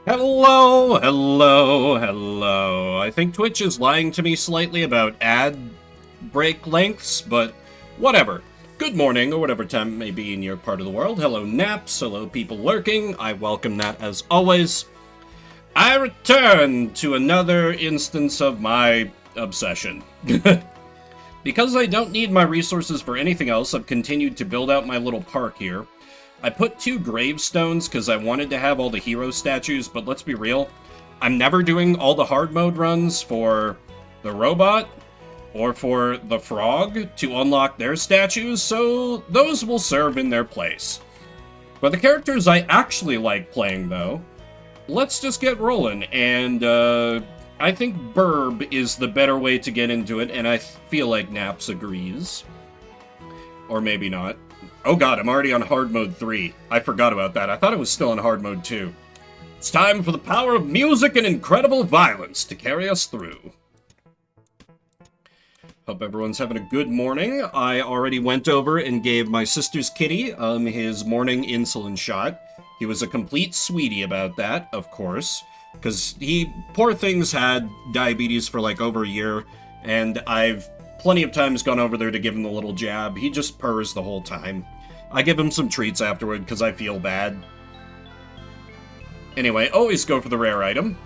Hello, hello, hello. I think Twitch is lying to me slightly about ad break lengths, but whatever. Good morning, or whatever time it may be in your part of the world. Hello, naps. Hello, people lurking. I welcome that as always. I return to another instance of my obsession. Because I don't need my resources for anything else, I've continued to build out my little park here. I put 2 gravestones because I wanted to have all the hero statues, but let's be real, I'm never doing all the hard mode runs for the robot or for the frog to unlock their statues, so those will serve in their place. For the characters I actually like playing, though, let's just get rolling, and I think Burb is the better way to get into it, and I feel like Naps agrees. Or maybe not. Oh god, I'm already on hard mode 3. I forgot about that. I thought it was still on hard mode 2. It's time for the power of music and incredible violence to carry us through. Hope everyone's having a good morning. I already went over and gave my sister's kitty his morning insulin shot. He was a complete sweetie about that, of course, because he, poor thing's had diabetes for like over a year, and I've plenty of times gone over there to give him the little jab. He just purrs the whole time. I give him some treats afterward because I feel bad. Anyway, always go for the rare item.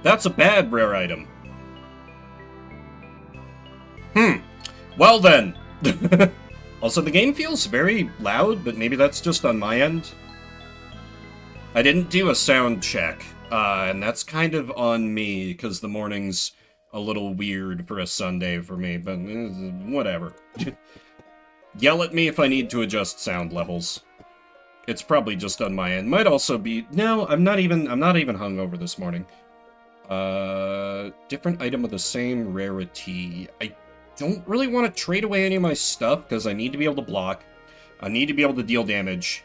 That's a bad rare item. Well then. Also, the game feels very loud, but maybe that's just on my end. I didn't do a sound check, and that's kind of on me, because the morning's a little weird for a Sunday for me, but whatever. Yell at me if I need to adjust sound levels. It's probably just on my end. Might also be... No, I'm not even hungover this morning. Different item of the same rarity. I don't really want to trade away any of my stuff, because I need to be able to block. I need to be able to deal damage.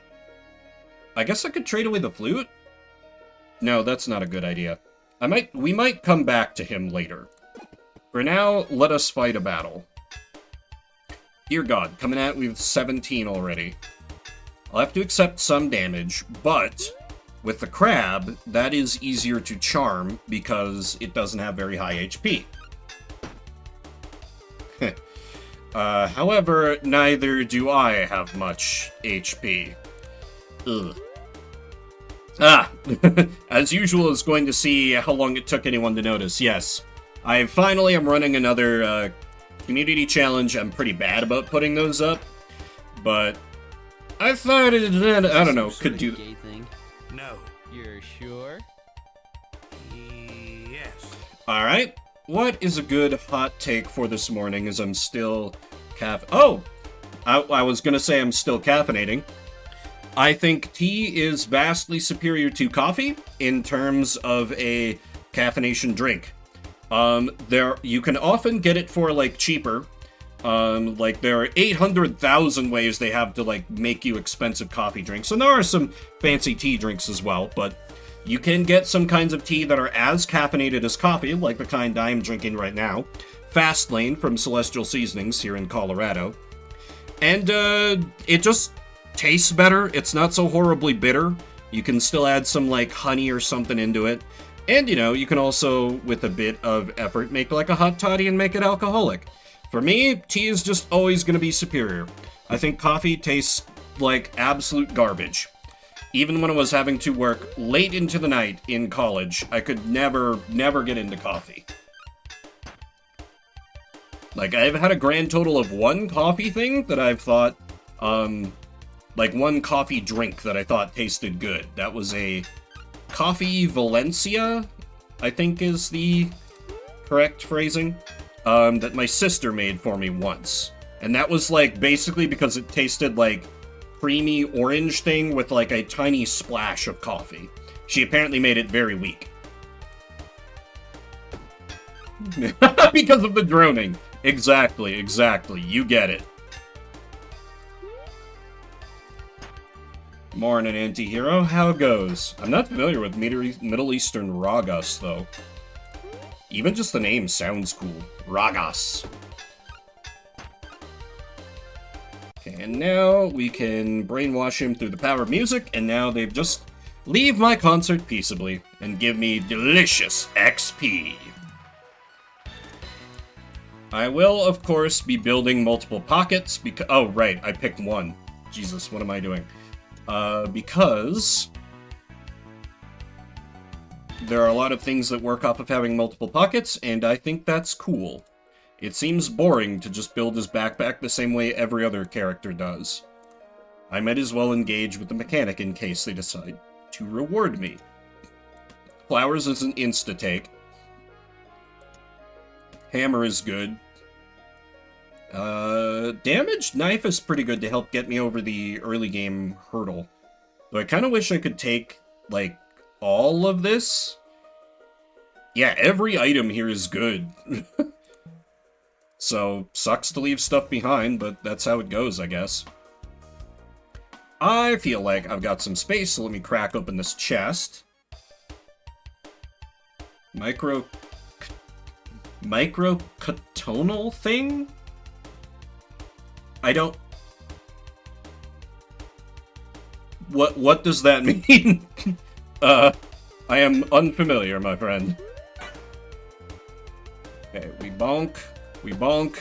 I guess I could trade away the flute? No, that's not a good idea. We might come back to him later. For now, let us fight a battle. Dear God, coming at me with 17 already. I'll have to accept some damage, but with the crab, that is easier to charm because it doesn't have very high HP. However, neither do I have much HP. Ugh. As usual, is going to see how long it took anyone to notice. Yes, I finally am running another community challenge. I'm pretty bad about putting those up, but I thought it, I don't know, could do... Thing. No. You're sure? Yes. Alright, what is a good hot take for this morning as I'm still Oh! I was gonna say I'm still caffeinating. I think tea is vastly superior to coffee in terms of a caffeination drink. You can often get it for, like, cheaper. Like, there are 800,000 ways they have to, like, make you expensive coffee drinks. And there are some fancy tea drinks as well, but you can get some kinds of tea that are as caffeinated as coffee, like the kind I'm drinking right now. Fast Lane from Celestial Seasonings here in Colorado. And, it just tastes better. It's not so horribly bitter. You can still add some, like, honey or something into it. And, you know, you can also, with a bit of effort, make, like, a hot toddy and make it alcoholic. For me, tea is just always going to be superior. I think coffee tastes like absolute garbage. Even when I was having to work late into the night in college, I could never get into coffee. Like, I've had a grand total of 1 coffee thing that I've thought, like 1 coffee drink that I thought tasted good. That was a Coffee Valencia, I think is the correct phrasing, that my sister made for me once. And that was, like, basically because it tasted like creamy orange thing with, like, a tiny splash of coffee. She apparently made it very weak. Because of the droning. Exactly. You get it. Morning, anti-hero. How it goes? I'm not familiar with Middle Eastern ragas, though. Even just the name sounds cool. Ragas. Okay, and now we can brainwash him through the power of music, and now they've just Leave my concert peaceably and give me delicious XP. I will, of course, be building multiple pockets because... Oh, right, I picked one. Jesus, what am I doing? Because... there are a lot of things that work off of having multiple pockets, and I think that's cool. It seems boring to just build his backpack the same way every other character does. I might as well engage with the mechanic in case they decide to reward me. Flowers is an insta-take. Hammer is good. Damaged knife is pretty good to help get me over the early game hurdle. Though I kind of wish I could take, like, all of this. Yeah, every item here is good. So, sucks to leave stuff behind, but that's how it goes, I guess. I feel like I've got some space, so let me crack open this chest. Microcotonal thing? I don't... What does that mean? I am unfamiliar, my friend. Okay, we bonk, we bonk,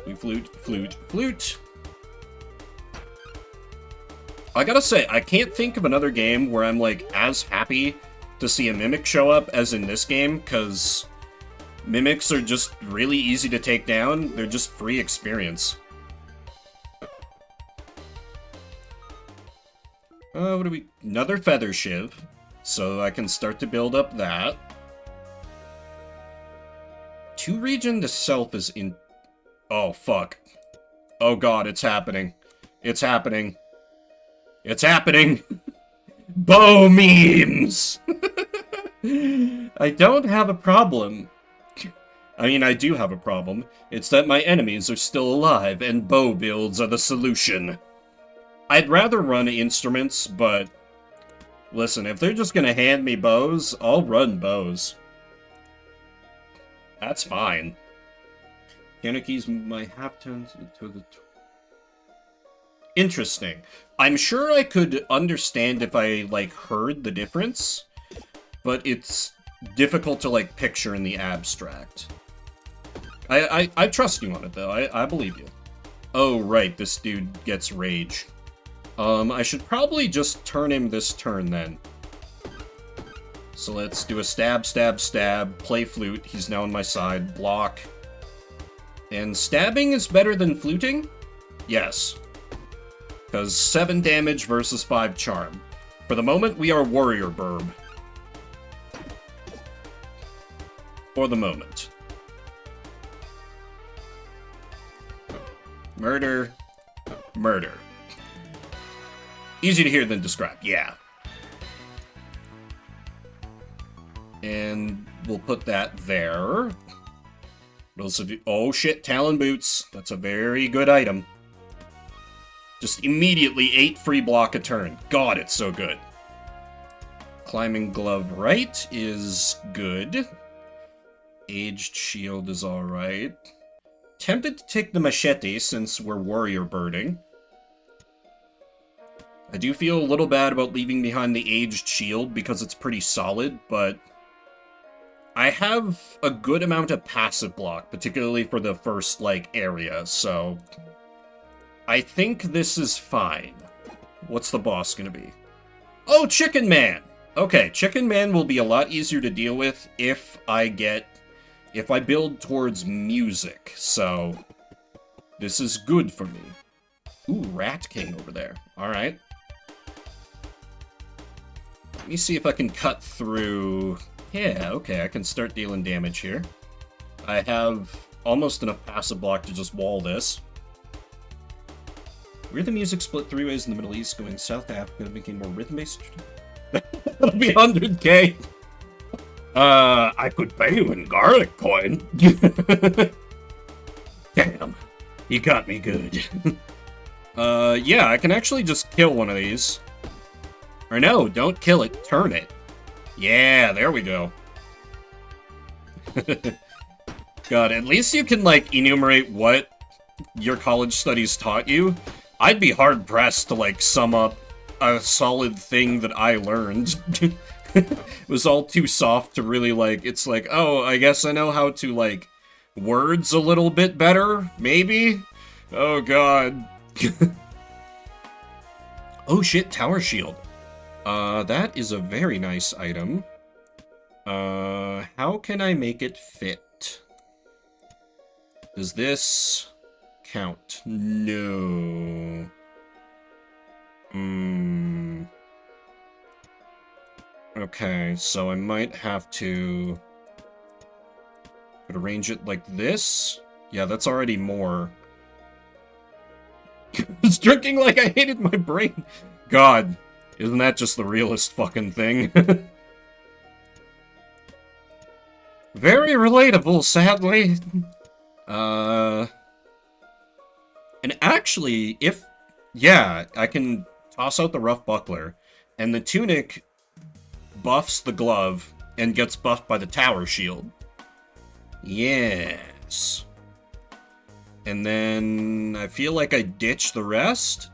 we flute, flute, flute. I gotta say, I can't think of another game where I'm, like, as happy to see a Mimic show up as in this game, because Mimics are just really easy to take down. They're just free experience. What do we... Another Feather Shiv, so I can start to build up that. 2 regen to self is in... Oh, fuck. Oh god, it's happening. It's happening. It's happening! Bow memes! I don't have a problem. I mean, I do have a problem. It's that my enemies are still alive, and bow builds are the solution. I'd rather run instruments, but... Listen, if they're just gonna hand me bows, I'll run bows. That's fine. Kaneki's my half-tones to the... Interesting. I'm sure I could understand if I, like, heard the difference, but it's difficult to, like, picture in the abstract. I trust you on it, though. I believe you. Oh, right, this dude gets rage. I should probably just turn him this turn, then. So let's do a stab, stab, stab, play flute. He's now on my side. Block. And stabbing is better than fluting? Yes. Because 7 damage versus 5 charm. For the moment, we are warrior burb. For the moment. Murder. Murder. Easier to hear than describe, yeah. And we'll put that there. Oh shit, Talon Boots. That's a very good item. Just immediately 8 free block a turn. God, it's so good. Climbing Glove right is good. Aged Shield is alright. Tempted to take the Machete since we're warrior birding. I do feel a little bad about leaving behind the Aged Shield because it's pretty solid, but I have a good amount of passive block, particularly for the first, like, area, so I think this is fine. What's the boss gonna be? Oh, Chicken Man! Okay, Chicken Man will be a lot easier to deal with if I build towards music, so this is good for me. Ooh, Rat King over there. Alright. Let me see if I can cut through... Yeah, okay, I can start dealing damage here. I have almost enough passive block to just wall this. We're the music split 3 ways in the Middle East, going South Africa, making more rhythm-based... That'll be 100k! I could pay you in garlic coin. Damn, you got me good. Yeah, I can actually just kill one of these. Or no, don't kill it, turn it. Yeah, there we go. God, at least you can, like, enumerate what your college studies taught you. I'd be hard-pressed to, like, sum up a solid thing that I learned. It was all too soft to really, like, it's like, oh, I guess I know how to, like, words a little bit better, maybe? Oh, God. Oh, shit, tower shield. That is a very nice item. How can I make it fit? Does this count? No. Okay, so I might have to arrange it like this. Yeah, that's already more. It's drinking like I hated my brain. God, isn't that just the realest fucking thing? Very relatable, sadly. And actually, yeah, I can toss out the rough buckler, and the tunic buffs the glove and gets buffed by the tower shield. Yes. And then I feel like I ditch the rest.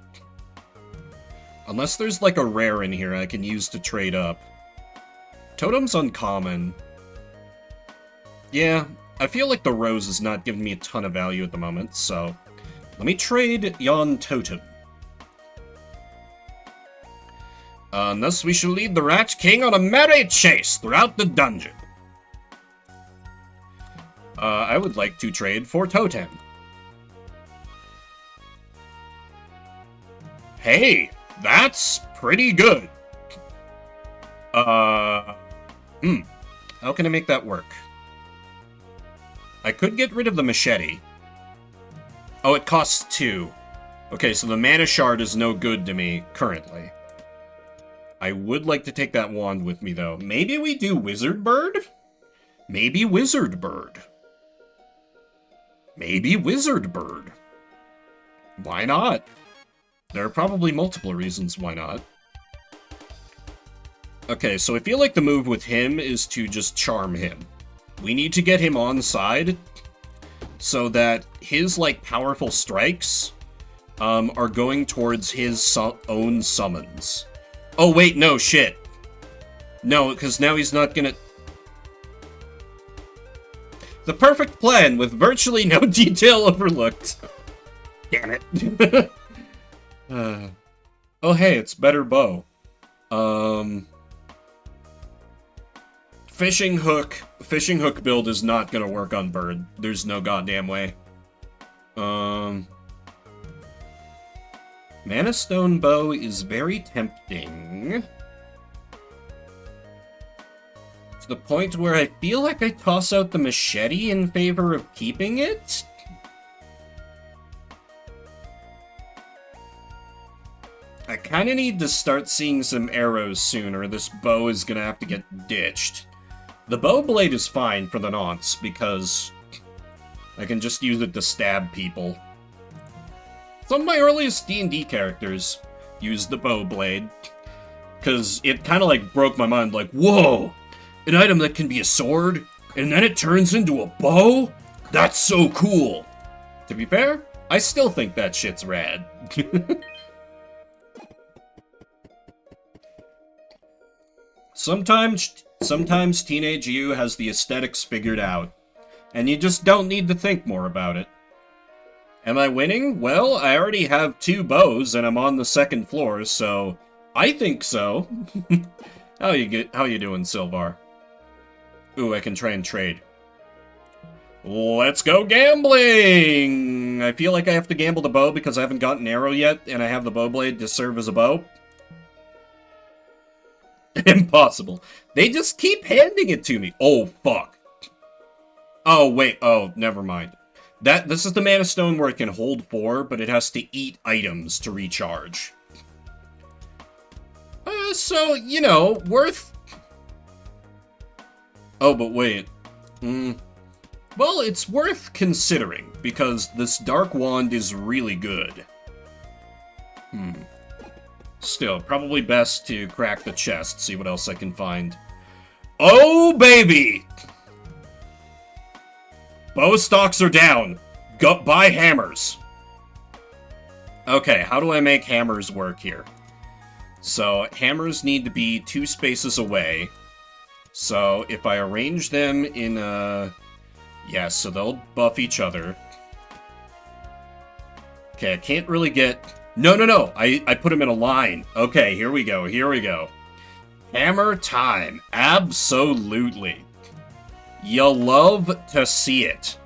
Unless there's like a rare in here I can use to trade up. Totem's uncommon. Yeah, I feel like the rose is not giving me a ton of value at the moment, so let me trade yon totem. And thus we shall lead the Rat King on a merry chase throughout the dungeon. I would like to trade for totem. Hey, that's pretty good. How can I make that work? I could get rid of the machete. Oh, it costs 2. Okay, so the mana shard is no good to me currently. I would like to take that wand with me, though. Maybe we do Wizard Bird? Maybe Wizard Bird. Maybe Wizard Bird. Why not? There are probably multiple reasons why not. Okay, so I feel like the move with him is to just charm him. We need to get him on side so that his, like, powerful strikes are going towards his own summons. Oh, wait, no, shit. No, because now he's not gonna... The perfect plan with virtually no detail overlooked. Damn it. Oh, hey, it's better bow. Fishing hook build is not gonna work on bird. There's no goddamn way. Mana Stone bow is very tempting. To the point where I feel like I toss out the machete in favor of keeping it. I kinda need to start seeing some arrows soon, or this bow is gonna have to get ditched. The bow blade is fine for the nonce, because I can just use it to stab people. Some of my earliest D&D characters used the bow blade, because it kind of like broke my mind, like, whoa! An item that can be a sword, and then it turns into a bow? That's so cool! To be fair, I still think that shit's rad. Sometimes teenage you has the aesthetics figured out, and you just don't need to think more about it. Am I winning? Well, I already have 2 bows, and I'm on the 2nd floor, so I think so. How you doing, Silvar? Ooh, I can try and trade. Let's go gambling! I feel like I have to gamble the bow because I haven't gotten an arrow yet, and I have the bow blade to serve as a bow. Impossible. They just keep handing it to me. Oh, fuck. Oh, wait. Oh, never mind. This is the Mana Stone where it can hold 4, but it has to eat items to recharge. So, you know, worth... Oh, but wait. Well, it's worth considering, because this Dark Wand is really good. Still, probably best to crack the chest, see what else I can find. Oh, baby! Bow stocks are down. Go buy hammers. Okay, how do I make hammers work here? So hammers need to be 2 spaces away. So if I arrange them in a... Yeah, so they'll buff each other. Okay, I can't really get... No! I put them in a line. Okay, here we go. Hammer time. Absolutely. You'll love to see it.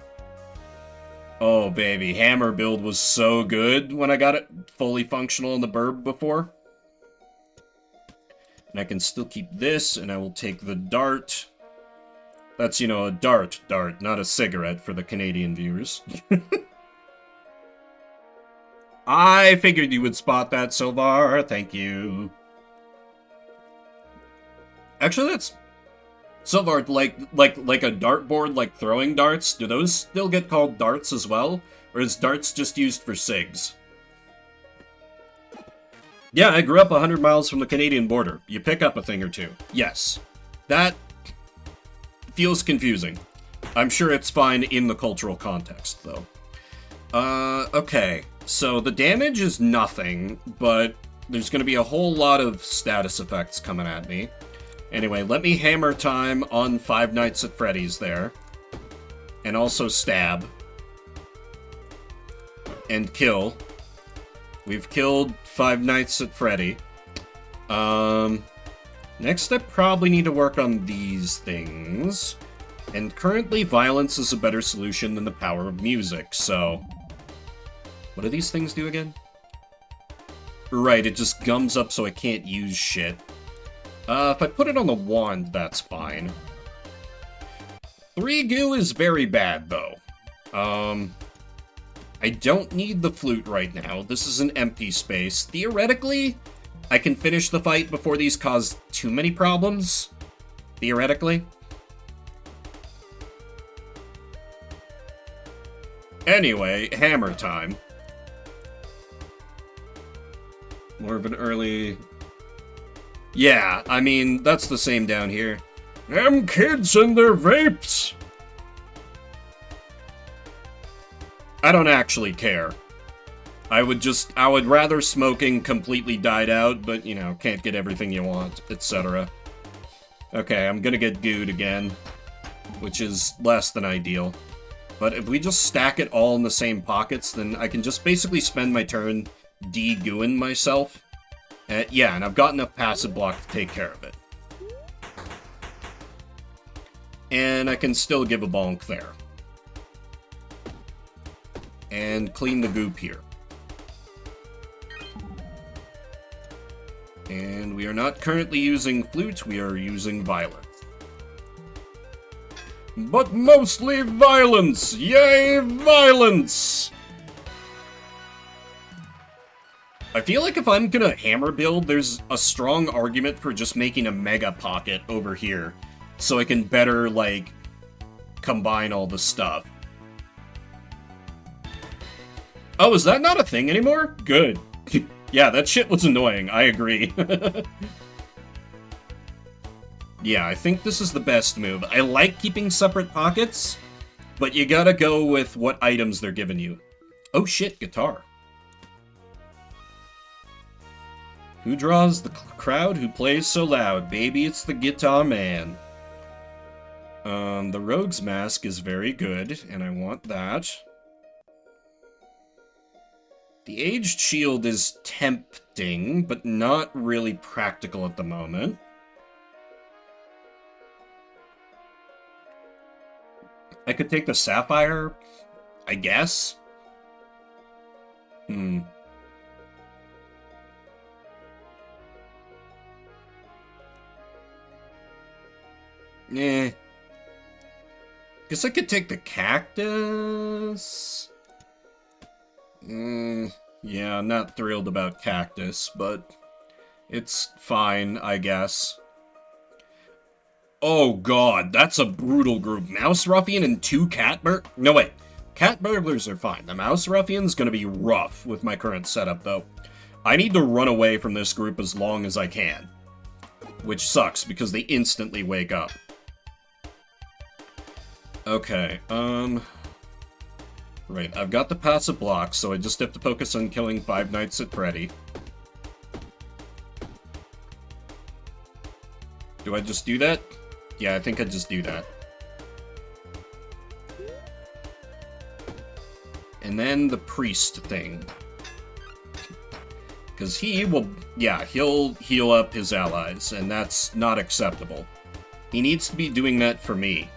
Oh, baby. Hammer build was so good when I got it fully functional in the burb before. And I can still keep this, and I will take the dart. That's, you know, a dart, not a cigarette for the Canadian viewers. I figured you would spot that, Silvar. Thank you. Actually, that's... Silvar, like a dartboard, like throwing darts, do those still get called darts as well? Or is darts just used for SIGs? Yeah, I grew up 100 miles from the Canadian border. You pick up a thing or two. Yes. That feels confusing. I'm sure it's fine in the cultural context, though. Okay. So the damage is nothing, but there's going to be a whole lot of status effects coming at me. Anyway, let me hammer time on Five Nights at Freddy's there. And also stab. And kill. We've killed Five Nights at Freddy. Next I probably need to work on these things. And currently violence is a better solution than the power of music, so... What do these things do again? Right, it just gums up so I can't use shit. If I put it on the wand, that's fine. 3 goo is very bad, though. I don't need the flute right now. This is an empty space. Theoretically, I can finish the fight before these cause too many problems. Theoretically. Anyway, hammer time. More of an early... Yeah, I mean, that's the same down here. Them kids and their vapes! I don't actually care. I would rather smoking completely died out, but, you know, can't get everything you want, etc. Okay, I'm gonna get gooed again, which is less than ideal. But if we just stack it all in the same pockets, then I can just basically spend my turn de-gooing myself. Yeah, and I've got enough passive block to take care of it. And I can still give a bonk there. And clean the goop here. And we are not currently using flute, we are using violence. But mostly violence! Yay, violence! I feel like if I'm gonna hammer build, there's a strong argument for just making a mega pocket over here. So I can better, like, combine all the stuff. Oh, is that not a thing anymore? Good. Yeah, that shit was annoying, I agree. Yeah, I think this is the best move. I like keeping separate pockets, but you gotta go with what items they're giving you. Oh shit, guitar. Who draws the crowd? Who plays so loud? Baby, it's the guitar man. The rogue's mask is very good, and I want that. The aged shield is tempting, but not really practical at the moment. I could take the sapphire, I guess. Eh. Guess I could take the cactus. Yeah, I'm not thrilled about cactus, but it's fine, I guess. Oh god, that's a brutal group. Mouse Ruffian and 2 cat No, wait. Cat burglars are fine. The Mouse Ruffian's gonna be rough with my current setup, though. I need to run away from this group as long as I can. Which sucks, because they instantly wake up. Okay, right, I've got the passive block, so I just have to focus on killing Five Nights at Freddy. Do I just do that? Yeah, I think I just do that. And then the priest thing. Because he will, yeah, he'll heal up his allies, and that's not acceptable. He needs to be doing that for me.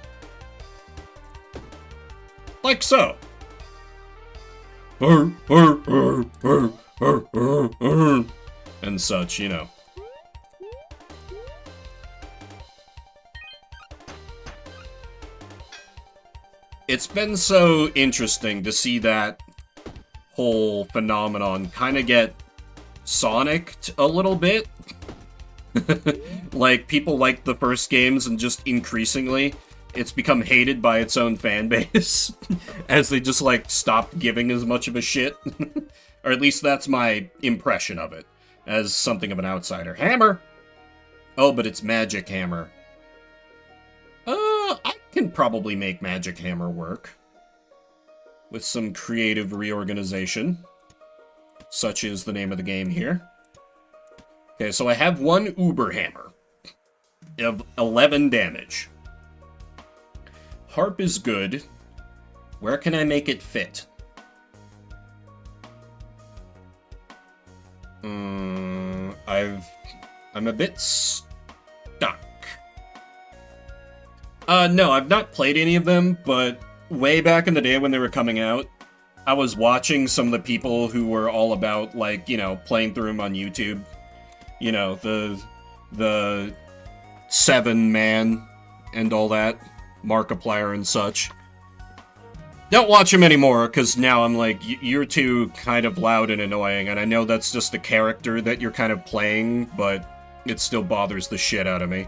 Like so. And such, you know. It's been so interesting to see that whole phenomenon kind of get Sonic'd a little bit. Like, people like the first games, and just increasingly, it's become hated by its own fan base. As they just, like, stopped giving as much of a shit. Or at least that's my impression of it, as something of an outsider. Hammer! Oh, but it's Magic Hammer. I can probably make Magic Hammer work. With some creative reorganization. Such is the name of the game here. Okay, so I have one Uber Hammer. Of 11 damage. Harp is good. Where can I make it fit? I'm a bit stuck. No, I've not played any of them, but way back in the day when they were coming out, I was watching some of the people who were all about, like, you know, playing through them on YouTube. You know, the 7-man and all that, Markiplier and such. Don't watch him anymore, because now I'm like, you're too kind of loud and annoying, and I know that's just a character that you're kind of playing, but it still bothers the shit out of me.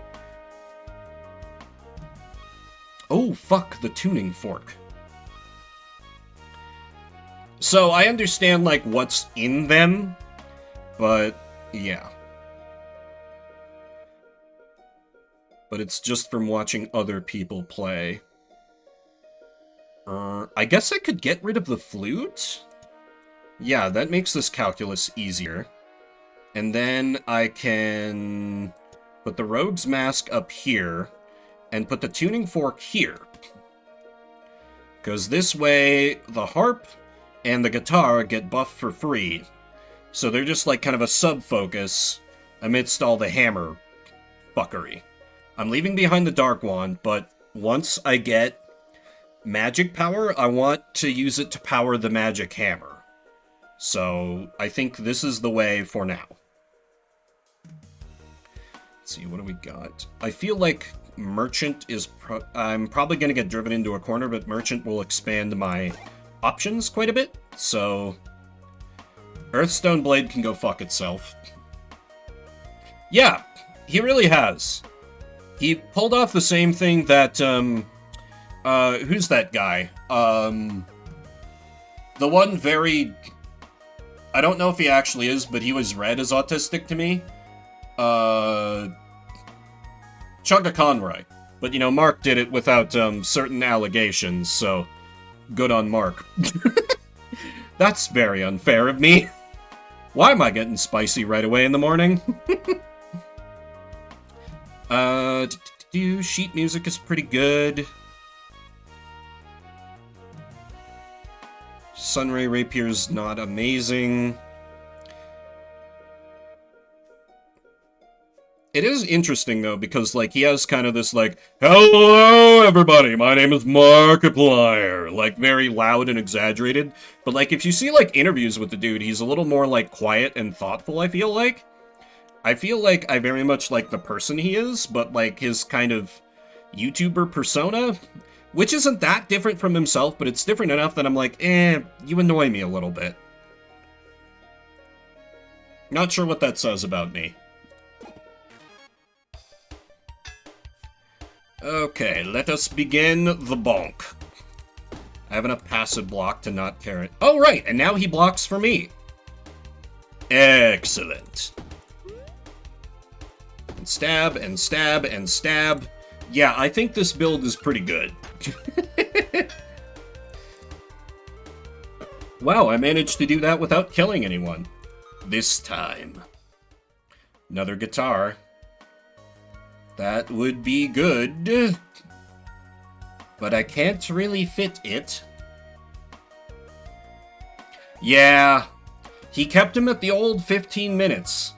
Oh, fuck, the tuning fork. So, I understand, like, what's in them, but, yeah. But it's just from watching other people play. I guess I could get rid of the flute? Yeah, that makes this calculus easier. And then I can put the rogue's mask up here, and put the tuning fork here. Because this way, the harp and the guitar get buffed for free. So they're just like kind of a sub-focus amidst all the hammer fuckery. I'm leaving behind the Dark Wand, but once I get magic power, I want to use it to power the magic hammer. So I think this is the way for now. Let's see, what do we got? I feel like Merchant is... I'm probably going to get driven into a corner, but Merchant will expand my options quite a bit. So Earthstone Blade can go fuck itself. Yeah, he really has. He pulled off the same thing that, who's that guy? The one very... I don't know if he actually is, but he was read as autistic to me. Chugga Conroy. But, you know, Mark did it without, certain allegations, so... Good on Mark. That's very unfair of me. Why am I getting spicy right away in the morning? Sheet music is pretty good. Sunray Rapier's not amazing. It is interesting, though, because, like, he has kind of this, like, hello, everybody, my name is Markiplier. Like, very loud and exaggerated. But, like, if you see, like, interviews with the dude, he's a little more, like, quiet and thoughtful, I feel like. I feel like I very much like the person he is, but, like, his kind of YouTuber persona, which isn't that different from himself, but it's different enough that I'm like, you annoy me a little bit. Not sure what that says about me. Okay, let us begin the bonk. I have enough passive block to not care it. Oh, right, and now he blocks for me. Excellent. And stab, and stab, and stab. Yeah, I think this build is pretty good. Wow, I managed to do that without killing anyone. This time. Another guitar. That would be good. But I can't really fit it. Yeah. He kept him at the old 15 minutes.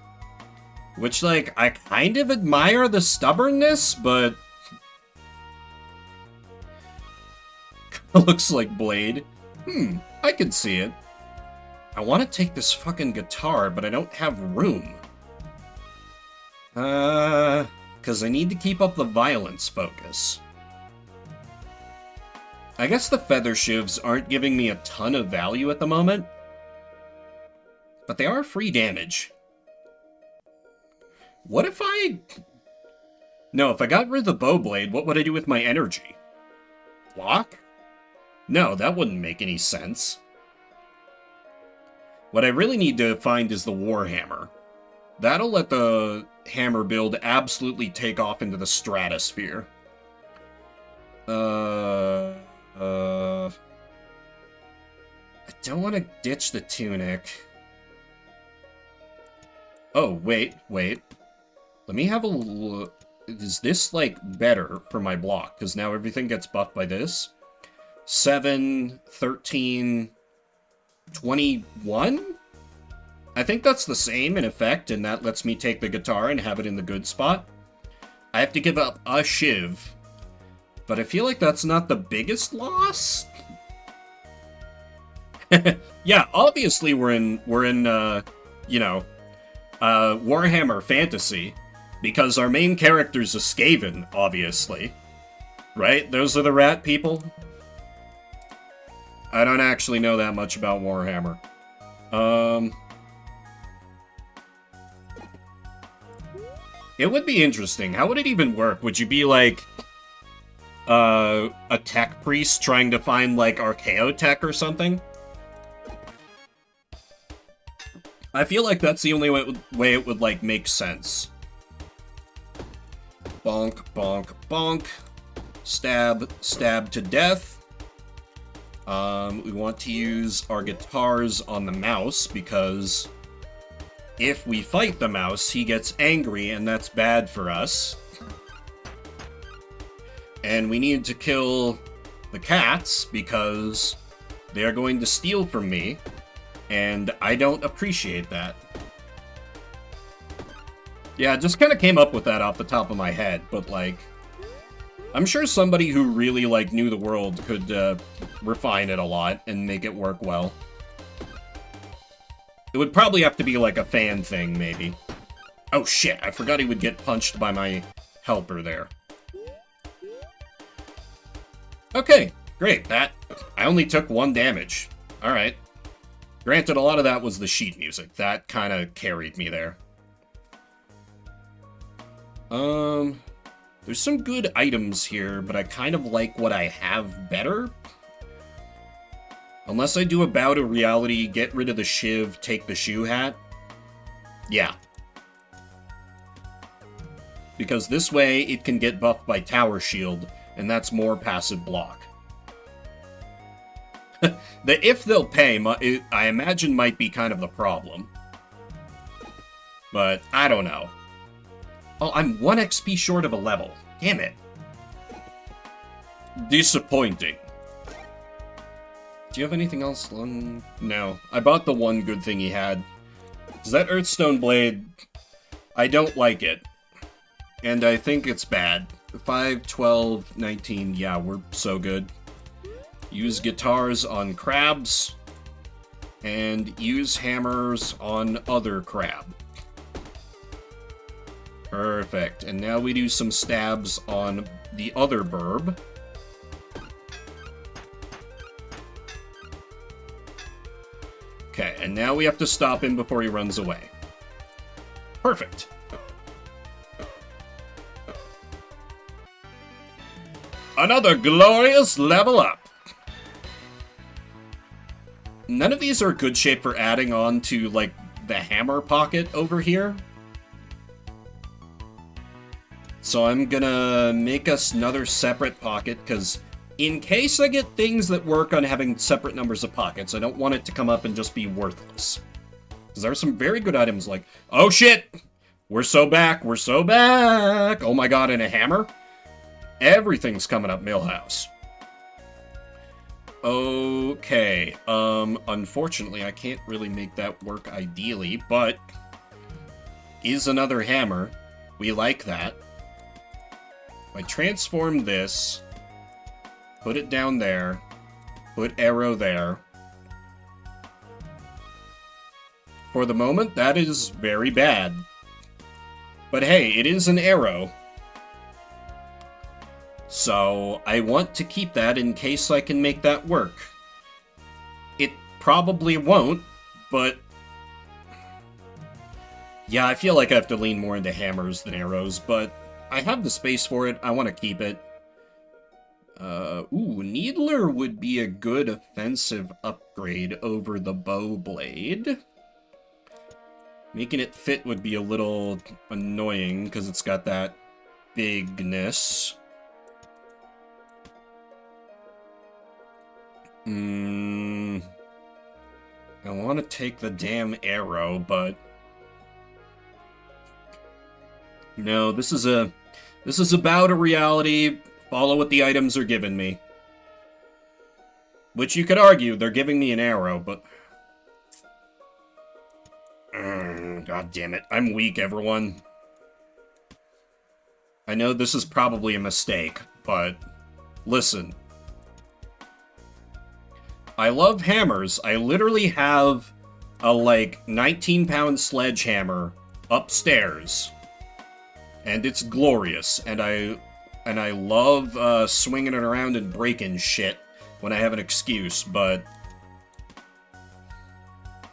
Which, like, I kind of admire the stubbornness, but... looks like Blade. I can see it. I want to take this fucking guitar, but I don't have room. Because I need to keep up the violence focus. I guess the feather shivs aren't giving me a ton of value at the moment. But they are free damage. What if I... No, if I got rid of the bow blade, what would I do with my energy? Block? No, that wouldn't make any sense. What I really need to find is the Warhammer. That'll let the hammer build absolutely take off into the stratosphere. I don't want to ditch the tunic. Oh, wait. Let me have a look. Is this, like, better for my block? Because now everything gets buffed by this. 7, 13, 21? I think that's the same in effect, and that lets me take the guitar and have it in the good spot. I have to give up a shiv, but I feel like that's not the biggest loss. Yeah, obviously we're in Warhammer Fantasy, because our main character's a Skaven, obviously. Right? Those are the rat people? I don't actually know that much about Warhammer. It would be interesting. How would it even work? Would you be, like, a tech priest trying to find, like, archaeotech or something? I feel like that's the only way it would, like, make sense. Bonk, bonk, bonk. Stab, stab to death. We want to use our guitars on the mouse, because if we fight the mouse, he gets angry, and that's bad for us. And we need to kill the cats, because they are going to steal from me, and I don't appreciate that. Yeah, I just kind of came up with that off the top of my head, but, like, I'm sure somebody who really, like, knew the world could refine it a lot and make it work well. It would probably have to be, like, a fan thing, maybe. Oh, shit, I forgot he would get punched by my helper there. Okay, great, I only took 1 damage. Alright. Granted, a lot of that was the sheet music. That kind of carried me there. There's some good items here, but I kind of like what I have better. Unless I do a bout of reality, get rid of the shiv, take the shoe hat. Yeah. Because this way, it can get buffed by Tower Shield, and that's more passive block. The if they'll pay, I imagine might be kind of the problem. But, I don't know. Oh, I'm 1 XP short of a level. Damn it. Disappointing. Do you have anything else? No. I bought the one good thing he had. Is that Earthstone Blade? I don't like it. And I think it's bad. 5, 12, 19. Yeah, we're so good. Use guitars on crabs. And use hammers on other crab. Perfect. And now we do some stabs on the other burb. Okay, and now we have to stop him before he runs away. Perfect. Another glorious level up. None of these are good shape for adding on to, like, the hammer pocket over here. So I'm gonna make us another separate pocket, because in case I get things that work on having separate numbers of pockets, I don't want it to come up and just be worthless. Because there are some very good items like... Oh shit! We're so back. We're so back. Oh my god, and a hammer? Everything's coming up Millhouse. Okay. Unfortunately, I can't really make that work ideally, but is another hammer. We like that. I transform this, put it down there, put arrow there. For the moment, that is very bad. But hey, it is an arrow. So I want to keep that in case I can make that work. It probably won't, but yeah, I feel like I have to lean more into hammers than arrows, but I have the space for it. I want to keep it. Needler would be a good offensive upgrade over the bow blade. Making it fit would be a little annoying because it's got that bigness. I want to take the damn arrow, but no, this is about a reality. Follow what the items are giving me. Which you could argue, they're giving me an arrow, but god damn it. I'm weak, everyone. I know this is probably a mistake, but listen. I love hammers. I literally have a, 19-pound sledgehammer upstairs. And it's glorious. And I love swinging it around and breaking shit when I have an excuse, but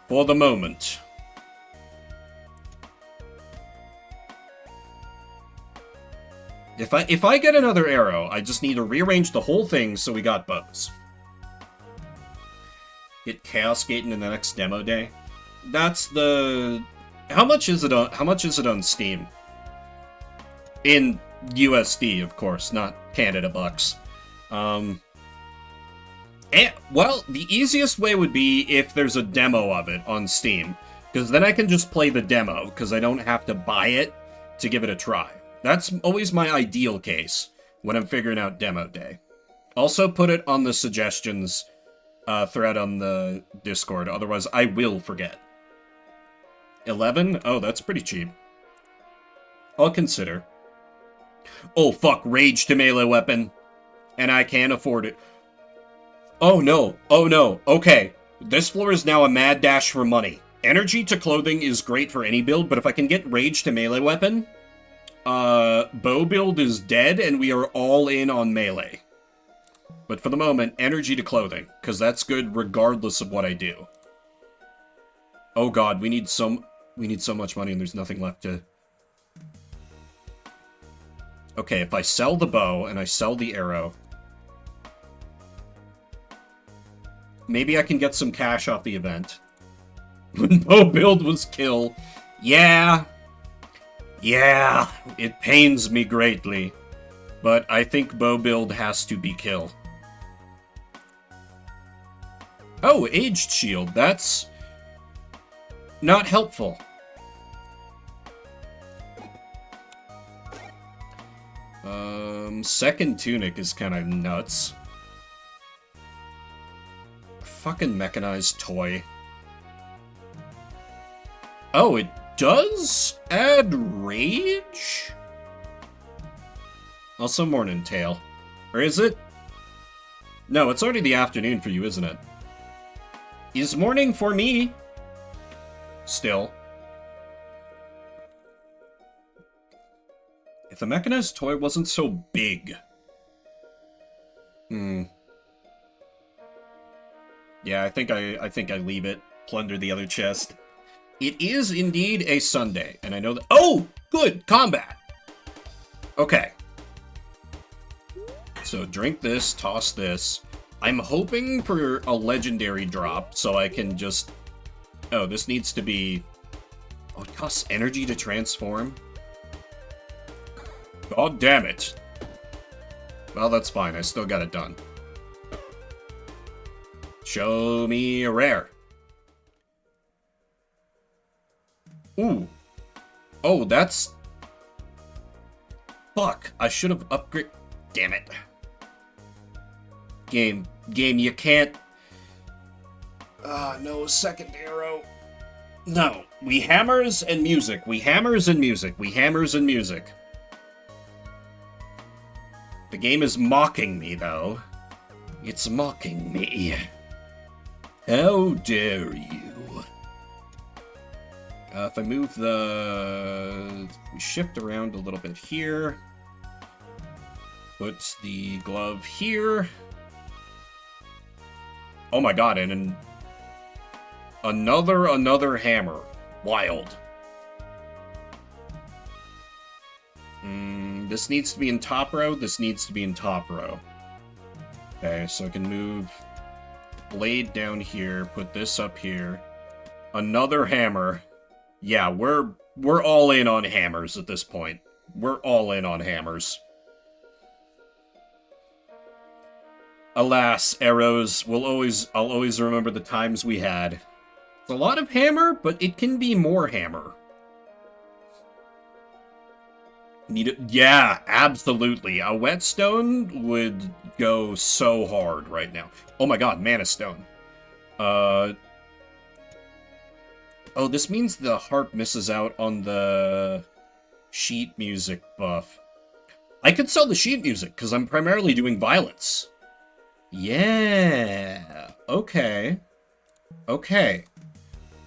for the moment. If I get another arrow, I just need to rearrange the whole thing so we got bows. Get Chaos Gate in the next demo day. That's the... How much is it on Steam? In USD, of course, not Canada bucks. Well, the easiest way would be if there's a demo of it on Steam, because then I can just play the demo, because I don't have to buy it to give it a try. That's always my ideal case when I'm figuring out demo day. Also put it on the suggestions thread on the Discord, otherwise I will forget. 11? Oh, that's pretty cheap. I'll consider. Oh, fuck, rage to melee weapon. And I can't afford it. Oh, no. Oh, no. Okay. This floor is now a mad dash for money. Energy to clothing is great for any build, but if I can get rage to melee weapon, bow build is dead, and we are all in on melee. But for the moment, energy to clothing, because that's good regardless of what I do. Oh god, we need so much money and there's nothing left to... Okay, if I sell the bow and I sell the arrow, maybe I can get some cash off the event. When bow build was kill. Yeah, it pains me greatly. But I think bow build has to be kill. Oh, aged shield. That's not helpful. Second tunic is kind of nuts. Fucking mechanized toy. Oh, it does add rage? Also morning tail. Or is it? No, it's already the afternoon for you, isn't it? Is morning for me? Still. If the mechanized toy wasn't so big. Yeah, I think I leave it. Plunder the other chest. It is indeed a Sunday, and I know that... Oh! Good! Combat! Okay. So drink this, toss this. I'm hoping for a legendary drop, so I can just... Oh, this needs to be... Oh, it costs energy to transform? God damn it. Well, that's fine. I still got it done. Show me a rare. Ooh. Oh, that's... Fuck, I should have upgraded... Damn it. Game, you can't... no, second arrow. No, we hammers and music. We hammers and music. We hammers and music. The game is mocking me, though. It's mocking me. How dare you? If I move the... We shift around a little bit here. Put the glove here. Oh my god, and another hammer. Wild. This needs to be in top row. This needs to be in top row. Okay, so I can move blade down here, put this up here. Another hammer. Yeah, we're all in on hammers at this point. We're all in on hammers. Alas, arrows, I'll always remember the times we had. It's a lot of hammer, but it can be more hammer. Need it? Yeah, absolutely. A whetstone would go so hard right now. Oh my god, mana stone. Oh, this means the harp misses out on the sheet music buff. I could sell the sheet music, because I'm primarily doing violence. Yeah. Okay. Okay.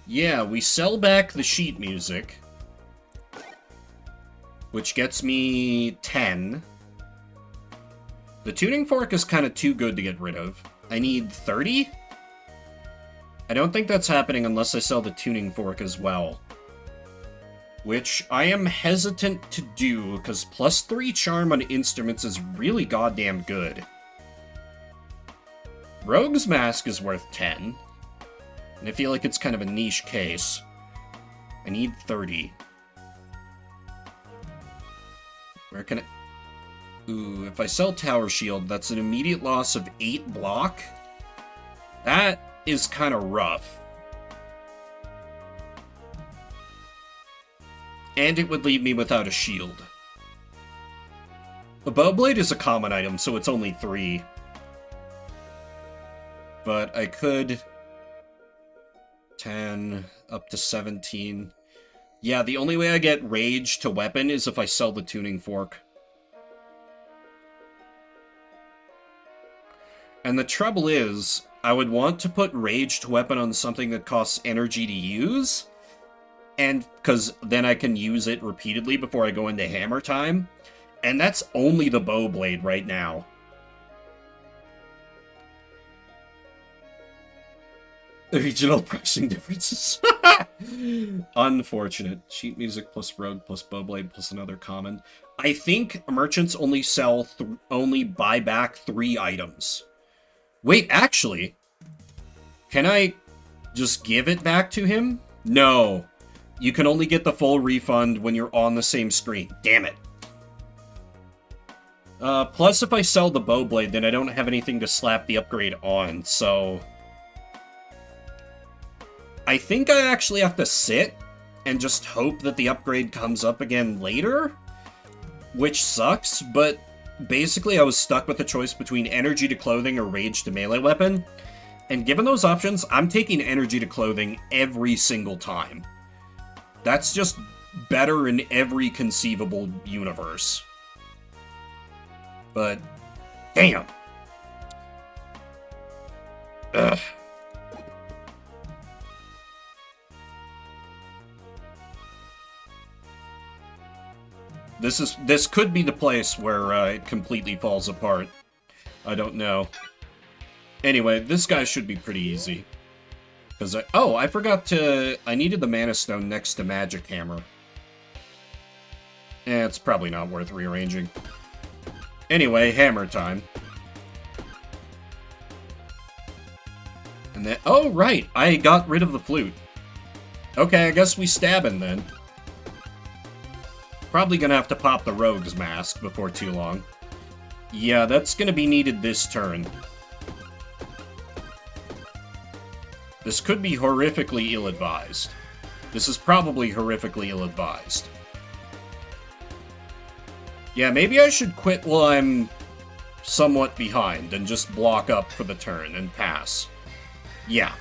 Yeah, we sell back the sheet music, which gets me 10. The tuning fork is kind of too good to get rid of. I need 30? I don't think that's happening unless I sell the tuning fork as well. Which I am hesitant to do, because +3 charm on instruments is really goddamn good. Rogue's Mask is worth 10. And I feel like it's kind of a niche case. I need 30. Where can I... Ooh, if I sell Tower Shield, that's an immediate loss of 8 block. That is kind of rough. And it would leave me without a shield. The Bowblade is a common item, so it's only 3. But I could... 10, up to 17. Yeah, the only way I get Rage to weapon is if I sell the tuning fork. And the trouble is, I would want to put Rage to weapon on something that costs energy to use, and because then I can use it repeatedly before I go into hammer time, and that's only the Bowblade right now. Regional pricing differences. Unfortunate. Sheet music plus rogue plus Bowblade plus another common. I think merchants only sell, only buy back 3 items. Wait, actually, can I just give it back to him? No. You can only get the full refund when you're on the same screen. Damn it. Plus, if I sell the Bowblade, then I don't have anything to slap the upgrade on, so... I think I actually have to sit and just hope that the upgrade comes up again later, which sucks, but basically I was stuck with the choice between energy to clothing or rage to melee weapon, and given those options, I'm taking energy to clothing every single time. That's just better in every conceivable universe. But, damn. Ugh. This could be the place where it completely falls apart. I don't know. Anyway, this guy should be pretty easy. Because I forgot to... I needed the Mana Stone next to Magic Hammer. It's probably not worth rearranging. Anyway, hammer time. And then... Oh, right! I got rid of the flute. Okay, I guess we stab him then. Probably gonna have to pop the Rogue's Mask before too long. Yeah, that's gonna be needed this turn. This could be horrifically ill-advised. This is probably horrifically ill-advised. Yeah, maybe I should quit while I'm somewhat behind and just block up for the turn and pass. Yeah.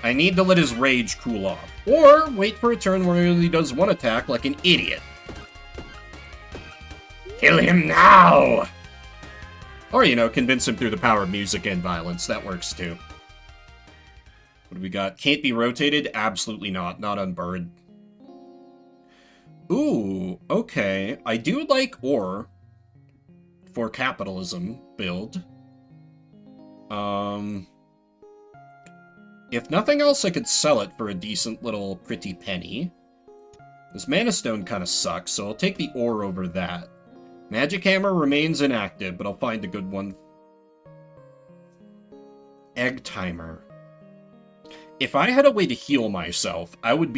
I need to let his rage cool off. Or wait for a turn where he only does one attack like an idiot. Kill him now! Or, you know, convince him through the power of music and violence. That works too. What do we got? Can't be rotated? Absolutely not. Not on bird. Ooh, okay. I do like ore for capitalism build. If nothing else, I could sell it for a decent little pretty penny. This mana stone kind of sucks, so I'll take the ore over that. Magic hammer remains inactive, but I'll find a good one. Egg timer. If I had a way to heal myself, I would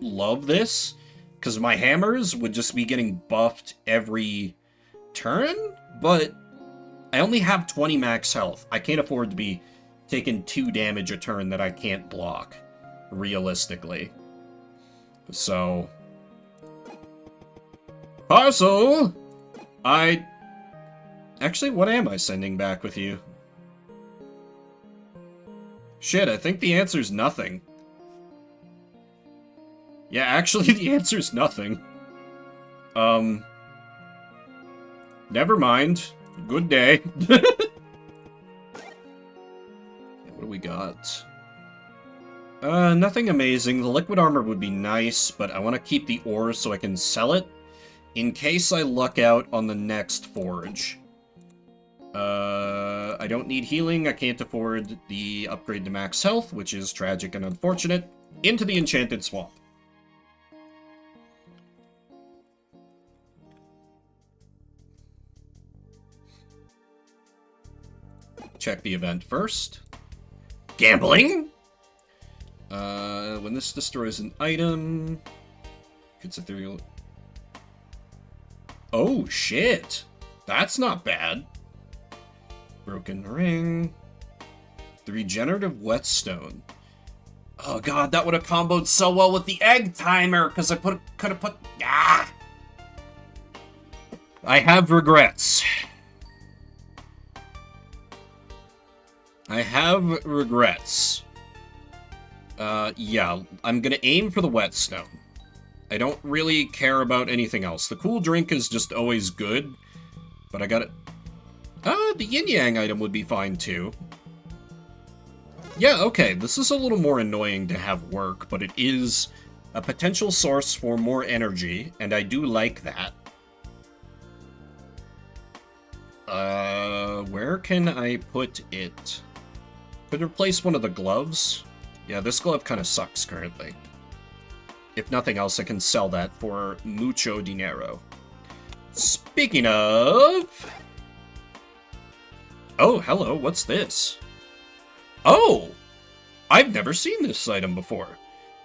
love this, because my hammers would just be getting buffed every turn, but I only have 20 max health. I can't afford to be taking 2 damage a turn that I can't block, realistically. So, parcel! Actually, what am I sending back with you? Shit, I think the answer's nothing. Yeah, actually, the answer's nothing. Never mind. Good day. What do we got? Nothing amazing. The liquid armor would be nice, but I want to keep the ore so I can sell it in case I luck out on the next forge. I don't need healing. I can't afford the upgrade to max health, which is tragic and unfortunate. Into the Enchanted Swamp. Check the event first. Gambling! When this destroys an item... It's ethereal... Oh, shit! That's not bad. Broken ring. The regenerative whetstone. Oh god, that would have comboed so well with the egg timer, because I could have put... Ah! I have regrets. I have regrets. Yeah, I'm gonna aim for the whetstone. I don't really care about anything else. The cool drink is just always good, but I gotta... the yin-yang item would be fine too. Yeah, okay, this is a little more annoying to have work, but it is a potential source for more energy, and I do like that. Where can I put it? Could replace one of the gloves? Yeah, this glove kind of sucks currently. If nothing else, I can sell that for mucho dinero. Speaking of... Oh, hello, what's this? Oh! I've never seen this item before.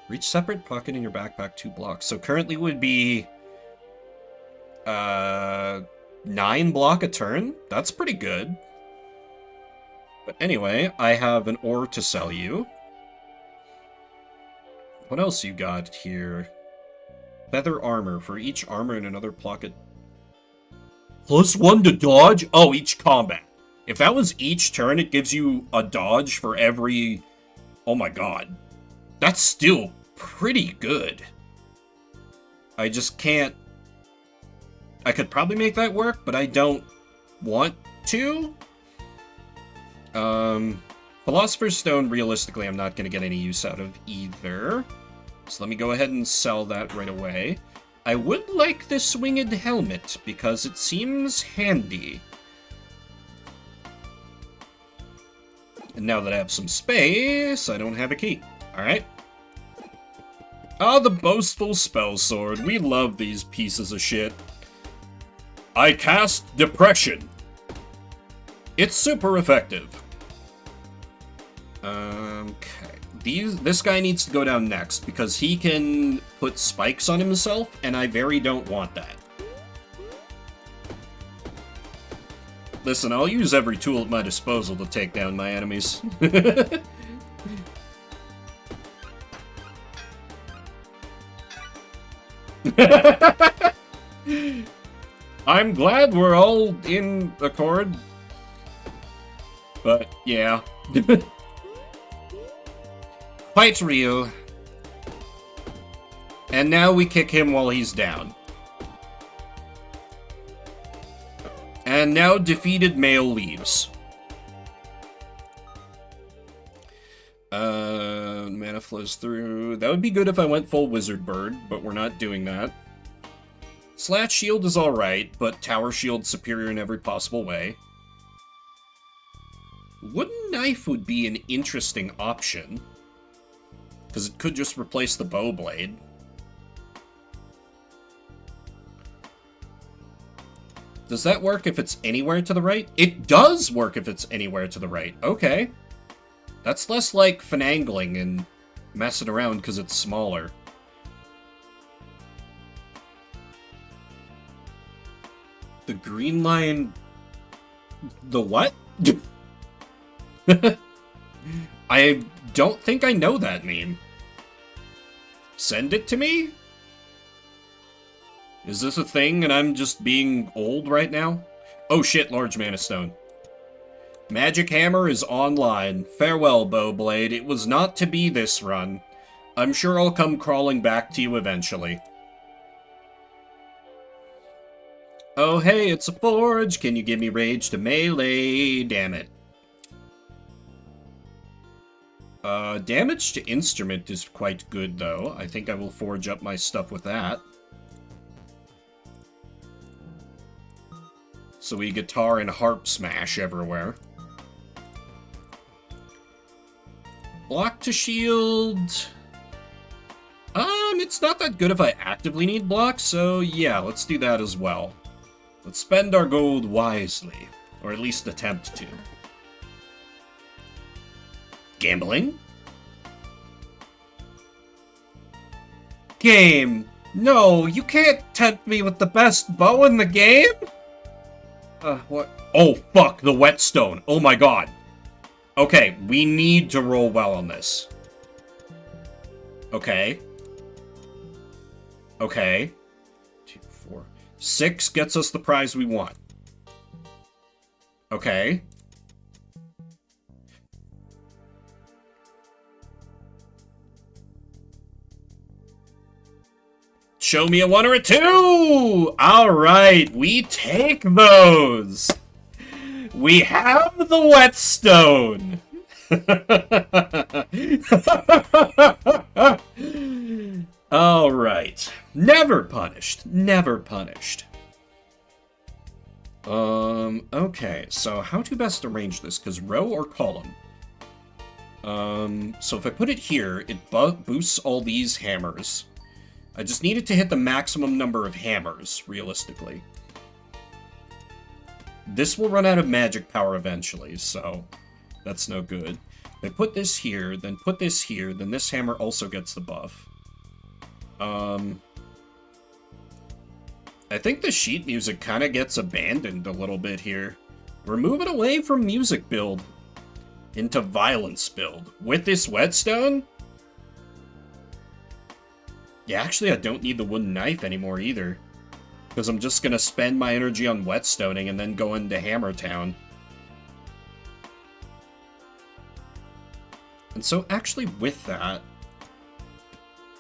Reach separate pocket in your backpack 2 blocks. So currently would be... 9 block a turn? That's pretty good. But anyway, I have an ore to sell you. What else you got here? Feather armor. For each armor in another pocket. +1 to dodge? Oh, each combat. If that was each turn, it gives you a dodge for every... Oh my god. That's still pretty good. I just can't... I could probably make that work, but I don't want to. Philosopher's Stone, realistically, I'm not going to get any use out of either. So let me go ahead and sell that right away. I would like this winged helmet, because it seems handy. And now that I have some space, I don't have a key. Alright. Ah, the boastful spell sword. We love these pieces of shit. I cast Depression. It's super effective. Okay. This guy needs to go down next, because he can put spikes on himself, and I very don't want that. Listen, I'll use every tool at my disposal to take down my enemies. I'm glad we're all in accord. But, yeah. Quite real. And now we kick him while he's down. And now defeated male leaves. Mana flows through. That would be good if I went full wizard bird, but we're not doing that. Slash shield is alright, but tower shield's superior in every possible way. Wooden knife would be an interesting option, because it could just replace the bow blade. Does that work if it's anywhere to the right? It does work if it's anywhere to the right. Okay. That's less like finagling and messing around because it's smaller. The green line... The what? I don't think I know that meme. Send it to me? Is this a thing and I'm just being old right now? Oh shit, large mana stone. Magic hammer is online. Farewell, Bowblade. It was not to be this run. I'm sure I'll come crawling back to you eventually. Oh hey, it's a forge. Can you give me rage to melee? Damn it. Damage to instrument is quite good, though. I think I will forge up my stuff with that. So we guitar and harp smash everywhere. Block to shield. It's not that good if I actively need blocks, so yeah, let's do that as well. Let's spend our gold wisely, or at least attempt to. Gambling? Game! No, you can't tempt me with the best bow in the game? What? Oh, fuck, the whetstone. Oh my god. Okay, we need to roll well on this. Okay. Okay. 2, 4. 6 gets us the prize we want. Okay. Show me a 1 or a 2! Alright, we take those! We have the whetstone! Alright. Never punished. Never punished. Okay, so how to best arrange this? Because row or column? So if I put it here, it boosts all these hammers. I just needed to hit the maximum number of hammers, realistically. This will run out of magic power eventually, so that's no good. If I put this here, then put this here, then this hammer also gets the buff. I think the sheet music kind of gets abandoned a little bit here. We're moving away from music build into violence build. With this whetstone? Yeah, actually, I don't need the wooden knife anymore either. Because I'm just going to spend my energy on whetstoning and then go into Hammer Town. And so, actually, with that,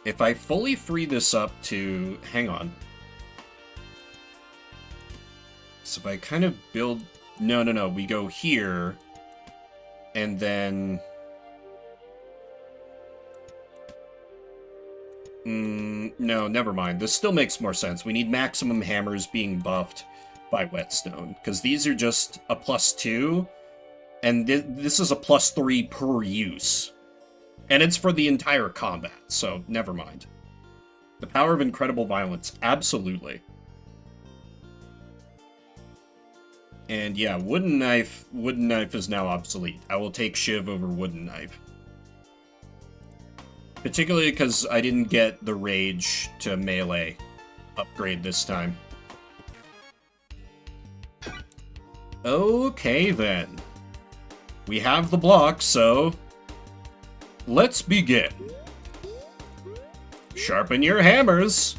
if I fully free this up to... Hang on. So if I kind of build... No. We go here, and then... No, never mind. This still makes more sense. We need maximum hammers being buffed by whetstone, because these are just a +2, and this is a +3 per use. And it's for the entire combat, so never mind. The power of incredible violence, absolutely. And yeah, wooden knife is now obsolete. I will take Shiv over wooden knife. Particularly because I didn't get the rage to melee upgrade this time. Okay then. We have the block, so let's begin. Sharpen your hammers.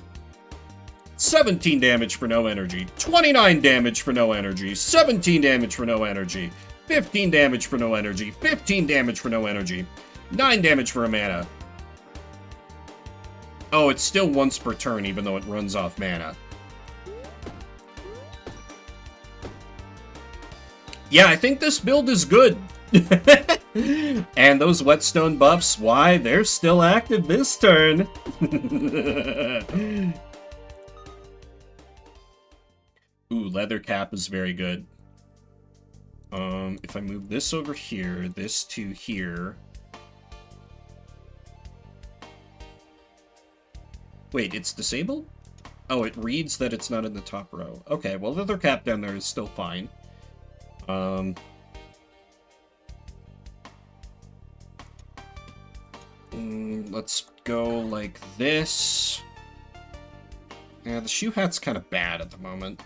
17 damage for no energy, 29 damage for no energy, 17 damage for no energy, 15 damage for no energy, 15 damage for no energy, 9 damage for a mana. Oh, it's still once per turn, even though it runs off mana. Yeah, I think this build is good. And those whetstone buffs, why, they're still active this turn. Ooh, leather cap is very good. If I move this over here, this to here. Wait, it's disabled? Oh, it reads that it's not in the top row. Okay, well, leather cap down there is still fine. Let's go like this. Yeah, the shoe hat's kind of bad at the moment.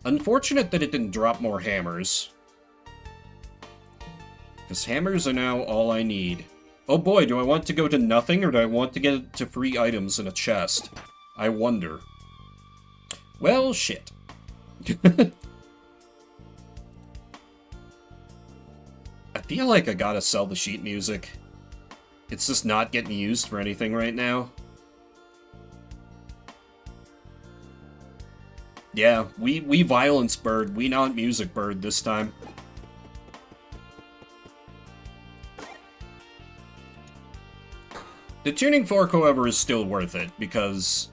Unfortunate that it didn't drop more hammers. Because hammers are now all I need. Oh boy, do I want to go to nothing, or do I want to get to free items in a chest? I wonder. Well, shit. I feel like I gotta sell the sheet music. It's just not getting used for anything right now. Yeah, we violence bird, we not music bird this time. The tuning fork, however, is still worth it, because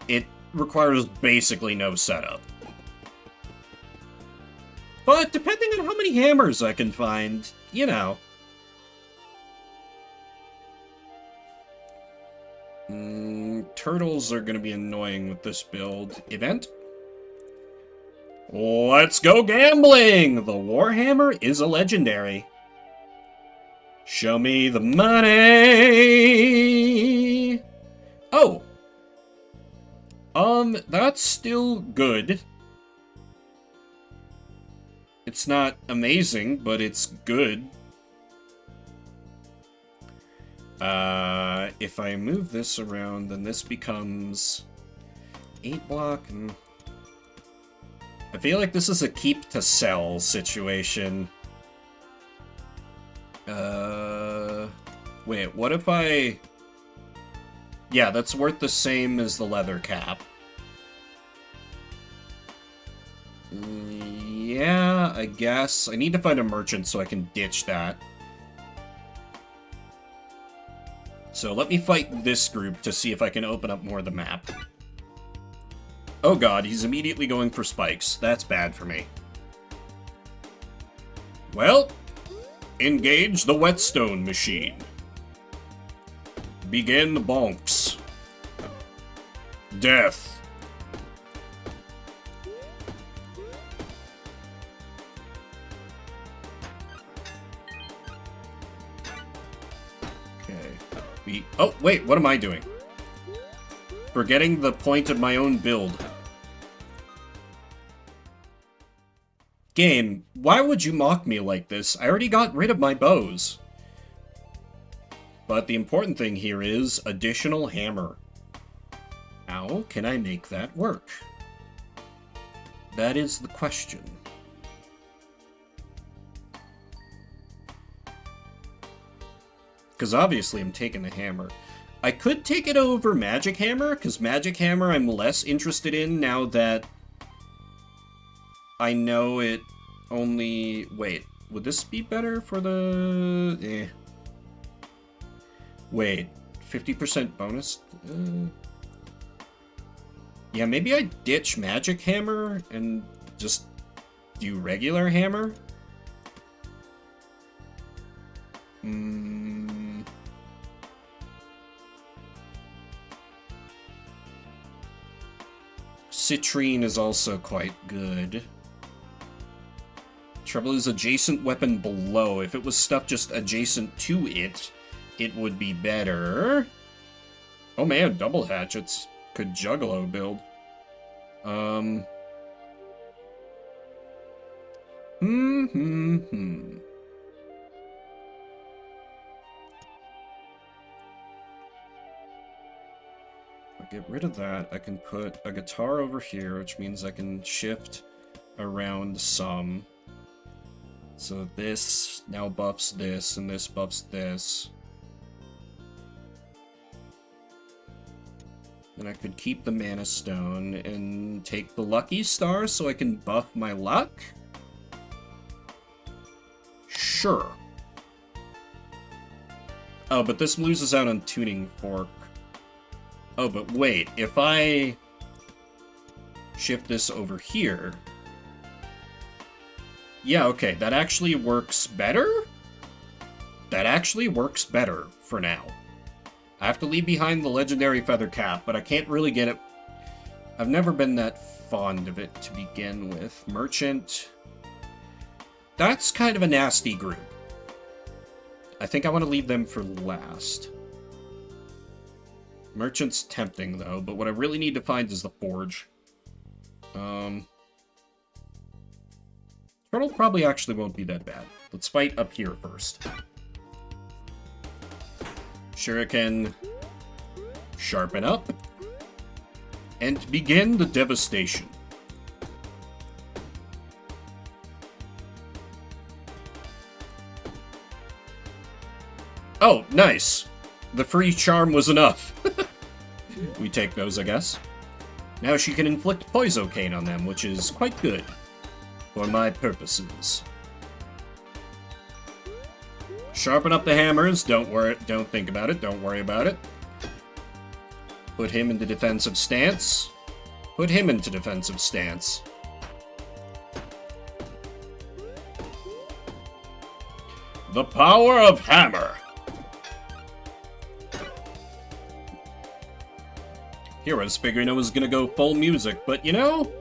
it requires basically no setup. But depending on how many hammers I can find, you know. Turtles are going to be annoying with this build. Event? Let's go gambling! The Warhammer is a legendary. Show me the money! Oh! That's still good. It's not amazing, but it's good. If I move this around, then this becomes 8 block. I feel like this is a keep to sell situation. Wait, what if I... Yeah, that's worth the same as the leather cap. Yeah, I guess. I need to find a merchant so I can ditch that. So let me fight this group to see if I can open up more of the map. Oh god, he's immediately going for spikes. That's bad for me. Well, engage the whetstone machine. Begin bonks. Death. Oh, wait, what am I doing? Forgetting the point of my own build. Game, why would you mock me like this? I already got rid of my bows. But the important thing here is additional hammer. How can I make that work? That is the question. Because obviously I'm taking the hammer. I could take it over Magic Hammer, because Magic Hammer I'm less interested in now that I know it only... Wait, would this be better for the... Wait, 50% bonus? Yeah, maybe I ditch Magic Hammer and just do regular hammer? Citrine is also quite good. Trouble is adjacent weapon below. If it was stuff just adjacent to it, it would be better. Oh man, double hatchets. Could Juggalo build. Get rid of that. I can put a guitar over here, which means I can shift around some. So this now buffs this, and this buffs this. And I could keep the Mana Stone and take the Lucky Star so I can buff my luck? Sure. Oh, but this loses out on Tuning Fork. Oh, but wait, if I shift this over here... Yeah, okay, that actually works better? That actually works better for now. I have to leave behind the legendary Feather Cap, but I can't really get it. I've never been that fond of it to begin with. Merchant. That's kind of a nasty group. I think I want to leave them for last. Merchant's tempting, though, but what I really need to find is the Forge. Turtle probably actually won't be that bad. Let's fight up here first. Shuriken, sharpen up, and begin the devastation. Oh, nice. The free charm was enough. We take those, I guess. Now she can inflict Poisocane on them, which is quite good for my purposes. Sharpen up the hammers. Don't worry. Don't think about it. Don't worry about it. Put him into defensive stance. Put him into defensive stance. The power of hammer. Here, I was figuring I was gonna go full music, but you know,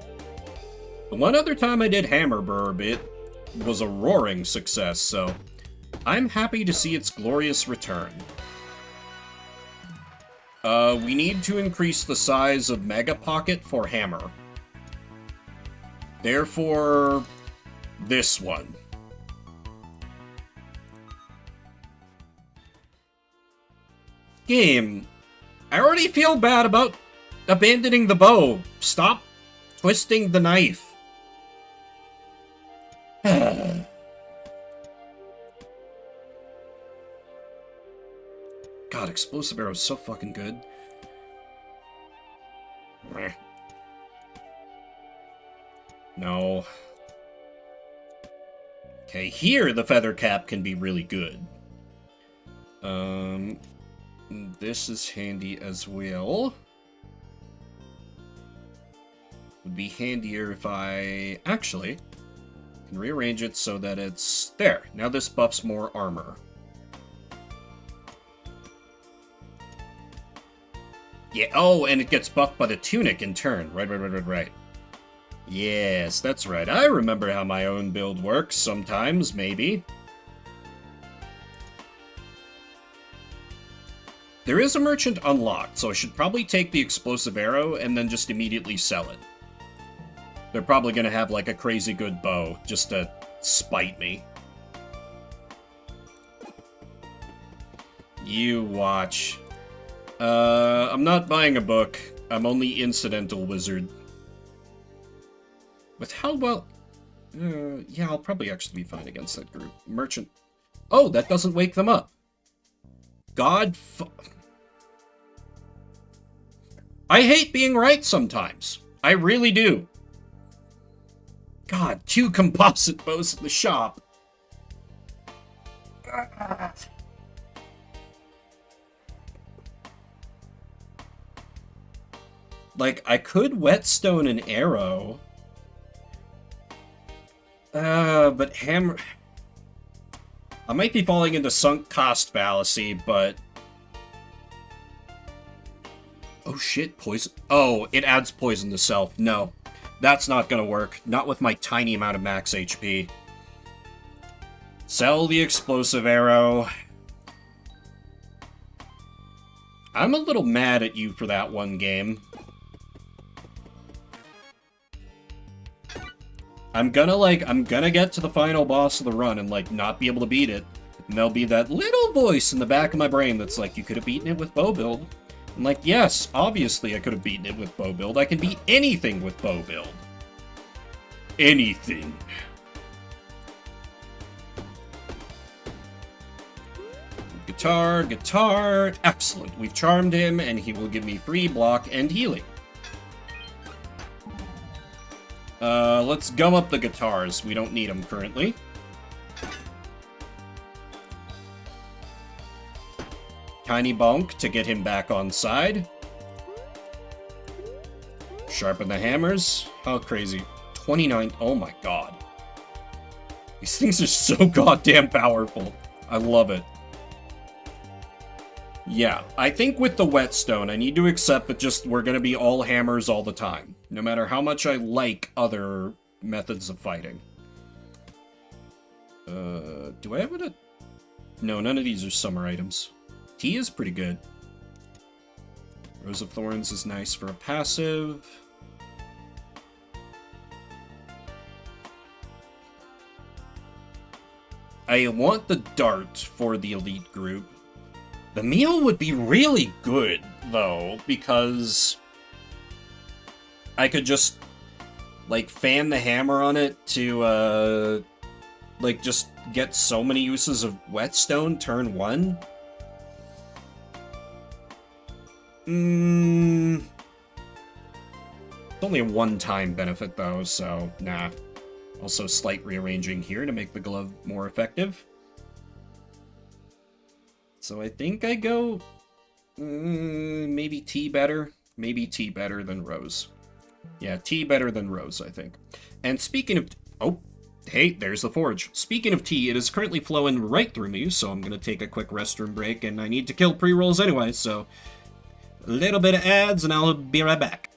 the one other time I did Hammer Burb, it was a roaring success, so I'm happy to see its glorious return. We need to increase the size of Mega Pocket for Hammer. Therefore, this one. Game, I already feel bad about abandoning the bow. Stop twisting the knife. God, Explosive Arrow is so fucking good. No. Okay, here the Feather Cap can be really good. This is handy as well. Would be handier if I actually can rearrange it so that it's there. Now this buffs more armor. Yeah, oh, and it gets buffed by the tunic in turn. Right. Yes, that's right. I remember how my own build works sometimes, maybe. There is a merchant unlocked, so I should probably take the Explosive Arrow and then just immediately sell it. They're probably gonna have, like, a crazy good bow, just to spite me. You watch. I'm not buying a book. I'm only Incidental Wizard. With how well... yeah, I'll probably actually be fine against that group. Merchant... Oh, that doesn't wake them up. I hate being right sometimes. I really do. God, 2 composite bows in the shop. Like, I could whetstone an arrow. But hammer... I might be falling into sunk cost fallacy, but... Oh shit, poison... Oh, it adds poison to self. No, that's not gonna work. Not with my tiny amount of max HP. Sell the Explosive Arrow. I'm a little mad at you for that one game. I'm gonna get to the final boss of the run and, like, not be able to beat it. And there'll be that little voice in the back of my brain that's like, you could have beaten it with bow build. I'm like, yes, obviously I could have beaten it with bow build. I can beat anything with bow build. Anything. Guitar, guitar. Excellent. We've charmed him, and he will give me free block and healing. Let's gum up the guitars. We don't need them currently. Tiny bonk to get him back on side. Sharpen the hammers. How crazy. 29. Oh my god. These things are so goddamn powerful. I love it. Yeah, I think with the whetstone, I need to accept that just we're gonna be all hammers all the time. No matter how much I like other methods of fighting. Do I have it? No, none of these are summer items. Tea is pretty good. Rose of Thorns is nice for a passive. I want the dart for the elite group. The meal would be really good, though, because I could just, like, fan the hammer on it to, like, just get so many uses of whetstone turn 1. It's only a one-time benefit, though, so nah. Also, slight rearranging here to make the glove more effective. So I think I go... maybe tea better. Maybe tea better than rose. Yeah, tea better than rose, I think. And speaking of... Oh, hey, there's the forge. Speaking of tea, it is currently flowing right through me, so I'm going to take a quick restroom break, and I need to kill pre-rolls anyway, so... A little bit of ads, and I'll be right back.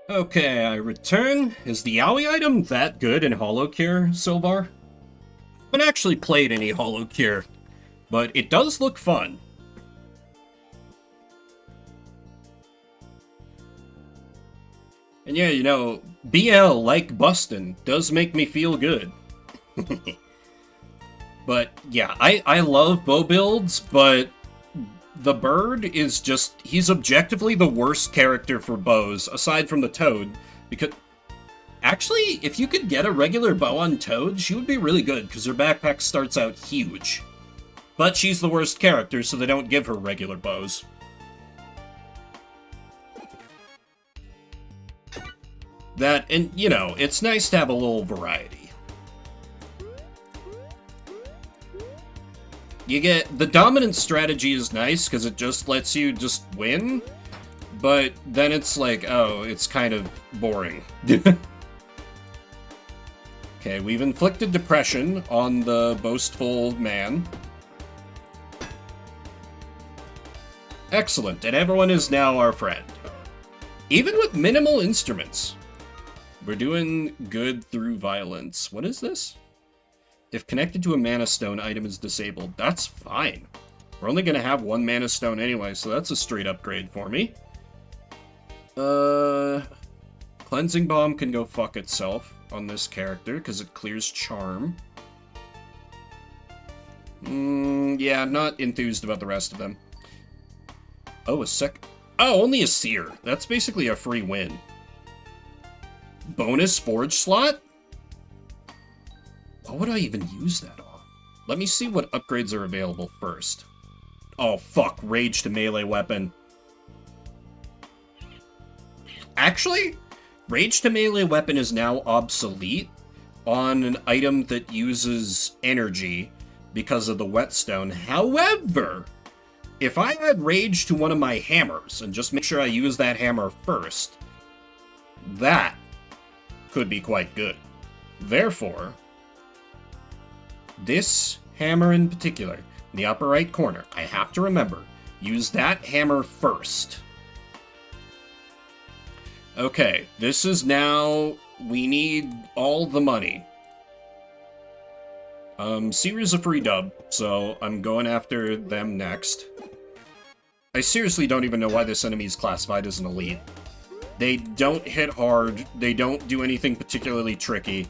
Okay, I return. Is the Owie item that good in Hollow Cure so far? I haven't actually played any Hollow Cure, but it does look fun. And yeah, you know, BL, like Bustin', does make me feel good. But yeah, I love bow builds, but the bird is just, he's objectively the worst character for bows, aside from the toad, because... Actually, if you could get a regular bow on Toad, she would be really good, because her backpack starts out huge. But she's the worst character, so they don't give her regular bows. That, and, you know, it's nice to have a little variety. You get, the dominant strategy is nice, because it just lets you just win, but then it's like, oh, it's kind of boring. Okay, we've inflicted depression on the boastful man. Excellent, and everyone is now our friend. Even with minimal instruments. We're doing good through violence. What is this? If connected to a mana stone, item is disabled. That's fine. We're only going to have one mana stone anyway, so that's a straight upgrade for me. Cleansing Bomb can go fuck itself on this character, because it clears Charm. Yeah, not enthused about the rest of them. Oh, Oh, only a Seer. That's basically a free win. Bonus Forge slot? What would I even use that on? Let me see what upgrades are available first. Oh, fuck. Rage to melee weapon. Actually, Rage to melee weapon is now obsolete on an item that uses energy because of the whetstone. However, if I add Rage to one of my hammers and just make sure I use that hammer first, that could be quite good. Therefore, this hammer in particular, in the upper right corner, I have to remember, use that hammer first. Okay, this is now, we need all the money. Seer's a free dub, so I'm going after them next. I seriously don't even know why this enemy is classified as an elite. They don't hit hard, they don't do anything particularly tricky.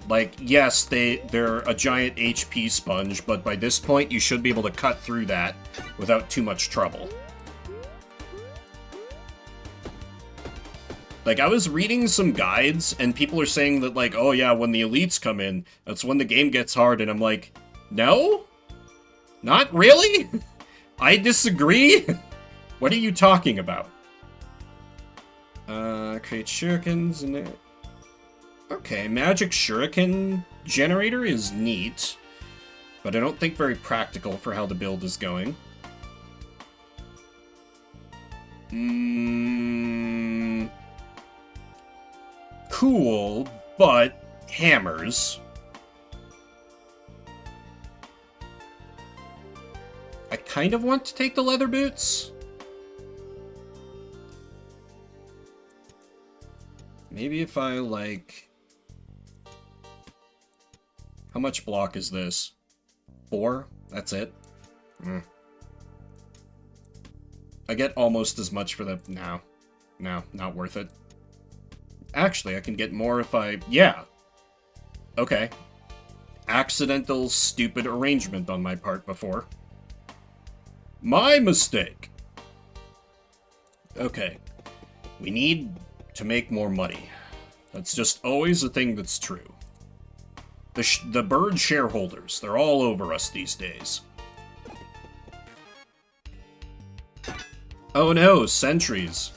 Like, yes, they're a giant HP sponge, but by this point you should be able to cut through that without too much trouble. Like, I was reading some guides, and people are saying that, like, oh yeah, when the elites come in, that's when the game gets hard, and I'm like, no? Not really? I disagree? What are you talking about? Create shurikens in there. Okay, magic shuriken generator is neat, but I don't think very practical for how the build is going. Cool, but hammers. I kind of want to take the leather boots. Maybe if I, like... How much block is this? 4? That's it? I get almost as much for the... No, not worth it. Actually, I can get more if I... Yeah. Okay. Accidental, stupid arrangement on my part before. My mistake. Okay. We need to make more money. That's just always a thing that's true. The bird shareholders, they're all over us these days. Oh no, sentries.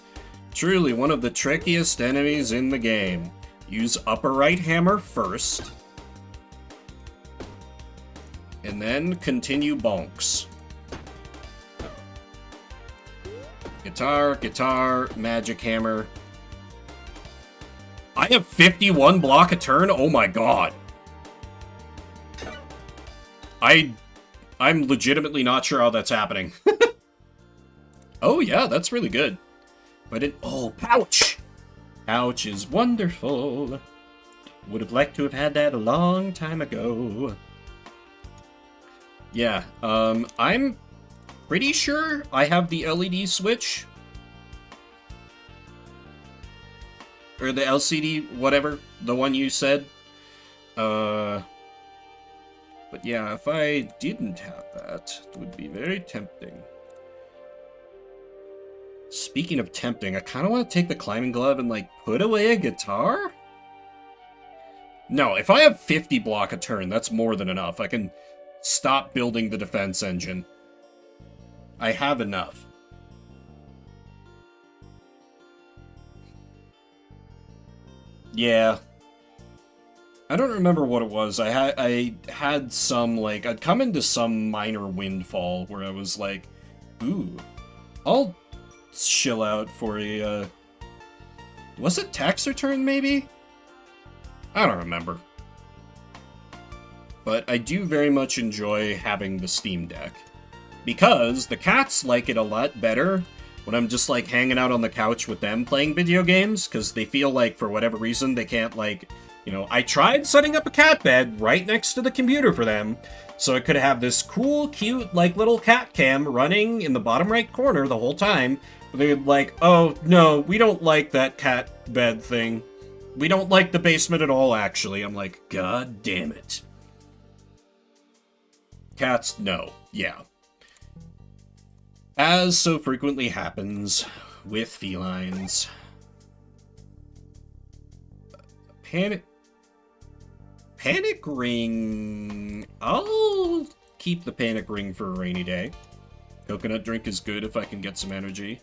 Truly one of the trickiest enemies in the game. Use upper right hammer first. And then continue bonks. Guitar, magic hammer. I have 51 block a turn? Oh my god. I'm legitimately not sure how that's happening. Oh yeah, that's really good. But oh, pouch! Pouch is wonderful. Would have liked to have had that a long time ago. Yeah, I'm pretty sure I have the LED switch. Or the LCD, whatever, the one you said. But yeah, if I didn't have that, it would be very tempting. Speaking of tempting, I kind of want to take the climbing glove and, like, put away a guitar? No, if I have 50 block a turn, that's more than enough. I can stop building the defense engine. I have enough. Yeah. I don't remember what it was. I had some, like, I'd come into some minor windfall where I was like, ooh, I'll chill out for a, was it tax return, maybe? I don't remember. But I do very much enjoy having the Steam Deck. Because the cats like it a lot better when I'm just, like, hanging out on the couch with them playing video games, because they feel like, for whatever reason, they can't, like, you know, I tried setting up a cat bed right next to the computer for them, So it could have this cool, cute, like, little cat cam running in the bottom right corner the whole time. They're like, oh, no, we don't like that cat bed thing. We don't like the basement at all, actually. I'm like, God damn it. Cats, no. Yeah. As so frequently happens with felines. Panic ring. I'll keep the panic ring for a rainy day. Coconut drink is good if I can get some energy.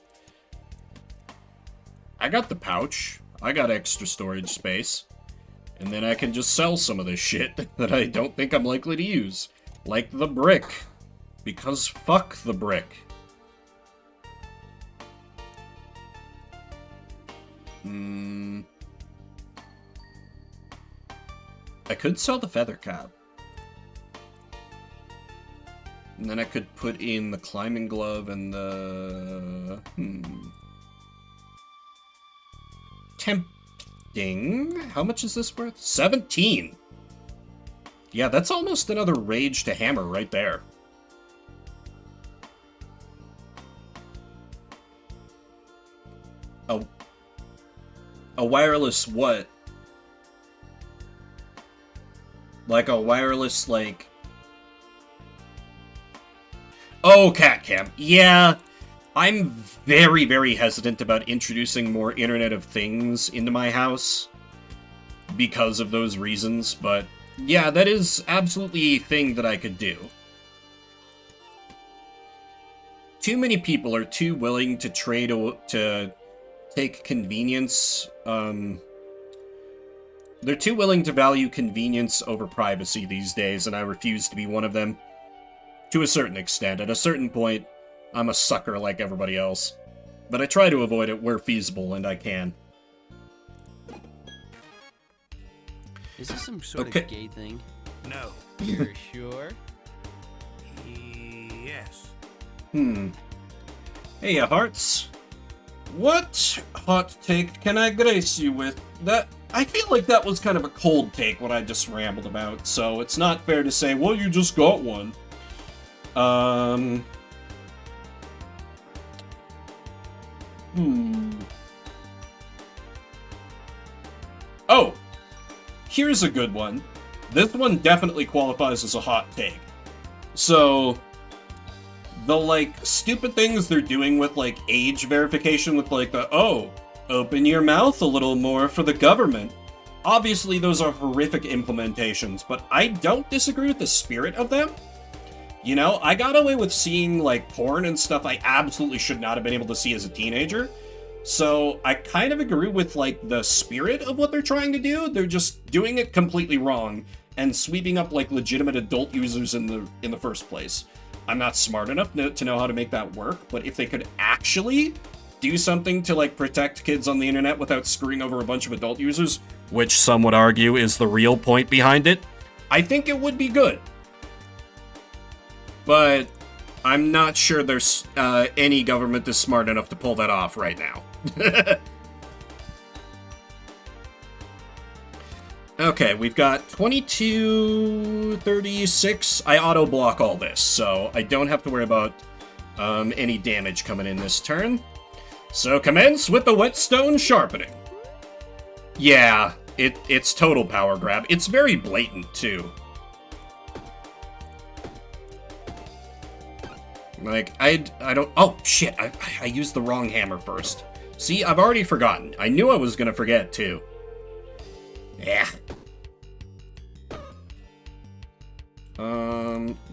I got the pouch. I got extra storage space. And then I can just sell some of this shit that I don't think I'm likely to use. Like the brick. Because fuck the brick. I could sell the feather cap. And then I could put in the climbing glove and the... Tempting. How much is this worth? 17! Yeah, that's almost another rage to hammer right there. A wireless what? Like a wireless, like... Oh, cat cam. Yeah, I'm very, very hesitant about introducing more Internet of Things into my house because of those reasons, but yeah, that is absolutely a thing that I could do. Too many people are too willing to trade to take convenience. They're too willing to value convenience over privacy these days, and I refuse to be one of them. To a certain extent. At a certain point, I'm a sucker like everybody else. But I try to avoid it where feasible, and I can. Is this some sort of gay thing? No. You're sure? Yes. Hey, hearts. What hot take can I grace you with? That I feel like that was kind of a cold take, what I just rambled about, so it's not fair to say, well, you just got one. Oh! Here's a good one. This one definitely qualifies as a hot take. So, the, like, stupid things they're doing with, like, age verification with, like, the, oh, open your mouth a little more for the government. Obviously, those are horrific implementations, but I don't disagree with the spirit of them. You know, I got away with seeing, like, porn and stuff I absolutely should not have been able to see as a teenager. So, I kind of agree with, like, the spirit of what they're trying to do. They're just doing it completely wrong and sweeping up, like, legitimate adult users in the first place. I'm not smart enough to know how to make that work, but if they could actually do something to, like, protect kids on the internet without screwing over a bunch of adult users, which some would argue is the real point behind it, I think it would be good. But I'm not sure there's any government is smart enough to pull that off right now. Okay, we've got 2236. I auto-block all this, so I don't have to worry about any damage coming in this turn. So commence with the whetstone sharpening. Yeah, it's total power grab. It's very blatant, too. Like, I don't... Oh, shit, I used the wrong hammer first. See, I've already forgotten. I knew I was gonna forget, too. Yeah.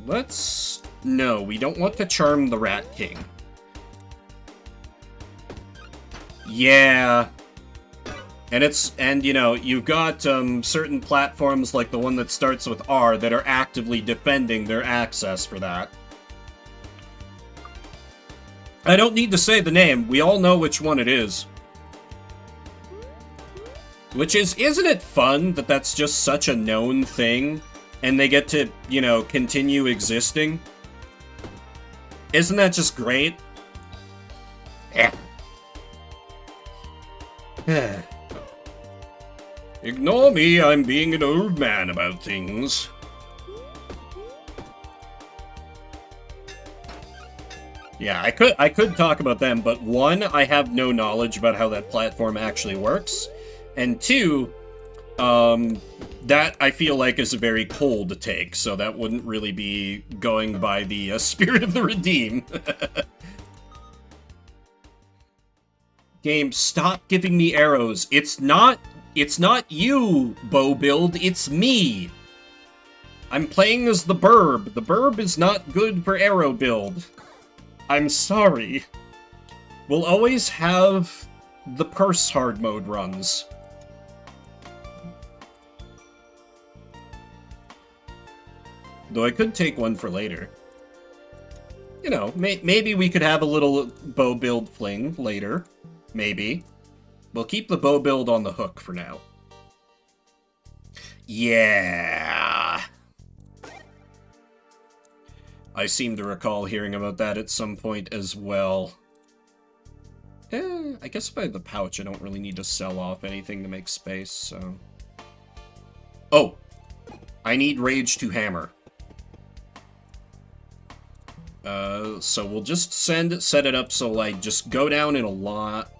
Let's... No, we don't want to charm the Rat King. Yeah. And you know, you've got, certain platforms like the one that starts with R that are actively defending their access for that. I don't need to say the name. We all know which one it is. Which is, isn't it fun that that's just such a known thing, and they get to, you know, continue existing? Isn't that just great? Yeah. Ignore me, I'm being an old man about things. Yeah, I could talk about them, but one, I have no knowledge about how that platform actually works, and two, that I feel like is a very cold take, so that wouldn't really be going by the spirit of the redeem. Game, stop giving me arrows. It's not you, bow build, it's me. I'm playing as the burb. The burb is not good for arrow build. I'm sorry. We'll always have the purse hard mode runs. Though I could take one for later. You know, maybe we could have a little bow build fling later. Maybe. We'll keep the bow build on the hook for now. Yeah. I seem to recall hearing about that at some point as well. I guess if I have the pouch, I don't really need to sell off anything to make space, so... Oh! I need Rage to hammer. So we'll just set it up so, like, just go down in a lot.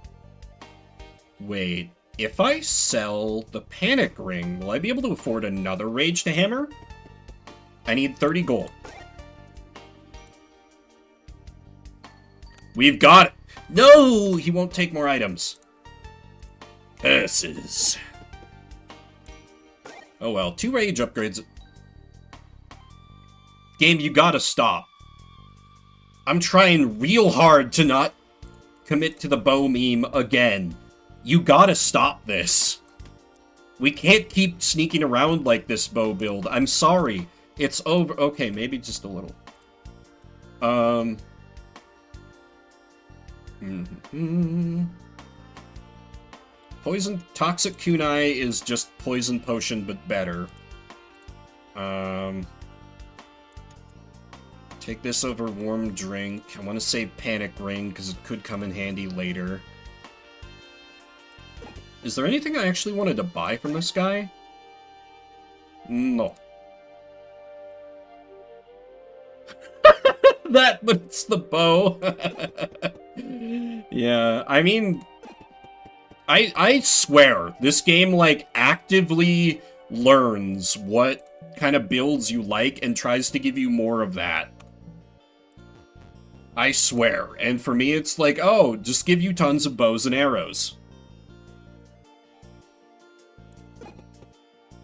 Wait, if I sell the Panic Ring, will I be able to afford another Rage to hammer? I need 30 gold. We've got it! No! He won't take more items. Curses. Oh well, 2 Rage upgrades. Game, you gotta stop. I'm trying real hard to not commit to the bow meme again. You gotta stop this. We can't keep sneaking around like this, bow build. I'm sorry. It's over. Okay, maybe just a little. Poison Toxic Kunai is just poison potion, but better. Take this over warm drink. I want to say Panic Ring because it could come in handy later. Is there anything I actually wanted to buy from this guy? No. But it's the bow. Yeah, I mean, I swear, this game, like, actively learns what kind of builds you like and tries to give you more of that. I swear. And for me, it's like, oh, just give you tons of bows and arrows.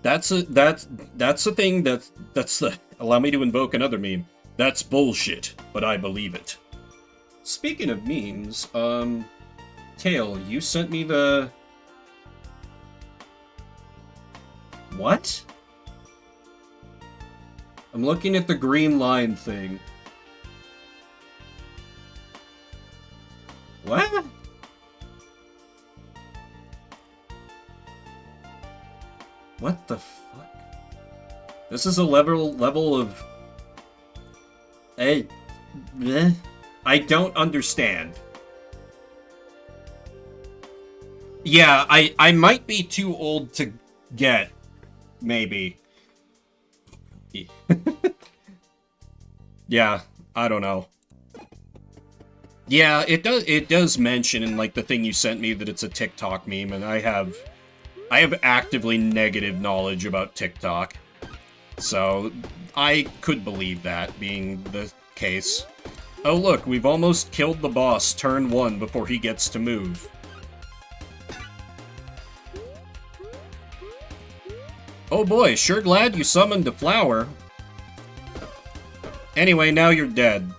That's the thing that's the, allow me to invoke another meme. That's bullshit, but I believe it. Speaking of memes, Tail, you sent me the... What? I'm looking at the green line thing. What? What the fuck? This is a level of... Hey, I don't understand. Yeah, I might be too old to get, maybe. Yeah, I don't know. Yeah, it does mention in, like, the thing you sent me that it's a TikTok meme, and I have actively negative knowledge about TikTok. So, I could believe that being the case. Oh look, we've almost killed the boss turn 1 before he gets to move. Oh boy, sure glad you summoned a flower. Anyway, now you're dead.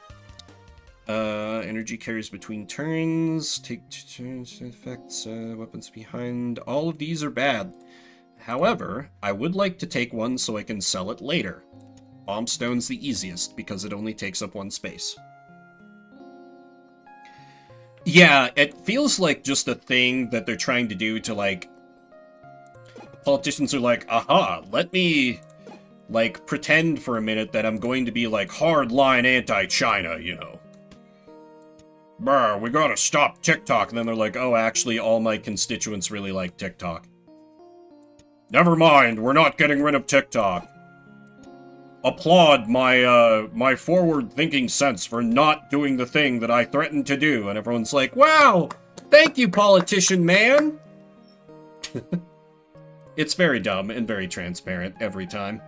Energy carries between turns, take 2 turns, effects, weapons behind. All of these are bad. However, I would like to take one so I can sell it later. Bomb Stone's the easiest because it only takes up 1 space. Yeah, it feels like just a thing that they're trying to do to, like... Politicians are like, aha, let me, like, pretend for a minute that I'm going to be, like, hardline anti-China, you know. Brr, we gotta stop TikTok. And then they're like, oh, actually, all my constituents really like TikTok. Never mind, we're not getting rid of TikTok. applaud my my forward-thinking sense for not doing the thing that I threatened to do. And everyone's like, wow, thank you, politician man. It's very dumb and very transparent every time.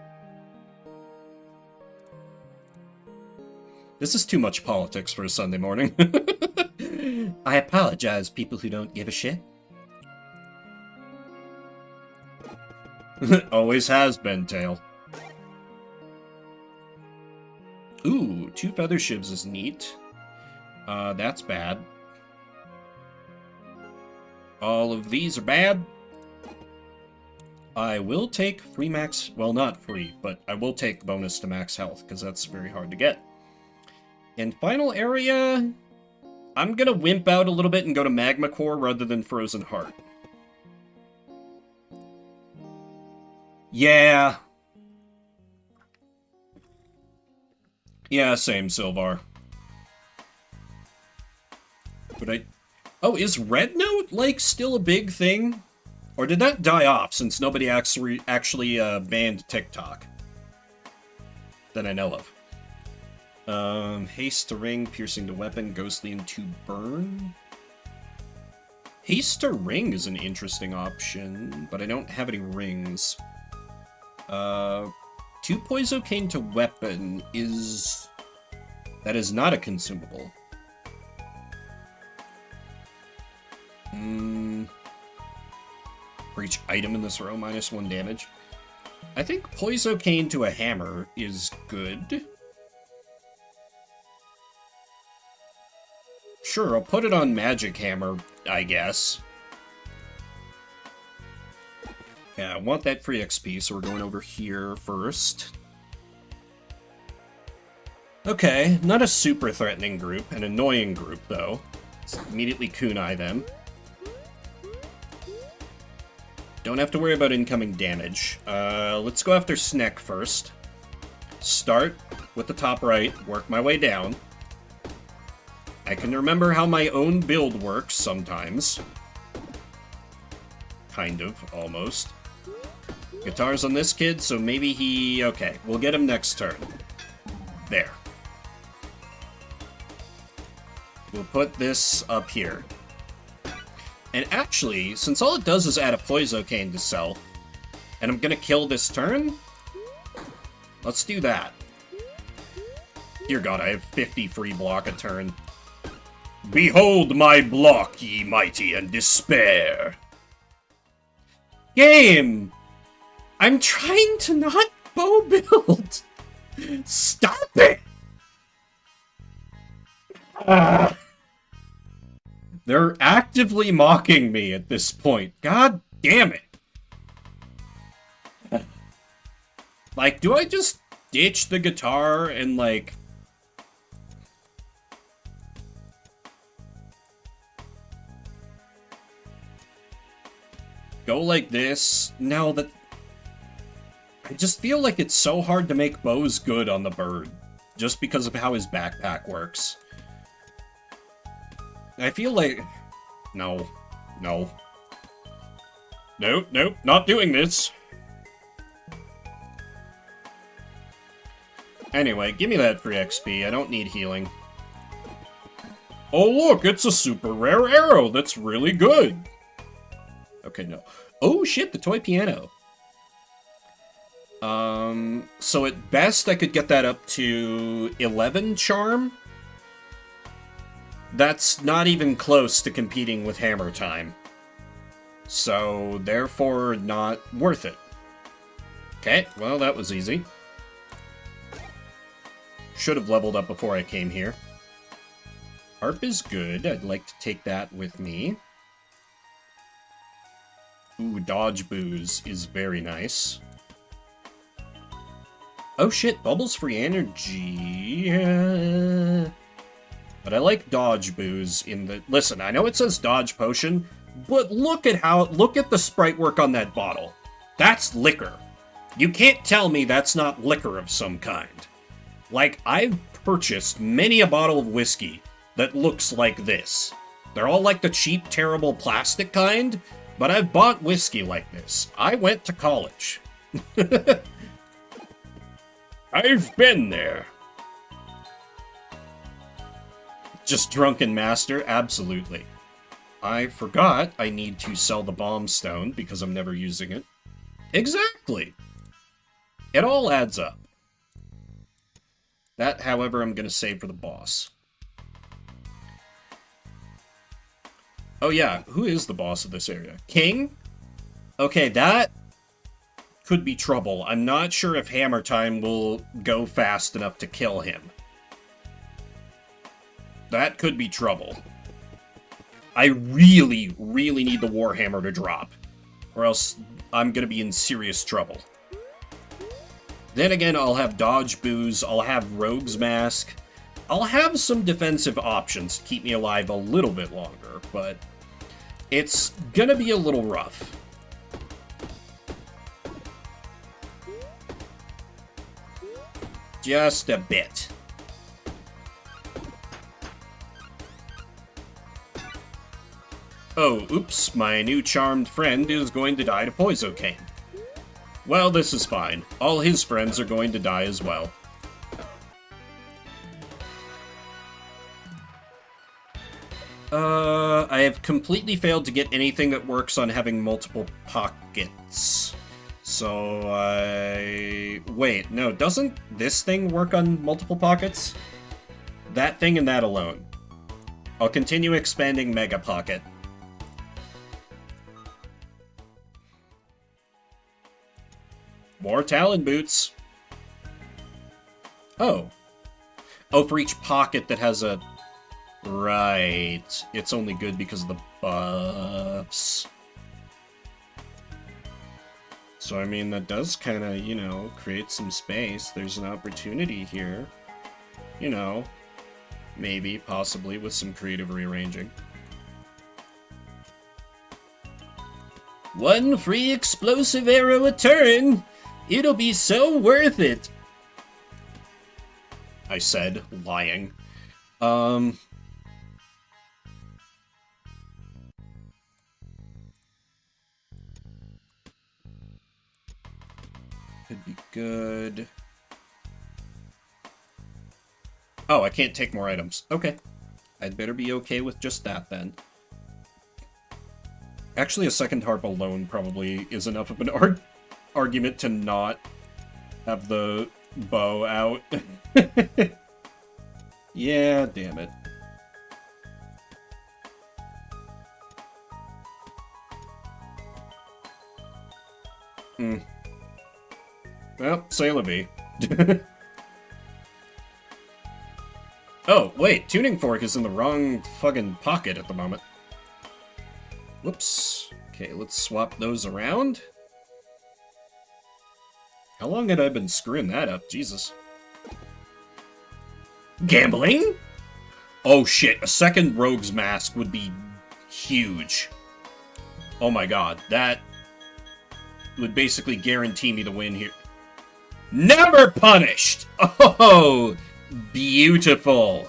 This is too much politics for a Sunday morning. I apologize, people who don't give a shit. Always has been, Tail. Ooh, 2 feather shivs is neat. That's bad. All of these are bad. I will take free max... Well, not free, but I will take bonus to max health, because that's very hard to get. And final area... I'm gonna wimp out a little bit and go to Magma Core rather than Frozen Heart. Yeah. Yeah, same, Sylvar. But Oh, is Red Note, like, still a big thing? Or did that die off since nobody actually banned TikTok? That I know of. Haste to ring, piercing to weapon, ghostly into burn. Haste to ring is an interesting option, but I don't have any rings. 2 Poisocane to weapon is... That is not a consumable. For each item in this row, -1 damage. I think Poisocane to a hammer is good. Sure, I'll put it on Magic Hammer, I guess. Yeah, I want that free XP, so we're going over here first. Okay, not a super threatening group, an annoying group, though. Let's immediately kunai them. Don't have to worry about incoming damage. Let's go after Sneck first. Start with the top right, work my way down. I can remember how my own build works sometimes. Kind of, almost. Guitar's on this kid, so maybe he... Okay, we'll get him next turn. There. We'll put this up here. And actually, since all it does is add a Poisocane to self, and I'm gonna kill this turn, let's do that. Dear God, I have 50 free block a turn. Behold my block, ye mighty, and despair. Game! I'm trying to not bow build! Stop it! They're actively mocking me at this point. God damn it. Like, do I just ditch the guitar and, like... go like this? No, that... I just feel like it's so hard to make bows good on the bird. Just because of how his backpack works. I feel like... No. No. Nope, nope, not doing this. Anyway, give me that free XP. I don't need healing. Oh, look, it's a super rare arrow. That's really good. Okay, no. Oh, shit, the toy piano. So at best, I could get that up to 11 charm. That's not even close to competing with Hammer Time. So, therefore, not worth it. Okay, well, that was easy. Should have leveled up before I came here. Harp is good. I'd like to take that with me. Ooh, Dodge Booze is very nice. Oh shit, Bubbles Free Energy. But I like Dodge Booze in the... Listen, I know it says Dodge Potion, but look at the sprite work on that bottle. That's liquor. You can't tell me that's not liquor of some kind. Like, I've purchased many a bottle of whiskey that looks like this. They're all like the cheap, terrible plastic kind, but I've bought whiskey like this. I went to college. I've been there. Just drunken master? Absolutely. I forgot I need to sell the bomb stone because I'm never using it. Exactly. It all adds up. That, however, I'm going to save for the boss. Oh yeah, who is the boss of this area? King? Okay, that could be trouble. I'm not sure if Hammer Time will go fast enough to kill him. That could be trouble. I really, really need the Warhammer to drop, or else I'm gonna be in serious trouble. Then again, I'll have Dodge Booze, I'll have Rogue's Mask, I'll have some defensive options to keep me alive a little bit longer, but it's gonna be a little rough. Just a bit. Oh, oops, my new charmed friend is going to die to Poisocaine. Well, this is fine. All his friends are going to die as well. I have completely failed to get anything that works on having multiple pockets. So, wait, no, doesn't this thing work on multiple pockets? That thing and that alone. I'll continue expanding Mega Pocket. More Talon Boots. Oh. Oh, for each pocket that has a... Right. It's only good because of the buffs. So, I mean, that does kind of, you know, create some space. There's an opportunity here. You know, maybe, possibly, with some creative rearranging. One free explosive arrow a turn! It'll be so worth it! I said, lying. Could be good. Oh, I can't take more items. Okay. I'd better be okay with just that, then. Actually, a second harp alone probably is enough of an argument to not have the bow out. Yeah, damn it. Well, c'est la vie. Oh, wait, tuning fork is in the wrong fucking pocket at the moment. Whoops. Okay, let's swap those around. How long had I been screwing that up? Jesus. Gambling? Oh shit, a second Rogue's Mask would be huge. Oh my god, that would basically guarantee me the win here. Never punished! Oh, beautiful.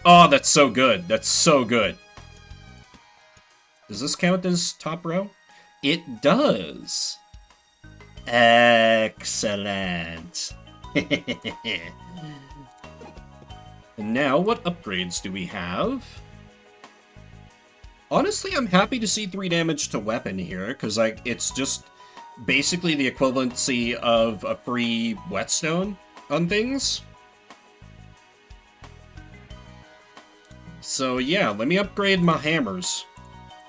Oh, that's so good. That's so good. Does this count as top row? It does. Excellent. And now, what upgrades do we have? Honestly, I'm happy to see 3 damage to weapon here, because it's just basically the equivalency of a free whetstone on things. So yeah, let me upgrade my hammers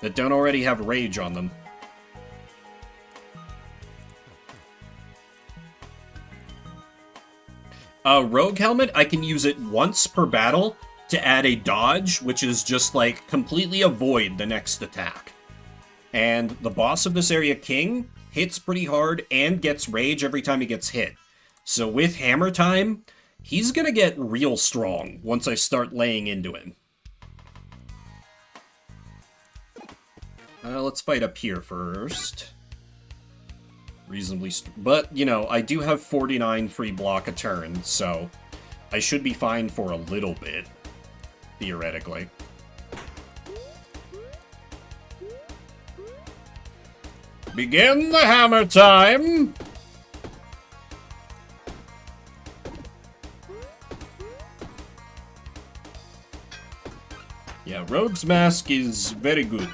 that don't already have rage on them. Rogue Helmet, I can use it once per battle to add a dodge, which is just like completely avoid the next attack. And the boss of this area, King, hits pretty hard and gets rage every time he gets hit. So with Hammer Time, he's gonna get real strong once I start laying into him. Let's fight up here first. Reasonably, but, you know, I do have 49 free block a turn, so I should be fine for a little bit, theoretically. Begin the hammer time! Yeah, Rogue's Mask is very good.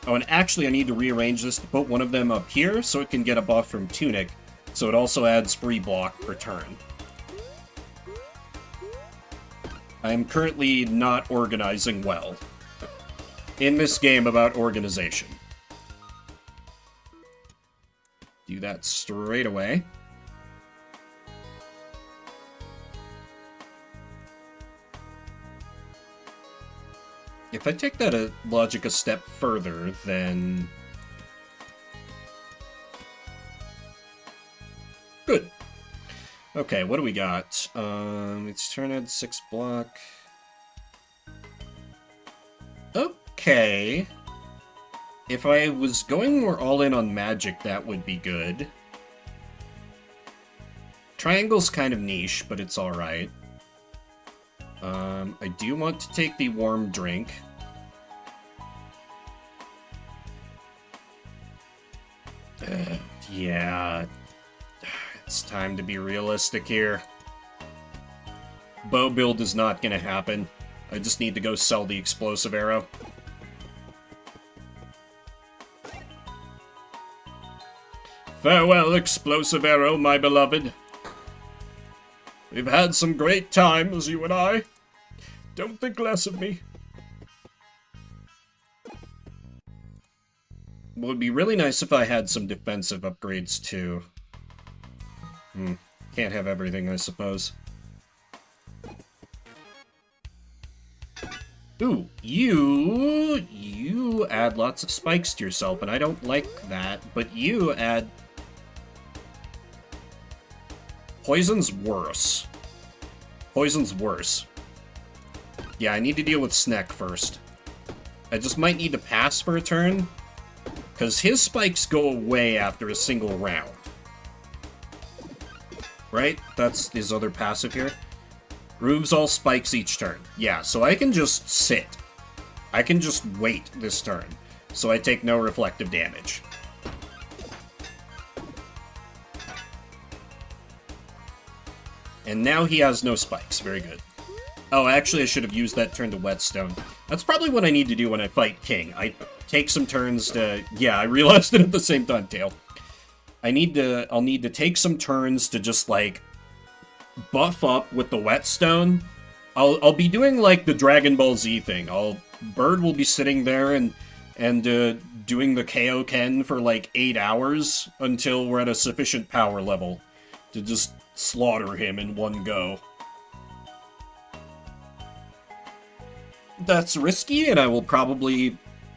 Oh, and actually I need to rearrange this to put one of them up here so it can get a buff from Tunic, so it also adds free block per turn. I am currently not organizing well in this game about organization. Do that straight away. If I take that logic a step further, then... Good. Okay, what do we got? It's turn at 6 block. Okay. If I was going more all-in on magic, that would be good. Triangle's kind of niche, but it's alright. I do want to take the warm drink. Yeah. It's time to be realistic here. Bow build is not gonna happen. I just need to go sell the explosive arrow. Farewell, explosive arrow, my beloved. We've had some great times, you and I. Don't think less of me. Well, it'd be really nice if I had some defensive upgrades, too. Can't have everything, I suppose. Ooh, you add lots of spikes to yourself, and I don't like that, but you add... Poison's worse. Poison's worse. Yeah, I need to deal with Sneck first. I just might need to pass for a turn, because his spikes go away after a single round. Right? That's his other passive here. Removes all spikes each turn. Yeah, so I can just sit. I can just wait this turn, so I take no reflective damage. And now he has no spikes. Very good. Oh, actually, I should have used that turn to Whetstone. That's probably what I need to do when I fight King. I take some turns to... Yeah, I realized it at the same time, Tail. I'll need to take some turns to just, like, buff up with the Whetstone. I'll be doing, like, the Dragon Ball Z thing. Bird will be sitting there and doing the Kaioken for, like, 8 hours until we're at a sufficient power level to just slaughter him in one go. That's risky, and I will probably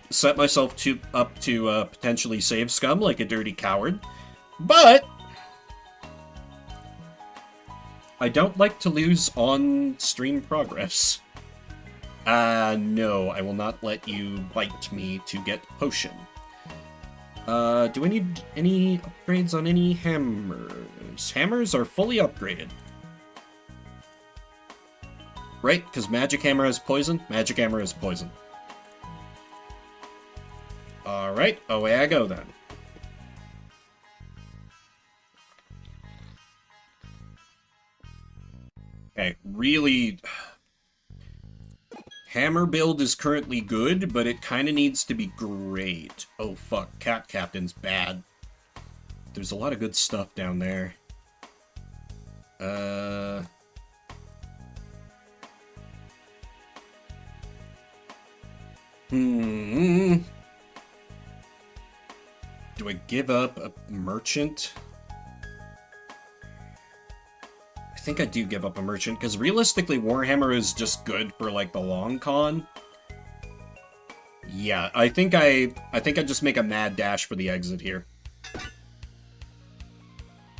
set myself up to potentially save scum like a dirty coward. But I don't like to lose on-stream progress. No, I will not let you bite me to get potion. Do I need any upgrades on any hammers? Hammers are fully upgraded. Right, because Magic Hammer has poison? Magic Hammer has poison. Alright, away I go then. Okay, really... Hammer build is currently good, but it kind of needs to be great. Oh fuck, Cat Captain's bad. There's a lot of good stuff down there. Do I give up a merchant? I think I do give up a merchant, because realistically Warhammer is just good for, like, the long con. Yeah, I think I just make a mad dash for the exit here.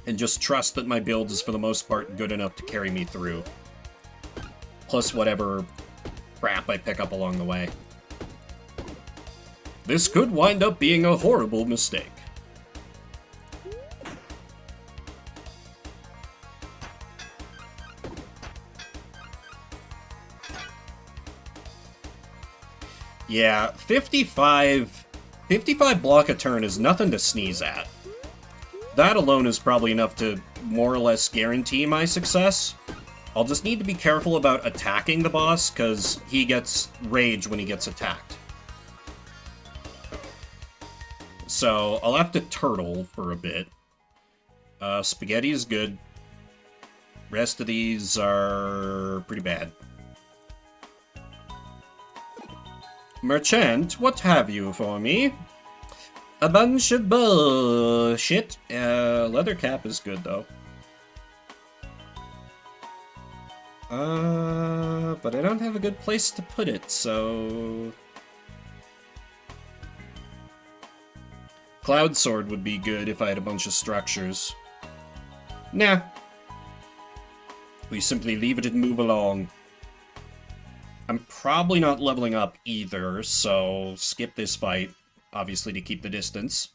And just trust that my build is for the most part good enough to carry me through. Plus whatever crap I pick up along the way. This could wind up being a horrible mistake. Yeah, 55 block a turn is nothing to sneeze at. That alone is probably enough to more or less guarantee my success I'll just need to be careful about attacking the boss, because he gets rage when he gets attacked. So, I'll have to turtle for a bit. Spaghetti is good. Rest of these are pretty bad. Merchant, what have you for me? A bunch of bullshit. Leather cap is good, though. But I don't have a good place to put it, so... Cloud sword would be good if I had a bunch of structures. Nah. We simply leave it and move along. I'm probably not leveling up either, so skip this fight, obviously to keep the distance.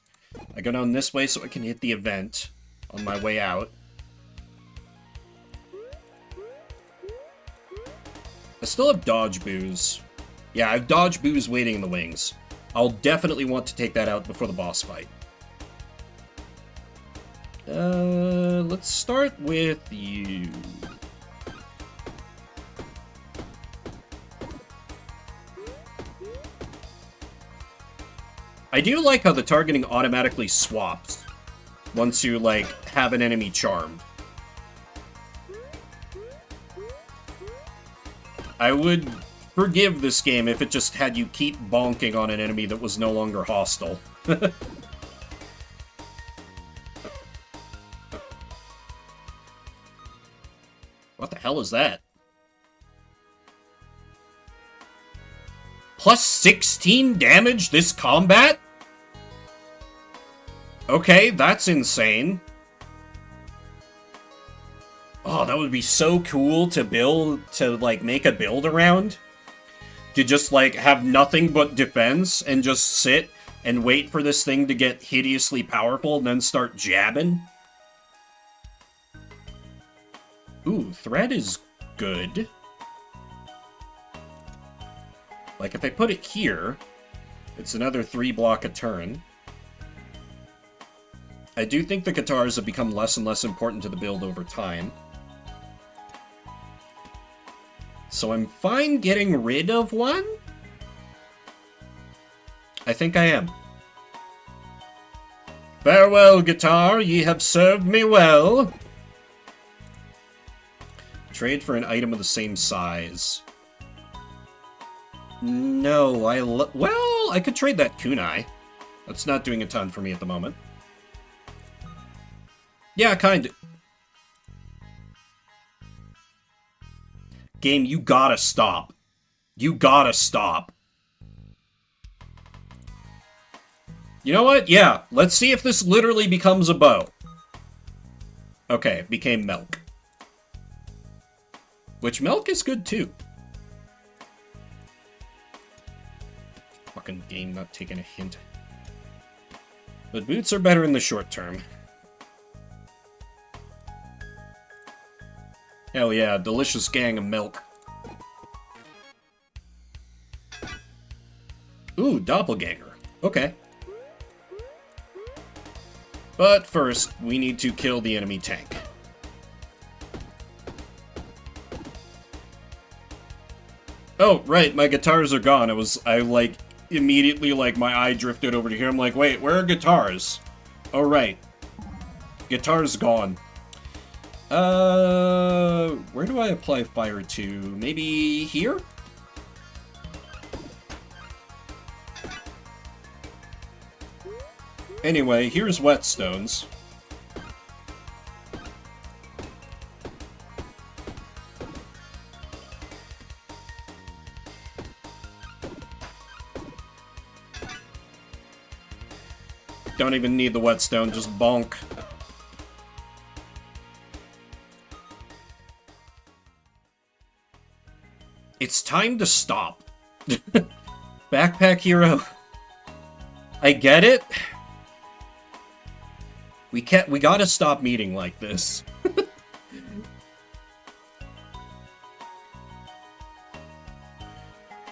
I go down this way so I can hit the event on my way out. I still have dodge boos. Yeah, I have dodge boos waiting in the wings. I'll definitely want to take that out before the boss fight. Let's start with you. I do like how the targeting automatically swaps once you, like, have an enemy charmed. I would forgive this game if it just had you keep bonking on an enemy that was no longer hostile. What the hell is that? Plus 16 damage this combat? Okay, that's insane. Oh, that would be so cool to build, to, like, make a build around. To just, like, have nothing but defense and just sit and wait for this thing to get hideously powerful and then start jabbing. Ooh, thread is good. Like, if I put it here, it's another 3 block a turn. I do think the guitars have become less and less important to the build over time. So I'm fine getting rid of one? I think I am. Farewell, guitar, ye have served me well. Trade for an item of the same size. No, well, I could trade that kunai. That's not doing a ton for me at the moment. Yeah, kinda. Game, you gotta stop. You gotta stop. You know what? Yeah, let's see if this literally becomes a bow. Okay, it became milk. Which milk is good too. Fucking game not taking a hint. But boots are better in the short term. Hell yeah, delicious gang of milk. Ooh, doppelganger. Okay. But first, we need to kill the enemy tank. Oh, right, my guitars are gone. Immediately, my eye drifted over to here. I'm like, wait, where are guitars? Oh, right. Guitar's gone. Where do I apply fire to? Maybe here? Anyway, here's whetstones. Don't even need the whetstone, just bonk. It's time to stop. Backpack hero. I get it. We gotta stop meeting like this.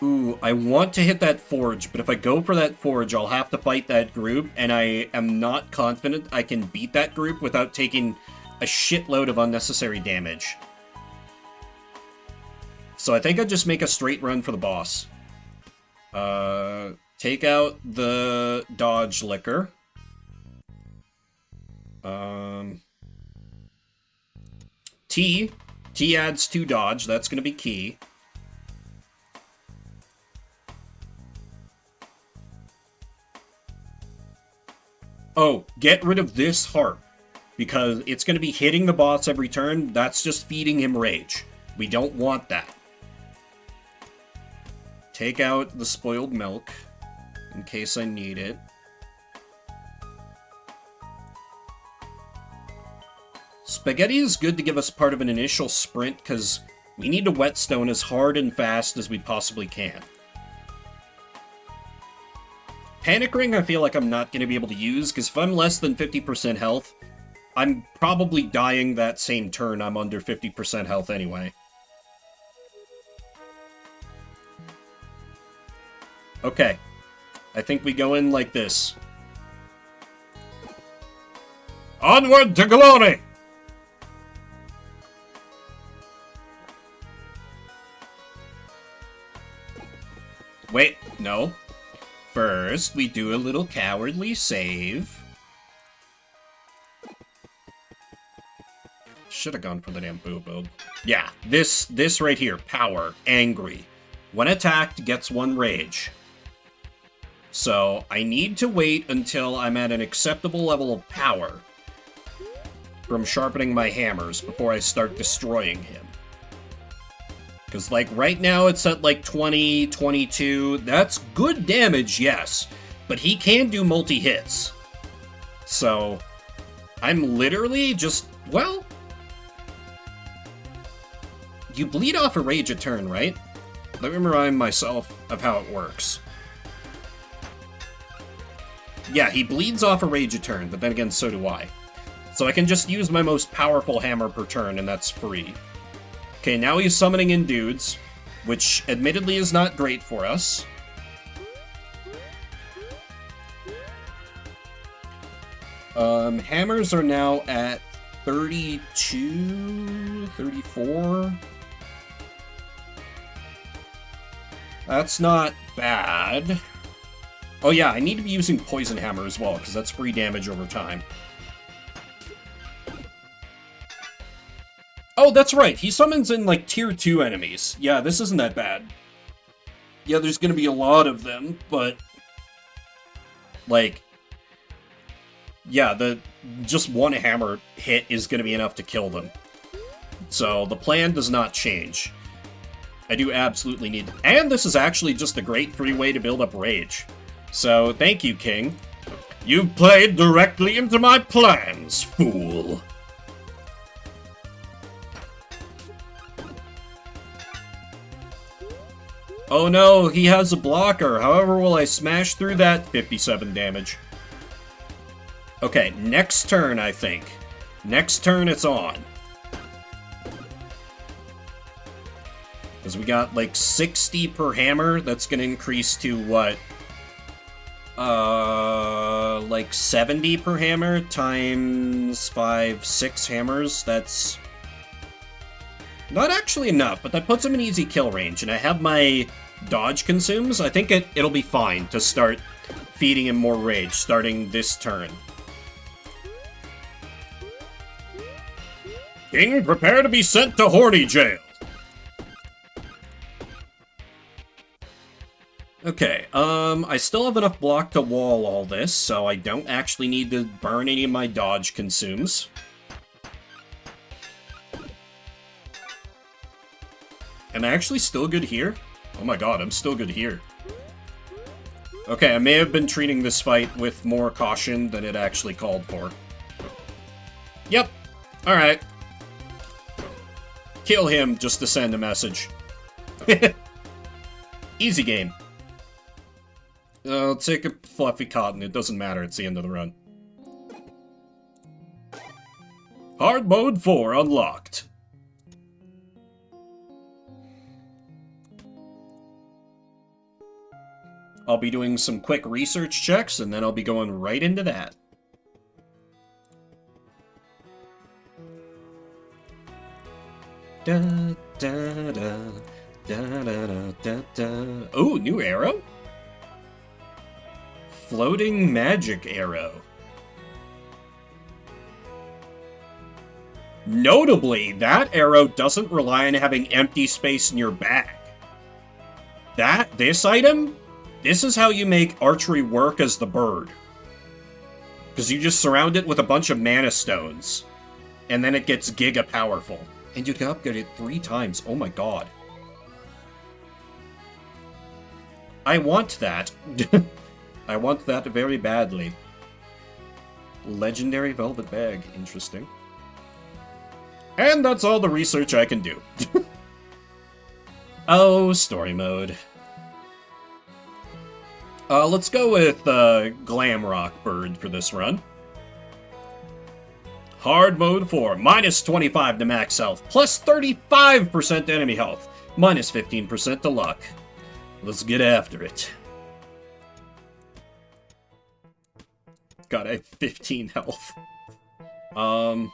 Ooh, I want to hit that forge, but if I go for that forge, I'll have to fight that group, and I am not confident I can beat that group without taking a shitload of unnecessary damage. So I think I'd just make a straight run for the boss. Take out the dodge liquor. T. T adds 2 dodge. That's going to be key. Oh, get rid of this harp. Because it's going to be hitting the boss every turn. That's just feeding him rage. We don't want that. Take out the spoiled milk. In case I need it. Spaghetti is good to give us part of an initial sprint, because we need to whetstone as hard and fast as we possibly can. Panic Ring I feel like I'm not going to be able to use, because if I'm less than 50% health, I'm probably dying that same turn I'm under 50% health anyway. Okay. I think we go in like this. Onward to glory! Wait, no. First, we do a little cowardly save. Should have gone for the damn boo build. Yeah, this right here, power, angry. When attacked, gets 1 rage. So, I need to wait until I'm at an acceptable level of power from sharpening my hammers before I start destroying him. Because, like, right now it's at, like, 20, 22. That's good damage, yes. But he can do multi-hits. So, I'm literally just, well... You bleed off a rage a turn, right? Let me remind myself of how it works. Yeah, he bleeds off a rage a turn, but then again, so do I. So I can just use my most powerful hammer per turn, and that's free. Okay, now he's summoning in dudes, which admittedly is not great for us. Hammers are now at 32, 34. That's not bad. Oh yeah, I need to be using Poison Hammer as well, because that's free damage over time. Oh, that's right. He summons in, like, tier 2 enemies. Yeah, this isn't that bad. Yeah, there's gonna be a lot of them, but... Like... Yeah, just 1 hammer hit is gonna be enough to kill them. So, the plan does not change. I do absolutely need... And this is actually just a great free way to build up rage. So, thank you, King. You've played directly into my plans, fool. Oh no, he has a blocker. However, will I smash through that? 57 damage. Okay, next turn, I think. Next turn, it's on. Because we got, like, 60 per hammer. That's going to increase to, what? Like 70 per hammer times 5, 6 hammers. That's not actually enough, but that puts him in easy kill range. And I have my dodge consumes. I think it'll be fine to start feeding him more rage starting this turn. King, prepare to be sent to Horny Jail. Okay, I still have enough block to wall all this, so I don't actually need to burn any of my dodge consumes. Am I actually still good here? Oh my god, I'm still good here. Okay, I may have been treating this fight with more caution than it actually called for. Yep, alright. Kill him just to send a message. Easy game. I'll take a fluffy cotton, it doesn't matter, it's the end of the run. Hard mode 4 unlocked. I'll be doing some quick research checks, and then I'll be going right into that. Da, da, da, Oh, new arrow? Floating magic arrow. Notably, that arrow doesn't rely on having empty space in your bag. This item, this is how you make archery work as the bird. Because you just surround it with a bunch of mana stones, and then it gets giga powerful. And you can upgrade it 3 times. Oh my god. I want that. I want that very badly. Legendary velvet bag. Interesting. And that's all the research I can do. Oh, story mode. Let's go with Glamrock Bird for this run. Hard mode 4, minus 25 to max health, plus 35% to enemy health, minus 15% to luck. Let's get after it. God, I have 15 health. I'm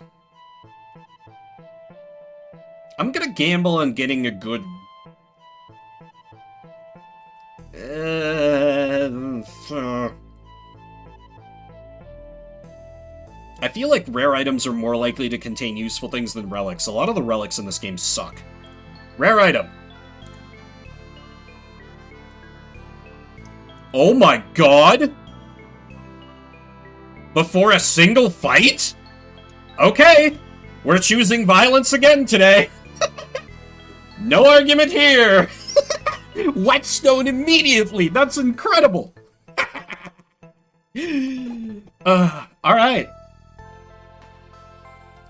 gonna gamble on getting a good... I feel like rare items are more likely to contain useful things than relics. A lot of the relics in this game suck. Rare item. Oh my god! Before a single fight? Okay, we're choosing violence again today. No argument here. Whetstone immediately. That's incredible. Alright.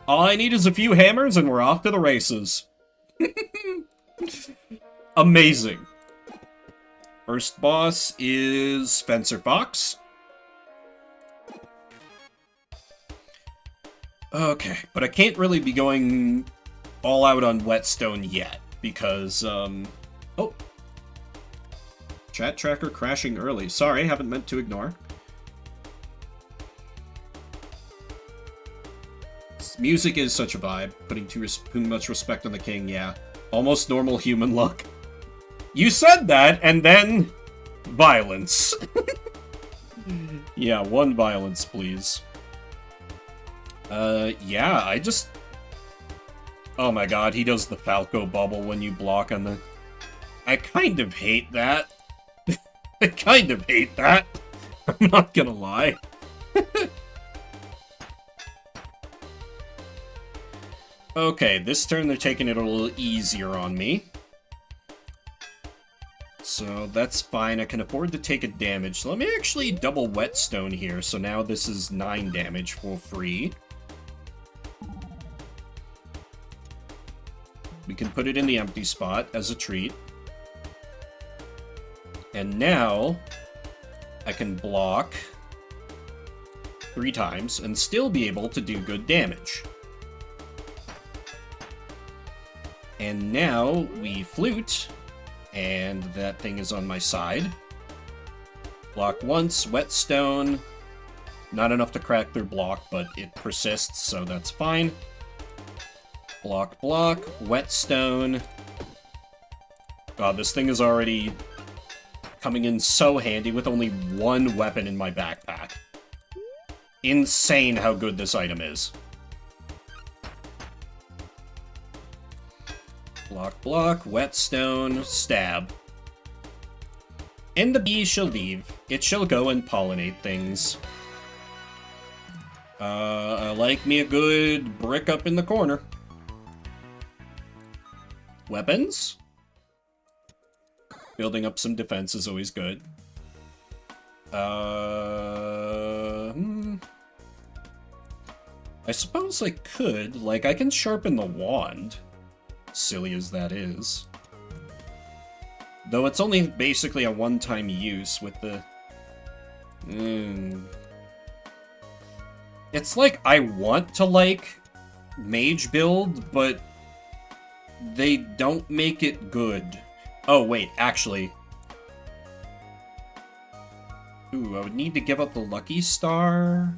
All I need is a few hammers and we're off to the races. Amazing. First boss is Fencer Fox. Okay, but I can't really be going all out on Whetstone yet, because, oh. Chat tracker crashing early. Sorry, haven't meant to ignore. Music is such a vibe. Putting too much respect on the king, yeah. Almost normal human luck. You said that, and then... violence. Yeah, 1 violence, please. Yeah, I just... Oh my god, he does the Falco bubble when you block on the... I kind of hate that. I kind of hate that. I'm not gonna lie. Okay, this turn they're taking it a little easier on me. So that's fine, I can afford to take a damage. So let me actually double Whetstone here, so now this is 9 damage for free. We can put it in the empty spot as a treat. And now, I can block 3 times and still be able to do good damage. And now, we flute, and that thing is on my side. Block once, Whetstone. Not enough to crack their block, but it persists, so that's fine. Block, block, Whetstone. God, this thing is already coming in so handy with only 1 weapon in my backpack. Insane how good this item is. Block, block, Whetstone, stab. And the bee shall leave. It shall go and pollinate things. I like me a good brick up in the corner. Weapons? Building up some defense is always good. I suppose I could. Like, I can sharpen the wand. Silly as that is. Though it's only basically a one-time use with the... It's like, I want to, like, mage build, but they don't make it good. Oh, wait, actually. Ooh, I would need to give up the Lucky Star.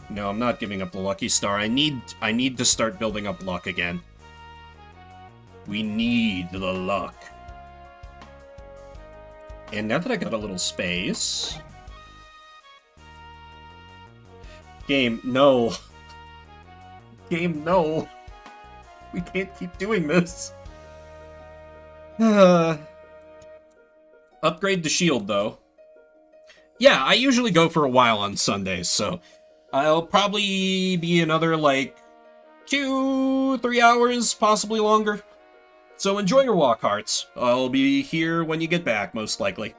No, I'm not giving up the Lucky Star. I need to start building up luck again. We need the luck. And now that I got a little space... Game, no. Game, no. We can't keep doing this. Upgrade the shield, though. Yeah, I usually go for a while on Sundays, so I'll probably be another, like, 2-3 hours, possibly longer. So enjoy your walk, hearts. I'll be here when you get back, most likely.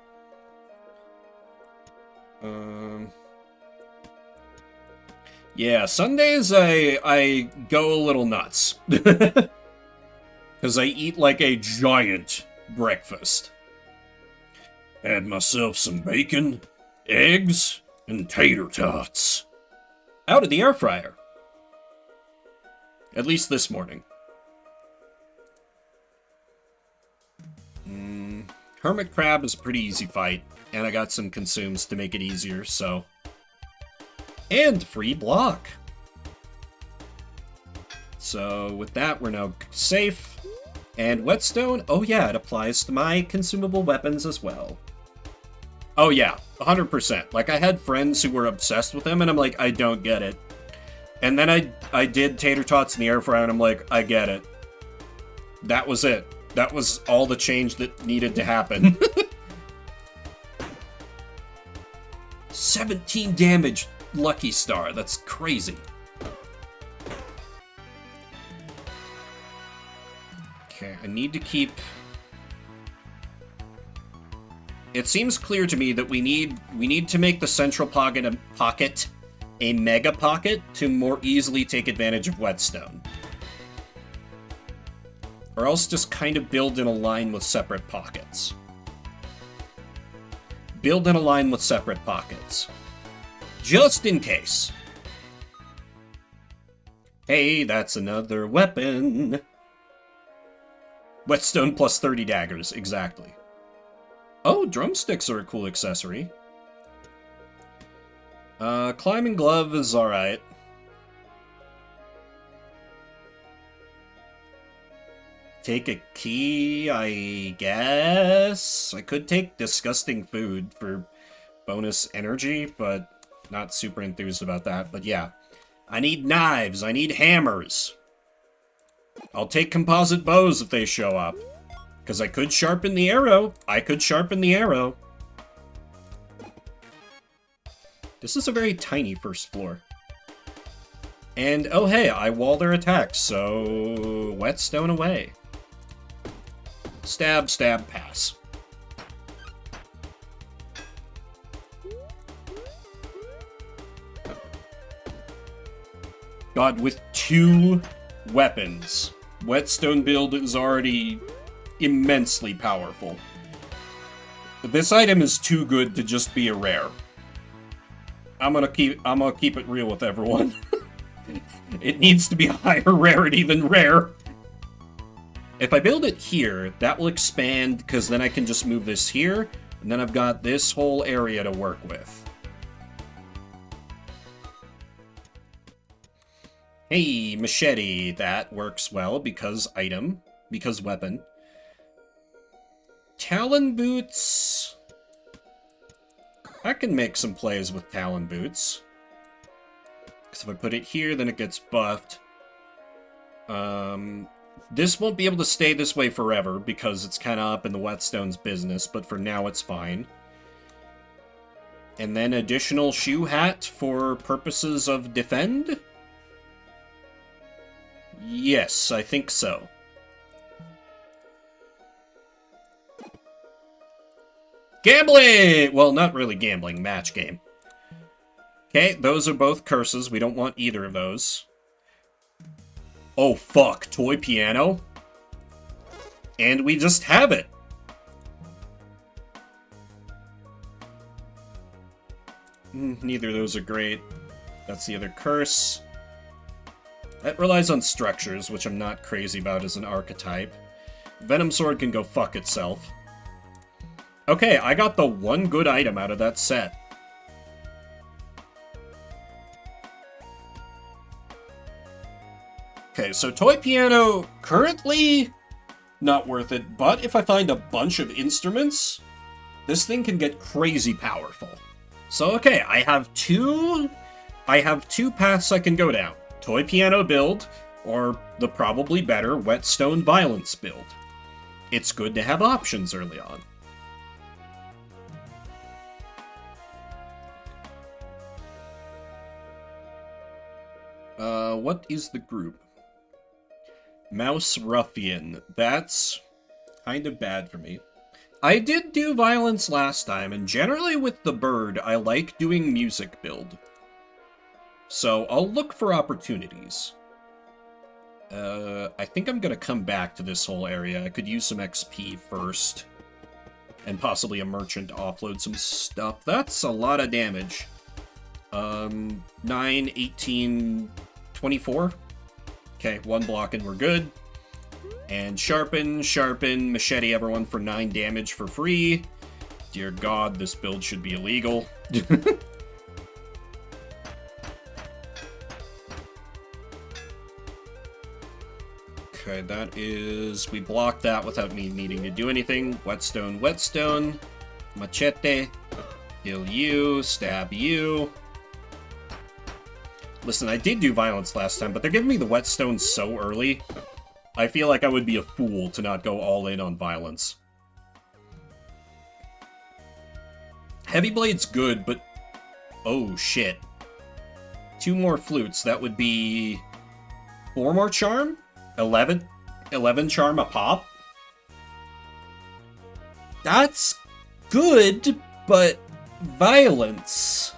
Yeah, Sundays I go a little nuts. Because I eat like a giant breakfast. Had myself some bacon, eggs, and tater tots. Out of the air fryer. At least this morning. Hermit crab is a pretty easy fight, and I got some consumes to make it easier, so... And free block! So, with that, we're now safe. And whetstone, oh yeah, it applies to my consumable weapons as well. Oh yeah, 100%. Like, I had friends who were obsessed with them, and I'm like, I don't get it. And then I did tater tots in the air fryer, and I'm like, I get it. That was it. That was all the change that needed to happen. 17 damage, Lucky Star. That's crazy. Okay, I need to keep... It seems clear to me that we need to make the central pocket a mega pocket to more easily take advantage of whetstone. Or else just kind of build in a line with separate pockets. Build in a line with separate pockets. Just in case. Hey, that's another weapon. Whetstone plus 30 daggers, exactly. Oh, drumsticks are a cool accessory. Climbing glove is alright. Take a key, I guess? I could take disgusting food for bonus energy, but not super enthused about that. But yeah, I need knives, I need hammers. I'll take composite bows if they show up. Because I could sharpen the arrow. This is a very tiny first floor. And, oh hey, I wall their attacks, so... whetstone away. Stab, stab, pass. God, with 2 weapons, whetstone build is already immensely powerful. But this item is too good to just be a rare. I'm gonna keep it real with everyone. It needs to be a higher rarity than rare. If I build it here, that will expand, because then I can just move this here, and then I've got this whole area to work with. Hey, machete. That works well, because item, because weapon. Talon boots... I can make some plays with Talon boots. Because if I put it here, then it gets buffed. This won't be able to stay this way forever, because it's kind of up in the whetstone's business, but for now it's fine. And then additional shoe hat for purposes of defend? Yes, I think so. Gambling! Well, not really gambling, match game. Okay, those are both curses. We don't want either of those. Oh, fuck. Toy piano? And we just have it. Neither of those are great. That's the other curse. That relies on structures, which I'm not crazy about as an archetype. Venom Sword can go fuck itself. Okay, I got the one good item out of that set. Okay, so Toy Piano, currently, not worth it. But if I find a bunch of instruments, this thing can get crazy powerful. So okay, I have two paths I can go down. Toy piano build, or the probably better whetstone violence build. It's good to have options early on. What is the group? Mouse Ruffian. That's kind of bad for me. I did do violence last time, and generally with the bird, I like doing music build. So I'll look for opportunities. I think I'm gonna come back to this whole area. I could use some XP first. And possibly a merchant to offload some stuff. That's a lot of damage. 9, 18, 24. Okay, one block and we're good. And sharpen, machete everyone for 9 damage for free. Dear God, this build should be illegal. Okay, that is... we blocked that without me needing to do anything. Whetstone, machete, heal you, stab you. Listen, I did do violence last time, but they're giving me the whetstone so early. I feel like I would be a fool to not go all in on violence. Heavy Blade's good, but... oh, shit. 2 more flutes, that would be... 4 more charm? 11 charm a pop? That's good, but... violence...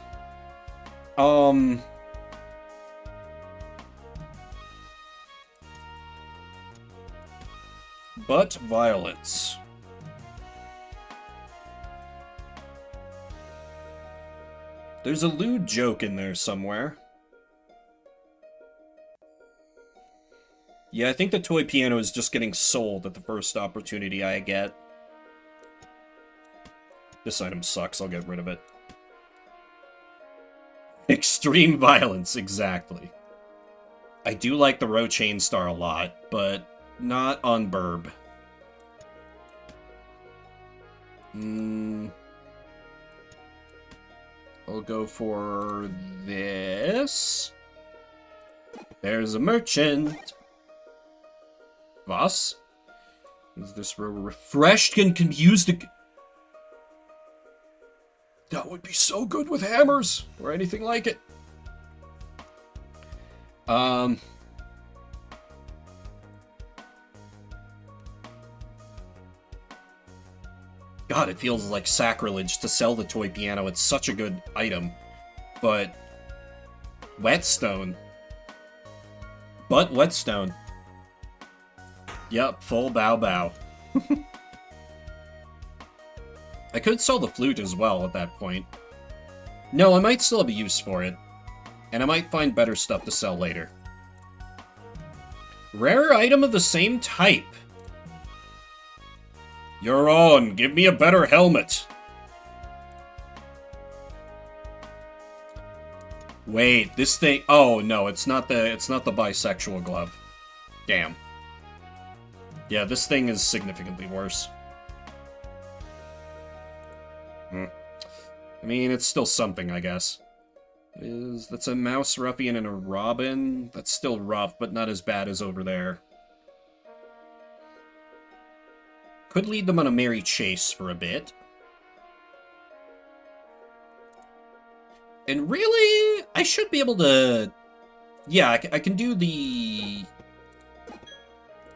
but violence. There's a lewd joke in there somewhere. Yeah, I think the toy piano is just getting sold at the first opportunity I get. This item sucks, I'll get rid of it. Extreme violence, exactly. I do like the Row Chain Star a lot, but not on Burb. I'll go for this. There's a merchant. Was? Is this refreshed and can use the... that would be so good with hammers, or anything like it. God, it feels like sacrilege to sell the toy piano. It's such a good item. But... whetstone. But whetstone. Yep, full bow. I could sell the flute as well at that point. No, I might still have a use for it. And I might find better stuff to sell later. Rare item of the same type. You're on. Give me a better helmet. Wait, this thing... oh, no, it's not the bisexual glove. Damn. Yeah, this thing is significantly worse. I mean, it's still something, I guess. That's a Mouse Ruffian and a Robin. That's still rough, but not as bad as over there. Could lead them on a merry chase for a bit. And really, I should be able to... yeah, I can do the...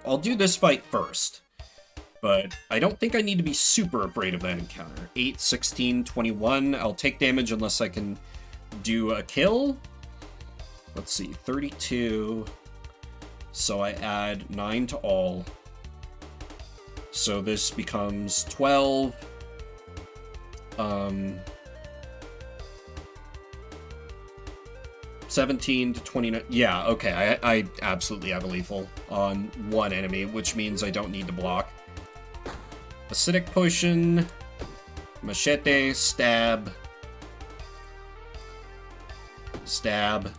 I'll do this fight first. But I don't think I need to be super afraid of that encounter. 8, 16, 21. I'll take damage unless I can do a kill. Let's see, 32. So I add 9 to all. So this becomes 12. 17 to 29. Yeah, okay, I absolutely have a lethal on one enemy, which means I don't need to block. Acidic Potion, Machete, Stab. Stab.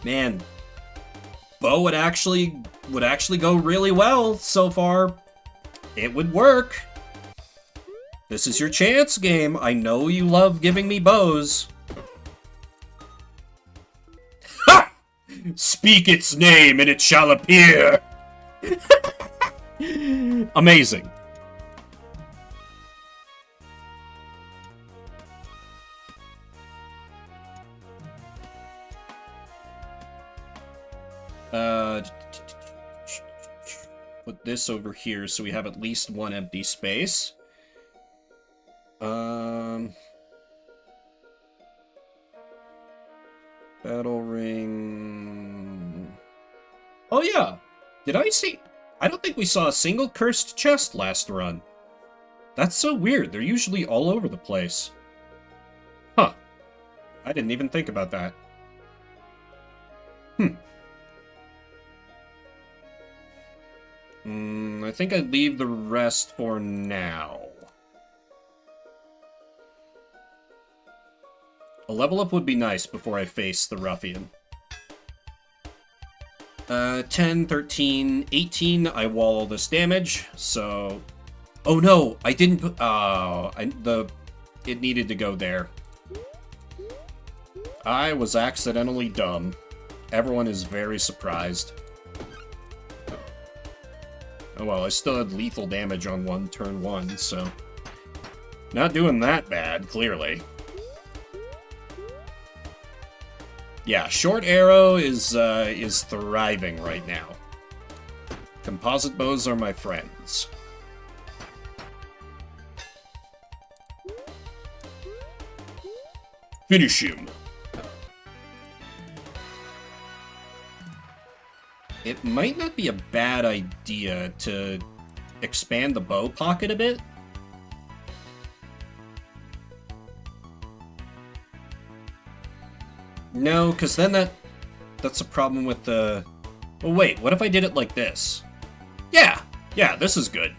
Man, bow would actually go really well so far. It would work. This is your chance, game. I know you love giving me bows. Ha! Speak its name and it shall appear. Amazing. Put this over here so we have at least one empty space. Battle ring. Oh yeah. Did I see? I don't think we saw a single cursed chest last run. That's so weird. They're usually all over the place. Huh. I didn't even think about that. I think I'd leave the rest for now. A level up would be nice before I face the ruffian. 10, 13, 18, I wall all this damage, so... Oh no, I didn't put... it needed to go there. I was accidentally dumb. Everyone is very surprised. Oh well, I still had lethal damage on turn 1, so... Not doing that bad, clearly. Yeah, short arrow is thriving right now. Composite bows are my friends. Finish him. It might not be a bad idea to expand the bow pocket a bit. No, because then that's a problem with the... Well, wait, what if I did it like this? Yeah, this is good.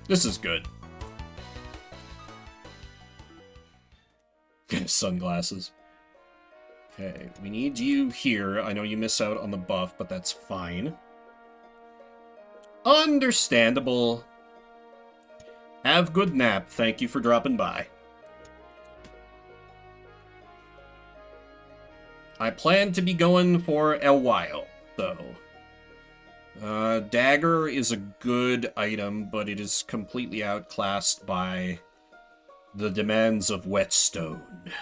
This is good. Sunglasses. Okay, we need you here. I know you miss out on the buff, but that's fine. Understandable. Have good nap. Thank you for dropping by. I plan to be going for a while, though. Dagger is a good item, but it is completely outclassed by the demands of whetstone.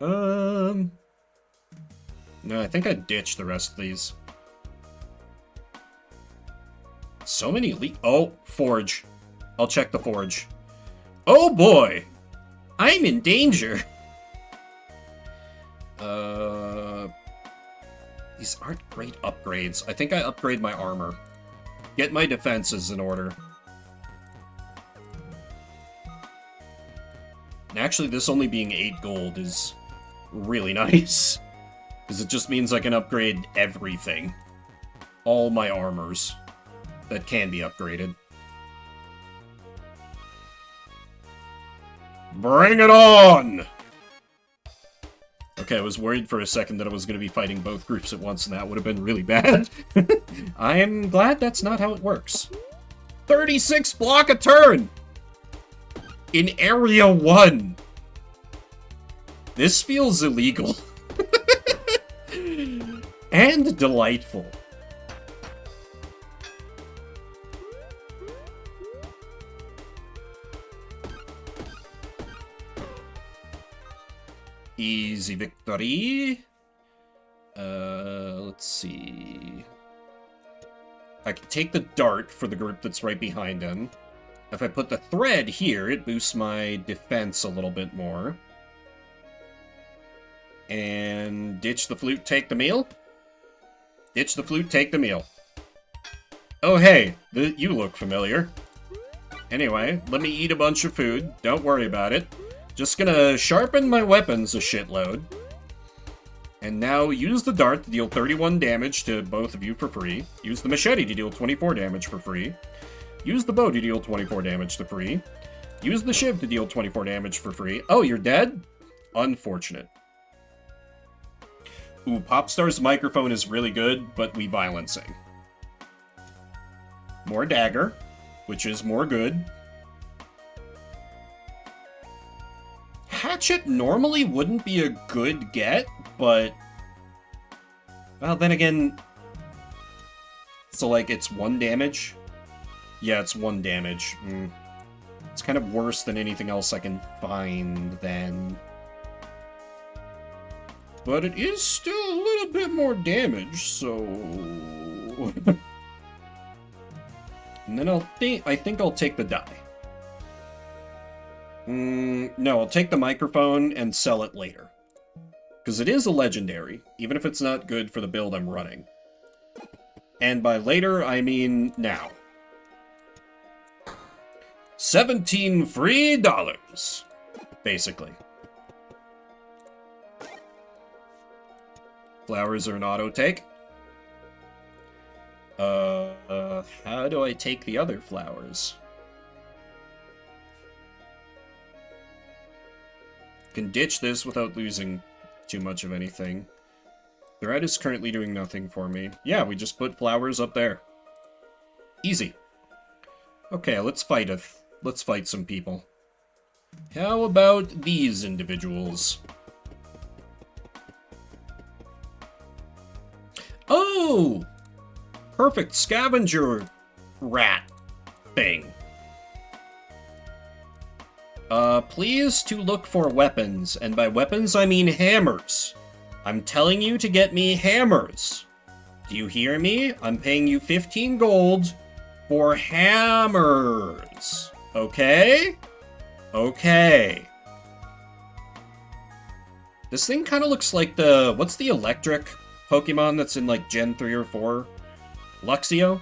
No, I think I'd ditch the rest of these. So many oh, forge. I'll check the forge. Oh boy! I'm in danger! These aren't great upgrades. I think I upgrade my armor. Get my defenses in order. And actually, this only being 8 gold is really nice. Because it just means I can upgrade everything. All my armors that can be upgraded. Bring it on! Okay, I was worried for a second that I was going to be fighting both groups at once, and that would have been really bad. I am glad that's not how it works. 36 block a turn! In Area 1! This feels illegal. And delightful. Easy victory. Let's see. I can take the dart for the group that's right behind him. If I put the thread here, it boosts my defense a little bit more. And ditch the flute, take the meal. Ditch the flute, take the meal. Oh hey, you look familiar. Anyway, let me eat a bunch of food. Don't worry about it. Just gonna sharpen my weapons a shitload. And now use the dart to deal 31 damage to both of you for free. Use the machete to deal 24 damage for free. Use the bow to deal 24 damage to free. Use the shiv to deal 24 damage for free. Oh, you're dead? Unfortunate. Ooh, Popstar's microphone is really good, but we violencing. More dagger, which is more good. Hatchet normally wouldn't be a good get, but... Well, then again... So, like, it's 1 damage? Yeah, it's 1 damage. It's kind of worse than anything else I can find, then. But it is still a little bit more damage, so... And then I think I'll take the die. No, I'll take the microphone and sell it later. Because it is a legendary, even if it's not good for the build I'm running. And by later, I mean now. 17 free dollars, basically. Flowers are an auto take. How do I take the other flowers? Can ditch this without losing too much of anything. Thread is currently doing nothing for me. Yeah, we just put flowers up there. Easy. Okay, let's fight some people. How about these individuals? Oh! Perfect scavenger rat thing. Please to look for weapons, and by weapons I mean hammers. I'm telling you to get me hammers. Do you hear me? I'm paying you 15 gold for hammers. Okay? Okay. This thing kind of looks like what's the electric Pokemon that's in like Gen 3 or 4? Luxio?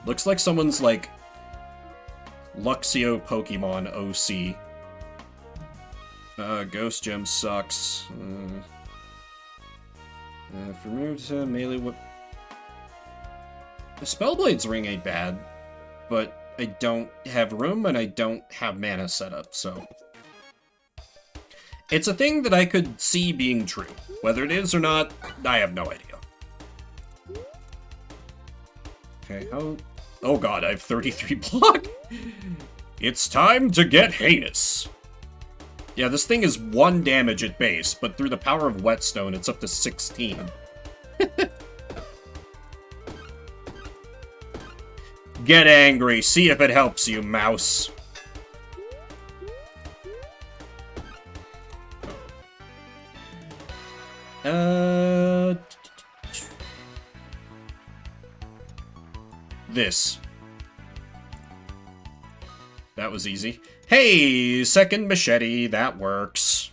Looks like someone's like Luxio Pokemon OC. Ghost Gem sucks. For move to melee whip. The Spellblade's ring ain't bad, but I don't have room and I don't have mana set up, so. It's a thing that I could see being true. Whether it is or not, I have no idea. Okay, how... Oh god, I have 33 block? It's time to get heinous. Yeah, this thing is 1 damage at base, but through the power of Whetstone, it's up to 16. Get angry, see if it helps you, mouse. This. That was easy. Hey, second machete, that works.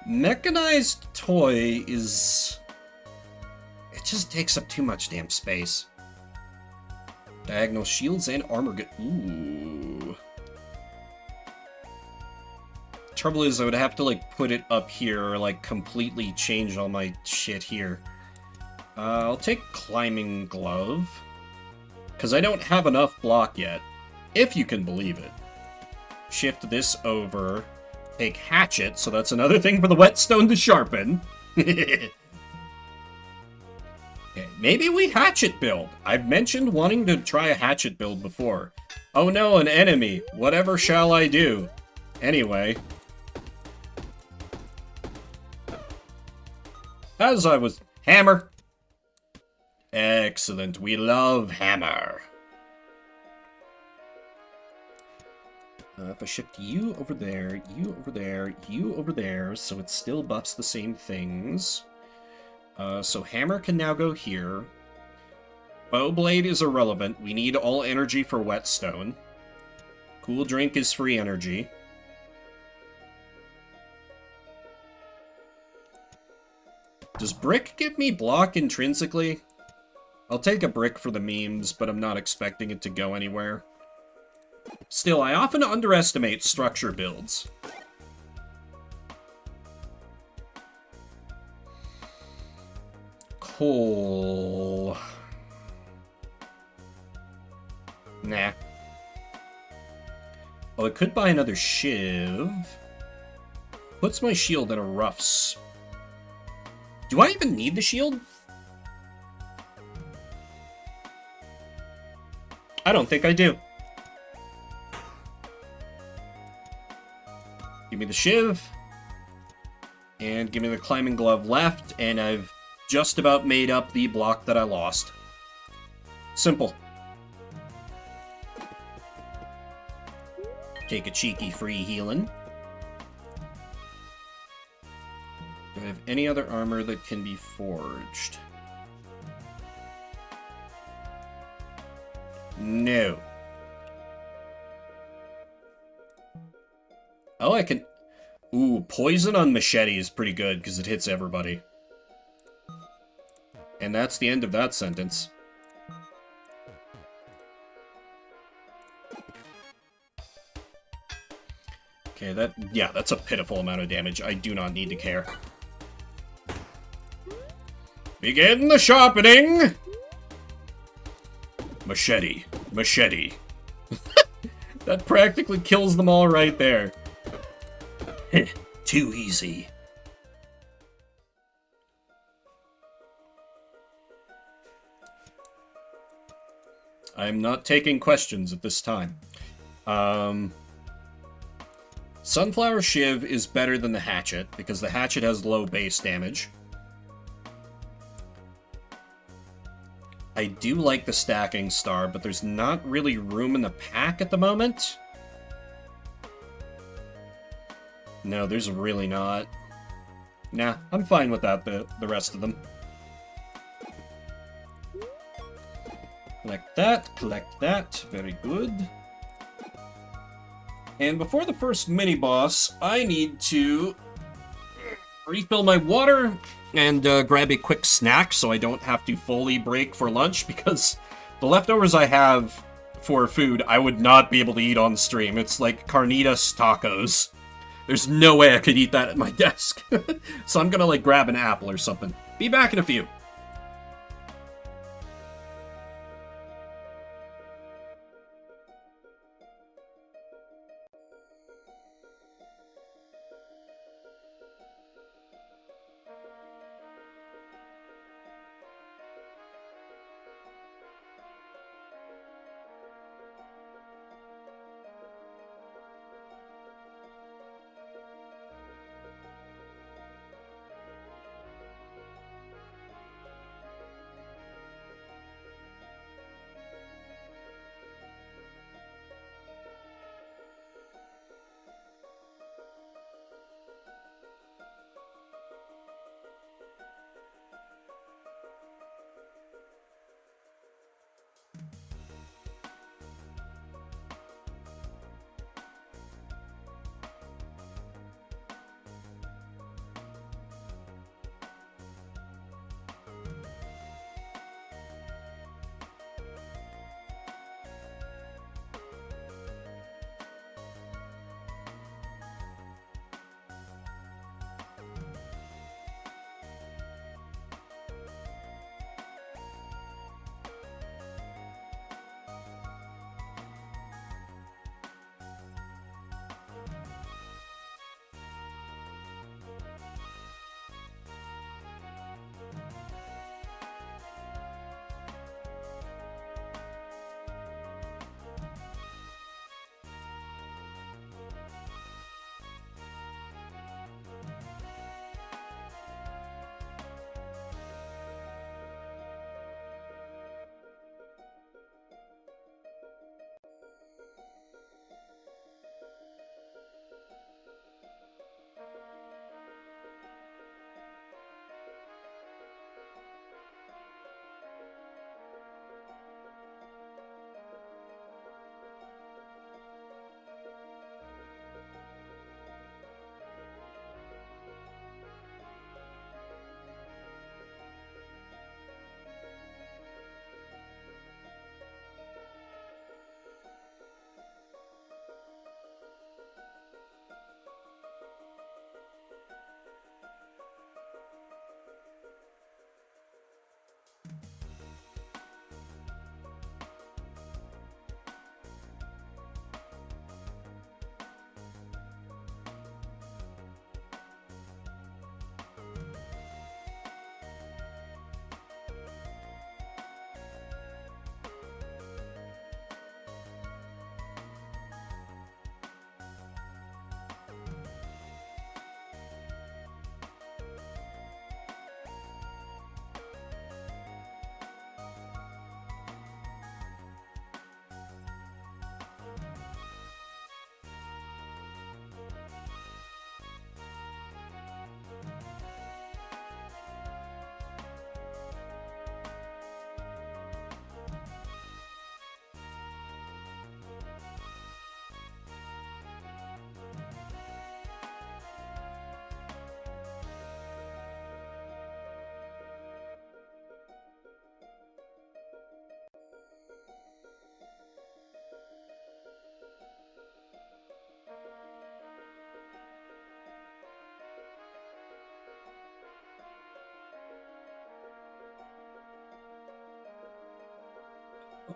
Mechanized toy is... It just takes up too much damn space. Diagonal shields and armor get... Ooh. Trouble is, I would have to, like, put it up here or, like, completely change all my shit here. I'll take Climbing Glove. Because I don't have enough block yet. If you can believe it. Shift this over. Take Hatchet, so that's another thing for the Whetstone to sharpen. Okay, maybe we Hatchet build. I've mentioned wanting to try a Hatchet build before. Oh no, an enemy. Whatever shall I do? Anyway. As I was... Hammer! Excellent, we love hammer. If I shift you over there, you over there, you over there, so it still buffs the same things. So hammer can now go here. Bowblade is irrelevant. We need all energy for Whetstone. Cool Drink is free energy. Does brick give me block intrinsically? I'll take a brick for the memes, but I'm not expecting it to go anywhere. Still, I often underestimate structure builds. Coal. Nah. Oh, I could buy another shiv. Puts my shield in a rough Do I even need the shield? I don't think I do. Give me the shiv. And give me the climbing glove left, and I've just about made up the block that I lost. Simple. Take a cheeky free healing. Do I have any other armor that can be forged? No. Oh, I can... Ooh, poison on machete is pretty good because it hits everybody. And that's the end of that sentence. Okay, that's a pitiful amount of damage. I do not need to care. Begin the sharpening! Machete. Machete. That practically kills them all right there. Too easy. I'm not taking questions at this time. Sunflower Shiv is better than the Hatchet, because the Hatchet has low base damage. I do like the Stacking Star, but there's not really room in the pack at the moment. No, there's really not. Nah, I'm fine with that, the rest of them. Collect that, very good. And before the first mini-boss, I need to refill my water and grab a quick snack so I don't have to fully break for lunch, because the leftovers I have for food I would not be able to eat on stream. It's like carnitas tacos. There's no way I could eat that at my desk. So I'm gonna, like, grab an apple or something. Be back in a few.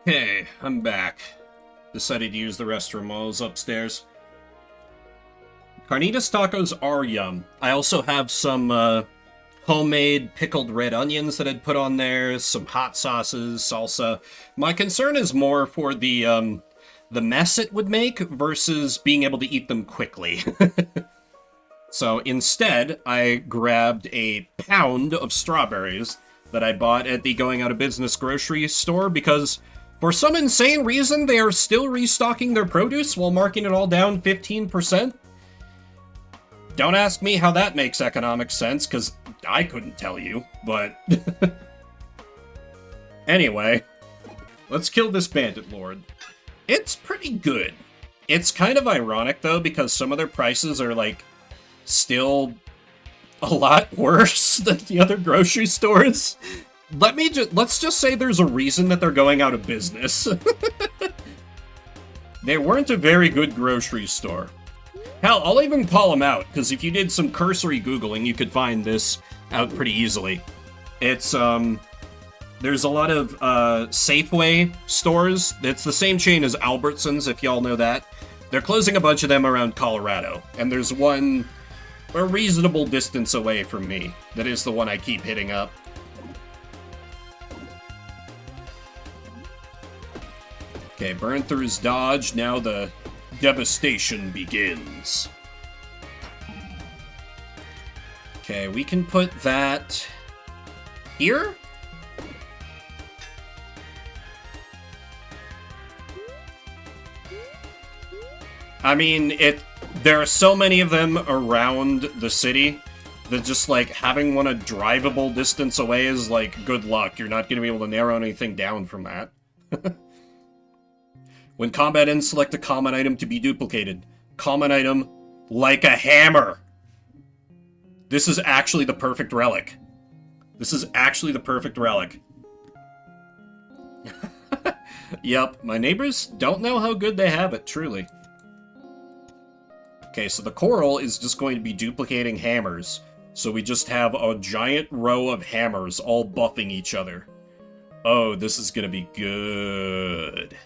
Okay, I'm back. Decided to use the restroom while I was upstairs. Carnitas tacos are yum. I also have some homemade pickled red onions that I'd put on there, some hot sauces, salsa. My concern is more for the mess it would make versus being able to eat them quickly. So instead, I grabbed a pound of strawberries that I bought at the going out of business grocery store because for some insane reason they are still restocking their produce while marking it all down 15%. Don't ask me how that makes economic sense, because I couldn't tell you, but... Anyway, let's kill this bandit lord. It's pretty good. It's kind of ironic, though, because some of their prices are, like, still a lot worse than the other grocery stores. Let's just say there's a reason that they're going out of business. They weren't a very good grocery store. Hell, I'll even call them out, because if you did some cursory Googling, you could find this out pretty easily. It's, there's a lot of, Safeway stores. It's the same chain as Albertsons, if y'all know that. They're closing a bunch of them around Colorado, and there's one a reasonable distance away from me. That is the one I keep hitting up. Okay, burn through his dodge, now the devastation begins. Okay, we can put that here? I mean, there are so many of them around the city that just, like, having one a drivable distance away is, like, good luck. You're not going to be able to narrow anything down from that. When combat ends, select a common item to be duplicated. Common item, like a hammer. This is actually the perfect relic. This is actually the perfect relic. Yep, my neighbors don't know how good they have it, truly. Okay, so the coral is just going to be duplicating hammers. So we just have a giant row of hammers all buffing each other. Oh, this is gonna be good.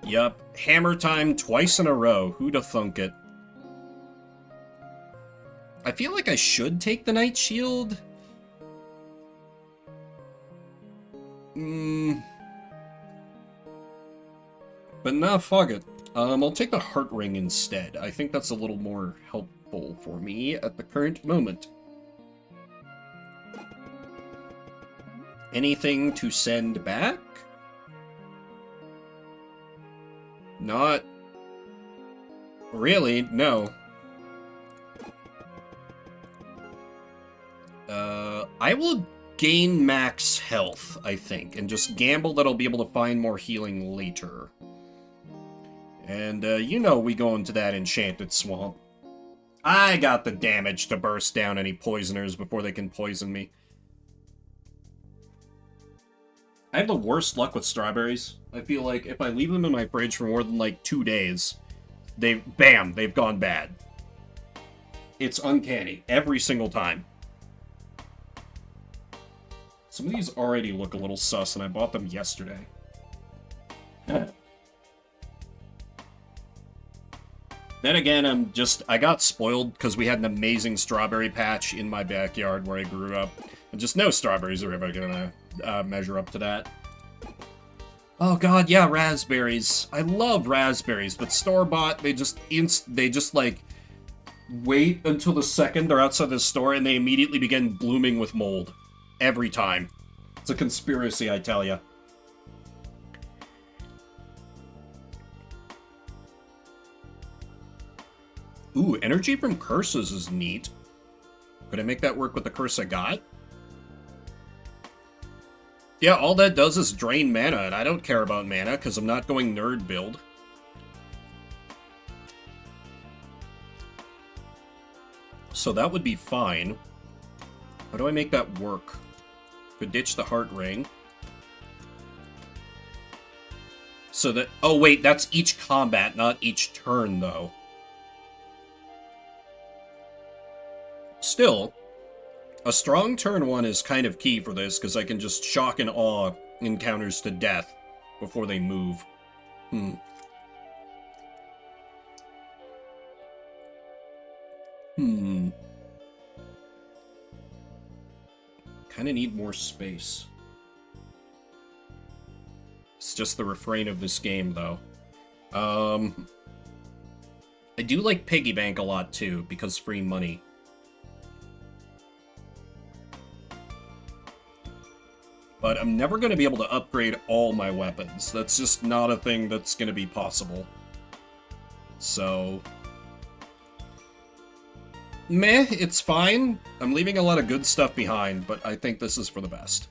Yup, hammer time twice in a row. Who'da thunk it? I feel like I should take the Night Shield. But nah, fuck it. I'll take the Heart Ring instead. I think that's a little more helpful for me at the current moment. Anything to send back? Not really, no. I will gain max health, I think, and just gamble that I'll be able to find more healing later. And, you know we go into that enchanted swamp. I got the damage to burst down any poisoners before they can poison me. I have the worst luck with strawberries. I feel like if I leave them in my fridge for more than, like, 2 days, they've gone bad. It's uncanny. Every single time. Some of these already look a little sus, and I bought them yesterday. Then again, I got spoiled because we had an amazing strawberry patch in my backyard where I grew up. And just no strawberries are ever gonna measure up to that. Oh god, yeah, raspberries. I love raspberries, but store-bought, they just like wait until the second they're outside the store and they immediately begin blooming with mold. Every time. It's a conspiracy, I tell ya. Ooh, energy from curses is neat. Could I make that work with the curse I got? Yeah, all that does is drain mana, and I don't care about mana, because I'm not going nerd build. So that would be fine. How do I make that work? Could ditch the heart ring. So that... Oh, wait, that's each combat, not each turn, though. Still, a strong turn 1 is kind of key for this, because I can just shock and awe encounters to death before they move. Kind of need more space. It's just the refrain of this game, though. I do like Piggy Bank a lot, too, because free money. But I'm never going to be able to upgrade all my weapons. That's just not a thing that's going to be possible. So... meh, it's fine. I'm leaving a lot of good stuff behind, but I think this is for the best.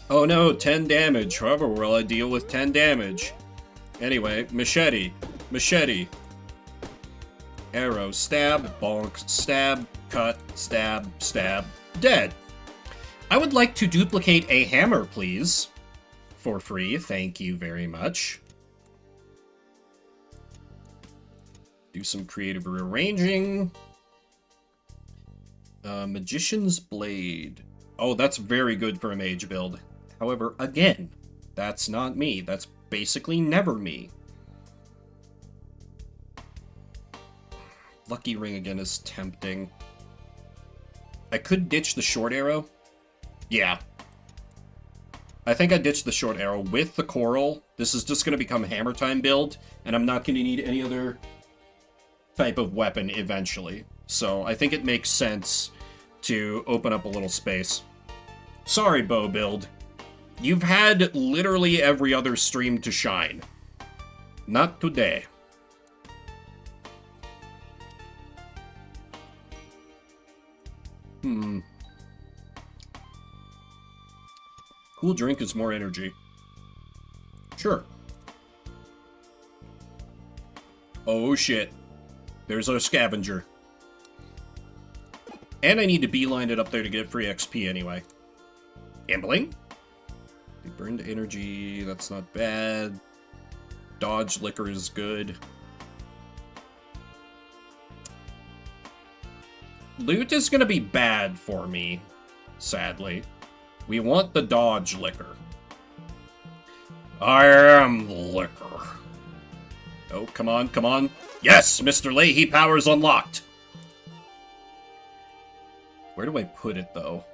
Oh no, 10 damage. However, will I deal with 10 damage? Anyway, machete. Machete. Arrow. Stab. Bonk. Stab. Cut. Stab. Stab. Dead. I would like to duplicate a hammer, please. For free. Thank you very much. Do some creative rearranging. Magician's Blade. Oh, that's very good for a mage build. However, again, that's not me. That's basically never me. Lucky Ring again is tempting. I could ditch the short arrow. Yeah. I think I ditched the short arrow with the coral. This is just going to become Hammer Time build, and I'm not going to need any other type of weapon eventually. So I think it makes sense to open up a little space. Sorry, bow build. You've had literally every other stream to shine. Not today. Cool drink is more energy. Sure. Oh shit. There's our scavenger. And I need to beeline it up there to get free XP anyway. Gambling? They burned energy, that's not bad. Dodge liquor is good. Loot is gonna be bad for me, sadly. We want the dodge liquor. I am the liquor. Oh, come on, come on. Yes, Mr. Leahy powers unlocked. Where do I put it, though?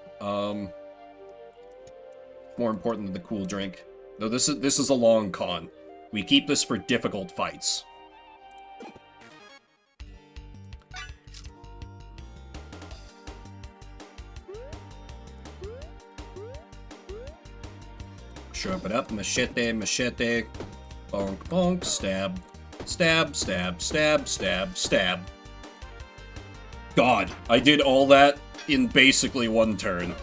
More important than the cool drink. No, this is a long con. We keep this for difficult fights. Sharp it up, machete, machete. Bonk, bonk, stab. Stab, stab, stab, stab, stab. God, I did all that in basically one turn.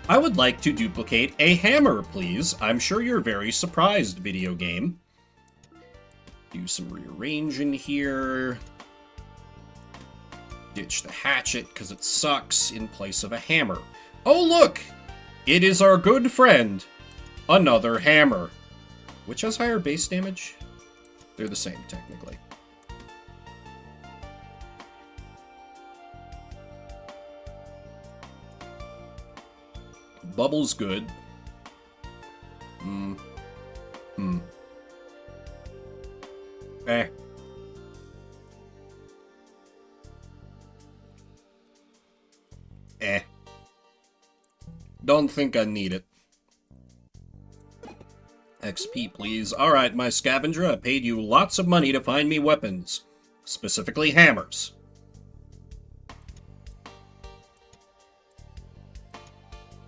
I would like to duplicate a hammer, please. I'm sure you're very surprised, video game. Do some rearranging here. Ditch the hatchet, because it sucks, in place of a hammer. Oh, look! It is our good friend, another hammer. Which has higher base damage? They're the same, technically. Bubble's good. Eh. Eh. Don't think I need it. XP, please. Alright, my scavenger, I paid you lots of money to find me weapons. Specifically hammers.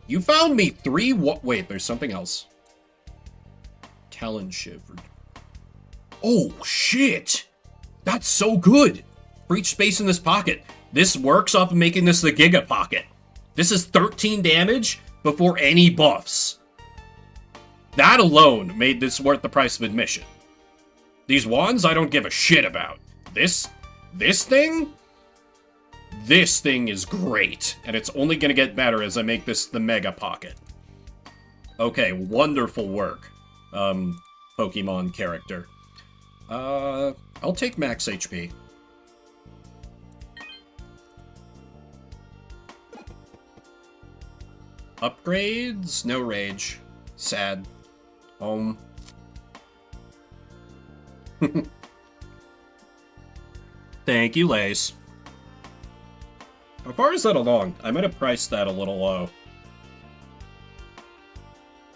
You found me 3 wait, there's something else. Talon Shiver. Oh, shit! That's so good! For each space in this pocket. This works off of making this the Giga Pocket. This is 13 damage before any buffs. That alone made this worth the price of admission. These wands I don't give a shit about. This thing? This thing is great, and it's only gonna get better as I make this the Mega Pocket. Okay, wonderful work, Pokemon character. I'll take max HP. Upgrades? No rage. Sad. Home. Thank you, Lace. How far is that along? I might have priced that a little low.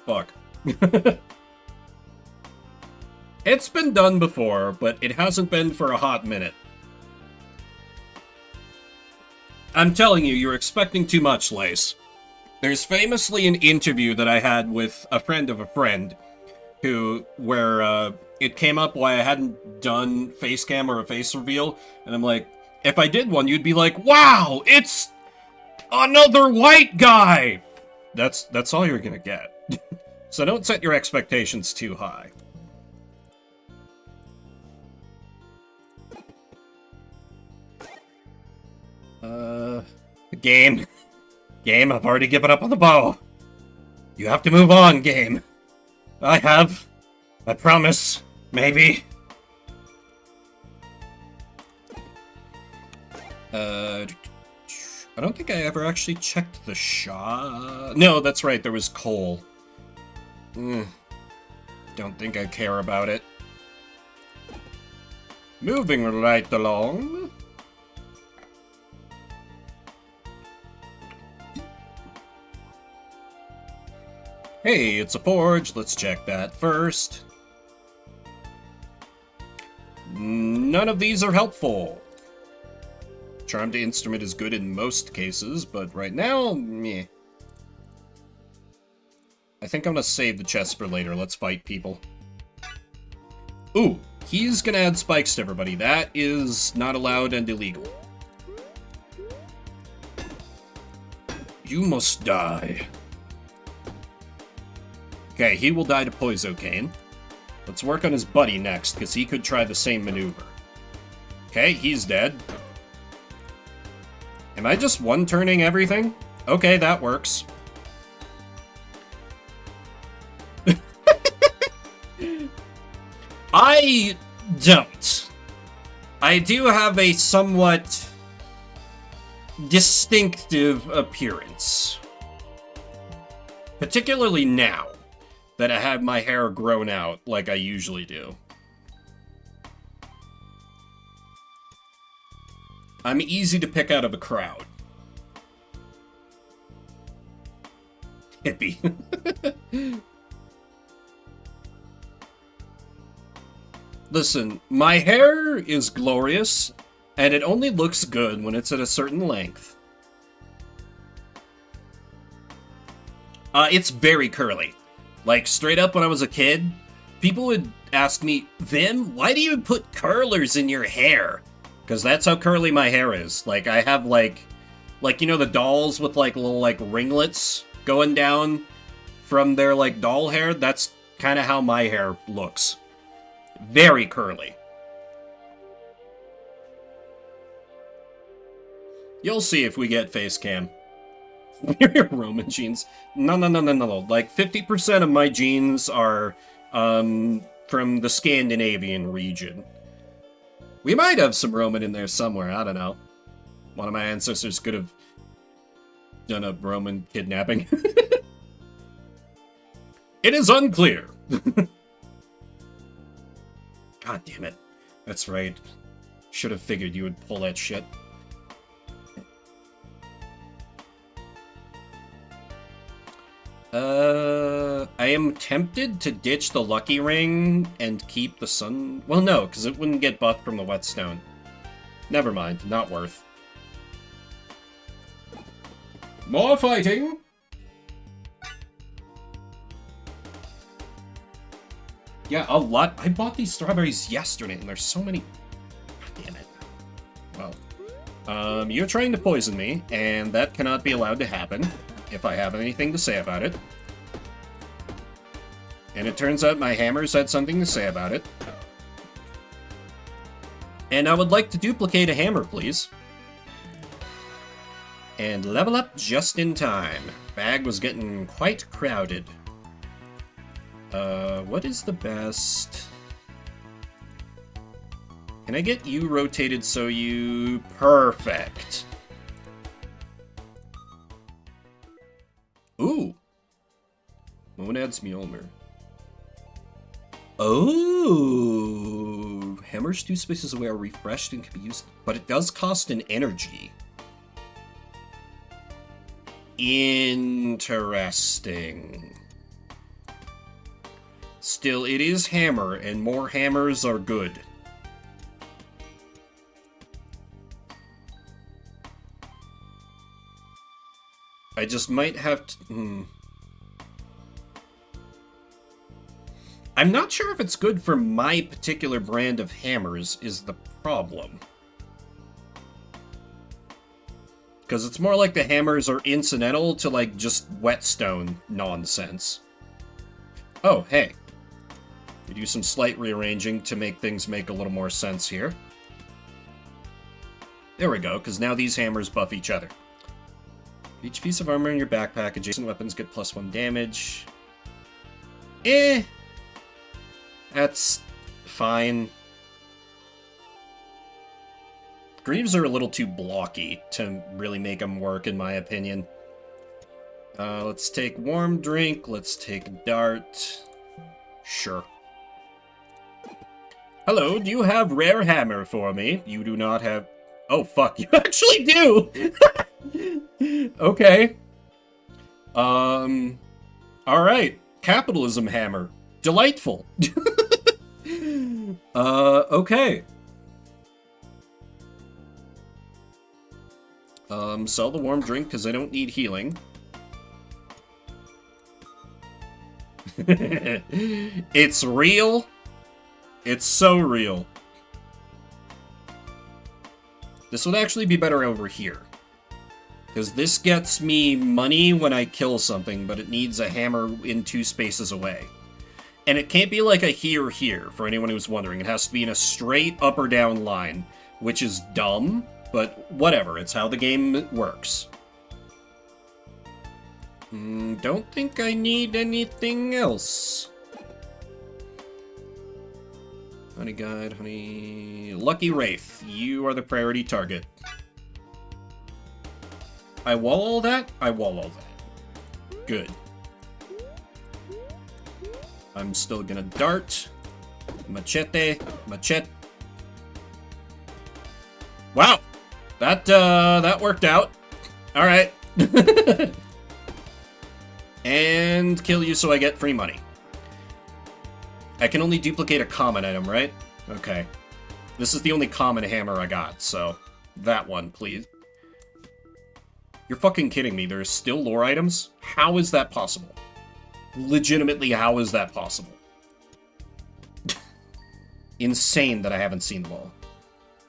Fuck. It's been done before, but it hasn't been for a hot minute. I'm telling you, you're expecting too much, Lace. There's famously an interview that I had with a friend of a friend, where it came up why I hadn't done face cam or a face reveal, and I'm like, if I did one, you'd be like, wow, it's another white guy! That's all you're gonna get. So don't set your expectations too high. Game. Game, I've already given up on the bow. You have to move on, game. I have. I promise. Maybe. I don't think I ever actually checked the shot. No, that's right, there was coal. Don't think I care about it. Moving right along. Hey, it's a forge. Let's check that first. None of these are helpful. Charmed instrument is good in most cases, but right now, meh. I think I'm gonna save the chest for later. Let's fight people. Ooh, he's gonna add spikes to everybody. That is not allowed and illegal. You must die. Okay, he will die to Poisocaine. Let's work on his buddy next, because he could try the same maneuver. Okay, he's dead. Am I just one-turning everything? Okay, that works. I don't. I do have a somewhat distinctive appearance. Particularly now that I have my hair grown out like I usually do. I'm easy to pick out of a crowd. Hippie. Listen, my hair is glorious, and it only looks good when it's at a certain length. It's very curly. Like, straight up when I was a kid, people would ask me, Vim, why do you put curlers in your hair? Because that's how curly my hair is. Like, I have, like, you know the dolls with, like, little, like, ringlets going down from their, like, doll hair? That's kind of how my hair looks. Very curly. You'll see if we get face cam. Roman genes. No. Like, 50% of my genes are, from the Scandinavian region. We might have some Roman in there somewhere, I don't know. One of my ancestors could have done a Roman kidnapping. It is unclear. God damn it. That's right. Should have figured you would pull that shit. I am tempted to ditch the lucky ring and keep the sun... Well, no, because it wouldn't get buffed from the whetstone. Never mind, not worth. More fighting! Yeah, a lot. I bought these strawberries yesterday, and there's so many... God damn it. Well. You're trying to poison me, and that cannot be allowed to happen, if I have anything to say about it. And it turns out my hammers had something to say about it. And I would like to duplicate a hammer, please. And level up just in time. Bag was getting quite crowded. What is the best? Can I get you rotated so you... Perfect. Ooh. Monad's Mjolnir. Oh. Hammers 2 spaces away are refreshed and can be used, but it does cost an energy. Interesting. Still, it is hammer, and more hammers are good. I just might have to... I'm not sure if it's good for my particular brand of hammers is the problem. Because it's more like the hammers are incidental to, like, just whetstone nonsense. Oh, hey. We do some slight rearranging to make things make a little more sense here. There we go, because now these hammers buff each other. Each piece of armor in your backpack, adjacent weapons get +1 damage. That's fine. Greaves are a little too blocky to really make them work, in my opinion. Let's take warm drink. Let's take dart. Sure. Hello, do you have rare hammer for me? You do not have... Oh, fuck, you actually do! Okay. Alright. Capitalism hammer. Delightful. Okay. Sell the warm drink because I don't need healing. It's real. It's so real. This would actually be better over here. Because this gets me money when I kill something, but it needs a hammer in 2 spaces away. And it can't be like a here, for anyone who's wondering. It has to be in a straight up or down line, which is dumb, but whatever. It's how the game works. Don't think I need anything else. Honey Guide, Honey... Lucky Wraith, you are the priority target. I wall all that? I wall all that. Good. I'm still gonna dart. Machete. Machete. Wow! That worked out. Alright. And kill you so I get free money. I can only duplicate a common item, right? Okay. This is the only common hammer I got, so... That one, please. You're fucking kidding me. There's still lore items? How is that possible? Legitimately, how is that possible? Insane that I haven't seen them all.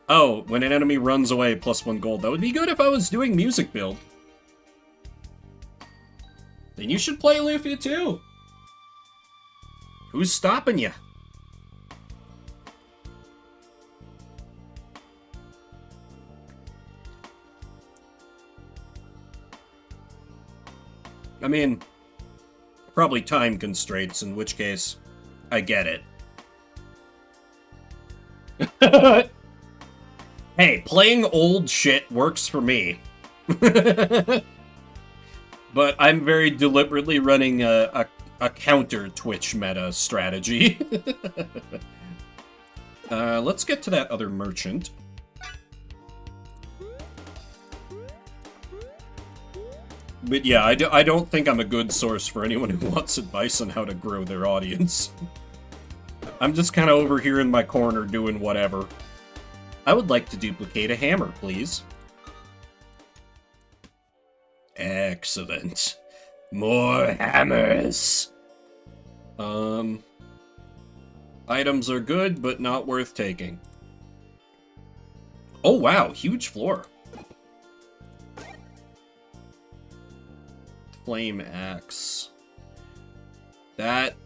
Oh, when an enemy runs away, +1 gold. That would be good if I was doing music build. Then you should play Lufia too. Who's stopping you? I mean, probably time constraints, in which case, I get it. Hey, playing old shit works for me. But I'm very deliberately running a counter Twitch meta strategy. Let's get to that other merchant. But yeah, I don't think I'm a good source for anyone who wants advice on how to grow their audience. I'm just kind of over here in my corner doing whatever. I would like to duplicate a hammer, please. Excellent. More hammers! Items are good, but not worth taking. Oh wow, huge floor. Flame axe. That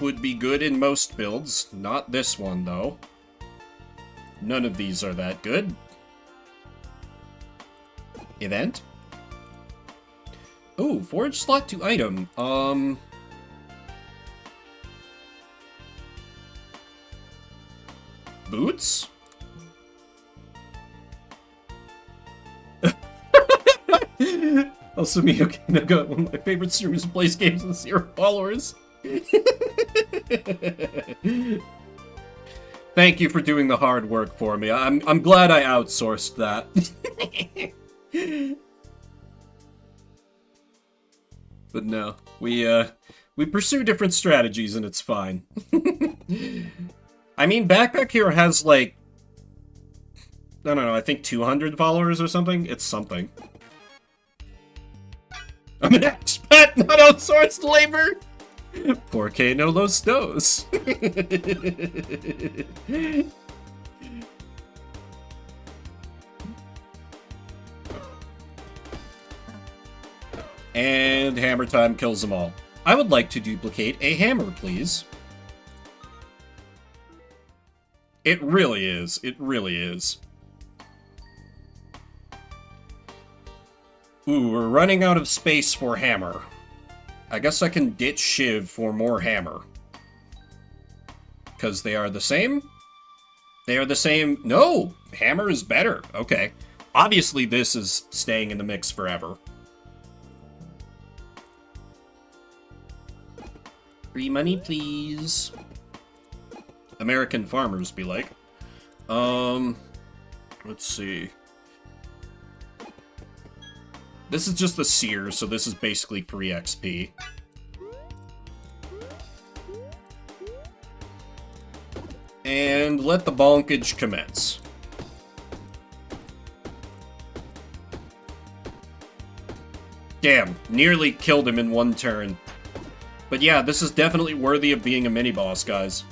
would be good in most builds. Not this one, though. None of these are that good. Event? Ooh, forage slot to item. Boots? Also, me, okay, no, got one of my favorite streamers who plays games with 0 followers. Thank you for doing the hard work for me. I'm glad I outsourced that. But no, we pursue different strategies and it's fine. I mean, Backpack Hero has like, I don't know, I think 200 followers or something. It's something. I'm an expat, not outsourced labor. 4K no los dos. And hammer time kills them all. I would like to duplicate a hammer, please. It really is. It really is. Ooh, we're running out of space for hammer. I guess I can ditch Shiv for more hammer. Because they are the same? They are the same. No! Hammer is better. Okay. Obviously, this is staying in the mix forever. Free money, please. American farmers be like. Let's see. This is just the seer, so this is basically free XP. And let the bonkage commence. Damn, nearly killed him in one turn. But yeah, this is definitely worthy of being a mini-boss, guys.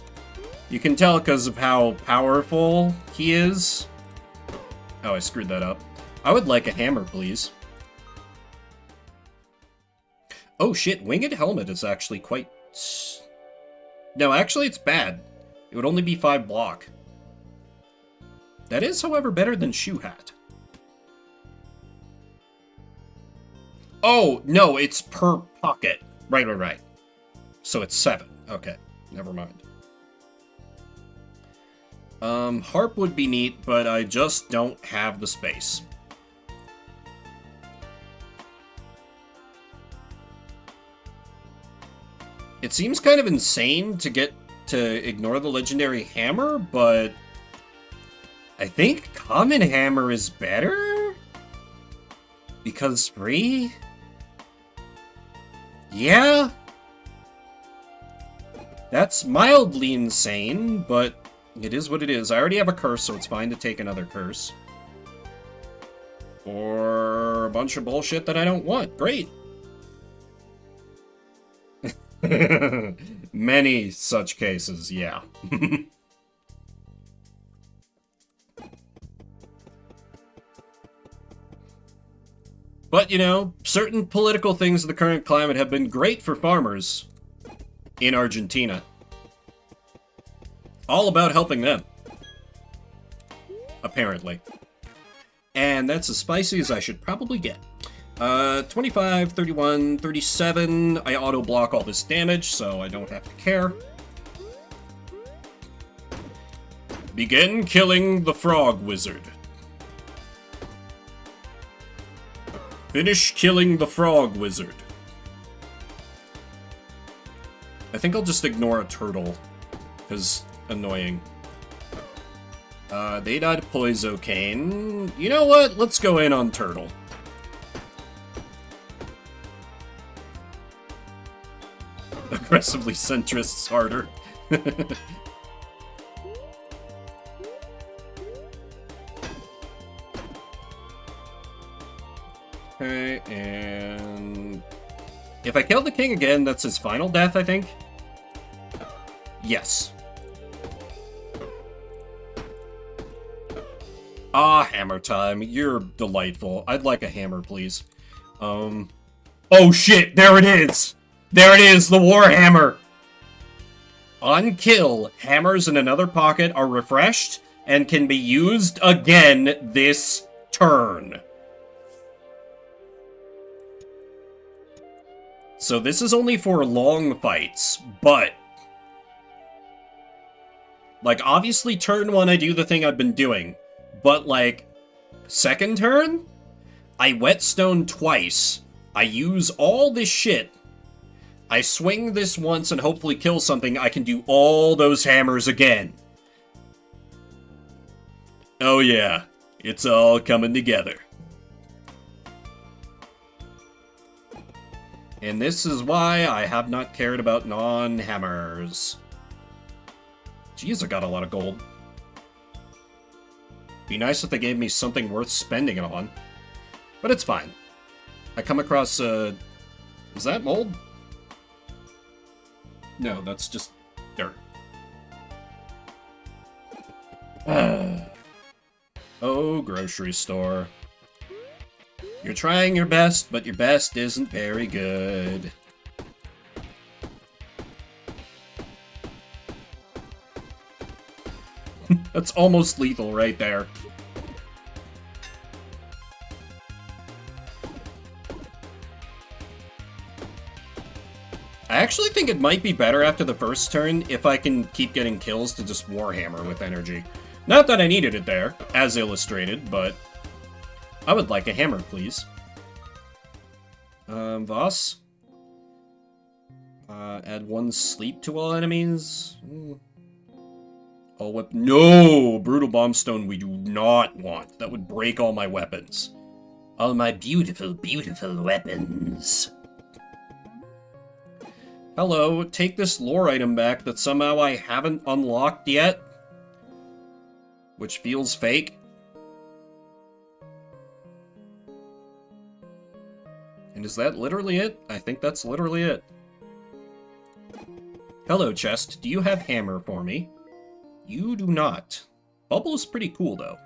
You can tell because of how powerful he is. Oh, I screwed that up. I would like a hammer, please. Oh shit, Winged Helmet is actually quite... No, actually it's bad. It would only be 5 block. That is, however, better than Shoe Hat. Oh, no, it's per pocket. Right. So it's 7. Okay, never mind. Harp would be neat, but I just don't have the space. It seems kind of insane to get to ignore the legendary hammer, but I think common hammer is better? Because free? Yeah? That's mildly insane, but it is what it is. I already have a curse, so it's fine to take another curse. Or a bunch of bullshit that I don't want. Great. Many such cases, yeah. But, you know, certain political things in the current climate have been great for farmers in Argentina. All about helping them. Apparently. And that's as spicy as I should probably get. 25, 31, 37. I auto-block all this damage, so I don't have to care. Begin killing the frog wizard. Finish killing the frog wizard. I think I'll just ignore a turtle, because annoying. They died of Poisocane. You know what? Let's go in on turtle. Aggressively centrists harder. Okay, and if I kill the king again, that's his final death, I think. Yes. Ah, hammer time. You're delightful. I'd like a hammer, please. Oh shit, there it is! There it is, the Warhammer! On kill, hammers in another pocket are refreshed and can be used again this turn. So this is only for long fights, but... like, obviously turn 1 I do the thing I've been doing, but like, second turn? I whetstone twice, I use all this shit. I swing this once and hopefully kill something. I can do all those hammers again. Oh yeah, it's all coming together. And this is why I have not cared about non-hammers. Jeez, I got a lot of gold. Be nice if they gave me something worth spending it on. But it's fine. I come across, is that mold? No, that's just dirt. Oh, grocery store. You're trying your best, but your best isn't very good. That's almost lethal right there. I actually think it might be better after the first turn if I can keep getting kills to just Warhammer with energy. Not that I needed it there, as illustrated, but I would like a hammer, please. Voss? Add 1 sleep to all enemies. All no! Brutal Bombstone we do not want. That would break all my weapons. All my beautiful, beautiful weapons. Hello, take this lore item back that somehow I haven't unlocked yet. Which feels fake. And is that literally it? I think that's literally it. Hello, chest. Do you have hammer for me? You do not. Bubble is pretty cool, though.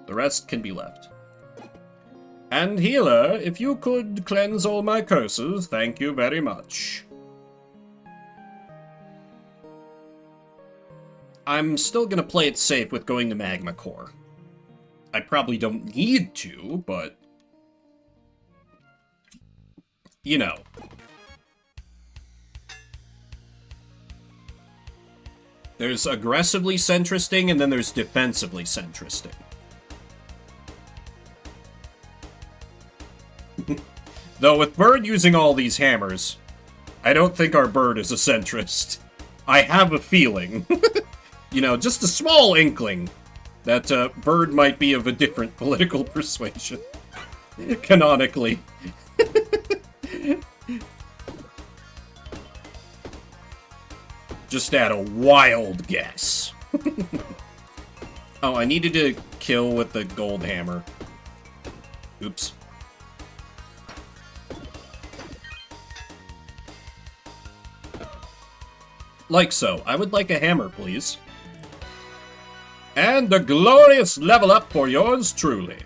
The rest can be left. And healer, if you could cleanse all my curses, thank you very much. I'm still gonna play it safe with going to Magma Core. I probably don't need to, but... you know. There's aggressively centristing, and then there's defensively centristing. Though with Bird using all these hammers, I don't think our Bird is a centrist. I have a feeling, you know, just a small inkling, that Bird might be of a different political persuasion, canonically. Just add a wild guess. Oh, I needed to kill with the gold hammer. Oops. Like so. I would like a hammer, please. And a glorious level up for yours truly.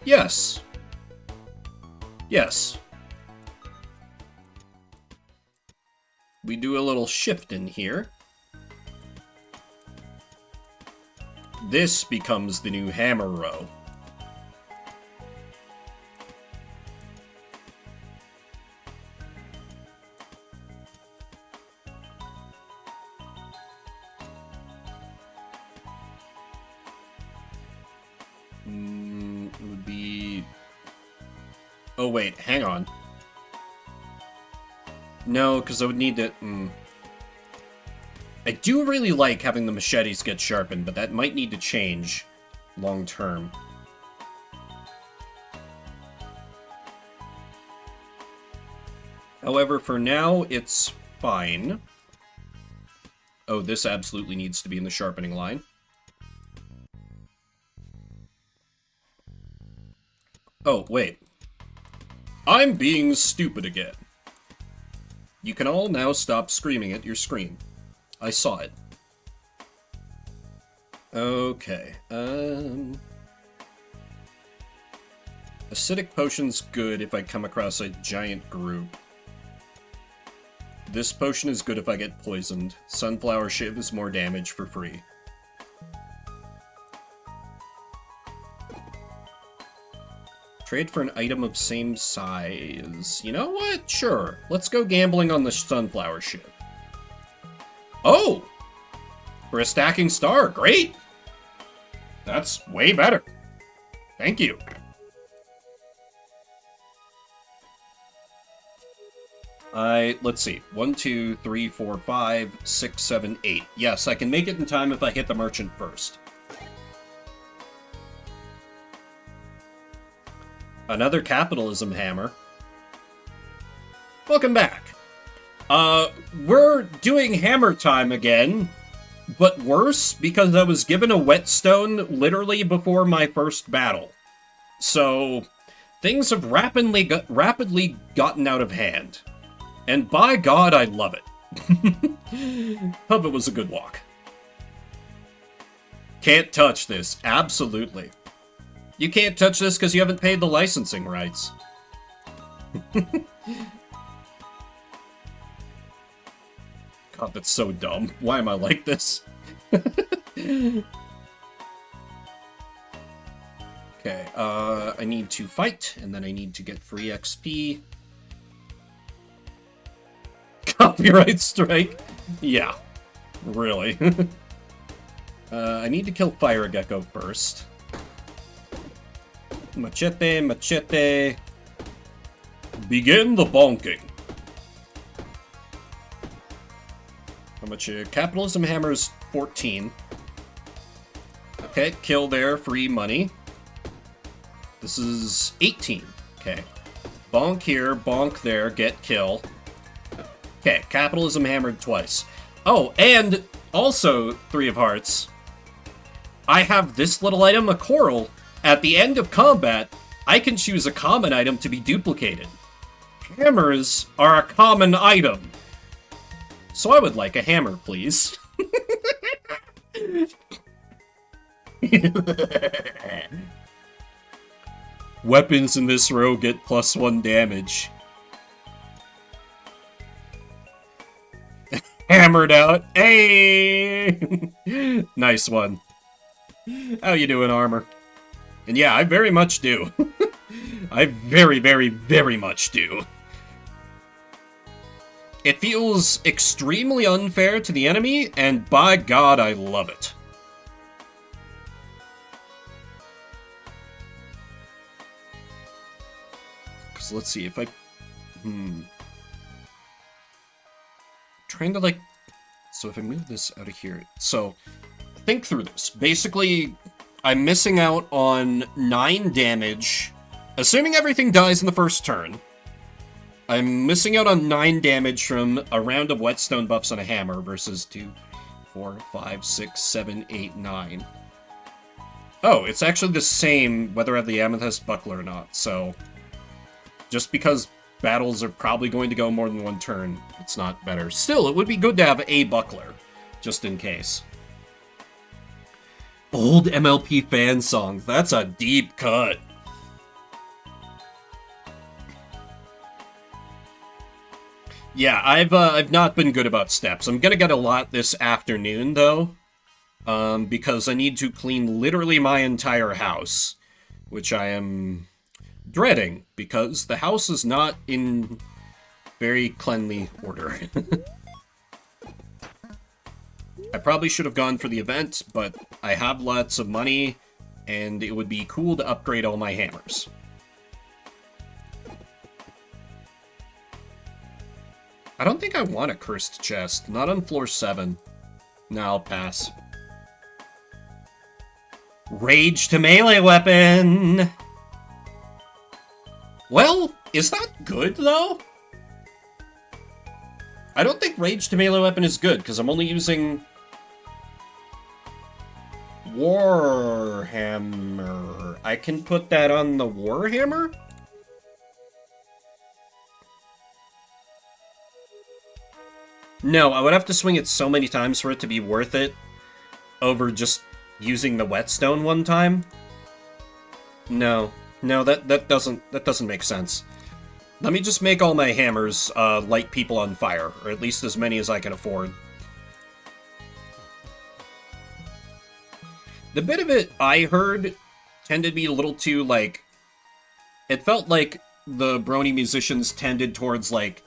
Yes. Yes. We do a little shift in here. This becomes the new hammer row. It would be... oh wait, hang on. No, because I would need to... I do really like having the machetes get sharpened, but that might need to change long term. However, for now, it's fine. Oh, this absolutely needs to be in the sharpening line. Oh, wait. I'm being stupid again. You can all now stop screaming at your screen. I saw it. Okay, acidic potion's good if I come across a giant group. This potion is good if I get poisoned. Sunflower Shiv is more damage for free. Trade for an item of same size. You know what? Sure. Let's go gambling on the sunflower ship. Oh! For a stacking star. Great! That's way better. Thank you. Let's see. 1, 2, 3, 4, 5, 6, 7, 8. Yes, I can make it in time if I hit the merchant first. Another capitalism hammer. Welcome back. We're doing hammer time again, but worse because I was given a whetstone literally before my first battle. So, things have rapidly gotten out of hand. And by God, I love it. Hope it was a good walk. Can't touch this. Absolutely. You can't touch this because you haven't paid the licensing rights. God, that's so dumb. Why am I like this? Okay, I need to fight, and then I need to get free XP. Copyright strike? Yeah, really. I need to kill Fire Gecko first. Machete, machete. Begin the bonking. How much? Capitalism hammer's 14. Okay, kill there, free money. This is 18. Okay. Bonk here, bonk there, get kill. Okay, capitalism hammered twice. Oh, and also, 3 of hearts. I have this little item, a coral. At the end of combat, I can choose a common item to be duplicated. Hammers are a common item. So I would like a hammer, please. Weapons in this row get +1 damage. Hammered out. Hey! Nice one. How you doing, Armor? And yeah, I very much do. I very, very, very much do. It feels extremely unfair to the enemy, and by God, I love it. Because let's see, if I... Trying to, like... So if I move this out of here... So, think through this. Basically, I'm missing out on 9 damage. Assuming everything dies in the first turn. I'm missing out on 9 damage from a round of whetstone buffs on a hammer versus 2, 4, 5, 6, 7, 8, 9. Oh, it's actually the same whether I have the amethyst buckler or not, so... Just because battles are probably going to go more than 1 turn, it's not better. Still, it would be good to have a buckler, just in case. Old MLP fan songs, that's a deep cut. Yeah, I've not been good about steps. I'm gonna get a lot this afternoon, though, because I need to clean literally my entire house, which I am dreading, because the house is not in very cleanly order. I probably should have gone for the event, but I have lots of money, and it would be cool to upgrade all my hammers. I don't think I want a cursed chest. Not on floor 7. No, I'll pass. Rage to melee weapon! Well, is that good, though? I don't think rage to melee weapon is good, because I'm only using... Warhammer. I can put that on the Warhammer? No, I would have to swing it so many times for it to be worth it over just using the whetstone one time. No, that doesn't make sense. Let me just make all my hammers light people on fire, or at least as many as I can afford. The bit of it I heard tended to be a little too, like, It felt like the Brony musicians tended towards, like,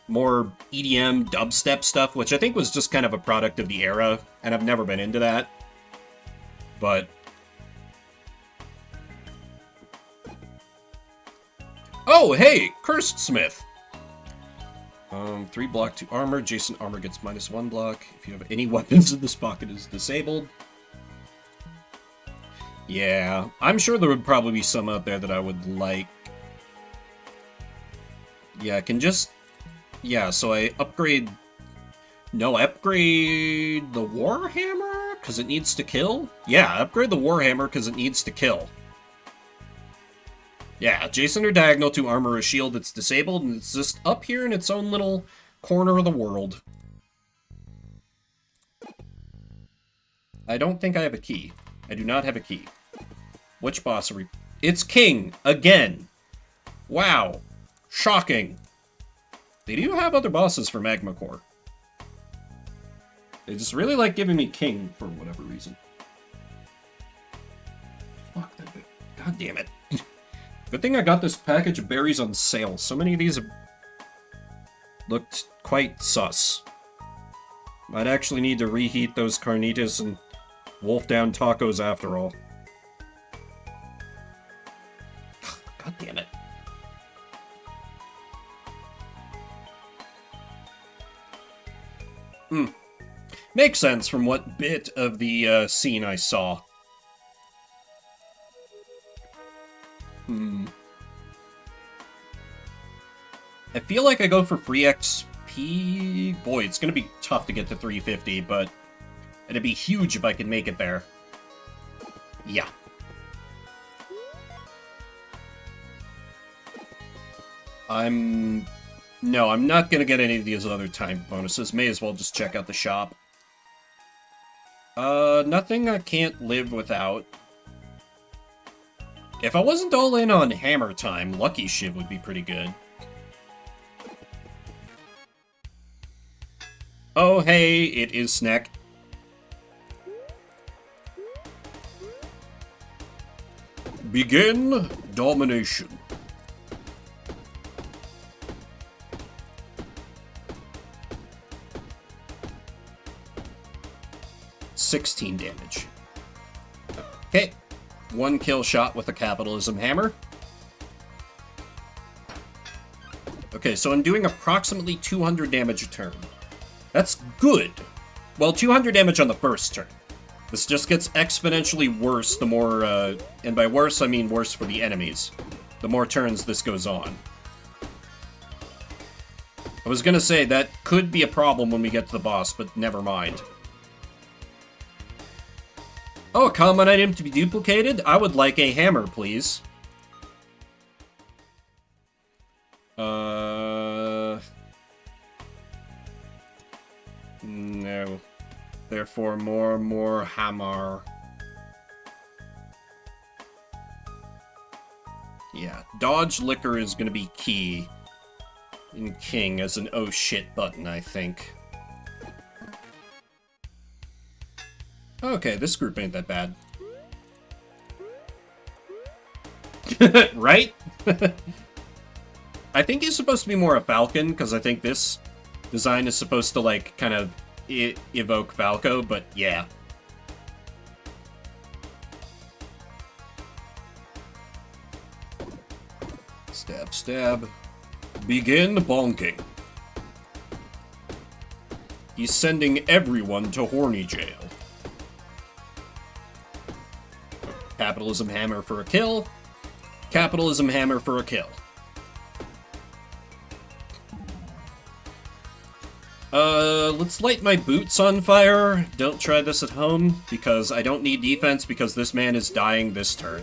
more EDM dubstep stuff, which I think was just kind of a product of the era, and I've never been into that. But... oh, hey! Cursed Smith! 3 block, 2 armor. Adjacent armor gets -1 block. If you have any weapons in this pocket, is disabled. Yeah, I'm sure there would probably be some out there that I would like. Yeah, I can just... yeah, so I upgrade... no, I upgrade the Warhammer? Because it needs to kill? Yeah, upgrade the Warhammer because it needs to kill. Yeah, adjacent or diagonal to armor or shield that's disabled, and it's just up here in its own little corner of the world. I don't think I have a key. I do not have a key. Which boss are we... it's King! Again! Wow. Shocking. They do have other bosses for Magma Core. They just really like giving me King for whatever reason. Fuck that bit. God damn it. Good thing I got this package of berries on sale. So many of these have looked quite sus. Might actually need to reheat those carnitas and wolf down tacos after all. God damn it. Makes sense from what bit of the scene I saw. I feel like I go for free XP. Boy, it's gonna be tough to get to 350, but it'd be huge if I could make it there. Yeah. No, I'm not gonna get any of these other time bonuses. May as well just check out the shop. Nothing I can't live without. If I wasn't all in on hammer time, Lucky Shiv would be pretty good. Oh, hey, it is Snack. Begin domination. $16 damage. Okay. 1 kill shot with a capitalism hammer. Okay, so I'm doing approximately 200 damage a turn. That's good. Well, 200 damage on the first turn. This just gets exponentially worse the more, and by worse I mean worse for the enemies, the more turns this goes on. I was gonna say, that could be a problem when we get to the boss, but never mind. Oh, a common item to be duplicated? I would like a hammer, please. No. Therefore, more hammer. Yeah, dodge liquor is gonna be key in King as an oh shit button, I think. Okay, this group ain't that bad. Right? I think he's supposed to be more a Falcon, because I think this design is supposed to, like, kind of evoke Falco, but yeah. Stab, stab. Begin bonking. He's sending everyone to horny jail. Capitalism hammer for a kill. Capitalism hammer for a kill. Let's light my boots on fire. Don't try this at home, because I don't need defense because this man is dying this turn.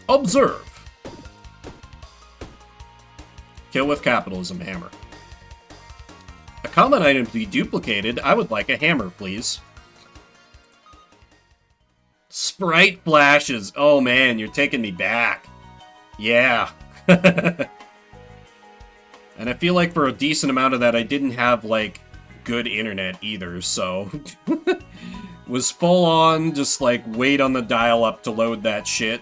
Observe. Kill with capitalism hammer. A common item to be duplicated. I would like a hammer, please. Sprite flashes. Oh man, you're taking me back. Yeah. And I feel like for a decent amount of that, I didn't have, like, good internet either, so... was full on, just, like, wait on the dial-up to load that shit.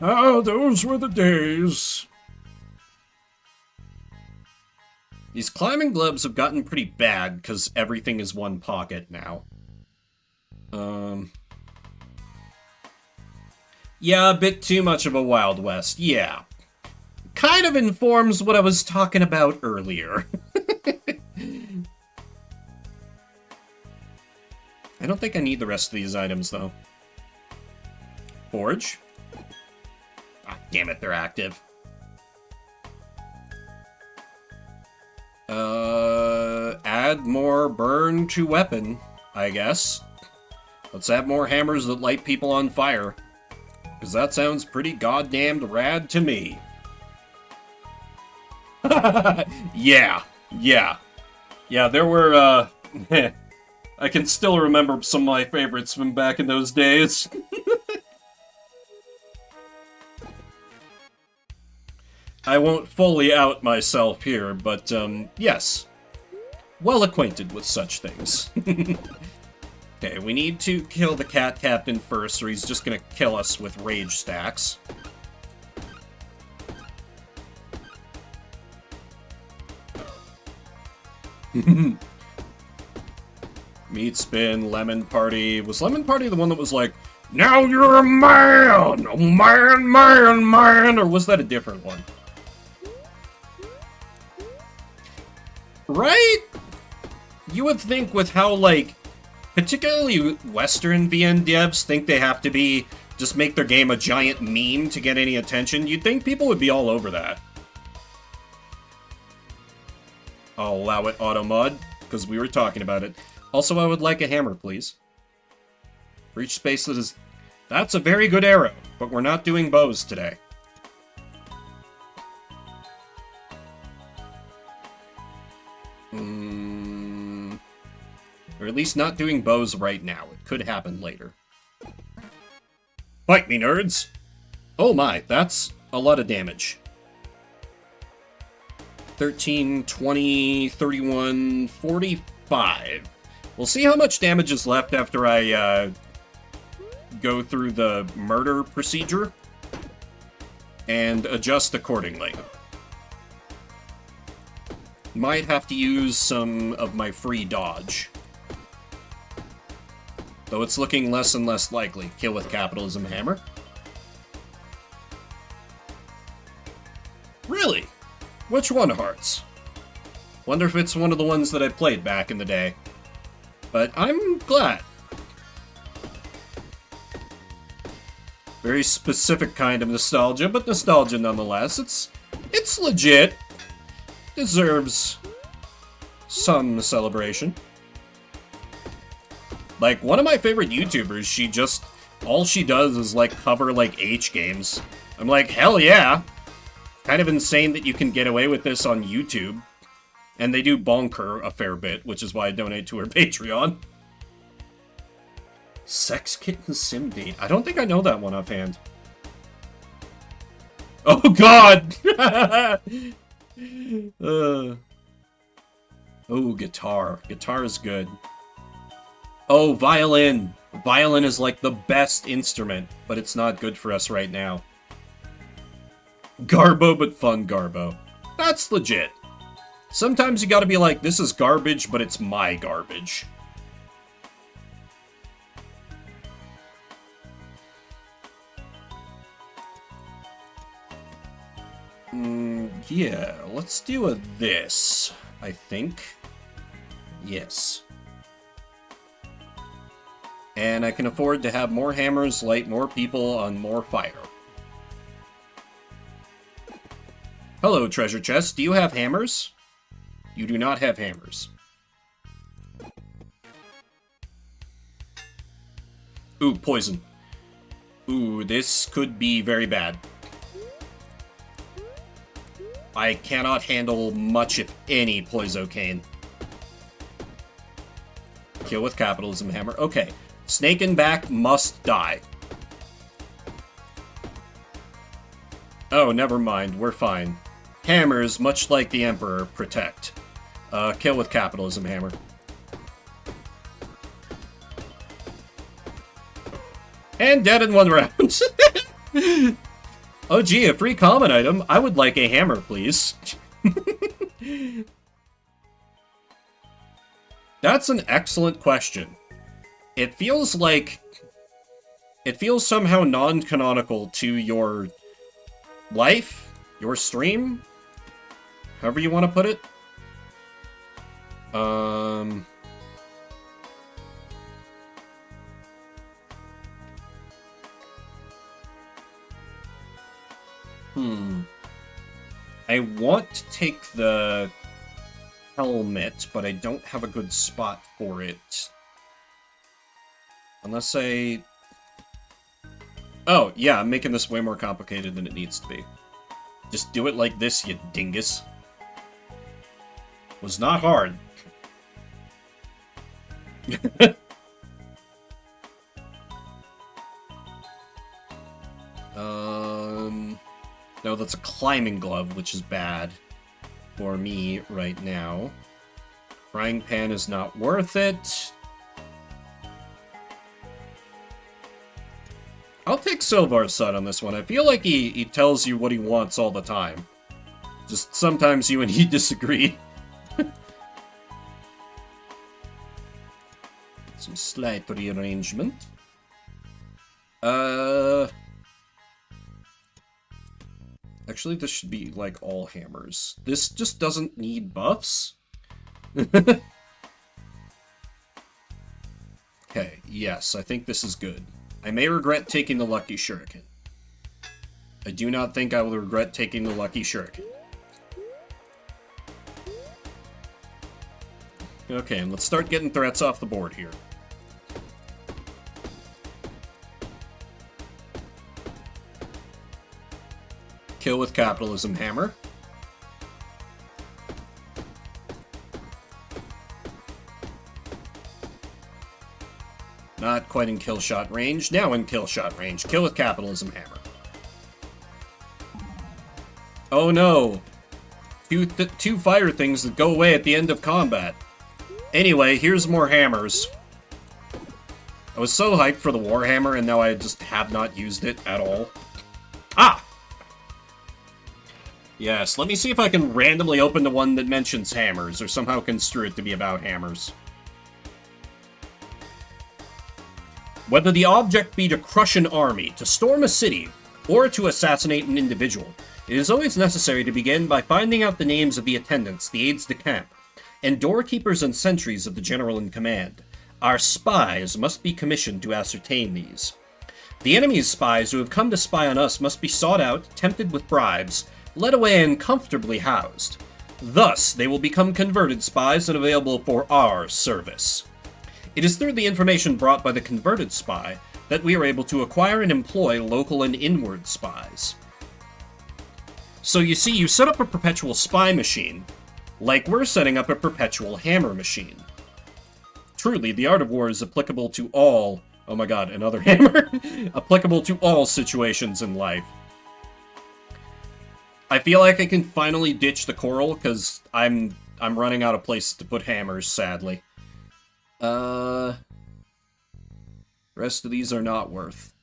Oh, those were the days. These climbing gloves have gotten pretty bad because everything is one pocket now. Yeah, a bit too much of a Wild West, yeah. Kind of informs what I was talking about earlier. I don't think I need the rest of these items, though. Forge? Ah, damn it, they're active. Add more burn to weapon, I guess. Let's add more hammers that light people on fire. Because that sounds pretty goddamned rad to me. Yeah, there were, I can still remember some of my favorites from back in those days. I won't fully out myself here, but, yes. Well acquainted with such things. Okay, we need to kill the cat captain first, or he's just gonna kill us with rage stacks. Meat spin, lemon party. Was lemon party the one that was like, now you're a man! A man, man, man! Or was that a different one? Right? You would think with how, like, particularly Western VN devs think they have to be, just make their game a giant meme to get any attention, you'd think people would be all over that. I'll allow it auto mod, because we were talking about it. Also, I would like a hammer, please. For each space that is... That's a very good arrow, but we're not doing bows today. Or at least not doing bows right now. It could happen later. Fight me, nerds! Oh my, that's a lot of damage. 13, 20, 31, 45. We'll see how much damage is left after I go through the murder procedure and adjust accordingly. Might have to use some of my free dodge. Though it's looking less and less likely. Kill with capitalism hammer. Really? Which one, Hearts? Wonder if it's one of the ones that I played back in the day. But I'm glad. Very specific kind of nostalgia, but nostalgia nonetheless. It's legit. Deserves some celebration. Like, one of my favorite YouTubers, she just... all she does is, like, cover, like, H games. I'm like, hell yeah! Kind of insane that you can get away with this on YouTube. And they do bonker a fair bit, which is why I donate to her Patreon. Sex Kitten Sim Date. I don't think I know that one offhand. Oh, God! Oh, guitar. Guitar is good. Oh, violin. Violin is like the best instrument, but it's not good for us right now. Garbo, but fun Garbo. That's legit. Sometimes you gotta be like, this is garbage, but it's my garbage. Yeah, let's do a this, I think. Yes. And I can afford to have more hammers light more people on more fire. Hello, treasure chest. Do you have hammers? You do not have hammers. Ooh, poison. Ooh, this could be very bad. I cannot handle much, if any, poisocane. Kill with capitalism hammer. Okay. Snake and back must die. Oh, never mind. We're fine. Hammers, much like the Emperor, protect. Kill with capitalism hammer. And dead in one round. Oh gee, a free common item. I would like a hammer, please. That's an excellent question. It feels like... It feels somehow non-canonical to your life, your stream, however you want to put it. I want to take the helmet, but I don't have a good spot for it. Unless I... Oh, yeah, I'm making this way more complicated than it needs to be. Just do it like this, you dingus. Was not hard. No, that's a climbing glove, which is bad for me right now. Frying pan is not worth it. I'll take Silvar's son on this one. I feel like he tells you what he wants all the time. Just sometimes you and he disagree. Some slight rearrangement. Actually, this should be like all hammers. This just doesn't need buffs. Okay, yes, I think this is good. I may regret taking the Lucky Shuriken. I do not think I will regret taking the Lucky Shuriken. Okay, and let's start getting threats off the board here. Kill with capitalism hammer. Not quite in kill shot range. Now in kill shot range. Kill with capitalism hammer. Oh no. Two fire things that go away at the end of combat. Anyway, here's more hammers. I was so hyped for the Warhammer, and now I just have not used it at all. Ah! Yes, let me see if I can randomly open the one that mentions hammers, or somehow construe it to be about hammers. Whether the object be to crush an army, to storm a city, or to assassinate an individual, it is always necessary to begin by finding out the names of the attendants, the aides-de-camp, and doorkeepers and sentries of the general in command. Our spies must be commissioned to ascertain these. The enemy's spies who have come to spy on us must be sought out, tempted with bribes, led away and comfortably housed. Thus, they will become converted spies and available for our service. It is through the information brought by the converted spy that we are able to acquire and employ local and inward spies. So you see, you set up a perpetual spy machine, like we're setting up a perpetual hammer machine. Truly, the art of war is applicable to all... Oh my god, another hammer? Applicable to all situations in life. I feel like I can finally ditch the coral, because I'm running out of places to put hammers, sadly. Rest of these are not worth.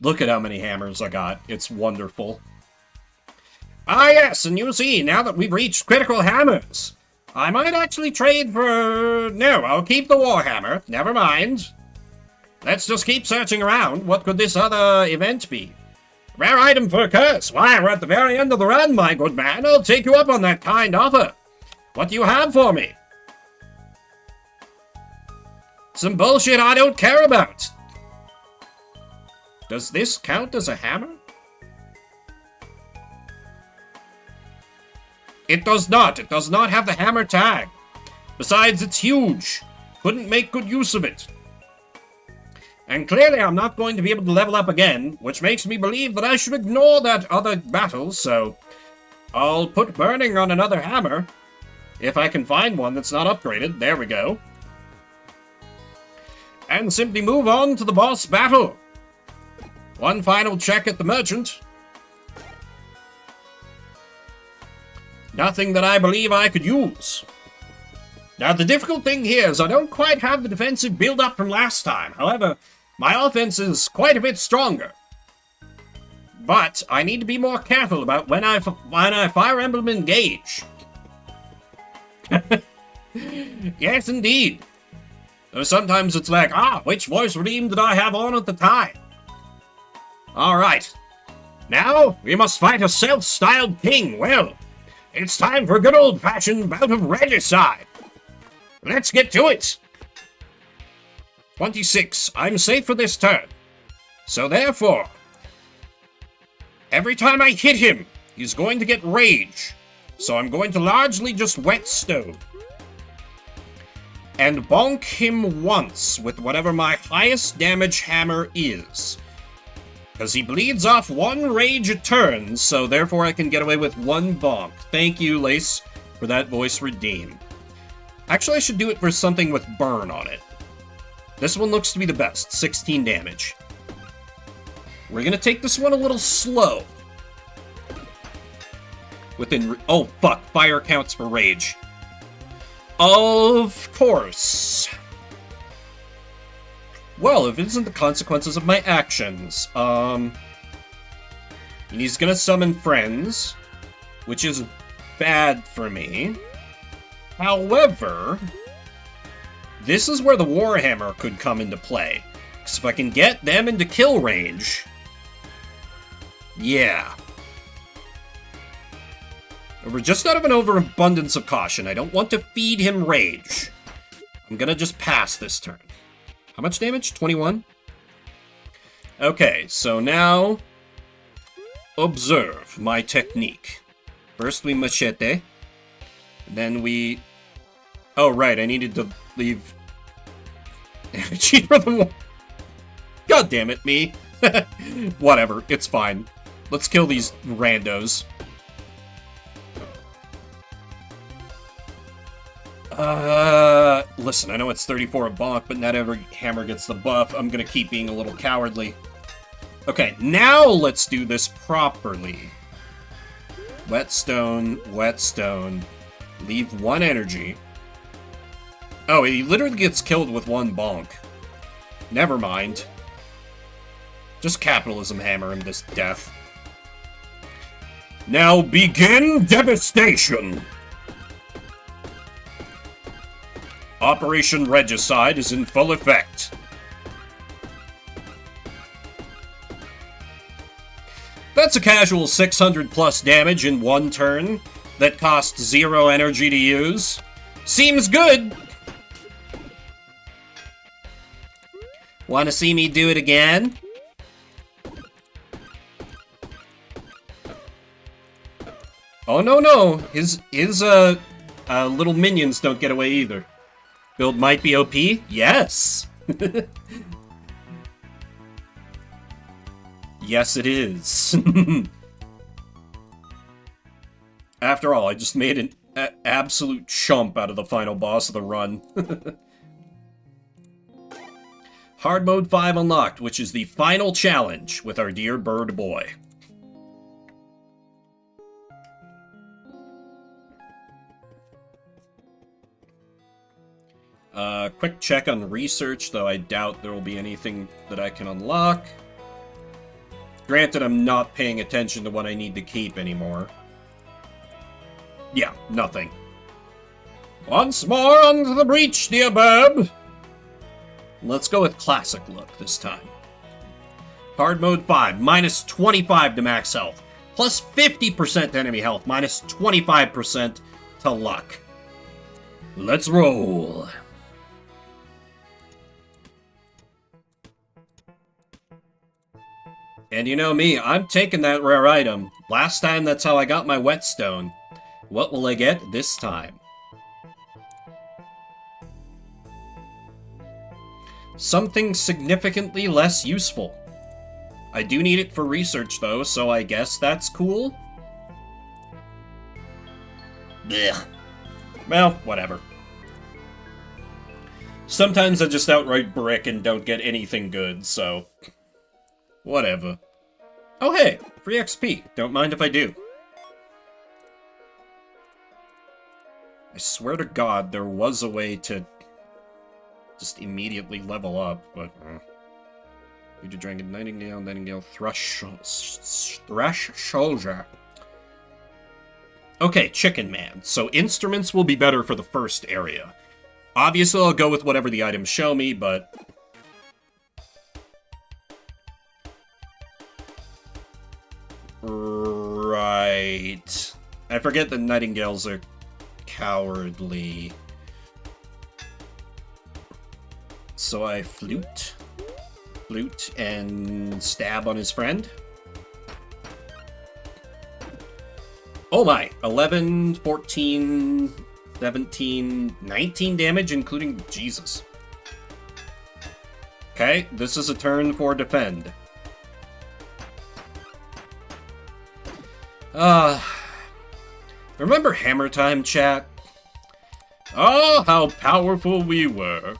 Look at how many hammers I got. It's wonderful. Ah yes, and you see, now that we've reached critical hammers, I might actually trade for... No, I'll keep the Warhammer. Never mind. Let's just keep searching around. What could this other event be? Rare item for a curse. Why, we're at the very end of the run, my good man. I'll take you up on that kind offer. What do you have for me? Some bullshit I don't care about. Does this count as a hammer? It does not. It does not have the hammer tag. Besides, it's huge. Couldn't make good use of it. And clearly I'm not going to be able to level up again, which makes me believe that I should ignore that other battle, so I'll put burning on another hammer. If I can find one that's not upgraded. There we go. And simply move on to the boss battle. One final check at the merchant. Nothing that I believe I could use. Now, the difficult thing here is I don't quite have the defensive build-up from last time. However, my offense is quite a bit stronger. But I need to be more careful about when I Fire Emblem engage. Yes, indeed. Sometimes it's like, which voice redeem did I have on at the time? Alright. Now, we must fight a self-styled king. Well, it's time for a good old-fashioned bout of regicide. Let's get to it. 26. I'm safe for this turn. So therefore, every time I hit him, he's going to get rage. So I'm going to largely just whetstone. And bonk him once with whatever my highest damage hammer is. Because he bleeds off 1 rage a turn, so therefore I can get away with 1 bonk. Thank you, Lace, for that voice redeem. Actually, I should do it for something with burn on it. This one looks to be the best, 16 damage. We're gonna take this one a little slow. Oh, fuck, fire counts for rage. Of course. Well, if it isn't the consequences of my actions, he's gonna summon friends, which is bad for me. However, this is where the Warhammer could come into play. Because if I can get them into kill range, yeah. We're just out of an overabundance of caution. I don't want to feed him rage. I'm gonna just pass this turn. How much damage? 21? Okay, so now observe my technique. First we machete. Then we... Oh, right, I needed to leave energy for the wall. God damn it, me. Whatever, it's fine. Let's kill these randos. Listen, I know it's 34 a bonk, but not every hammer gets the buff. I'm gonna keep being a little cowardly. Okay, now let's do this properly. Whetstone, whetstone. Leave 1 energy. Oh, he literally gets killed with 1 bonk. Never mind. Just capitalism hammer him this death. Now begin devastation! Operation Regicide is in full effect. That's a casual 600 plus damage in 1 turn that costs 0 energy to use. Seems good! Want to see me do it again? Oh, no. His little minions don't get away either. Build might be OP? Yes! Yes, it is. After all, I just made an absolute chump out of the final boss of the run. Hard Mode 5 unlocked, which is the final challenge with our dear bird boy. Quick check on research, though I doubt there will be anything that I can unlock. Granted, I'm not paying attention to what I need to keep anymore. Yeah, nothing. Once more onto the breach, dear Burb! Let's go with classic look this time. Hard Mode 5, minus 25 to max health, plus 50% to enemy health, minus 25% to luck. Let's roll. And you know me, I'm taking that rare item. Last time, that's how I got my whetstone. What will I get this time? Something significantly less useful. I do need it for research, though, so I guess that's cool? Blech. Well, whatever. Sometimes I just outright brick and don't get anything good, so... whatever. Oh hey, free XP. Don't mind if I do. I swear to God, there was a way to just immediately level up, but... Bearded Dragon, Nightingale, Thrush Soldier. Okay, Chicken Man. So instruments will be better for the first area. Obviously, I'll go with whatever the items show me, but... Right. I forget that Nightingales are cowardly. So I flute, and stab on his friend. Oh my, 11, 14, 17, 19 damage, including Jesus. Okay, this is a turn for defend. Remember Hammer Time, chat? Oh, how powerful we were.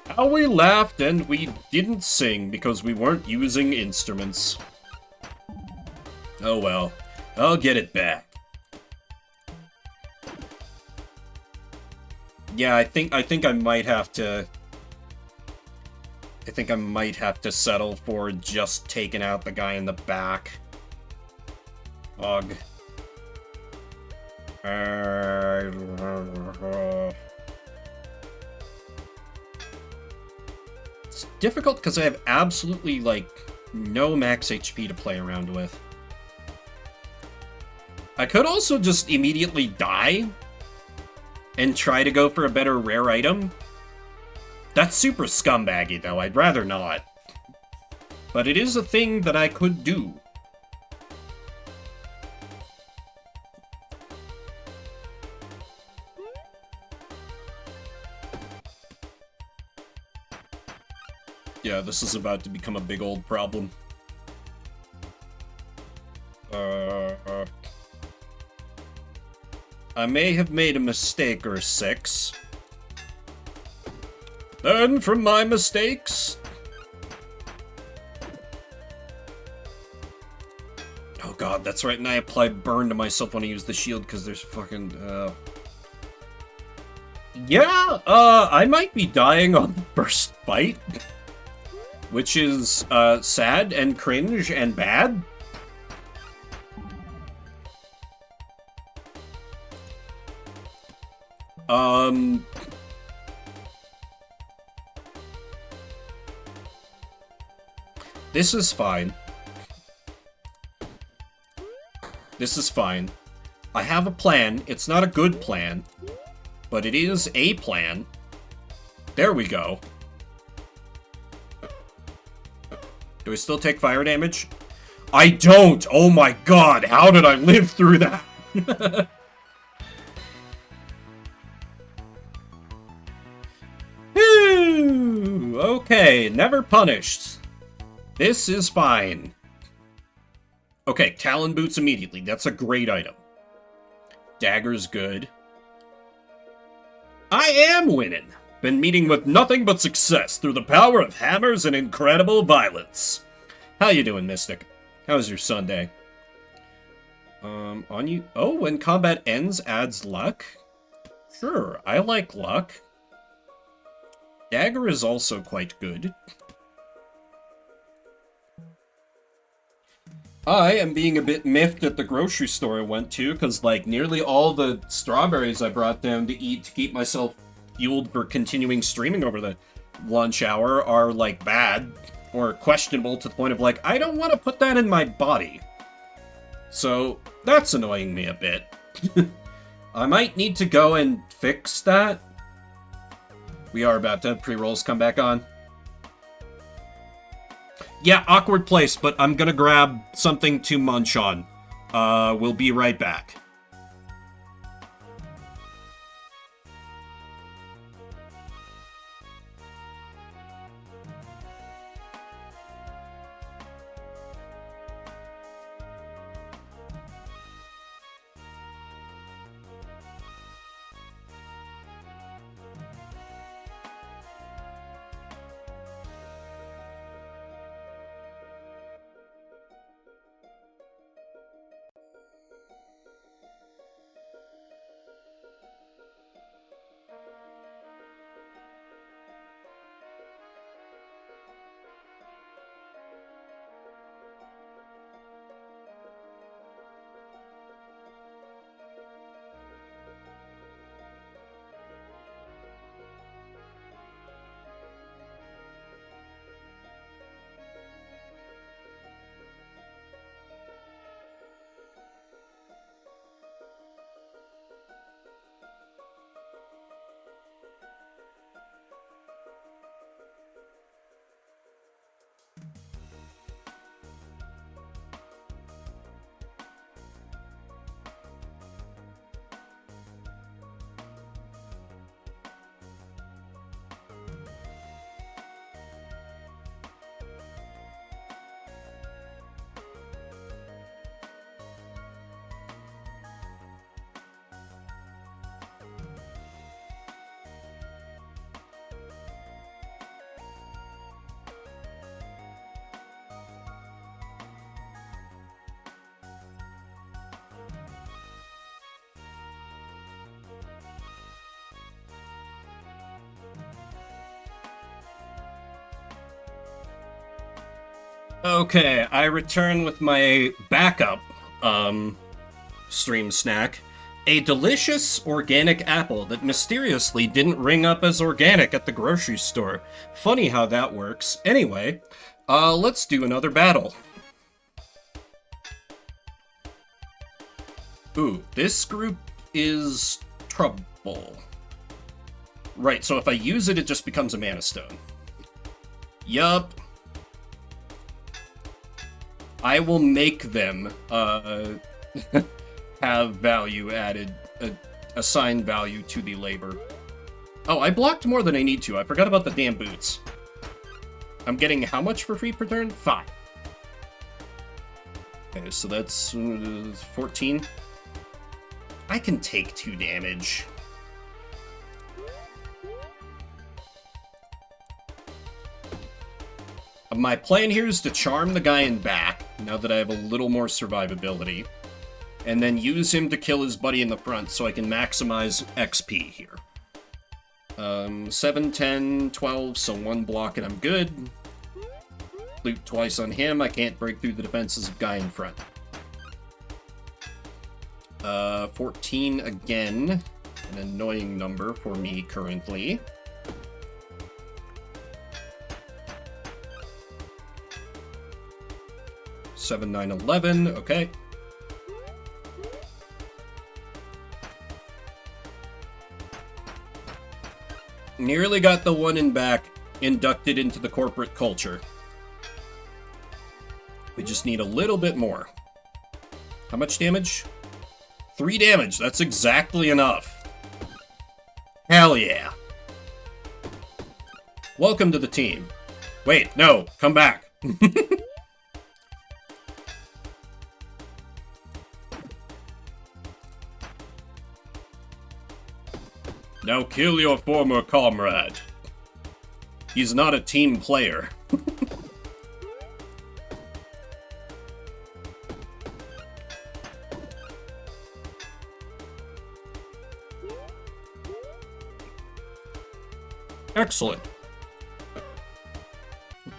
How we laughed and we didn't sing because we weren't using instruments. Oh well, I'll get it back. Yeah, I think I might have to... I think I might have to settle for just taking out the guy in the back. Ugh. It's difficult because I have absolutely, like, no max HP to play around with. I could also just immediately die and try to go for a better rare item. That's super scumbaggy, though. I'd rather not. But it is a thing that I could do. Yeah, this is about to become a big old problem. I may have made a mistake or six. Learn from my mistakes. Oh god, that's right, and I apply burn to myself when I use the shield because there's fucking, Yeah, I might be dying on the first fight. Which is, sad and cringe and bad. This is fine. This is fine. I have a plan. It's not a good plan, but it is a plan. There we go. Do I still take fire damage? I don't! Oh my god, how did I live through that? Whew, okay, never punished. This is fine. Okay, Talon Boots immediately. That's a great item. Dagger's good. I am winning! Been meeting with nothing but success through the power of hammers and incredible violence. How you doing, Mystic? How's your Sunday? On you... Oh, when combat ends, adds luck? Sure, I like luck. Dagger is also quite good. I am being a bit miffed at the grocery store I went to, because, like, nearly all the strawberries I brought down to eat to keep myself fueled for continuing streaming over the lunch hour are, like, bad or questionable to the point of, like, I don't want to put that in my body. So, that's annoying me a bit. I might need to go and fix that. We are about to have pre-rolls come back on. Yeah, awkward place, but I'm gonna grab something to munch on. We'll be right back. Okay, I return with my backup stream snack. A delicious organic apple that mysteriously didn't ring up as organic at the grocery store. Funny how that works. Anyway, let's do another battle. Ooh, this group is trouble. Right, so if I use it, it just becomes a mana stone. Yup. I will make them have value added, assign value to the labor. Oh, I blocked more than I need to. I forgot about the damn boots. I'm getting how much for free per turn? 5. Okay, so that's 14. I can take 2 damage. My plan here is to charm the guy in back, now that I have a little more survivability, and then use him to kill his buddy in the front so I can maximize XP here. 7, 10, 12, so 1 block and I'm good. Loot twice on him, I can't break through the defenses of guy in front. 14 again, an annoying number for me currently. Seven, 9, 11, okay. Nearly got the one in back inducted into the corporate culture. We just need a little bit more. How much damage? 3 damage, that's exactly enough. Hell yeah. Welcome to the team. Wait, no, come back. Now kill your former comrade. He's not a team player. Excellent. It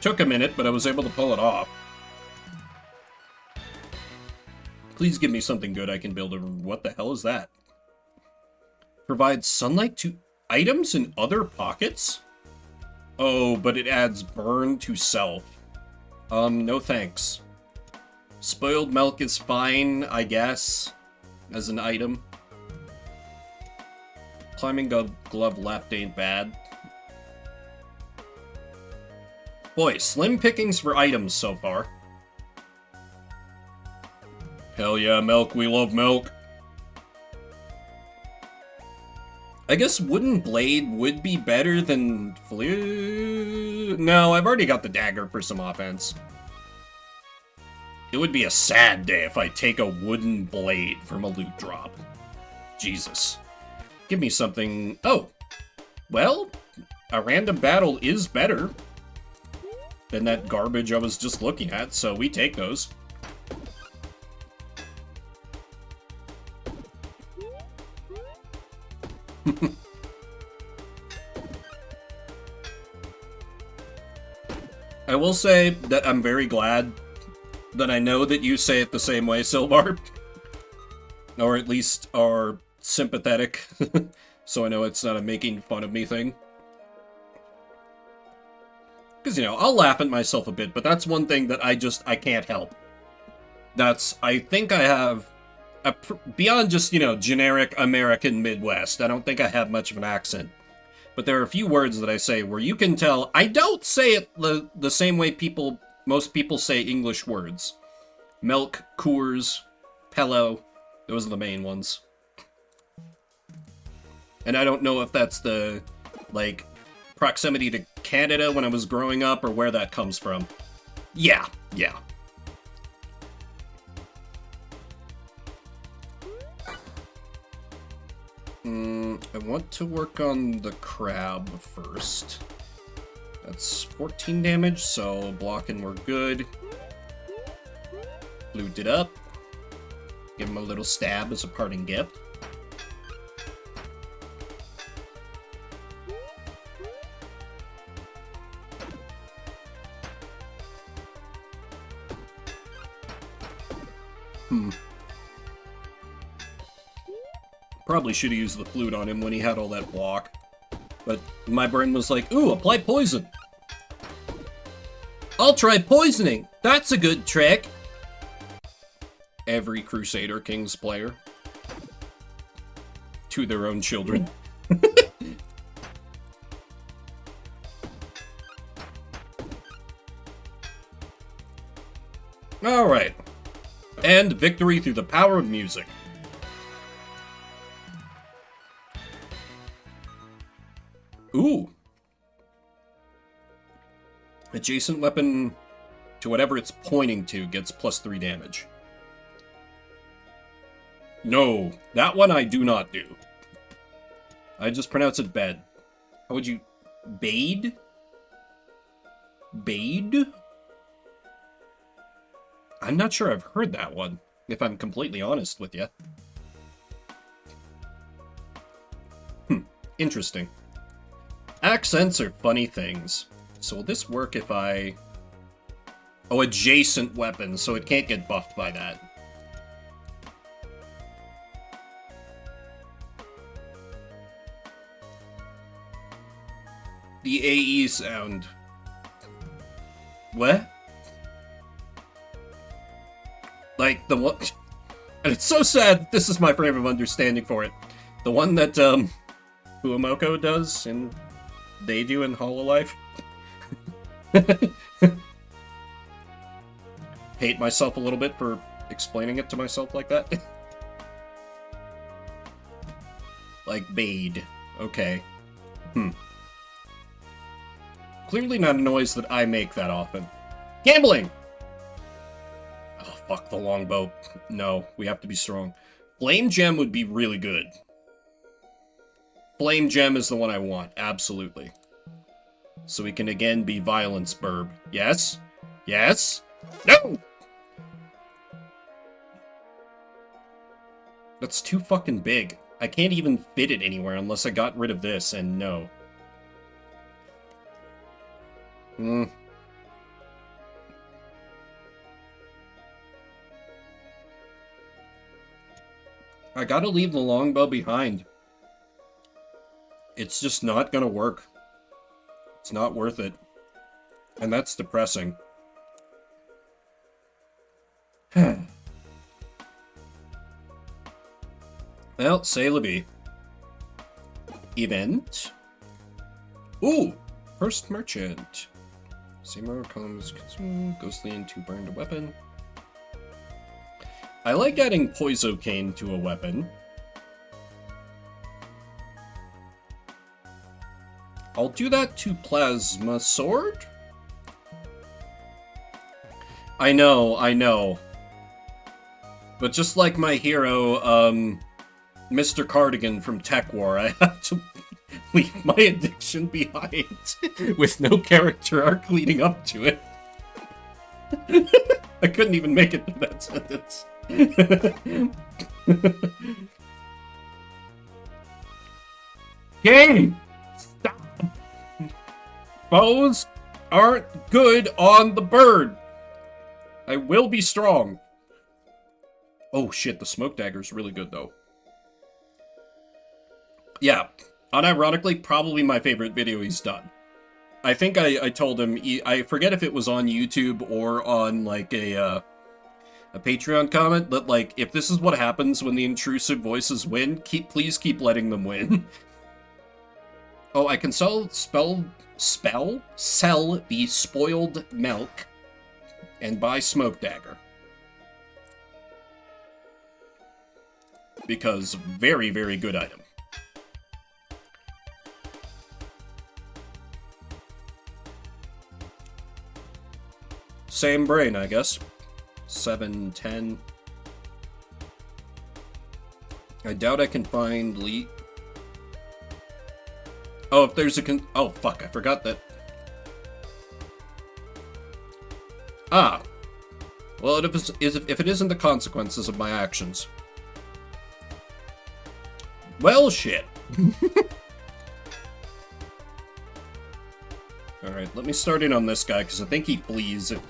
took a minute, but I was able to pull it off. Please give me something good I can build a... What the hell is that? Provides sunlight to items in other pockets? Oh, but it adds burn to self. No thanks. Spoiled milk is fine, I guess, as an item. Climbing glove left ain't bad. Boy, slim pickings for items so far. Hell yeah, milk, we love milk. I guess Wooden Blade would be better than No, I've already got the dagger for some offense. It would be a sad day if I take a Wooden Blade from a loot drop. Jesus. Give me something... Oh! Well, a random battle is better than that garbage I was just looking at, so we take those. I will say that I'm very glad that I know that you say it the same way, Silvar. Or at least are sympathetic. So I know it's not a making fun of me thing. Because, you know, I'll laugh at myself a bit, but that's one thing that I can't help. I think I have... beyond just, you know, generic American Midwest, I don't think I have much of an accent. But there are a few words that I say where you can tell I don't say it the same way most people say English words. Milk, Coors, Pello, those are the main ones. And I don't know if that's the, like, proximity to Canada when I was growing up or where that comes from. Yeah. I want to work on the crab first. That's 14 damage, so blocking we're good. Loot it up. Give him a little stab as a parting gift. Probably should have used the flute on him when he had all that block. But my brain was like, ooh, apply poison. I'll try poisoning. That's a good trick. Every Crusader Kings player. To their own children. Alright. And victory through the power of music. Ooh. Adjacent weapon to whatever it's pointing to gets +3 damage. No, that one I do not do. I just pronounce it bed. How would you... Bade? Bade? I'm not sure I've heard that one, if I'm completely honest with you. Interesting. Accents are funny things. So will this work if I... Oh, adjacent weapon, so it can't get buffed by that. The AE sound. What? Like, the one... And it's so sad, this is my frame of understanding for it. The one that, Uemoko does, and they do in Hololive. Hate myself a little bit for explaining it to myself like that. Like, Bade. Okay. Clearly not a noise that I make that often. Gambling! Oh, fuck the longbow. No, we have to be strong. Flame Gem would be really good. Flame Gem is the one I want, absolutely. So we can again be Violence Burb. Yes? Yes? No! That's too fucking big. I can't even fit it anywhere unless I got rid of this, and no. I gotta leave the longbow behind. It's just not gonna work. It's not worth it. And that's depressing. Well, c'est la vie. Event. Ooh! First Merchant. Seymour comes ghostly into burned a weapon. I like adding Poiso Cane to a weapon. I'll do that to Plasma Sword? I know. But just like my hero, Mr. Cardigan from Tech War, I have to leave my addiction behind with no character arc leading up to it. I couldn't even make it through that sentence. Game! Stop! Bows aren't good on the bird. I will be strong. Oh shit, the smoke dagger's really good though. Yeah, unironically, probably my favorite video he's done. I think I told him, I forget if it was on YouTube or on like a Patreon comment, but like, if this is what happens when the intrusive voices win, please keep letting them win. Oh, I can sell the spoiled milk and buy smoke dagger. Because very, very good item. Same brain, I guess. 7, 10. I doubt I can find Lee. Oh, if there's a oh, fuck, I forgot that. Ah. Well, if it isn't the consequences of my actions. Well, shit. Alright, let me start in on this guy, because I think he flees if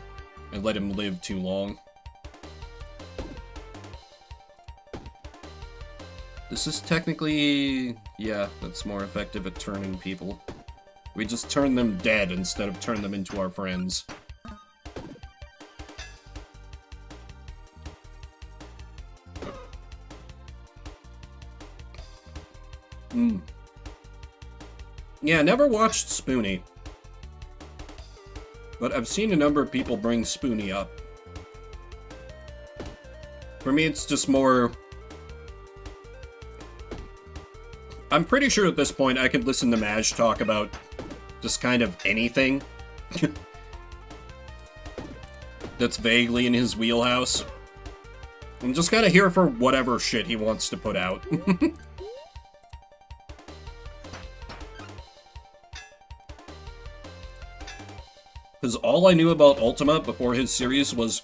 I let him live too long. This is technically... yeah, that's more effective at turning people. We just turn them dead instead of turn them into our friends. Yeah, never watched Spoonie. But I've seen a number of people bring Spoonie up. For me, it's just more... I'm pretty sure at this point I could listen to Maj talk about just kind of anything that's vaguely in his wheelhouse. I'm just kind of here for whatever shit he wants to put out. Because all I knew about Ultima before his series was,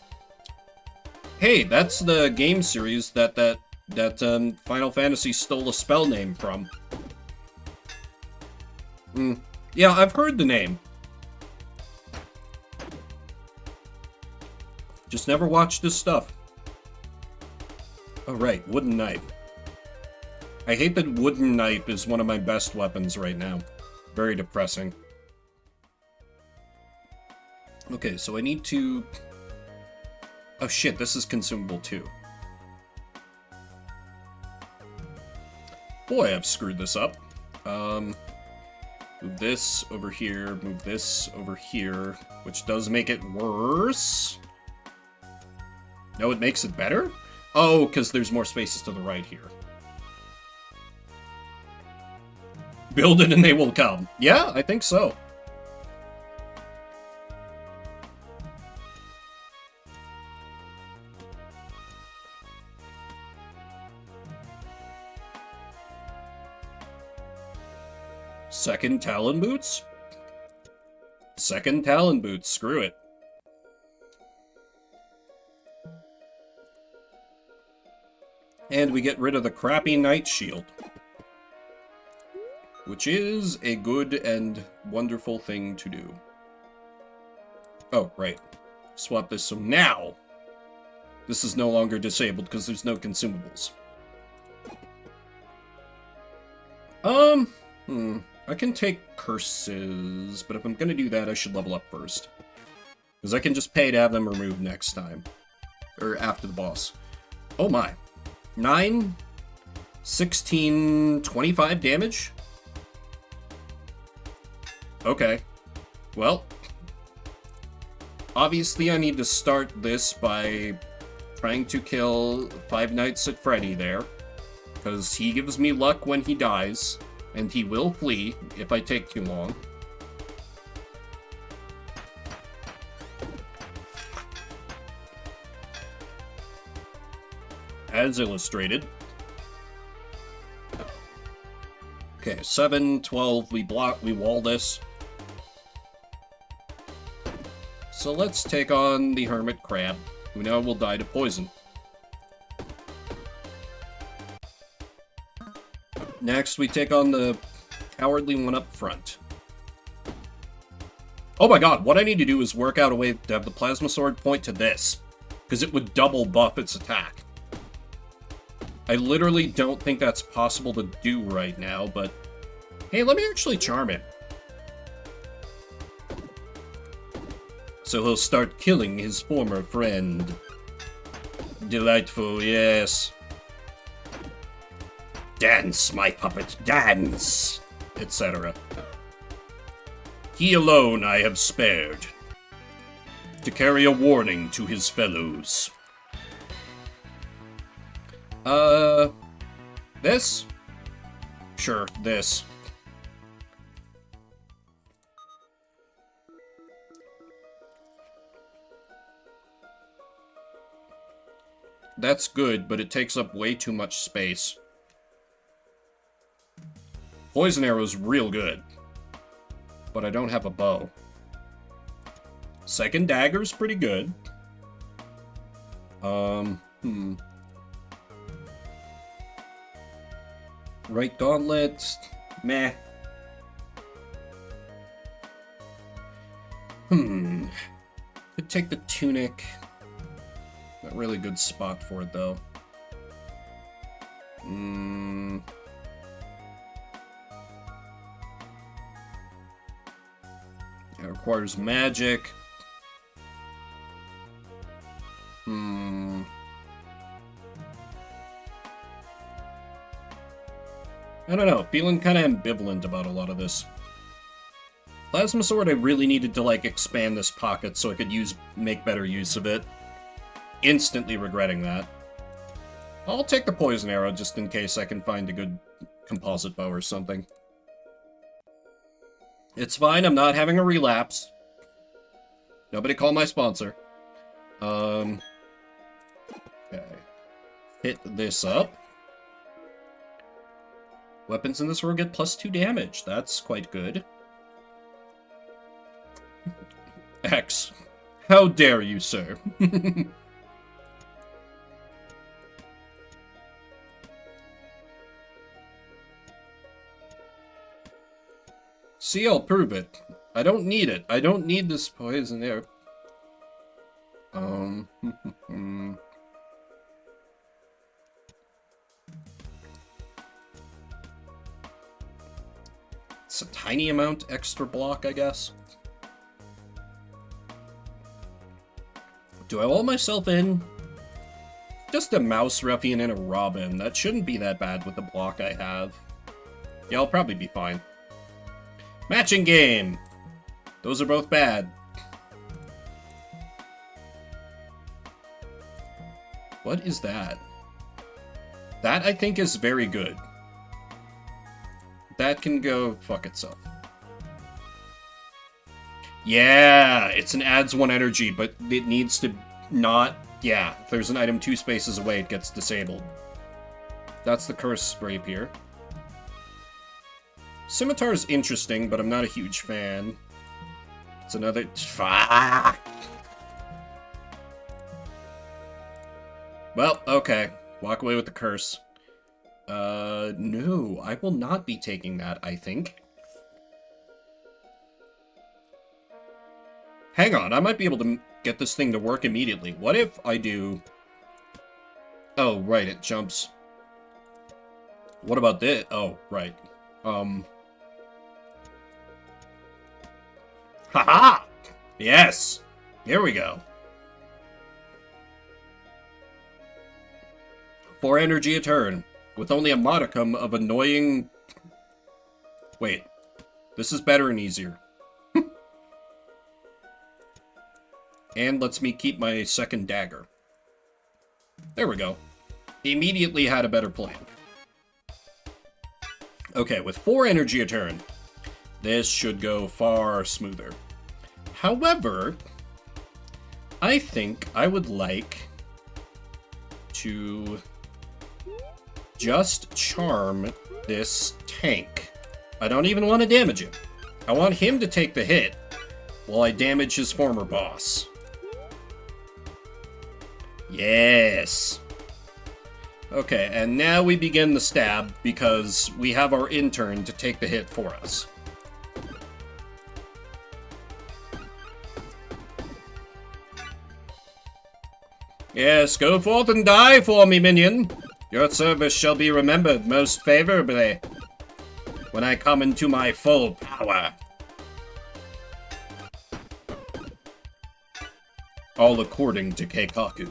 hey, that's the game series that Final Fantasy stole a spell name from. Yeah, I've heard the name. Just never watched his stuff. Oh, right, wooden knife. I hate that wooden knife is one of my best weapons right now. Very depressing. Okay, so I need to... oh shit, this is consumable too. Boy, I've screwed this up. Move this over here, move this over here, which does make it worse. No, it makes it better? Oh, because there's more spaces to the right here. Build it and they will come. Yeah, I think so. Second Talon Boots? Second Talon Boots, screw it. And we get rid of the crappy Knight Shield. Which is a good and wonderful thing to do. Oh, right. Swap this so now this is no longer disabled because there's no consumables. I can take curses, but if I'm gonna do that, I should level up first. Because I can just pay to have them removed next time. Or after the boss. Oh my. 9, 16, 25 damage? Okay. Well. Obviously I need to start this by trying to kill Five Nights at Freddy there. Because he gives me luck when he dies. And he will flee if I take too long. As illustrated. Okay, 7, 12, we wall this. So let's take on the Hermit Crab, who now will die to poison. Next, we take on the cowardly one up front. Oh my god, what I need to do is work out a way to have the plasma sword point to this, because it would double buff its attack. I literally don't think that's possible to do right now, but hey, let me actually charm him. So he'll start killing his former friend. Delightful, yes. Dance, my puppet, dance, etc. He alone I have spared, to carry a warning to his fellows. This? Sure, this. That's good, but it takes up way too much space. Poison Arrow's real good, but I don't have a bow. Second Dagger's pretty good. Right Gauntlet, meh. Could take the Tunic. Not really good spot for it, though. requires magic. I don't know, feeling kind of ambivalent about a lot of this. Plasma Sword, I really needed to, like, expand this pocket so I could make better use of it. Instantly regretting that. I'll take the Poison Arrow just in case I can find a good composite bow or something. It's fine, I'm not having a relapse. Nobody call my sponsor. Okay. Hit this up. Weapons in this world get +2 damage. That's quite good. X. How dare you, sir? See, I'll prove it. I don't need it. I don't need this poison arrow. It's a tiny amount extra block, I guess. Do I wall myself in? Just a Mouse Ruffian and a Robin. That shouldn't be that bad with the block I have. Yeah, I'll probably be fine. Matching game! Those are both bad. What is that? That, I think, is very good. That can go fuck itself. Yeah, it's an adds 1 energy, but it needs to not... Yeah, if there's an item 2 spaces away, it gets disabled. That's the Curse Rapier. Scimitar's interesting, but I'm not a huge fan. It's another... Fuck! Well, okay. Walk away with the curse. No, I will not be taking that, I think. Hang on, I might be able to get this thing to work immediately. What if I do... Oh, right, it jumps. What about this? Oh, right. Haha! Yes! Here we go. 4 energy a turn, with only a modicum of annoying... Wait. This is better and easier. And lets me keep my second dagger. There we go. He immediately had a better plan. Okay, with 4 energy a turn, this should go far smoother. However, I think I would like to just charm this tank. I don't even want to damage him. I want him to take the hit while I damage his former boss. Yes. Okay, and now we begin the stab because we have our intern to take the hit for us. Yes, go forth and die for me, minion. Your service shall be remembered most favorably when I come into my full power. All according to Keikaku.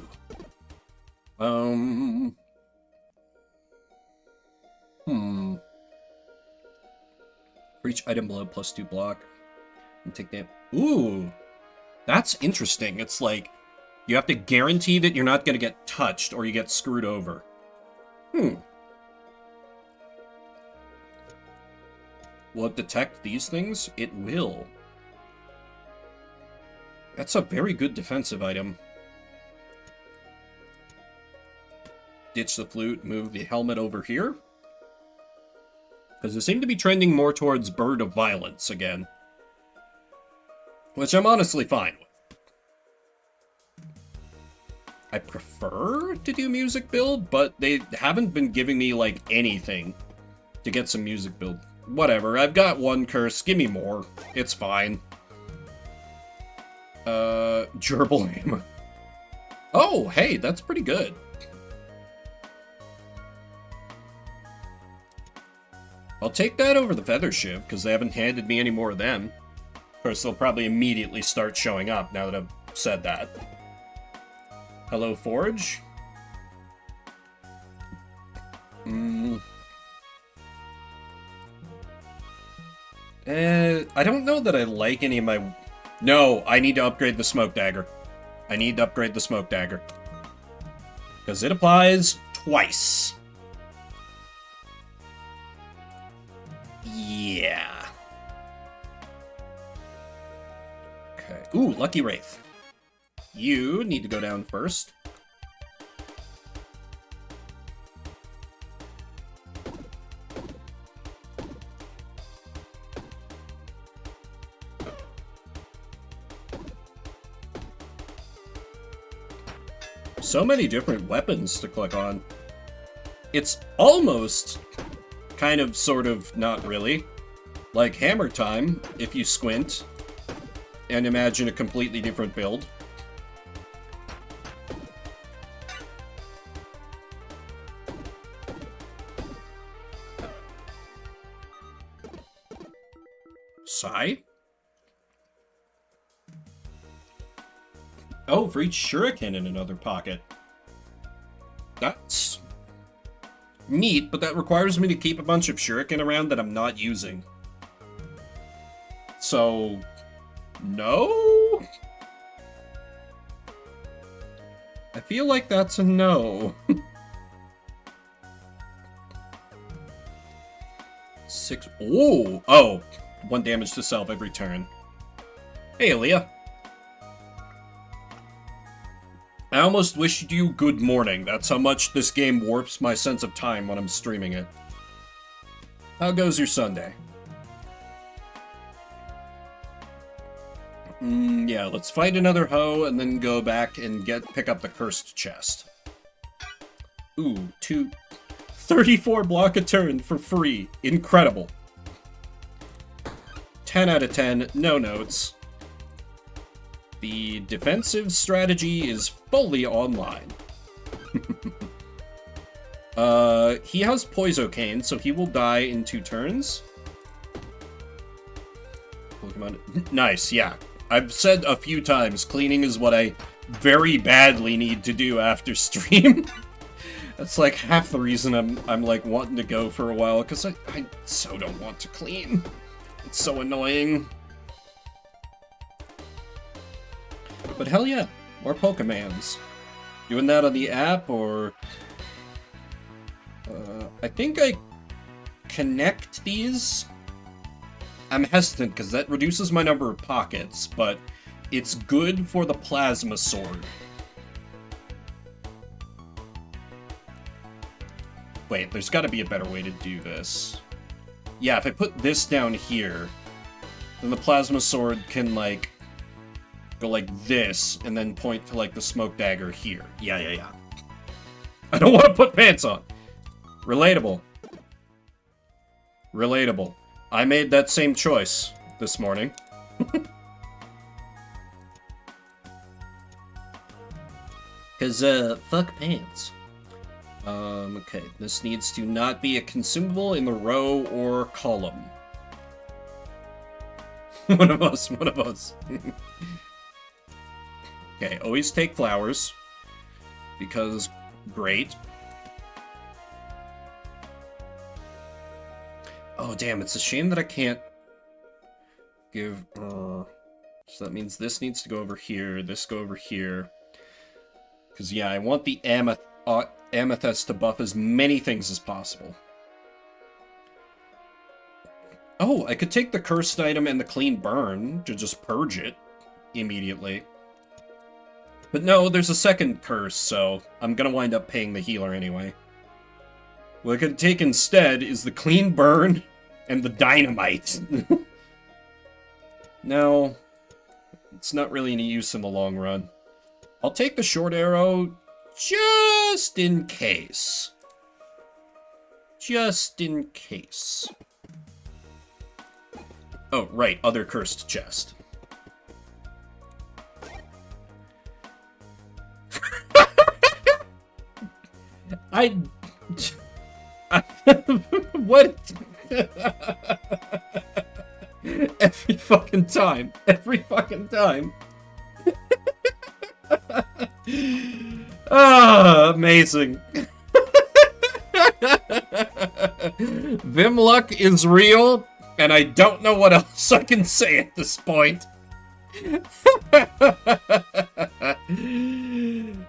For each item below +2 block. And take that. Ooh! That's interesting. It's like, you have to guarantee that you're not going to get touched or you get screwed over. Will it detect these things? It will. That's a very good defensive item. Ditch the flute, move the helmet over here. Because it seemed to be trending more towards Bird of Violence again. Which I'm honestly fine with. I prefer to do music build, but they haven't been giving me, like, anything to get some music build. Whatever, I've got 1 curse, give me more. It's fine. Gerbil aim. Oh, hey, that's pretty good. I'll take that over the Feather Shiv, because they haven't handed me any more of them. course, they'll probably immediately start showing up now that I've said that. Hello, Forge? I don't know that I like any of my... No, I need to upgrade the Smoke Dagger. I need to upgrade the Smoke Dagger. Because it applies twice. Yeah. Okay. Ooh, Lucky Wraith. You need to go down first. So many different weapons to click on. It's almost kind of, sort of, not really, like Hammer Time, if you squint and imagine a completely different build. Sigh? Oh, for each shuriken in another pocket. That's neat, but that requires me to keep a bunch of shuriken around that I'm not using. So, no? I feel like that's a no. 6. Ooh! Oh! 1 damage to self every turn. Hey, Aaliyah. I almost wished you good morning. That's how much this game warps my sense of time when I'm streaming it. How goes your Sunday? Yeah, let's fight another hoe and then go back and pick up the cursed chest. Ooh, 34 block a turn for free. Incredible. 10 out of 10, no notes. The defensive strategy is fully online. He has Poisocane, so he will die in 2 turns. Pokemon. Nice, yeah. I've said a few times, cleaning is what I very badly need to do after stream. That's like half the reason I'm like wanting to go for a while, because I so don't want to clean. It's so annoying. But hell yeah, more Pokemans. Doing that on the app, or... I think I connect these. I'm hesitant, because that reduces my number of pockets, but it's good for the Plasma Sword. Wait, there's gotta be a better way to do this. Yeah, if I put this down here, then the Plasma Sword can, like, go like this, and then point to, like, the Smoke Dagger here. Yeah. I don't want to put pants on! Relatable. Relatable. I made that same choice this morning. Cause, fuck pants. Okay, this needs to not be a consumable in the row or column. One of us. Okay, always take flowers, because great. Oh, damn, it's a shame that I can't give... So that means this needs to go over here, this go over here. Because, yeah, I want the Amethyst to buff as many things as possible. Oh, I could take the cursed item and the clean burn to just purge it immediately. But no, there's a second curse, so I'm gonna wind up paying the healer anyway. What I could take instead is the clean burn and the dynamite. No, it's not really any use in the long run. I'll take the short arrow just in case. Just in case. Oh, right, other cursed chest. What? Every fucking time. Every fucking time. Ah, amazing. Vimluck is real, and I don't know what else I can say at this point.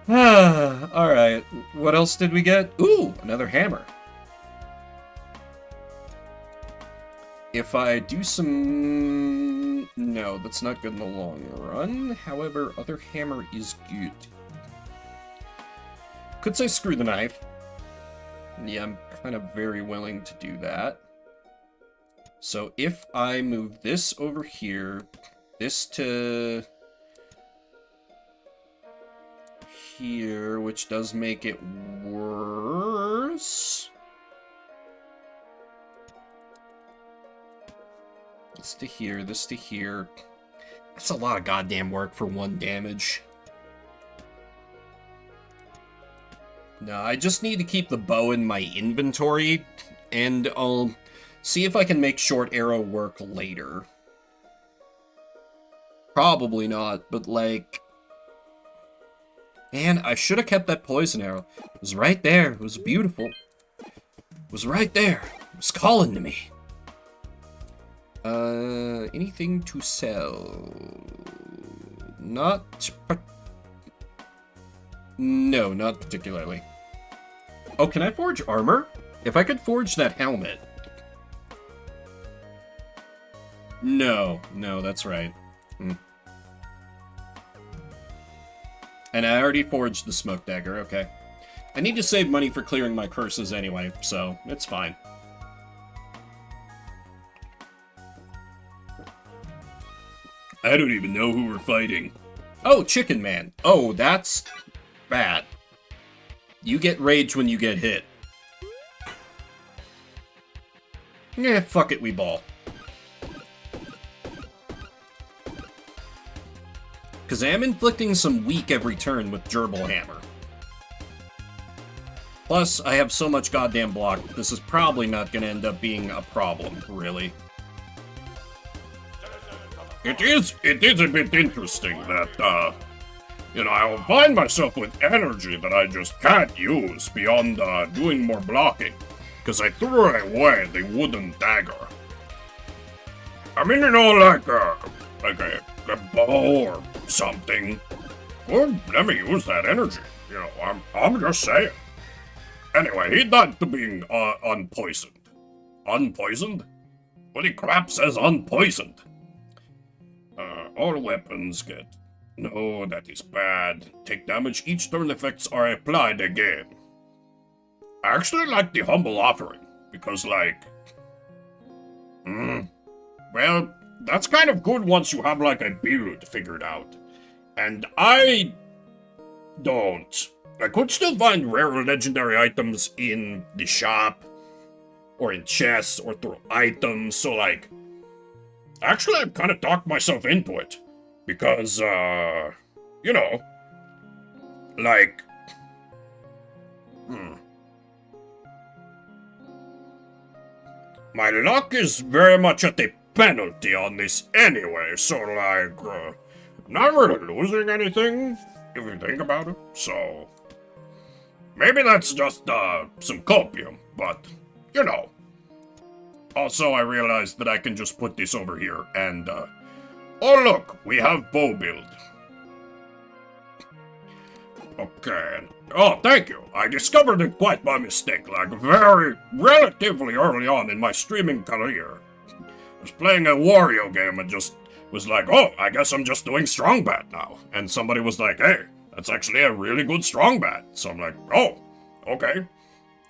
Alright, what else did we get? Ooh, another hammer. If I do some... No, that's not good in the long run. However, other hammer is good. Could say screw the knife. Yeah, I'm kind of very willing to do that. So if I move this over here, this to here, which does make it worse. This to here, this to here. That's a lot of goddamn work for 1 damage. No, I just need to keep the bow in my inventory, and I'll see if I can make short arrow work later. Probably not, but like... Man, I should have kept that poison arrow. It was right there. It was beautiful. It was right there. It was calling to me. Anything to sell? Not... No, not particularly. Oh, can I forge armor? If I could forge that helmet. No, that's right. And I already forged the smoke dagger, okay. I need to save money for clearing my curses anyway, so it's fine. I don't even know who we're fighting. Oh, Chicken Man. Oh, that's bad. You get rage when you get hit. Yeah, fuck it, we ball. Because I am inflicting some weak every turn with Gerbil Hammer. Plus, I have so much goddamn block, this is probably not going to end up being a problem, really. It is a bit interesting that, you know, I'll find myself with energy that I just can't use beyond, doing more blocking. Because I threw away the wooden dagger. I mean, you know, like a bow or something. Well, let me use that energy. You know, I'm just saying. Anyway, he died to being, unpoisoned. Unpoisoned? What the crap says unpoisoned? All weapons get... No, that is bad. Take damage each turn effects are applied again. I actually like the humble offering, because, like... well, that's kind of good once you have, like, a build figured out. And I... don't. I could still find rare legendary items in the shop, or in chests, or through items, so, like... Actually, I've kind of talked myself into it. Because, you know, like... My luck is very much at a penalty on this anyway, so, like, not really losing anything, if you think about it, so... Maybe that's just, some copium, but, you know. Also, I realized that I can just put this over here, and, oh look, we have bow build. Okay. Oh, thank you. I discovered it quite by mistake, like relatively early on in my streaming career. I was playing a Wario game and just was like, oh, I guess I'm just doing strong bat now. And somebody was like, hey, that's actually a really good strong bat. So I'm like, oh, okay.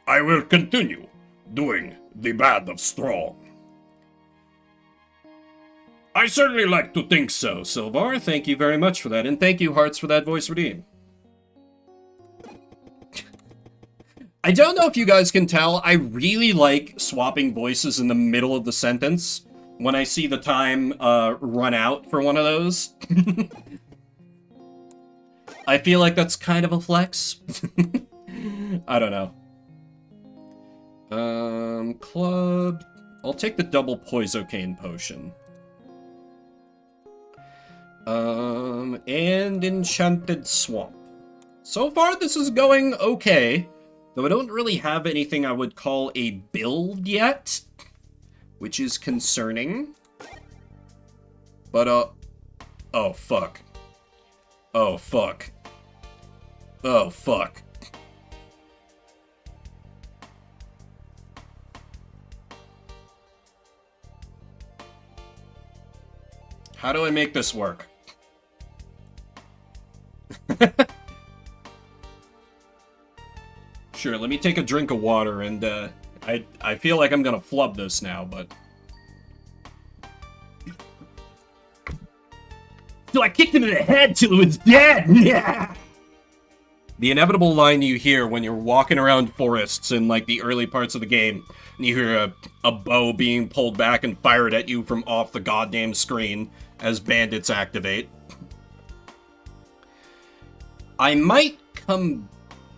I will continue doing the bat of strong. I certainly like to think so, Silvar. Thank you very much for that, and thank you, Hearts, for that voice redeem. I don't know if you guys can tell, I really like swapping voices in the middle of the sentence when I see the time run out for one of those. I feel like that's kind of a flex. I don't know. Club... I'll take the double Poisocane potion. And Enchanted Swamp. So far, this is going okay, though I don't really have anything I would call a build yet, which is concerning. But, oh, fuck. Oh, fuck. Oh, fuck. How do I make this work? Sure, let me take a drink of water, and, I feel like I'm gonna flub this now, but... So I kicked him in the head till he was dead! Yeah! The inevitable line you hear when you're walking around forests in, like, the early parts of the game, and you hear a bow being pulled back and fired at you from off the goddamn screen as bandits activate. I might come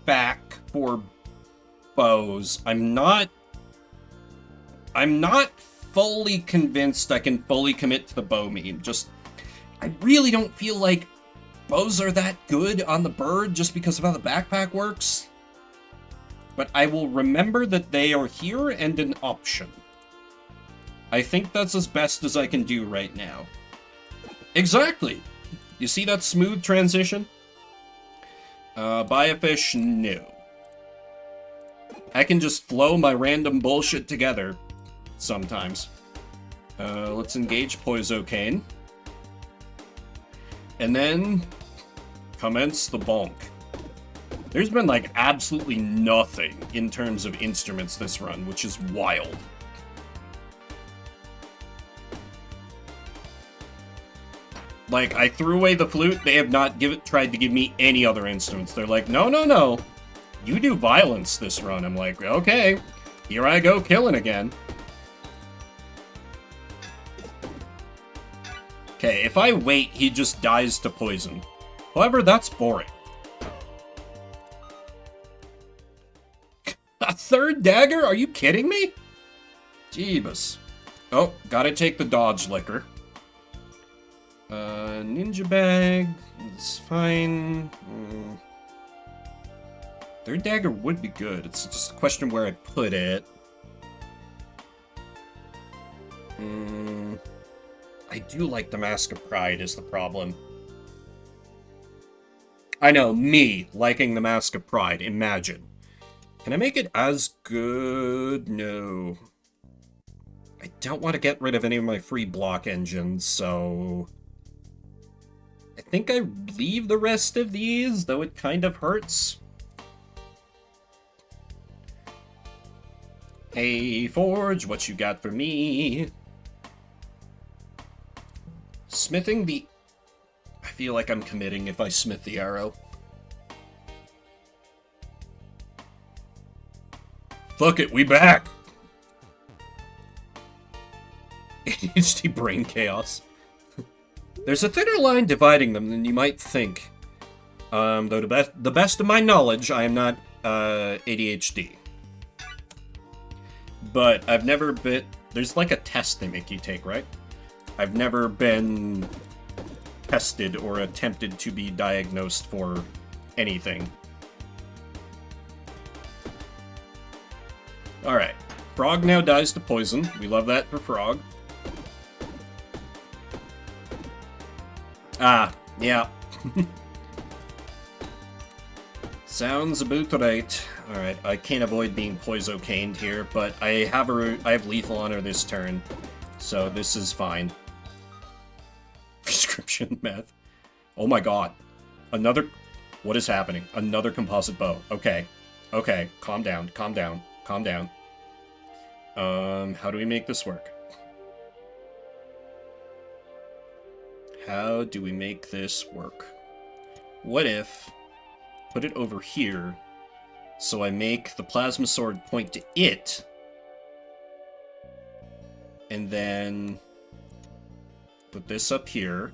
back for bows. I'm not fully convinced I can fully commit to the bow meme. I really don't feel like bows are that good on the bird just because of how the backpack works. But I will remember that they are here and an option. I think that's as best as I can do right now. Exactly! You see that smooth transition? Buy a fish? No. I can just flow my random bullshit together sometimes. Let's engage Poisocane. And then commence the bonk. There's been, like, absolutely nothing in terms of instruments this run, which is wild. Like, I threw away the flute, they have not tried to give me any other instruments. They're like, no, no, no. You do violence this run. I'm like, okay, here I go killing again. Okay, if I wait, he just dies to poison. However, that's boring. A third dagger? Are you kidding me? Jeebus. Oh, gotta take the dodge liquor. Ninja bag is fine. Third dagger would be good. It's just a question where I put it. I do like the Mask of Pride is the problem. I know, me liking the Mask of Pride. Imagine. Can I make it as good? No. I don't want to get rid of any of my free block engines, so... I think I leave the rest of these, though it kind of hurts. Hey, Forge, what you got for me? Smithing the... I feel like I'm committing if I smith the arrow. Fuck it, we back! ADHD brain chaos. There's a thinner line dividing them than you might think. Though to the best of my knowledge, I am not ADHD. But I've never been... There's like a test they make you take, right? I've never been tested or attempted to be diagnosed for anything. Alright. Frog now dies to poison. We love that for Frog. Ah, yeah. Sounds about right. Alright, I can't avoid being poiso-caned here, but I have lethal on her this turn, so this is fine. Prescription meth. Oh my god. Another... What is happening? Another composite bow. Okay. Okay, calm down, calm down, calm down. How do we make this work? How do we make this work? What if... Put it over here, so I make the plasma sword point to it, and then put this up here.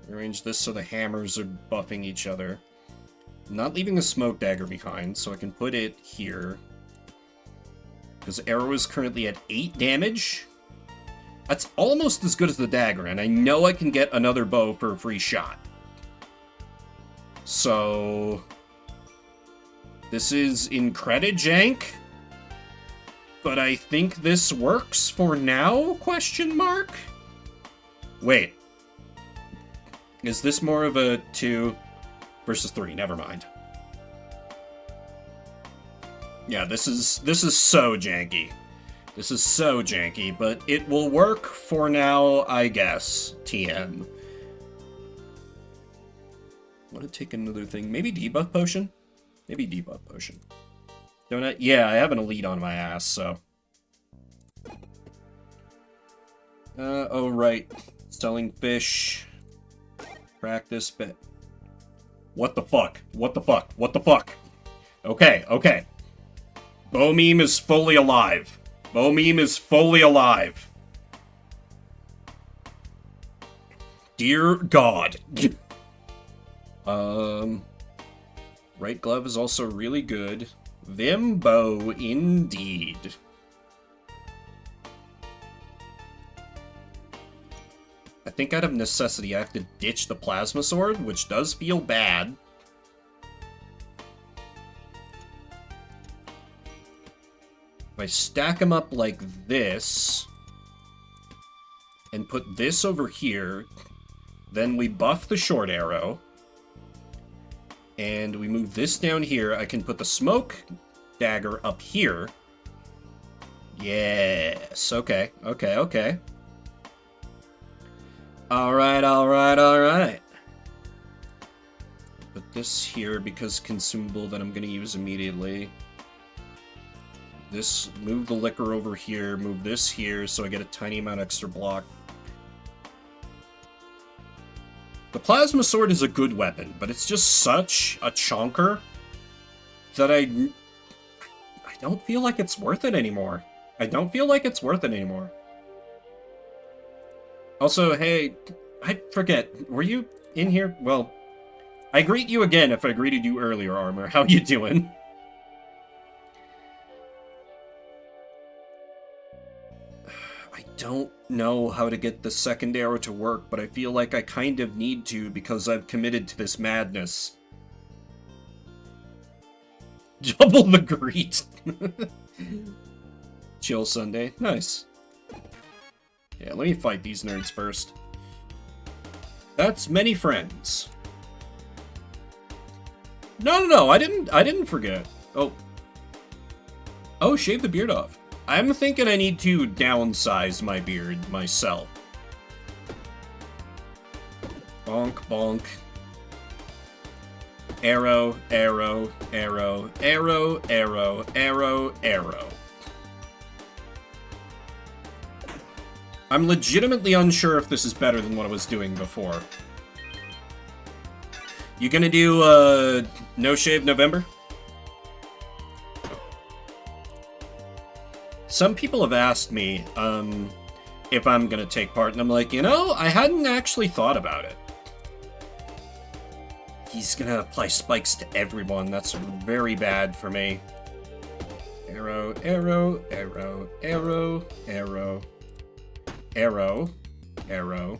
Arrange this so the hammers are buffing each other. I'm not leaving the smoke dagger behind, so I can put it here. Because arrow is currently at 8 damage. That's almost as good as the dagger, and I know I can get another bow for a free shot. So... this is incredijank, but I think this works for now, question mark? Wait. Is this more of a 2 versus 3? Never mind. Yeah, this is so janky. This is so janky, but it will work for now, I guess, TM. Want to take another thing? Maybe debuff potion? Maybe debuff potion. Don't I? Yeah, I have an elite on my ass, so. Oh, right. Selling fish. Practice bit. What the fuck? What the fuck? What the fuck? Okay, okay. Bow meme is fully alive. Bow meme is fully alive. Dear God. Right glove is also really good. Vimbo indeed. I think out of necessity I have to ditch the plasma sword, which does feel bad. If I stack them up like this, and put this over here, then we buff the short arrow, and we move this down here. I can put the smoke dagger up here. Yes, okay, okay, okay. Alright, alright, alright. Put this here because consumable that I'm gonna use immediately. This, move the liquor over here, move this here so I get a tiny amount extra block. The plasma sword is a good weapon, but it's just such a chonker that I don't feel like it's worth it anymore. I don't feel like it's worth it anymore. Also, hey, I forget, were you in here? Well, I greet you again if I greeted you earlier, Armor. How you doing? I don't know how to get the second arrow to work, but I feel like I kind of need to because I've committed to this madness. Double the greet. Chill Sunday. Nice. Yeah, let me fight these nerds first. That's many friends. No, I didn't forget. Oh. Oh, shave the beard off. I'm thinking I need to downsize my beard myself. Bonk, bonk. Arrow, arrow, arrow, arrow, arrow, arrow, arrow. I'm legitimately unsure if this is better than what I was doing before. You gonna do, No Shave November? Some people have asked me, if I'm gonna take part, and I'm like, you know, I hadn't actually thought about it. He's gonna apply spikes to everyone. That's very bad for me. Arrow, arrow, arrow, arrow, arrow. Arrow, arrow,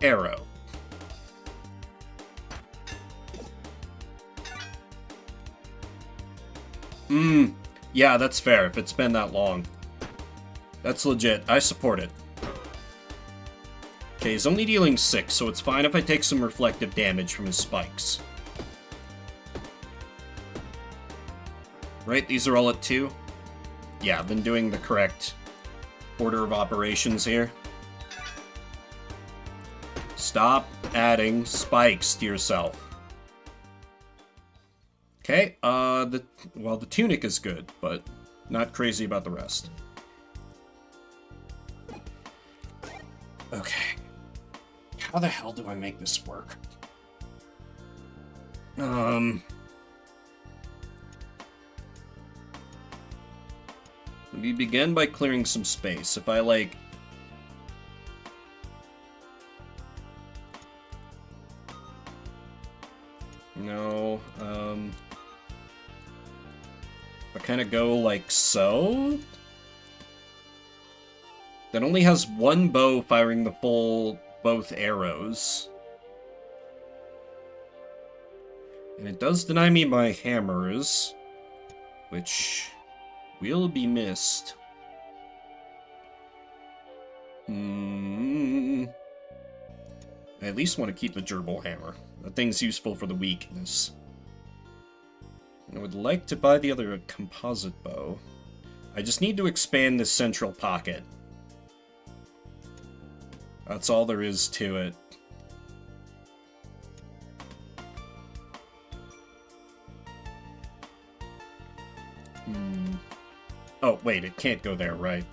arrow. Yeah, that's fair if it's been that long. That's legit. I support it. Okay, he's only dealing 6, so it's fine if I take some reflective damage from his spikes. Right, these are all at 2? Yeah, I've been doing the correct order of operations here. Stop adding spikes to yourself. Okay, the tunic is good, but not crazy about the rest. Okay. How the hell do I make this work? We begin by clearing some space. If I, like... No, I kind of go like so? that only has one bow firing the full both arrows. And it does deny me my hammers, which will be missed. I at least want to keep the gerbil hammer. That thing's useful for the weakness. I would like to buy the other composite bow. I just need to expand this central pocket. That's all there is to it. Oh, wait, it can't go there, right?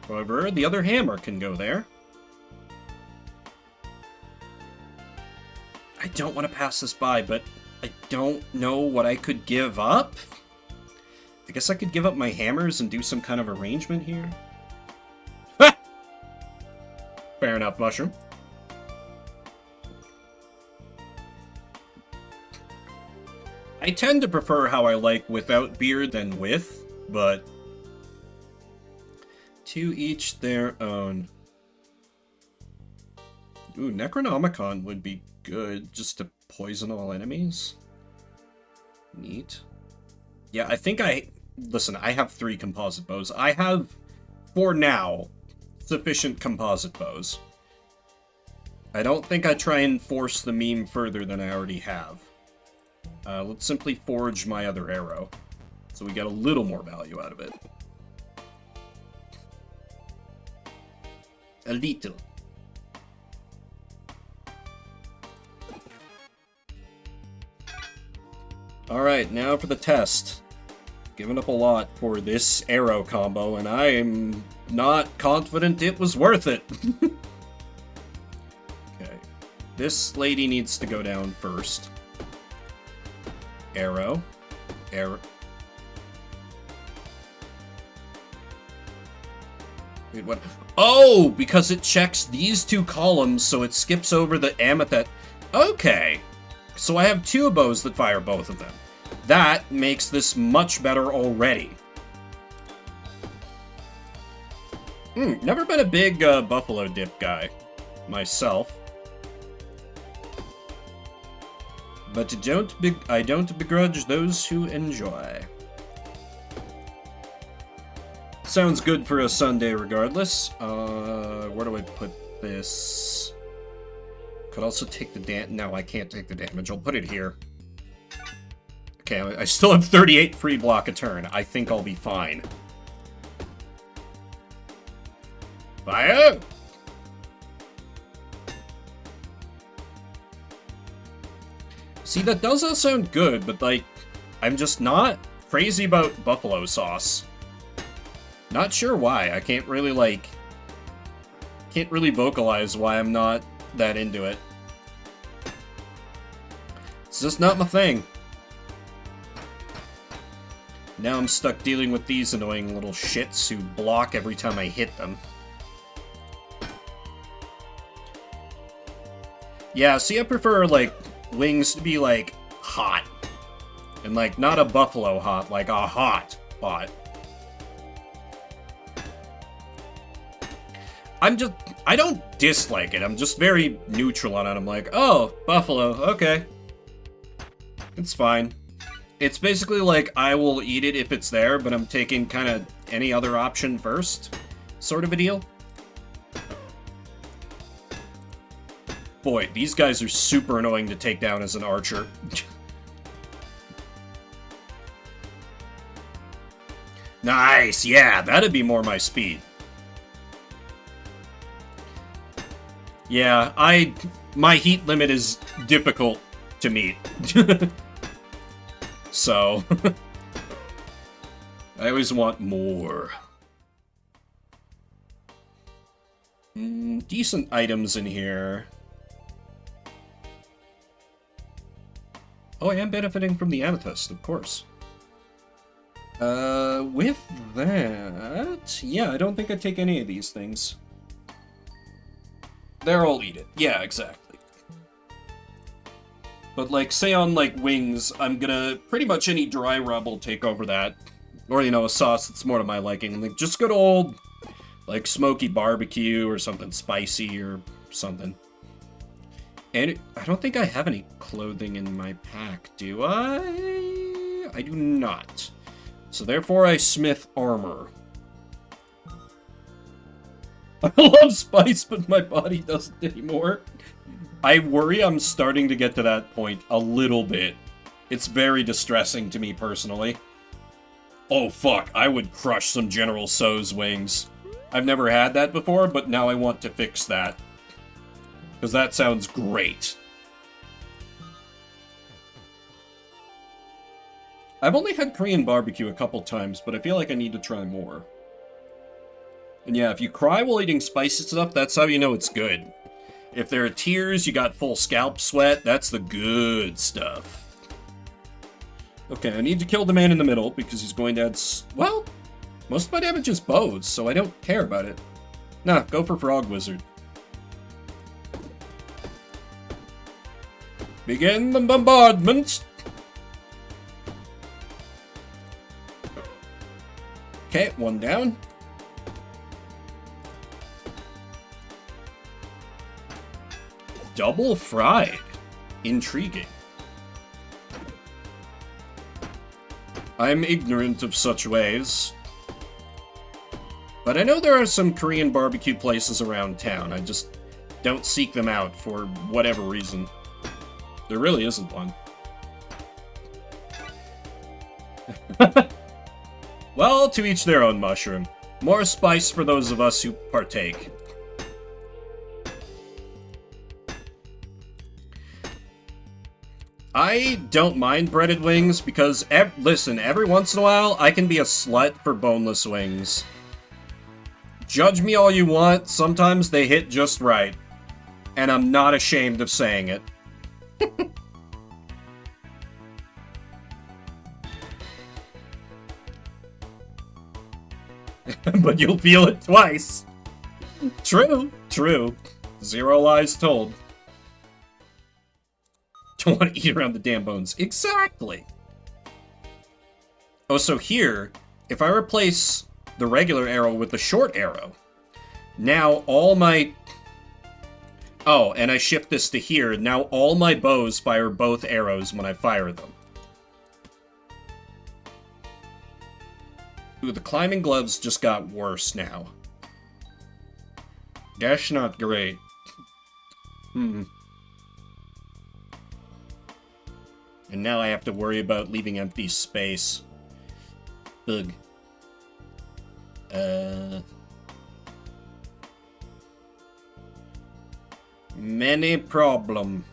However, the other hammer can go there. I don't want to pass this by, but I don't know what I could give up. I guess I could give up my hammers and do some kind of arrangement here. Ha! Fair enough, Mushroom. I tend to prefer how I like without beard than with, but to each their own. Ooh, Necronomicon would be good, just to poison all enemies. Neat. Yeah, I think listen, I have 3 composite bows. I have, for now, sufficient composite bows. I don't think I try and force the meme further than I already have. Let's simply forge my other arrow, so we get a little more value out of it. A little. Alright, now for the test. Given up a lot for this arrow combo, and I am not confident it was worth it. Okay. This lady needs to go down first. Arrow. Arrow. Wait, what? Oh, because it checks these 2 columns, so it skips over the amethyst. Okay. So I have 2 bows that fire both of them. That makes this much better already. Never been a big buffalo dip guy myself. But I don't begrudge those who enjoy. Sounds good for a Sunday regardless. Where do I put this? Could also take the no, I can't take the damage. I'll put it here. Okay, I still have 38 free block a turn. I think I'll be fine. Fire! See, that does all sound good, but, like, I'm just not crazy about buffalo sauce. Not sure why. I can't really, like... Can't really vocalize why I'm not that into it. It's just not my thing. Now I'm stuck dealing with these annoying little shits who block every time I hit them. Yeah, see, I prefer, like, wings to be, like, hot. And, like, not a buffalo hot, like a hot. I don't dislike it, I'm just very neutral on it. I'm like, oh, buffalo, okay. It's fine. It's basically like, I will eat it if it's there, but I'm taking kind of any other option first, sort of a deal. Boy, these guys are super annoying to take down as an archer. Nice, yeah, that'd be more my speed. Yeah, my heat limit is difficult to meet. So, I always want more. Decent items in here. Oh, I am benefiting from the amethyst, of course. With that... Yeah, I don't think I take any of these things. They're all eat it. Yeah, exactly. But, like, say on, like, wings, I'm gonna... Pretty much any dry rub will take over that. Or, you know, a sauce that's more to my liking. Like, just good old Like smoky barbecue or something spicy or something. And I don't think I have any clothing in my pack, do I? I do not. So therefore I smith armor. I love spice, but my body doesn't anymore. I worry I'm starting to get to that point a little bit. It's very distressing to me personally. Oh fuck, I would crush some General Tso's wings. I've never had that before, but now I want to fix that. Because that sounds great. I've only had Korean barbecue a couple times, but I feel like I need to try more. And yeah, if you cry while eating spicy stuff, that's how you know it's good. If there are tears, you got full scalp sweat, that's the good stuff. Okay, I need to kill the man in the middle, because he's going to add well, most of my damage is bows, so I don't care about it. Nah, go for Frog Wizard. Begin the bombardment! Okay, one down. Double fried. Intriguing. I'm ignorant of such ways. But I know there are some Korean barbecue places around town. I just don't seek them out for whatever reason. There really isn't one. Well, to each their own, mushroom. More spice for those of us who partake. I don't mind breaded wings because, listen, every once in a while, I can be a slut for boneless wings. Judge me all you want, sometimes they hit just right. And I'm not ashamed of saying it. But you'll feel it twice. True, true. Zero lies told. Don't want to eat around the damn bones. Exactly. Oh, so here, if I replace the regular arrow with the short arrow, now all my... Oh, and I shift this to here. Now all my bows fire both arrows when I fire them. Ooh, the climbing gloves just got worse now. That's not great. And now I have to worry about leaving empty space. Ugh. Many problem.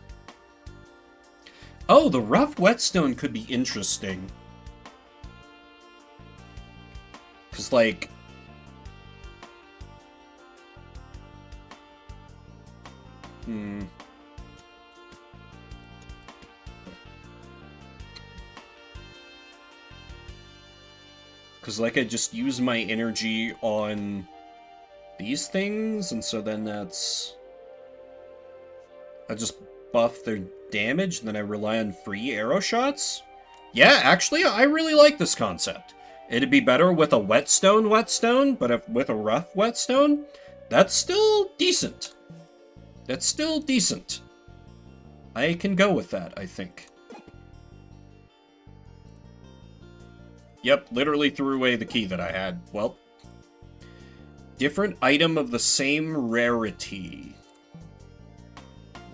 Oh, the rough whetstone could be interesting. Because, like... Because, like, I just use my energy on these things, and so then that's... I just buff their damage, and then I rely on free arrow shots? Yeah, actually, I really like this concept. It'd be better with a whetstone, but if with a rough whetstone, that's still decent. That's still decent. I can go with that, I think. Yep, literally threw away the key that I had. Well, different item of the same rarity.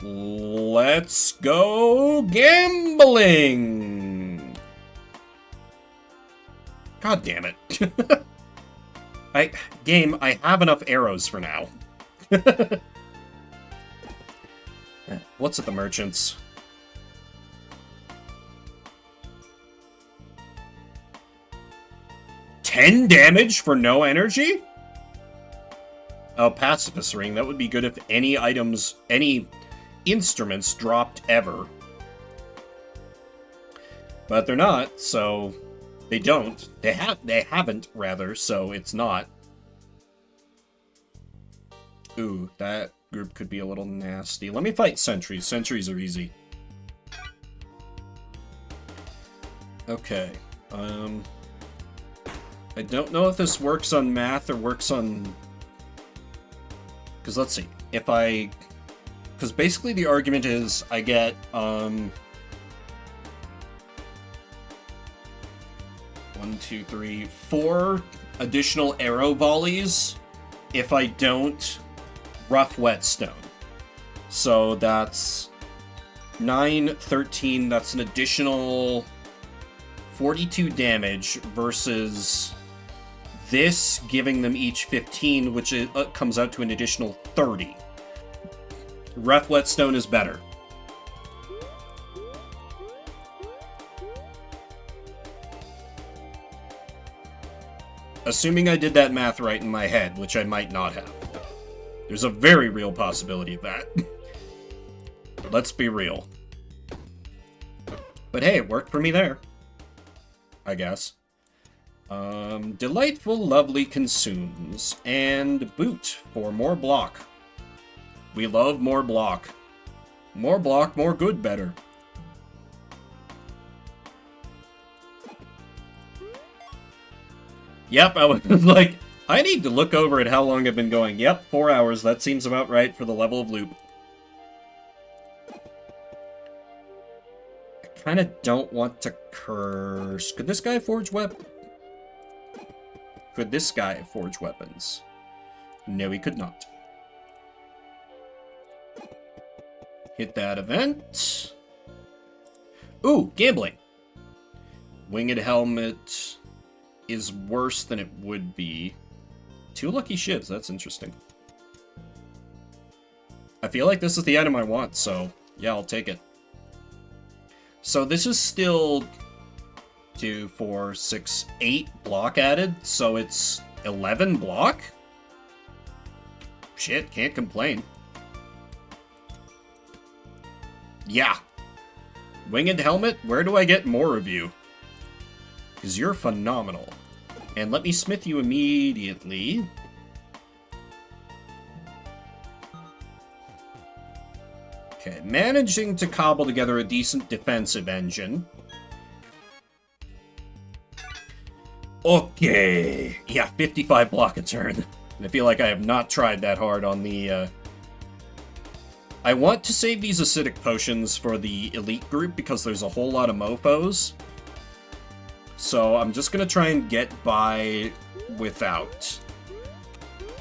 Let's go gambling! God damn it. Game, I have enough arrows for now. What's at the merchants? $10 damage for no energy? Oh, pacifist ring. That would be good if any items, any instruments dropped ever. But they're not, so they don't. They haven't, rather, so it's not. Ooh, that group could be a little nasty. Let me fight sentries. Sentries are easy. Okay. I don't know if this works on math or works on Because let's see. If I... Because basically the argument is I get, 1, 2, 3, 4 additional arrow volleys if I don't rough whetstone. So that's 9, 13, that's an additional 42 damage versus this giving them each 15, which comes out to an additional 30. Rough whetstone is better. Assuming I did that math right in my head, which I might not have. There's a very real possibility of that. Let's be real. But hey, it worked for me there. I guess. Delightful, lovely consumes. And boot for more block. We love more block. More block, more good, better. Yep, I was like, I need to look over at how long I've been going. Yep, 4 hours. That seems about right for the level of loop. I kind of don't want to curse. Could this guy forge weapons? Could this guy forge weapons? No, he could not. Hit that event. Ooh, gambling. Winged helmet is worse than it would be. 2 lucky shivs, that's interesting. I feel like this is the item I want, so yeah, I'll take it. So this is still 2, 4, 6, 8 block added, so it's 11 block? Shit, can't complain. Yeah. Winged helmet, where do I get more of you? Because you're phenomenal. And let me smith you immediately. Okay, managing to cobble together a decent defensive engine. Okay. Yeah, 55 block a turn. And I feel like I have not tried that hard on the, I want to save these acidic potions for the elite group because there's a whole lot of mofos. So I'm just gonna try and get by without.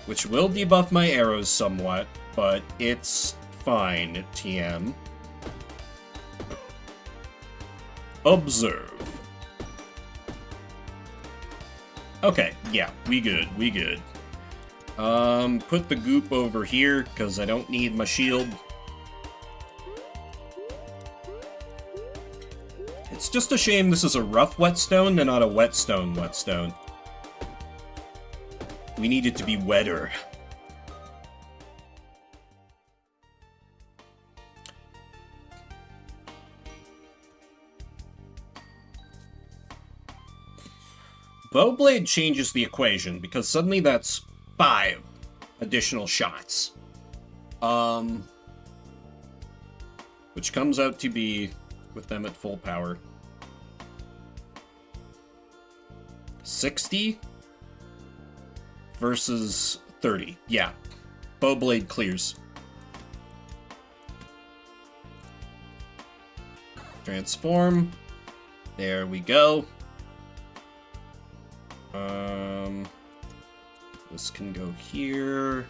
Which will debuff my arrows somewhat, but it's fine, TM. Observe. Okay, yeah, we good, we good. Put the goop over here, because I don't need my shield. It's just a shame this is a rough whetstone and not a whetstone. We need it to be wetter. Bowblade changes the equation, because suddenly that's 5 additional shots. Which comes out to be, with them at full power, 60 versus 30. Yeah, Bowblade clears. Transform. There we go. This can go here.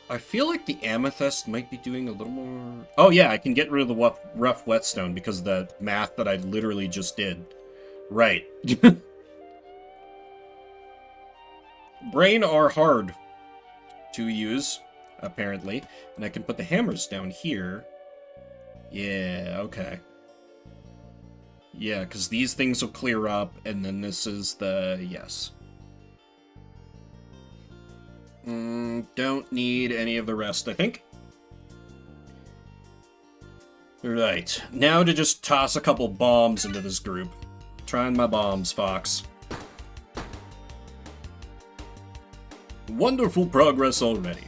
I feel like the amethyst might be doing a little more... Oh yeah, I can get rid of the rough whetstone because of the math that I literally just did. Right. Brain are hard to use, apparently. And I can put the hammers down here. Yeah, okay. Yeah, because these things will clear up, and then this is the... yes. Don't need any of the rest, I think. Right, now to just toss a couple bombs into this group. Trying my bombs, Fox. Wonderful progress already.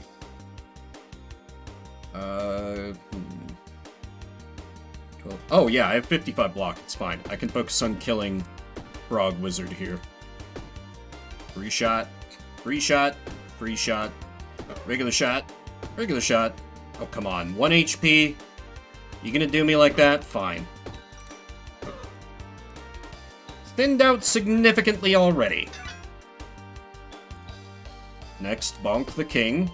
Oh yeah, I have 55 block, it's fine. I can focus on killing Frog Wizard here. Free shot. Free shot. Free shot. Regular shot. Regular shot. Oh, come on. 1 HP. You gonna do me like that? Fine. Thinned out significantly already. Next, bonk the king.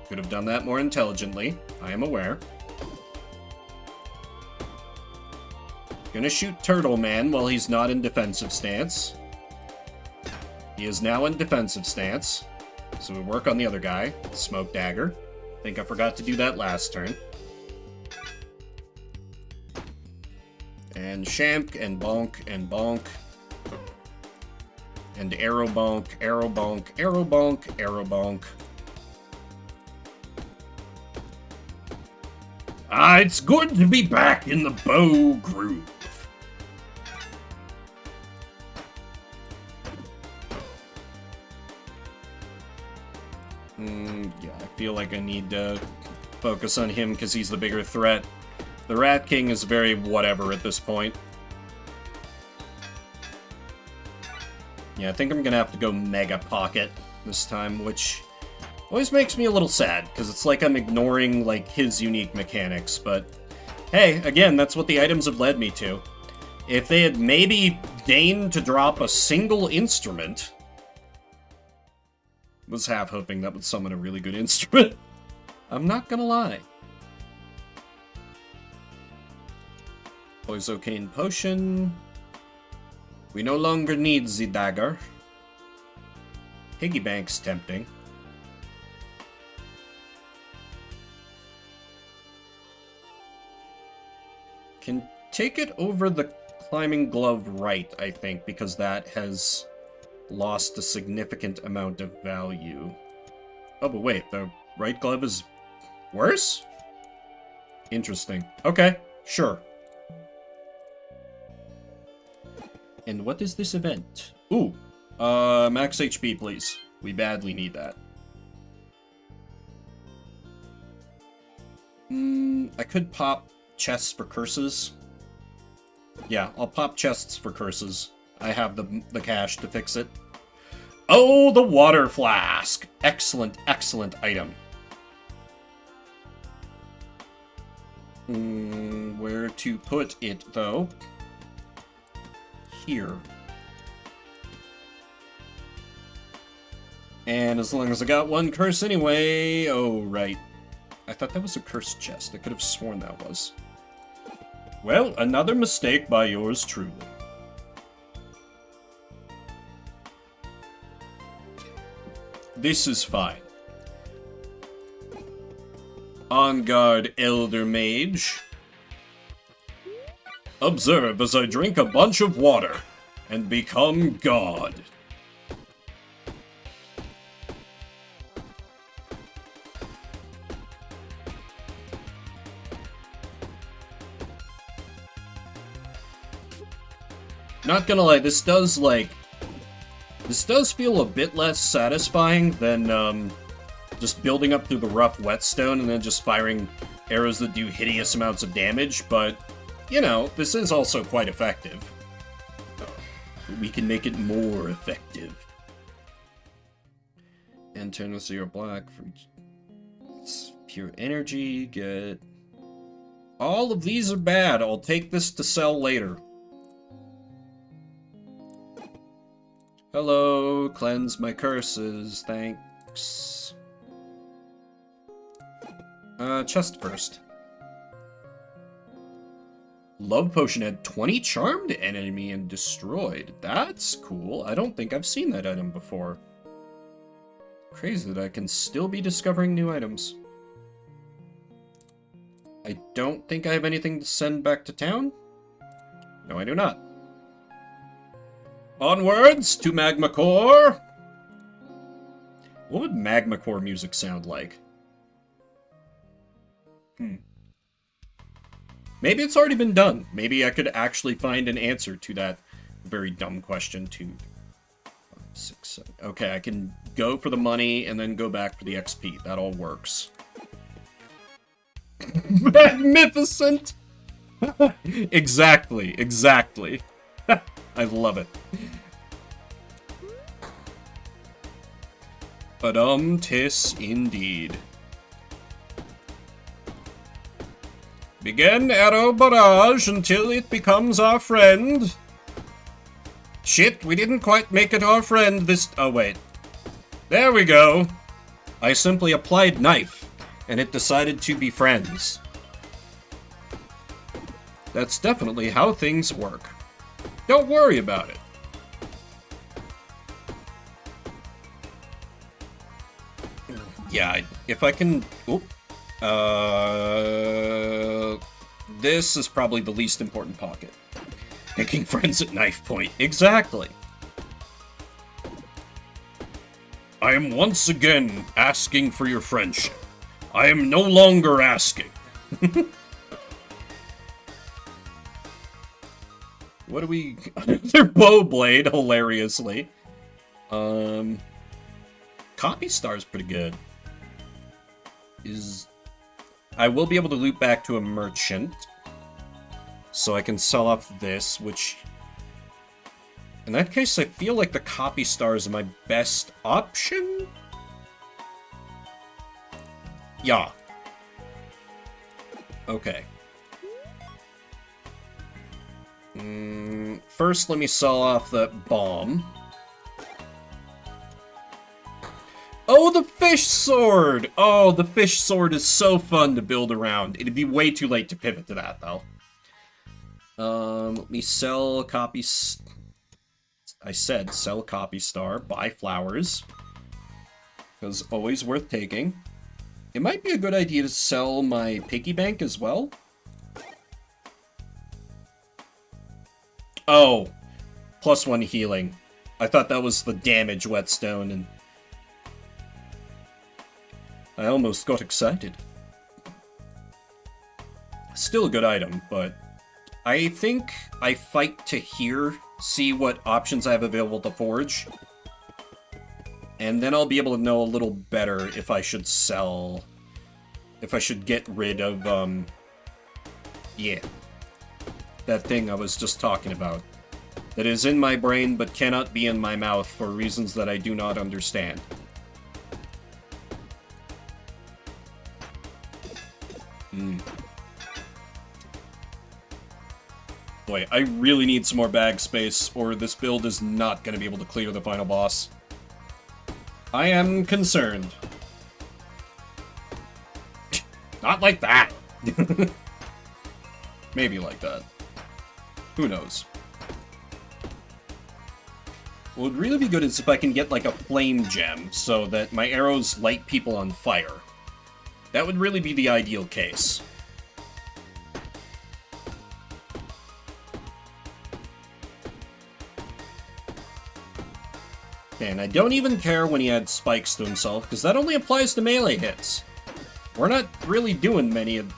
Could have done that more intelligently. I am aware. Gonna shoot Turtle Man while he's not in defensive stance. He is now in defensive stance. So we work on the other guy. Smoke Dagger. Think I forgot to do that last turn. And Shamp, and Bonk, and Bonk. And Arrow Bonk, Arrow Bonk, Arrow Bonk, Arrow Bonk. Ah, it's good to be back in the bow groove. Yeah, I feel like I need to focus on him because he's the bigger threat. The Rat King is very whatever at this point. Yeah, I think I'm gonna have to go Mega Pocket this time, which always makes me a little sad, because it's like I'm ignoring, like, his unique mechanics, but hey, again, that's what the items have led me to. If they had maybe deigned to drop a single instrument, was half hoping that would summon a really good instrument. I'm not gonna lie. Poisocane Potion. We no longer need the dagger. Piggy Bank's tempting. Can take it over the Climbing Glove right, I think, because that has lost a significant amount of value. Oh, but wait, the right glove is worse? Interesting. Okay, sure. And what is this event? Ooh, max HP, please. We badly need that. I could pop chests for curses. Yeah, I'll pop chests for curses. I have the cash to fix it. Oh, the water flask! Excellent, excellent item. Where to put it, though? Here. And as long as I got one curse anyway... Oh, right. I thought that was a cursed chest. I could have sworn that was. Well, another mistake by yours truly. This is fine. On guard, Elder Mage. Observe as I drink a bunch of water and become God. Not gonna lie, this does feel a bit less satisfying than, just building up through the rough whetstone and then just firing arrows that do hideous amounts of damage, but, you know, this is also quite effective. We can make it more effective. And turn with 0 black for... It's pure energy, get... All of these are bad, I'll take this to sell later. Hello, cleanse my curses, thanks. Chest first. Love Potion had 20 charmed enemy and destroyed. That's cool. I don't think I've seen that item before. Crazy that I can still be discovering new items. I don't think I have anything to send back to town. No, I do not. Onwards to Magma Core! What would Magma Core music sound like? Maybe it's already been done. Maybe I could actually find an answer to that very dumb question. 2, 5, 6, 7. Okay, I can go for the money and then go back for the XP. That all works. Magnificent! Exactly, exactly. I love it. Tis indeed. Begin arrow barrage until it becomes our friend. Shit, we didn't quite make it our friend this... Oh, wait. There we go. I simply applied knife, and it decided to be friends. That's definitely how things work. Don't worry about it. Yeah, if I can... Oop. This is probably the least important pocket. Picking friends at knife point. Exactly. I am once again asking for your friendship. I am no longer asking. What do we... Another bow blade, hilariously. Copy Star's pretty good. I will be able to loop back to a merchant. So I can sell off this, which... In that case, I feel like the Copy Star is my best option? Yeah. Okay. First, let me sell off the bomb. Oh, the fish sword! Oh, the fish sword is so fun to build around. It'd be way too late to pivot to that, though. Let me sell Copy... I said sell Copy Star, buy flowers. Because always worth taking. It might be a good idea to sell my piggy bank as well. Oh, +1 healing. I thought that was the damage whetstone, and I almost got excited. Still a good item, but I think I fight to here, see what options I have available to forge, and then I'll be able to know a little better if I should sell, if I should get rid of, yeah, that thing I was just talking about. That is in my brain but cannot be in my mouth for reasons that I do not understand. Boy, I really need some more bag space, or this build is not going to be able to clear the final boss. I am concerned. Not like that! Maybe like that. Who knows? What would really be good is if I can get, like, a flame gem, so that my arrows light people on fire. That would really be the ideal case. And I don't even care when he adds spikes to himself, because that only applies to melee hits. We're not really doing many of...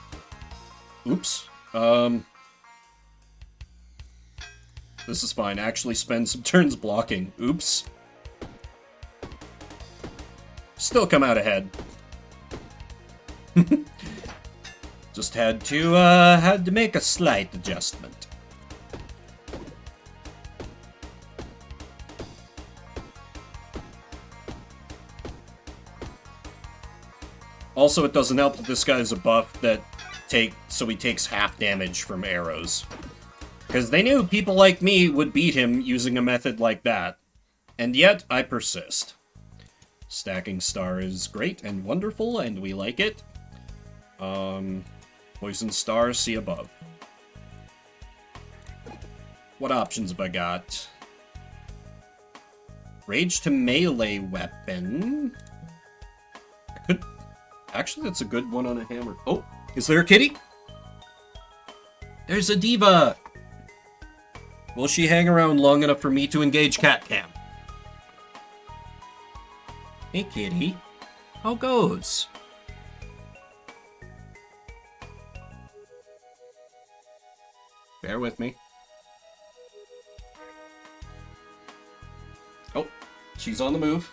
Oops. This is fine. Actually spend some turns blocking. Oops. Still come out ahead. Just had to make a slight adjustment. Also, it doesn't help that this guy's a buff that so he takes half damage from arrows. Because they knew people like me would beat him using a method like that. And yet, I persist. Stacking Star is great and wonderful, and we like it. Poison Star, see above. What options have I got? Rage to melee weapon. Actually, that's a good one on a hammer. Oh, is there a kitty? There's a diva! Will she hang around long enough for me to engage cat cam? Hey, kitty. How goes? Bear with me. Oh, she's on the move.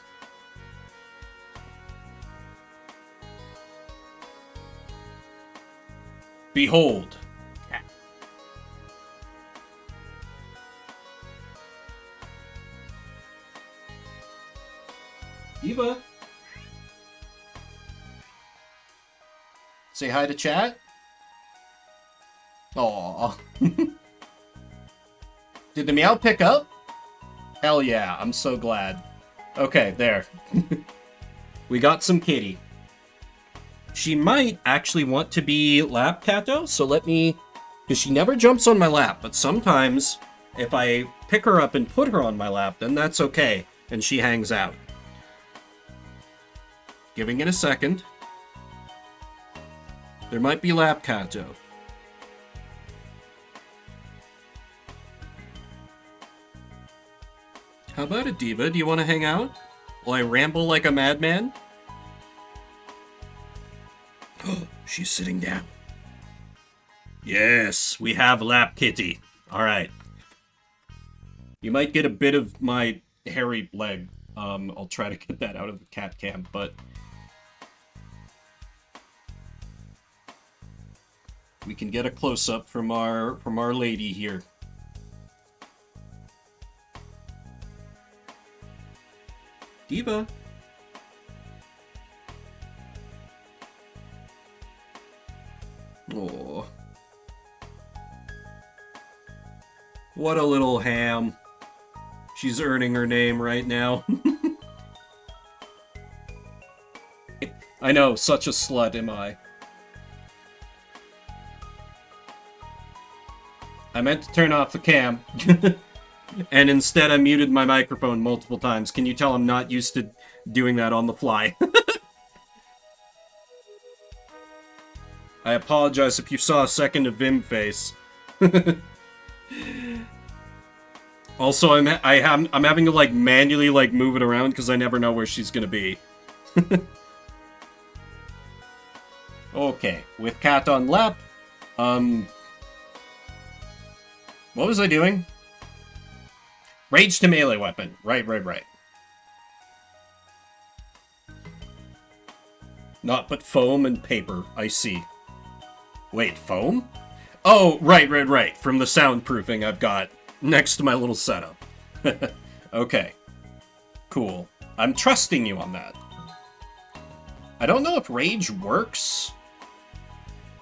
Behold. Eva, Say hi to chat. Aww. Did the meow pick up? Hell yeah, I'm so glad. Okay, there. We got some kitty. She might actually want to be lap Kato, so let me... Because she never jumps on my lap, but sometimes if I pick her up and put her on my lap, then that's okay, and she hangs out. Giving it a second. There might be lap Kato. How about it, Diva? Do you want to hang out? Will I ramble like a madman? She's sitting down. Yes, we have lap kitty. Alright. You might get a bit of my hairy leg. I'll try to get that out of the cat cam, but... we can get a close-up from our lady here. Diva. Oh. What a little ham. She's earning her name right now. I know, such a slut am I. I meant to turn off the cam. And instead I muted my microphone multiple times. Can you tell I'm not used to doing that on the fly? I apologize if you saw a second of Vim face. Also, I'm having to like manually like move it around because I never know where she's gonna be. Okay, with cat on lap. What was I doing? Rage to melee weapon. Right. Not but foam and paper. I see. Wait, foam? Oh, right. From the soundproofing I've got next to my little setup. Okay. Cool. I'm trusting you on that. I don't know if rage works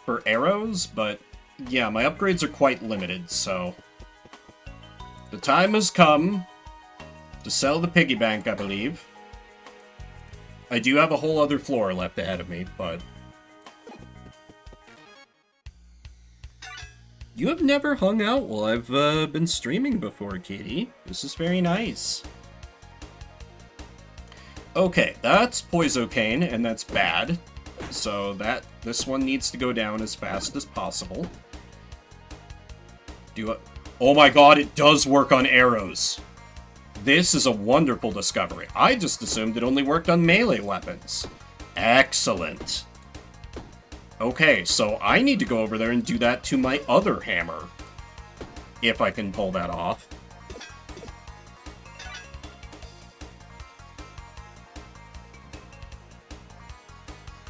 for arrows, but yeah, my upgrades are quite limited, so... the time has come to sell the piggy bank, I believe. I do have a whole other floor left ahead of me, but... you have never hung out while I've been streaming before, Katie. This is very nice. Okay, that's Poisocane, and that's bad. So this one needs to go down as fast as possible. Oh my god, it does work on arrows. This is a wonderful discovery. I just assumed it only worked on melee weapons. Excellent. Okay, so I need to go over there and do that to my other hammer. If I can pull that off.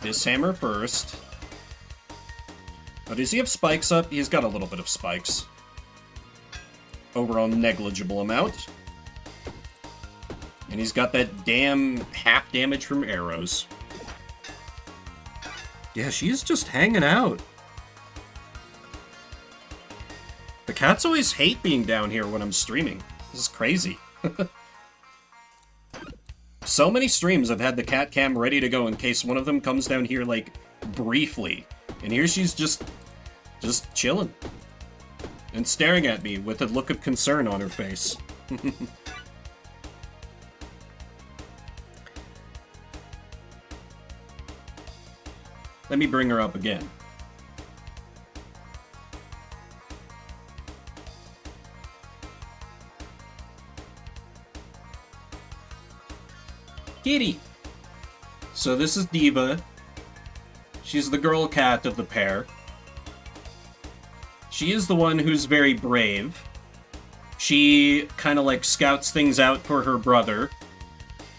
This hammer first. Oh, does he have spikes up? He's got a little bit of spikes. Overall negligible amount. And he's got that damn half damage from arrows. Yeah, she's just hanging out. The cats always hate being down here when I'm streaming. This is crazy. So many streams I've had the cat cam ready to go in case one of them comes down here, like, briefly. And here she's just chilling. And staring at me with a look of concern on her face. Let me bring her up again. Kitty! So this is Diva. She's the girl cat of the pair. She is the one who's very brave. She kind of like scouts things out for her brother.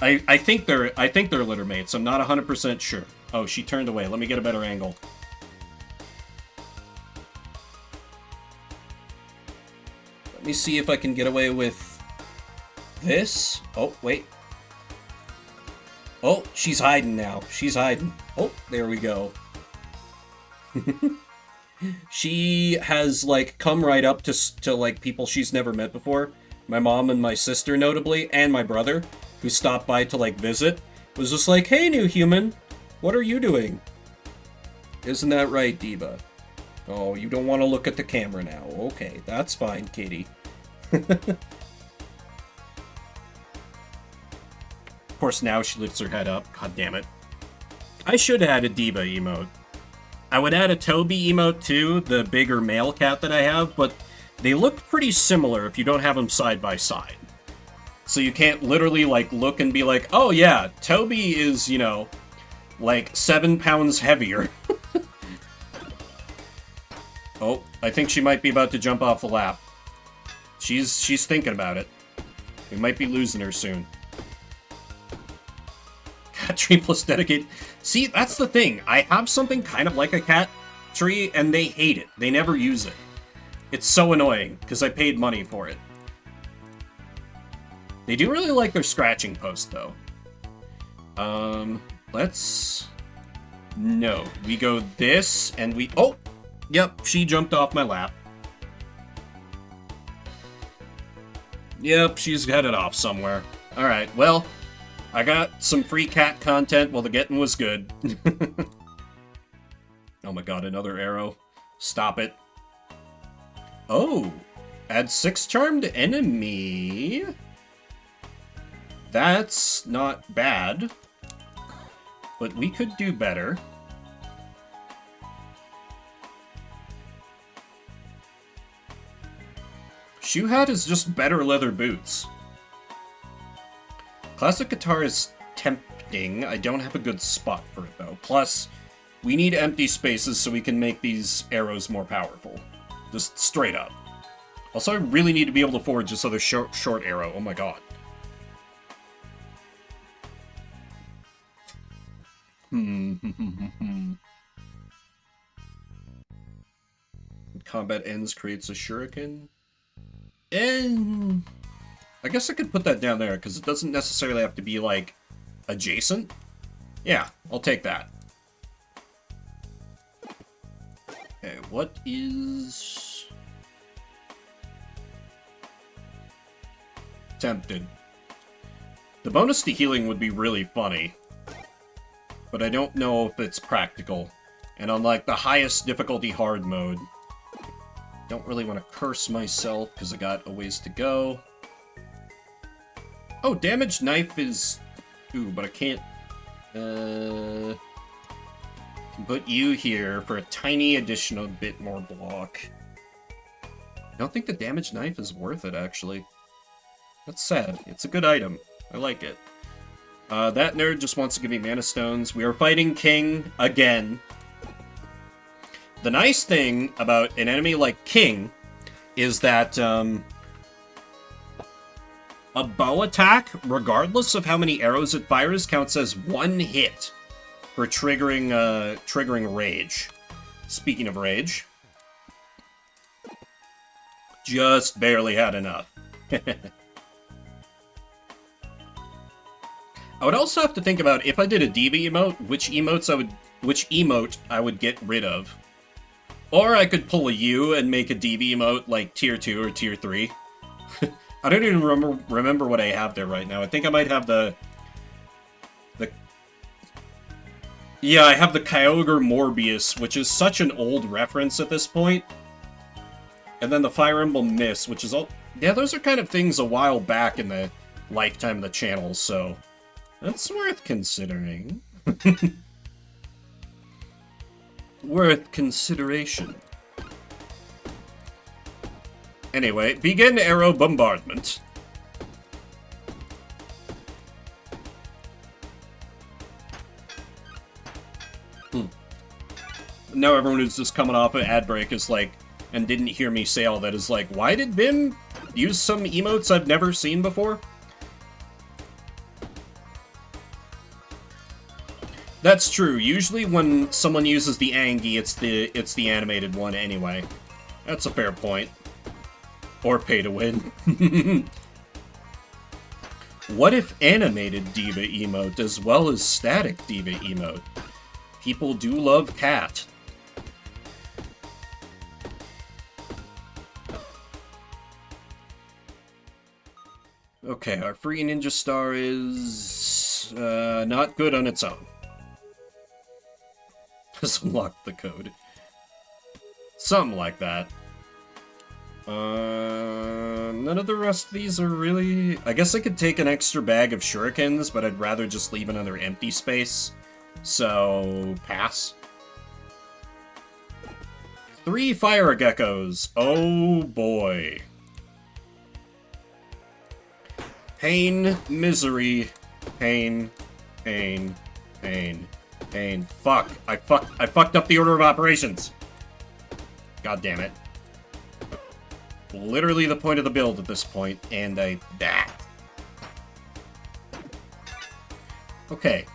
I think they're litter mates. I'm not 100% sure. Oh, she turned away. Let me get a better angle. Let me see if I can get away with this. Oh, wait. Oh, she's hiding now. She's hiding. Oh, there we go. She has, like, come right up to like, people she's never met before. My mom and my sister, notably, and my brother, who stopped by to, like, visit, was just like, "Hey, new human, what are you doing?" Isn't that right, Diva? Oh, you don't want to look at the camera now. Okay, that's fine, Katie. Of course, now she lifts her head up. God damn it. I should add a Diva emote. I would add a Toby emote too, the bigger male cat that I have, but they look pretty similar if you don't have them side by side. So you can't literally, like, look and be like, oh yeah, Toby is, you know, like 7 pounds heavier. Oh, I think she might be about to jump off the lap. She's thinking about it. We might be losing her soon. Cat tree plus dedicate. See, that's the thing. I have something kind of like a cat tree, and they hate it. They never use it. It's so annoying, because I paid money for it. They do really like their scratching post, though. Let's... No. We go this, and we... Oh! Yep, she jumped off my lap. Yep, she's headed off somewhere. Alright, well... I got some free cat content while the getting was good. Oh my god, another arrow. Stop it. Oh! Add 6 charmed enemy. That's not bad. But we could do better. Shoe hat is just better leather boots. Classic guitar is tempting. I don't have a good spot for it, though. Plus, we need empty spaces so we can make these arrows more powerful. Just straight up. Also, I really need to be able to forge this other short arrow. Oh my god. Combat ends creates a shuriken. And... I guess I could put that down there, because it doesn't necessarily have to be, like, adjacent. Yeah, I'll take that. Okay, what is... Tempted. The bonus to healing would be really funny. But I don't know if it's practical. And on, like, the highest difficulty hard mode, don't really want to curse myself, because I got a ways to go. Oh, damaged knife is... Ooh, but I can't... Can put you here for a tiny additional bit more block. I don't think the damaged knife is worth it, actually. That's sad. It's a good item. I like it. That nerd just wants to give me mana stones. We are fighting King again. The nice thing about an enemy like King is that, a bow attack, regardless of how many arrows it fires, counts as 1 hit for triggering rage. Speaking of rage, just barely had enough. I would also have to think about, if I did a Diva emote, which emote I would get rid of. Or I could pull a U and make a Diva emote like tier 2 or tier 3. I don't even remember what I have there right now. I think I might have the... Yeah, I have the Kyogre Morbius, which is such an old reference at this point. And then the Fire Emblem Mist, which is all... Yeah, those are kind of things a while back in the lifetime of the channel, so... That's worth considering. Worth consideration. Anyway, begin arrow bombardment. Now everyone who's just coming off an ad break is like, and didn't hear me say all that, is like, why did Vim use some emotes I've never seen before? That's true. Usually when someone uses the Angie, it's the animated one anyway. That's a fair point. Or pay to win. What if animated Diva emote as well as static Diva emote? People do love cat. Okay, our free ninja star is not good on its own. Just unlock the code. Something like that. None of the rest of these are really... I guess I could take an extra bag of shurikens, but I'd rather just leave another empty space. So, pass. 3 fire geckos. Oh boy. Pain, misery, pain, pain, pain, pain. Fuck. I fucked up the order of operations. God damn it. Literally the point of the build at this point, and Okay.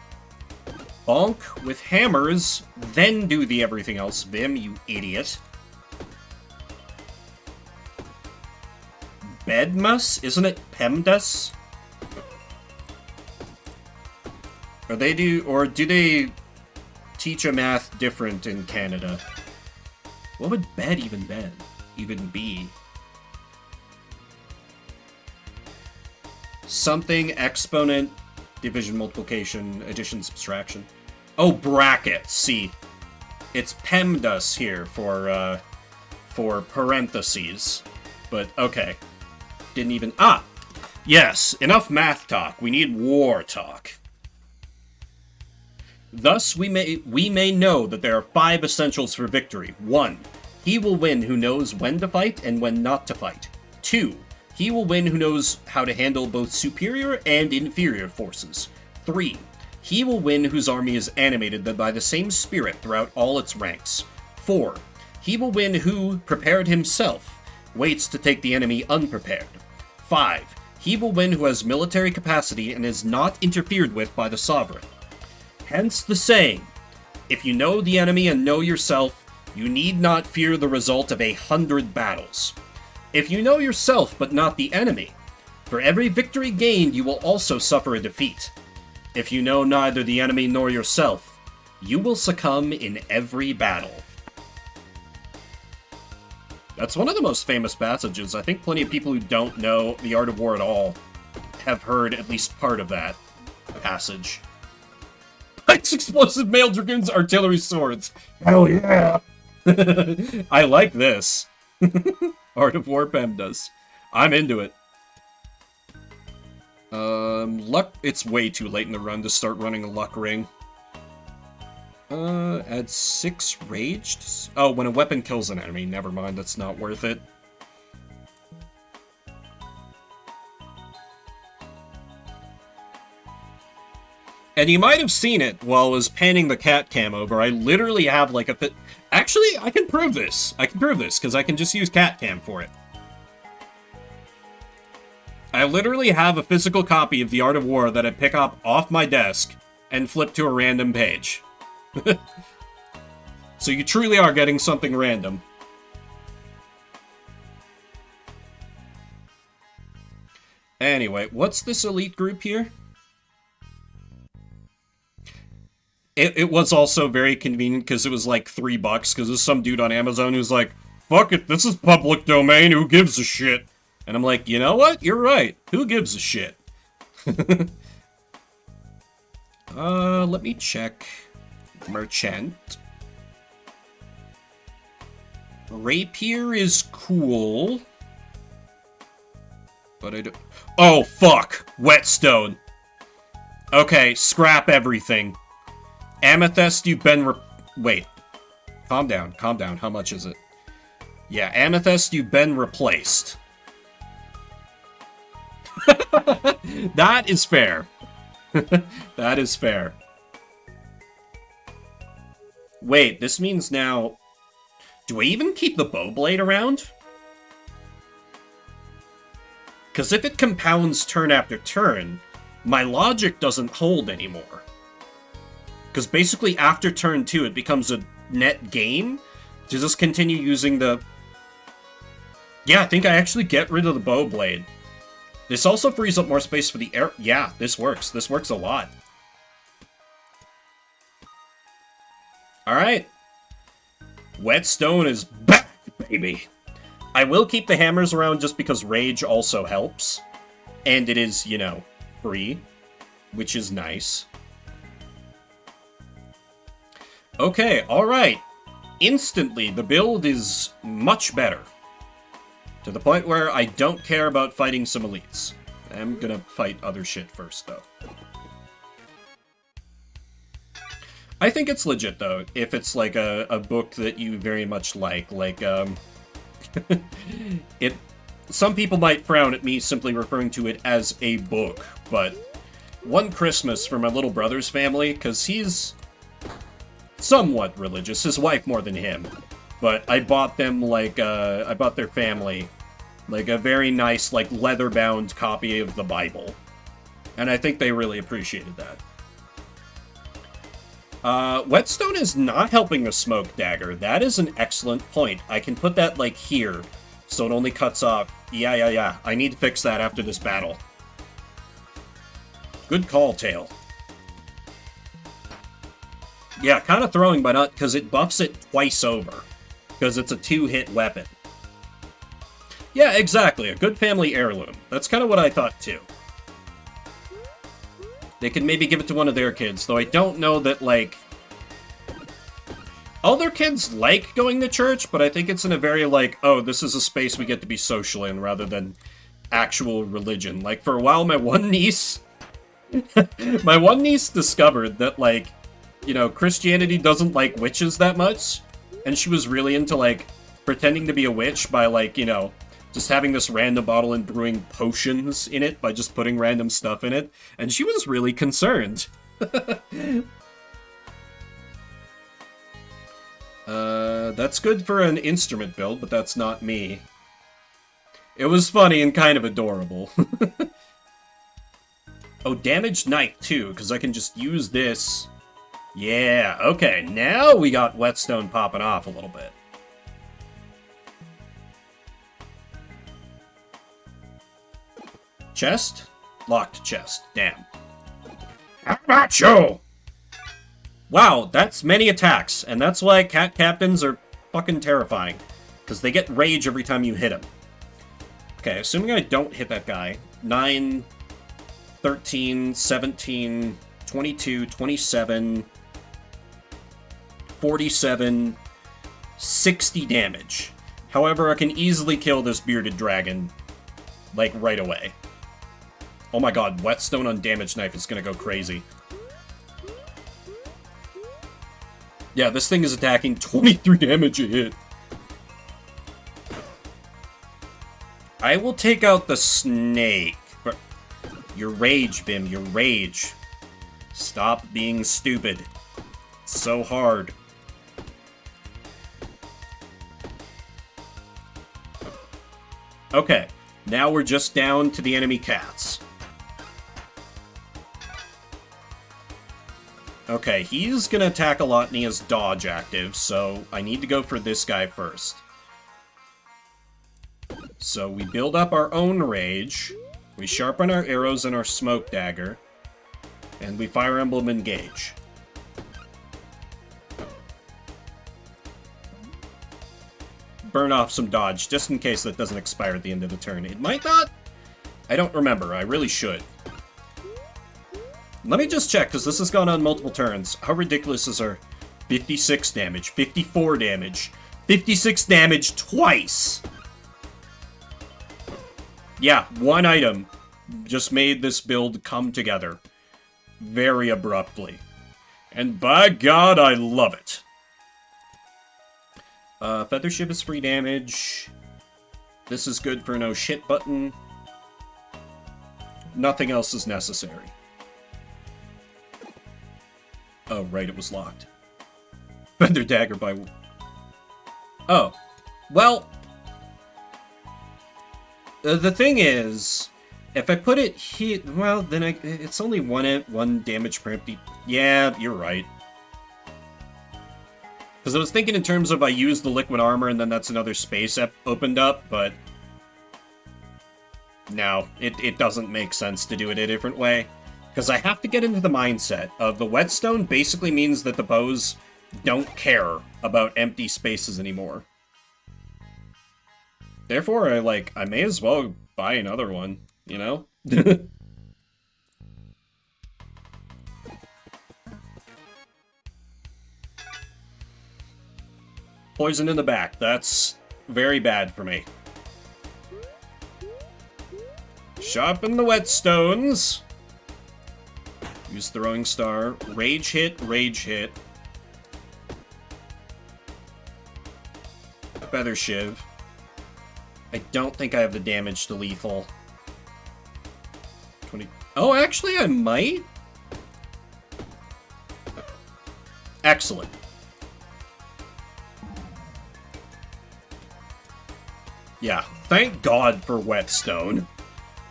Bonk with hammers, then do the everything else, Vim, you idiot. Bedmus? Isn't it Pemdas? Or do they teach a math different in Canada? What would bed even be? Something, exponent, division, multiplication, addition, subtraction. Oh, bracket, see. It's PEMDAS here for parentheses. But, okay. Didn't even... Ah! Yes, enough math talk. We need war talk. Thus, we may know that there are 5 essentials for victory. 1. He will win who knows when to fight and when not to fight. 2. He will win who knows how to handle both superior and inferior forces. 3. He will win whose army is animated by the same spirit throughout all its ranks. 4. He will win who, prepared himself, waits to take the enemy unprepared. 5. He will win who has military capacity and is not interfered with by the sovereign. Hence the saying, if you know the enemy and know yourself, you need not fear the result of 100 battles. If you know yourself but not the enemy, for every victory gained you will also suffer a defeat. If you know neither the enemy nor yourself, you will succumb in every battle. That's one of the most famous passages. I think plenty of people who don't know the Art of War at all have heard at least part of that passage. Pikes, explosive mail dragoons, artillery swords. Hell yeah! I like this. Art of War PEMDAS. I'm into it. Luck... It's way too late in the run to start running a luck ring. Add 6 raged? Oh, when a weapon kills an enemy. Never mind, that's not worth it. And you might have seen it while I was panning the cat cam over. I literally have like a... Actually, I can prove this. I can prove this, because I can just use cat cam for it. I literally have a physical copy of The Art of War that I pick up off my desk and flip to a random page. So you truly are getting something random. Anyway, what's this elite group here? It was also very convenient because it was like $3 because there's some dude on Amazon who's like, fuck it, this is public domain, who gives a shit? And I'm like, you know what? You're right. Who gives a shit? Let me check. Merchant. Rapier is cool. But I don't... Oh, fuck! Whetstone. Okay, scrap everything. Amethyst, you've been Wait. Calm down, calm down. How much is it? Yeah, Amethyst, you've been replaced. That is fair. That is fair. Wait, this means now... Do I even keep the bowblade around? Because if it compounds turn after turn, my logic doesn't hold anymore. Because basically after turn 2, it becomes a net gain to just continue using the... Yeah, I think I actually get rid of the bowblade. This also frees up more space for the air... Yeah, this works. This works a lot. Alright. Whetstone is back, baby. I will keep the hammers around just because rage also helps. And it is, you know, free, which is nice. Okay, alright. Instantly, the build is much better. To the point where I don't care about fighting some elites. I'm gonna fight other shit first, though. I think it's legit, though, if it's like a book that you very much like. Some people might frown at me simply referring to it as a book, but one Christmas for my little brother's family, because he's somewhat religious, his wife more than him, but I bought them, I bought their family, like, a very nice, like, leather-bound copy of the Bible, and I think they really appreciated that. Whetstone is not helping the smoke dagger. That is an excellent point. I can put that, like, here, so it only cuts off. Yeah. I need to fix that after this battle. Good call, Tail. Yeah, kind of throwing my nut, because it buffs it twice over. Because it's a 2-hit weapon. Yeah, exactly. A good family heirloom. That's kind of what I thought, too. They could maybe give it to one of their kids, though I don't know that, like... All their kids like going to church, but I think it's in a very, like, oh, this is a space we get to be social in, rather than actual religion. Like, for a while, my one niece discovered that, like, you know, Christianity doesn't like witches that much, and she was really into, like, pretending to be a witch by, like, you know, just having this random bottle and brewing potions in it by just putting random stuff in it, and she was really concerned. That's good for an instrument build, but that's not me. It was funny and kind of adorable. Oh, damaged knife, too, because I can just use this. Yeah, okay, now we got Whetstone popping off a little bit. Chest? Locked chest. Damn. How about you? Wow, that's many attacks, and that's why cat captains are fucking terrifying. Because they get rage every time you hit them. Okay, assuming I don't hit that guy. 9, 13, 17, 22, 27, 47, 60 damage. However, I can easily kill this bearded dragon, like, right away. Oh my god, Whetstone on damage knife is gonna go crazy. Yeah, this thing is attacking 23 damage a hit. I will take out the snake. Your rage, Bim, your rage. Stop being stupid. It's so hard. Okay, now we're just down to the enemy cats. Okay, he's gonna attack a lot and he has dodge active, so I need to go for this guy first. So we build up our own rage, we sharpen our arrows and our smoke dagger, and we Fire Emblem engage. Burn off some dodge, just in case that doesn't expire at the end of the turn. It might not? I don't remember, I really should. Let me just check, because this has gone on multiple turns. How ridiculous is our 56 damage, 54 damage, 56 damage twice? Yeah, one item just made this build come together very abruptly. And by God, I love it. Feathership is free damage. This is good for no shit button. Nothing else is necessary. Oh, right, it was locked. Feather dagger by... Oh. Well... the thing is, if I put it here... Well, then it's only one damage per empty... Yeah, you're right. Because I was thinking in terms of I use the liquid armor and then that's another space opened up, but... No, it doesn't make sense to do it a different way. Because I have to get into the mindset of the Whetstone basically means that the bows don't care about empty spaces anymore. Therefore, I may as well buy another one. you know? Poison in the back. That's very bad for me. Sharpen the whetstones. Use throwing star. Rage hit, rage hit. Feather shiv. I don't think I have the damage to lethal. 20. Oh, actually, I might. Excellent. Yeah, thank God for whetstone.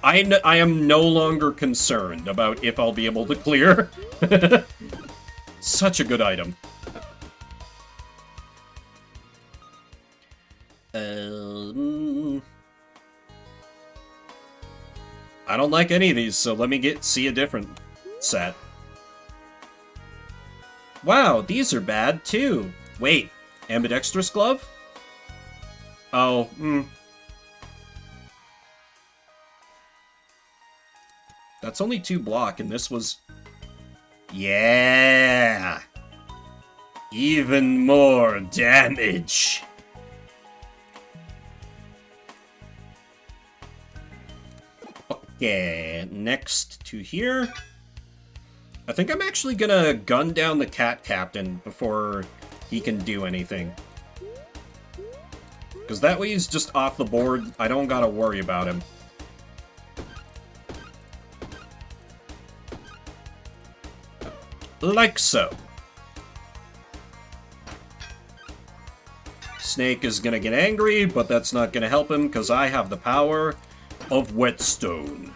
I am no longer concerned about if I'll be able to clear. Such a good item. I don't like any of these, so let me see a different set. Wow, these are bad too. Wait, ambidextrous glove? Oh, That's only 2 block, and this was... Yeah! Even more damage! Okay, next to here. I think I'm actually gonna gun down the cat captain before he can do anything. Because that way he's just off the board. I don't gotta worry about him. Like so. Snake is gonna get angry, but that's not gonna help him because I have the power of whetstone.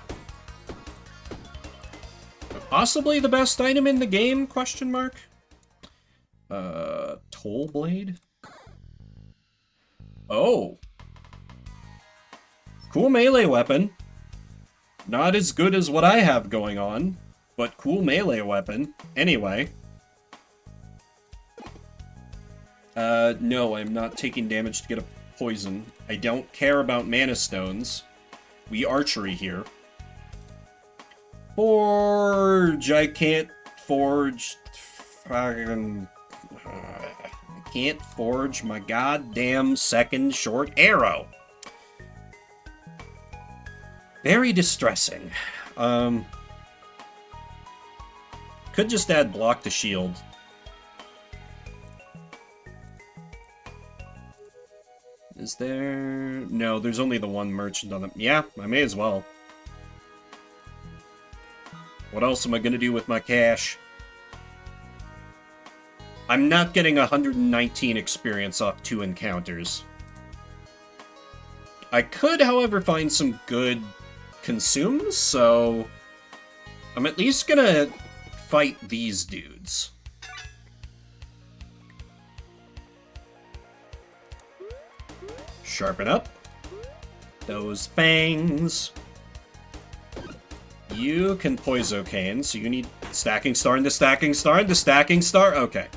Possibly the best item in the game, question mark? Toll blade? Oh. Cool melee weapon. Not as good as what I have going on, but cool melee weapon. Anyway. No, I'm not taking damage to get a poison. I don't care about mana stones. We archery here. Forge! I can't forge... Fucking... I can't forge my goddamn second short arrow. Very distressing. Could just add block to shield. Is there... No, there's only the one merchant on them. Yeah, I may as well. What else am I gonna do with my cash? I'm not getting 119 experience off 2 encounters. I could, however, find some good consumes, so... I'm at least gonna fight these dudes. Sharpen up those fangs. You can Poisocane, so you need stacking star into stacking star into stacking star. Okay.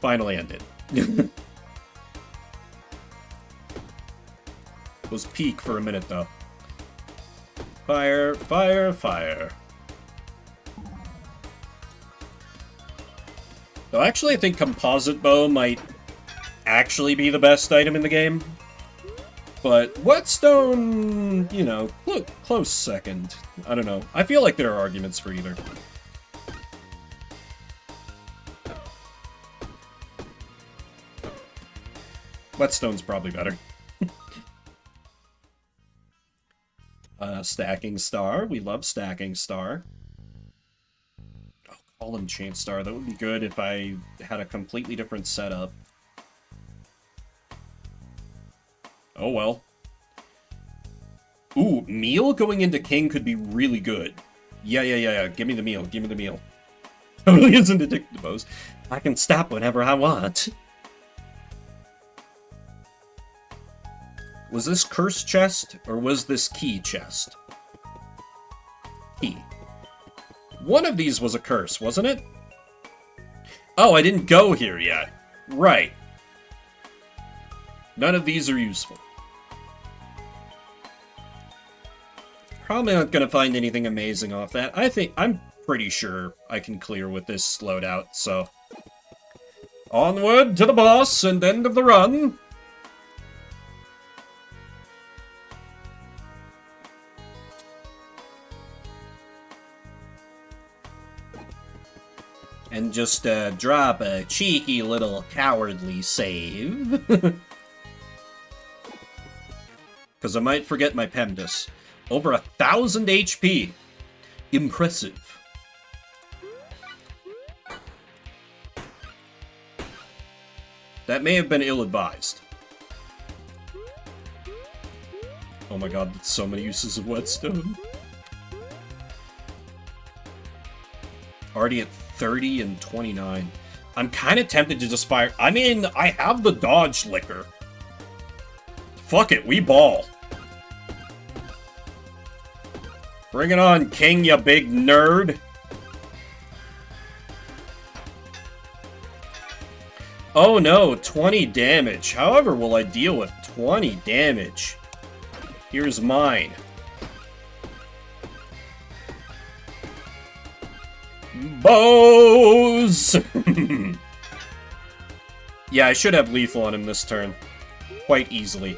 Finally ended. Was peak for a minute, though. Fire, fire, fire. So actually, I think Composite Bow might actually be the best item in the game. But Whetstone, you know, close second. I don't know. I feel like there are arguments for either. Whetstone's probably better. Stacking Star. We love Stacking Star. Oh, call him Chant Star. That would be good if I had a completely different setup. Oh well. Ooh, meal going into king could be really good. Yeah. Give me the meal. Give me the meal. Totally isn't addicted to bows. I can stop whenever I want. Was this curse chest, or was this key chest? Key. One of these was a curse, wasn't it? Oh, I didn't go here yet. Right. None of these are useful. Probably not gonna find anything amazing off that. I'm pretty sure I can clear with this loadout, so... Onward to the boss and end of the run! And just drop a cheeky little cowardly save. Because I might forget my PEMDAS. Over 1,000 HP. Impressive. That may have been ill-advised. Oh my god, that's so many uses of whetstone. Already at 30 and 29. I'm kind of tempted to just fire... I mean, I have the dodge liquor. Fuck it, we ball. Bring it on, King, you big nerd. Oh no, 20 damage. However will I deal with 20 damage? Here's mine. Bows! Yeah, I should have lethal on him this turn. Quite easily.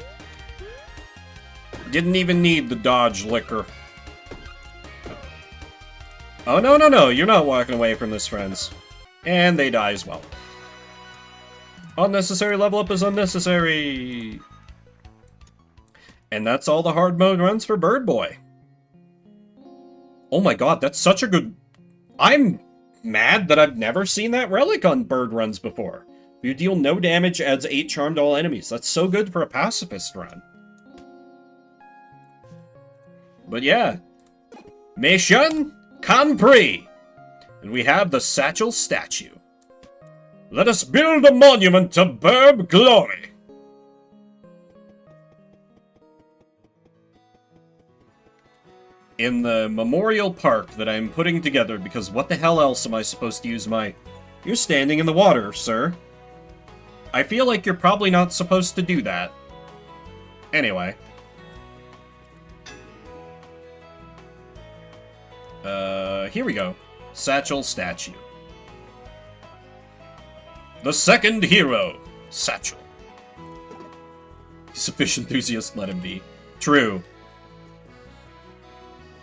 Didn't even need the dodge liquor. Oh, no, no, no. You're not walking away from this, friends. And they die as well. Unnecessary level up is unnecessary. And that's all the hard mode runs for Bird Boy. Oh my god, that's such a good... I'm mad that I've never seen that relic on bird runs before. You deal no damage, adds 8 charm to all enemies. That's so good for a pacifist run. But yeah. Mission complete. And we have the Satchel statue. Let us build a monument to Burb glory. In the memorial park that I'm putting together, because what the hell else am I supposed to use my... You're standing in the water, sir. I feel like you're probably not supposed to do that. Anyway. Here we go. Satchel statue. The second hero, Satchel. He's a fish enthusiast, let him be. True.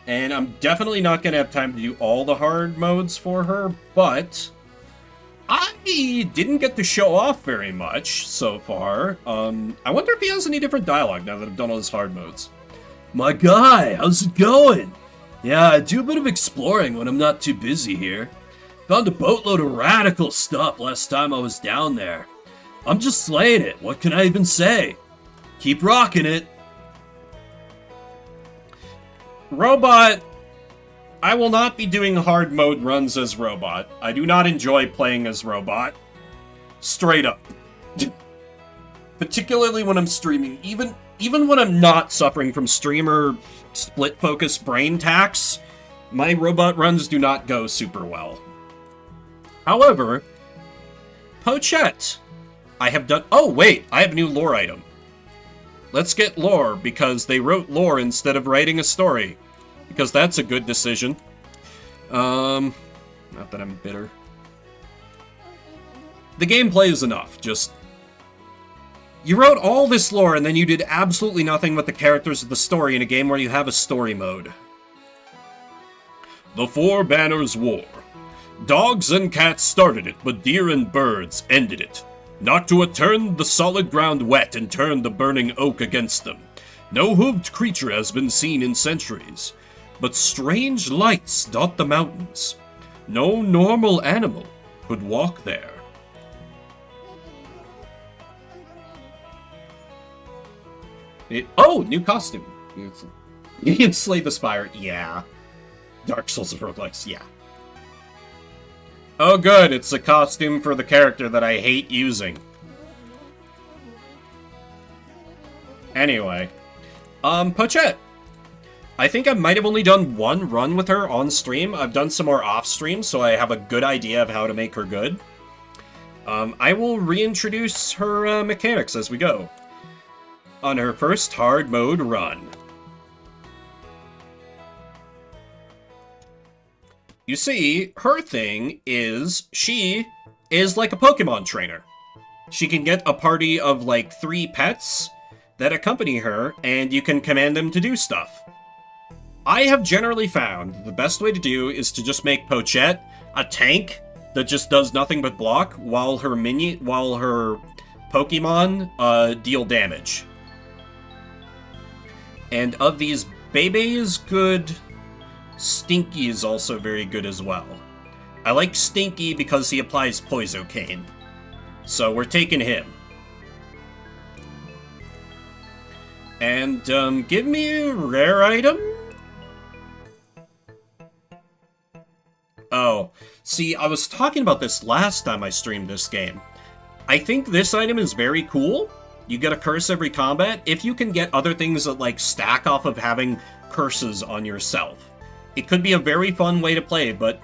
And I'm definitely not going to have time to do all the hard modes for her, but I didn't get to show off very much so far. I wonder if he has any different dialogue now that I've done all his hard modes. My guy, how's it going? Yeah, I do a bit of exploring when I'm not too busy here. Found a boatload of radical stuff last time I was down there. I'm just slaying it, what can I even say? Keep rocking it. Robot, I will not be doing hard mode runs as Robot. I do not enjoy playing as Robot. Straight up. Particularly when I'm streaming. Even when I'm not suffering from streamer split focus brain tax, my Robot runs do not go super well. However, Pochette, I have done... Oh, wait, I have a new lore item. Let's get lore, because they wrote lore instead of writing a story. Because that's a good decision. Not that I'm bitter. The gameplay is enough, just... You wrote all this lore, and then you did absolutely nothing with the characters of the story in a game where you have a story mode. The Four Banners War. Dogs and cats started it, but deer and birds ended it. Noctua turned the solid ground wet and turned the burning oak against them. No hooved creature has been seen in centuries, but strange lights dot the mountains. No normal animal could walk there. Oh, new costume. You can slay the spire. Yeah. Dark Souls of roguelikes. Yeah. Oh good, it's a costume for the character that I hate using. Anyway. Pochette. I think I might have only done one run with her on stream. I've done some more off stream, so I have a good idea of how to make her good. I will reintroduce her mechanics as we go. On her first hard mode run. You see, her thing is she is like a Pokemon trainer. She can get a party of like 3 pets that accompany her, and you can command them to do stuff. I have generally found the best way to do is to just make Pochette a tank that just does nothing but block while her Pokemon deal damage. And of these, Bebe is good. Stinky is also very good as well. I like Stinky because he applies Poisocane. So we're taking him. And, give me a rare item? Oh, see, I was talking about this last time I streamed this game. I think this item is very cool. You get a curse every combat if you can get other things that, like, stack off of having curses on yourself. It could be a very fun way to play, but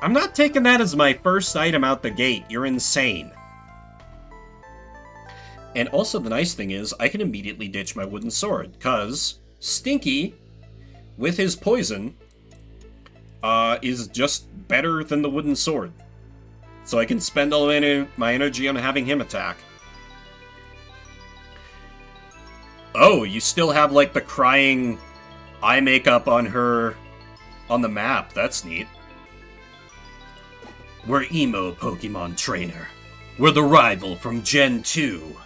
I'm not taking that as my first item out the gate. You're insane. And also the nice thing is, I can immediately ditch my wooden sword, because Stinky, with his poison, is just better than the wooden sword. So I can spend all my energy on having him attack. Oh, you still have, like, the crying eye makeup on her on the map. That's neat. We're Emo Pokemon Trainer. We're the rival from Gen 2.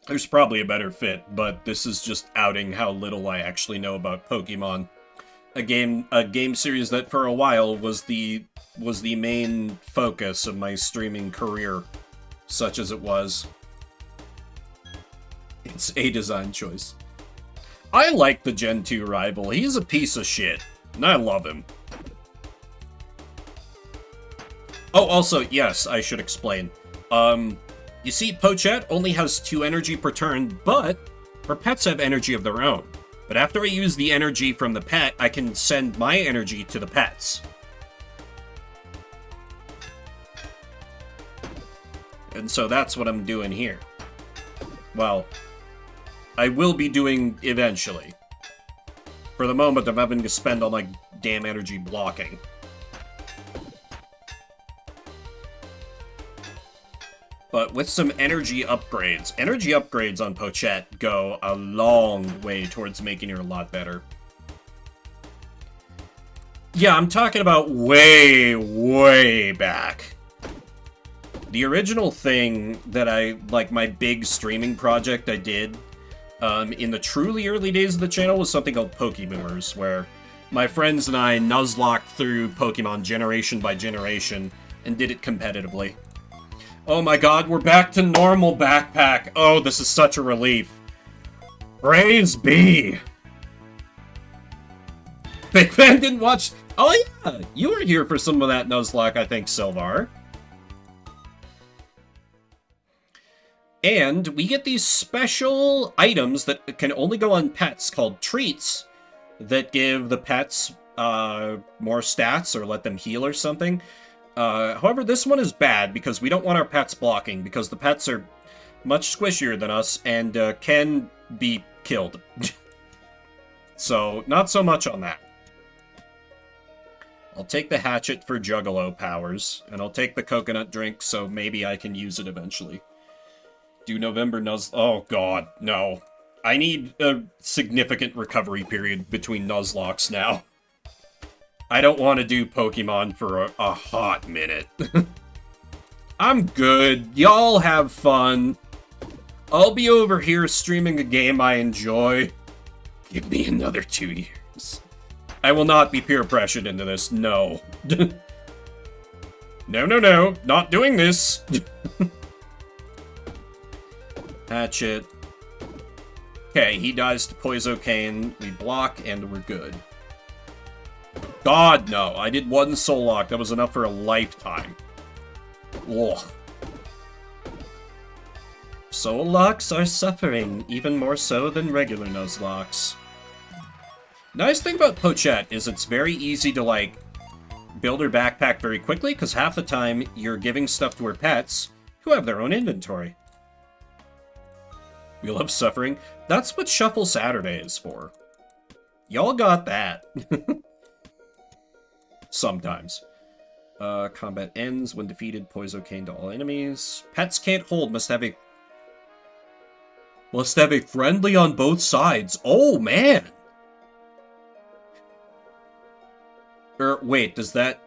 There's probably a better fit, but this is just outing how little I actually know about Pokemon. A game series that for a while was the main focus of my streaming career, such as it was. It's a design choice. I like the Gen 2 rival. He's a piece of shit, and I love him. Oh, also, yes, I should explain. You see, Pochette only has 2 energy per turn, but her pets have energy of their own. But after I use the energy from the pet, I can send my energy to the pets. And so that's what I'm doing here. Well, I will be doing eventually. For the moment, I'm having to spend all my damn energy blocking. But with some energy upgrades on Pochette go a long way towards making her a lot better. Yeah, I'm talking about way, way back. The original thing that like my big streaming project I did in the truly early days of the channel was something called Pokeboomers, where my friends and I nuzlocked through Pokemon generation by generation and did it competitively. Oh my god, we're back to normal backpack. Oh, this is such a relief. Praise be. Big fan didn't watch... Oh yeah, you were here for some of that Nuzlocke, I think, Silvar. And we get these special items that can only go on pets called treats that give the pets more stats or let them heal or something. However, this one is bad because we don't want our pets blocking because the pets are much squishier than us and can be killed. So, not so much on that. I'll take the hatchet for Juggalo powers, and I'll take the coconut drink so maybe I can use it eventually. Do November Nuzz... Oh god, no. I need a significant recovery period between Nuzlocks now. I don't want to do Pokemon for a hot minute. I'm good. Y'all have fun. I'll be over here streaming a game I enjoy. Give me another 2 years. I will not be peer pressured into this, no. No, not doing this. Hatchet. Okay, he dies to Poisocane. We block and we're good. God, no. I did 1 Soul Lock. That was enough for a lifetime. Ugh. Soul Locks are suffering, even more so than regular Nuzlocks. Nice thing about Pochette is it's very easy to, like, build her backpack very quickly, because half the time you're giving stuff to her pets, who have their own inventory. We love suffering. That's what Shuffle Saturday is for. Y'all got that. Sometimes. Combat ends when defeated. Poison cane to all enemies. Pets can't hold. Must have a friendly on both sides. Oh, man. Wait, does that...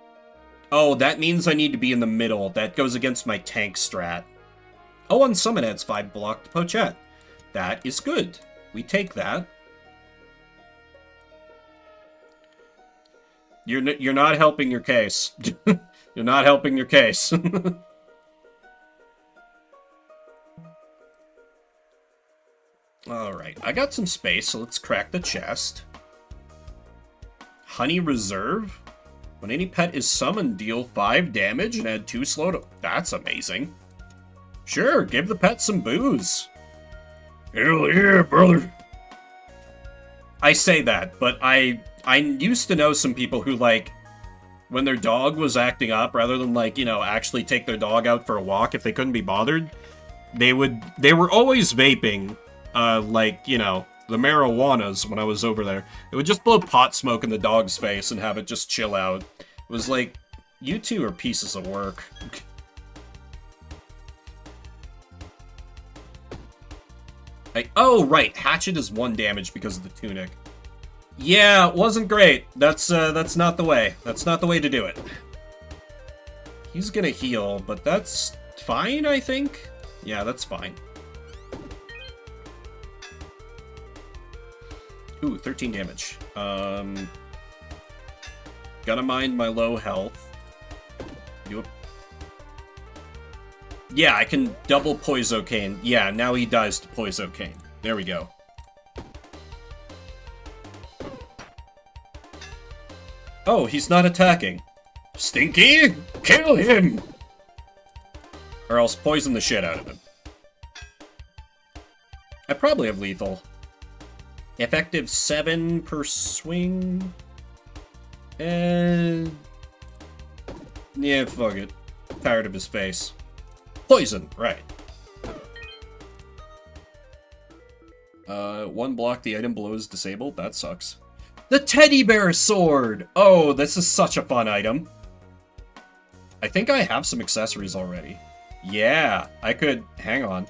Oh, that means I need to be in the middle. That goes against my tank strat. Oh, and summon adds 5 block to Pochette. That is good. We take that. You're not helping your case. You're not helping your case. Alright, I got some space, so let's crack the chest. Honey Reserve? When any pet is summoned, deal 5 damage and add 2 slow to... That's amazing. Sure, give the pet some booze. Hell yeah, brother. I say that, but I used to know some people who, like, when their dog was acting up, rather than, like, you know, actually take their dog out for a walk if they couldn't be bothered, they were always vaping, like, you know, the marijuanas when I was over there. It would just blow pot smoke in the dog's face and have it just chill out. It was like, you two are pieces of work. Oh, right, Hatchet is 1 damage because of the tunic. Yeah, it wasn't great. That's not the way. That's not the way to do it. He's gonna heal, but that's fine, I think? Yeah, that's fine. Ooh, 13 damage. Gonna mind my low health. Yeah, I can double Poisocane. Yeah, now he dies to Poisocane. There we go. Oh, he's not attacking. Stinky! Kill him! Or else poison the shit out of him. I probably have lethal. Effective 7 per swing. And... yeah, fuck it. Tired of his face. Poison, right. 1 block, the item below is disabled. That sucks. The teddy bear sword! Oh, this is such a fun item. I think I have some accessories already. Yeah, I could... hang on.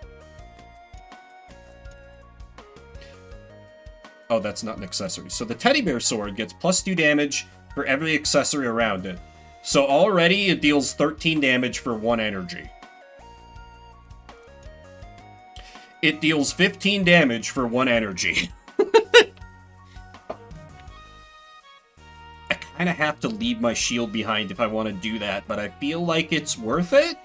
Oh, that's not an accessory. So the teddy bear sword gets +2 damage for every accessory around it. So already it deals 13 damage for 1 energy. It deals 15 damage for 1 energy. I kind of have to leave my shield behind if I want to do that, but I feel like it's worth it?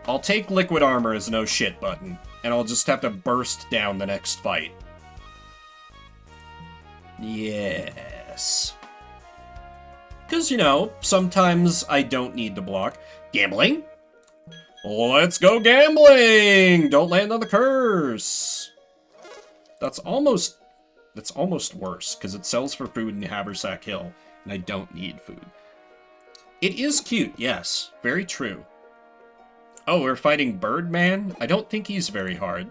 I'll take liquid armor as no shit button, and I'll just have to burst down the next fight. Yes. Because, you know, sometimes I don't need to block. Gambling? Let's go gambling! Don't land on the curse! That's almost worse, because it sells for food in Haversack Hill, and I don't need food. It is cute, yes. Very true. Oh, we're fighting Birdman? I don't think he's very hard.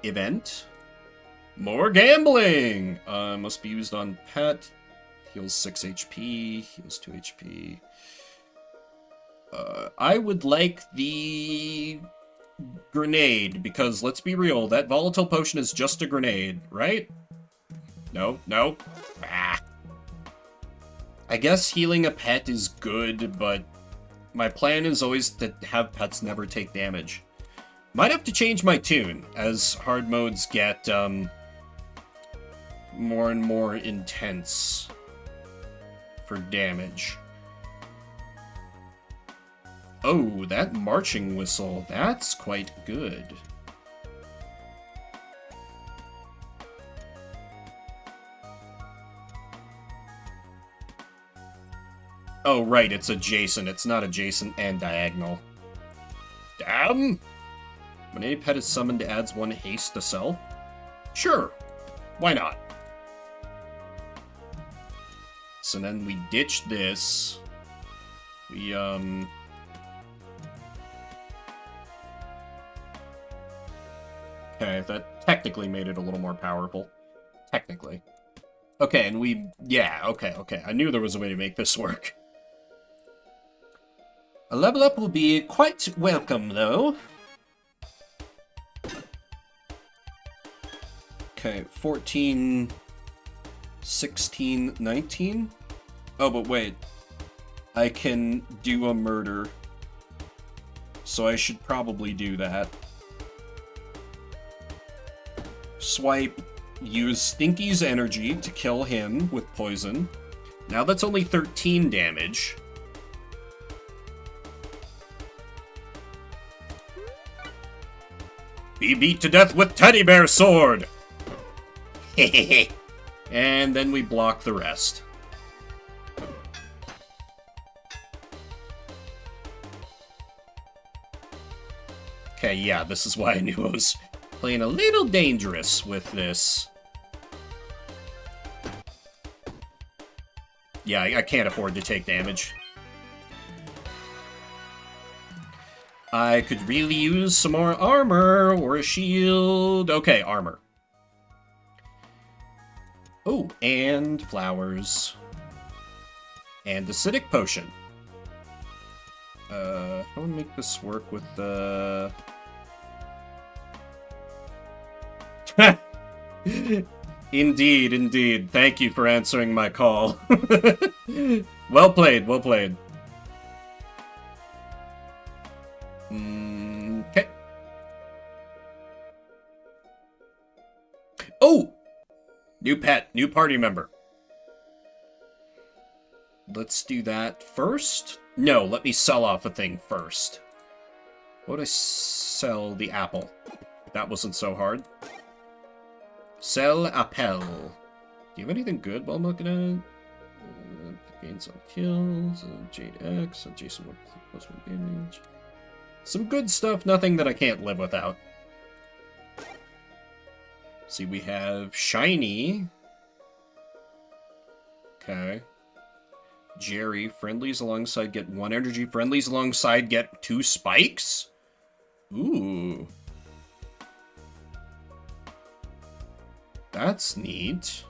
Event. More gambling! Must be used on pet. Heals 6 HP. Heals 2 HP. I would like the grenade, because let's be real, that volatile potion is just a grenade, right? No, no. Ah. I guess healing a pet is good, but my plan is always to have pets never take damage. Might have to change my tune, as hard modes get, more and more intense for damage. Oh, that marching whistle, that's quite good. Oh, right, it's adjacent. It's not adjacent and diagonal. Damn! When any pet is summoned, it adds 1 haste to self? Sure. Why not? So then we ditch this. We, Okay, that technically made it a little more powerful. Technically. Okay, and we... Yeah, okay. I knew there was a way to make this work. A level up will be quite welcome, though. Okay, 14... 16, 19? Oh, but wait. I can do a murder. So I should probably do that. Swipe, use Stinky's energy to kill him with poison. Now that's only 13 damage. Be beat to death with teddy bear sword! And then we block the rest. Okay, yeah, this is why I knew I was playing a little dangerous with this. Yeah, I can't afford to take damage. I could really use some more armor or a shield. Okay, armor. Oh, and flowers. And acidic potion. How do I make this work with the... Indeed. Thank you for answering my call. Well played. Okay. Oh! New pet, new party member. Let's do that first. No, let me sell off a thing first. What would I sell? The apple. That wasn't so hard. Sell appel. Do you have anything good while I'm looking at it? Gain some kills. Jade X. Jason plus 1 damage. Some good stuff, nothing that I can't live without. See, we have Shiny. Okay. Jerry, friendlies alongside get 1 energy. Friendlies alongside get 2 spikes? Ooh. That's neat.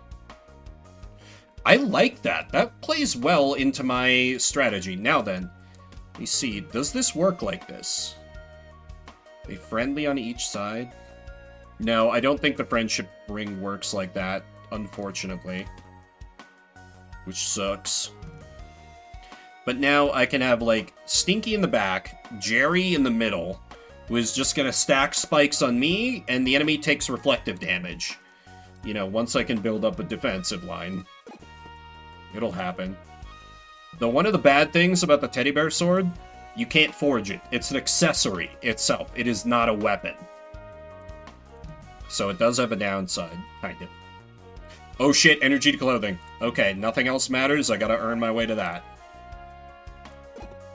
I like that. That plays well into my strategy. Now then, let me see. Does this work like this? Are they friendly on each side? No, I don't think the friendship ring works like that, unfortunately. Which sucks. But now I can have, like, Stinky in the back, Jerry in the middle, who is just gonna stack spikes on me, and the enemy takes reflective damage. You know, once I can build up a defensive line. It'll happen. Though one of the bad things about the teddy bear sword, you can't forge it. It's an accessory itself. It is not a weapon. So it does have a downside, kind of. Oh shit, energy to clothing. Okay, nothing else matters. I gotta earn my way to that.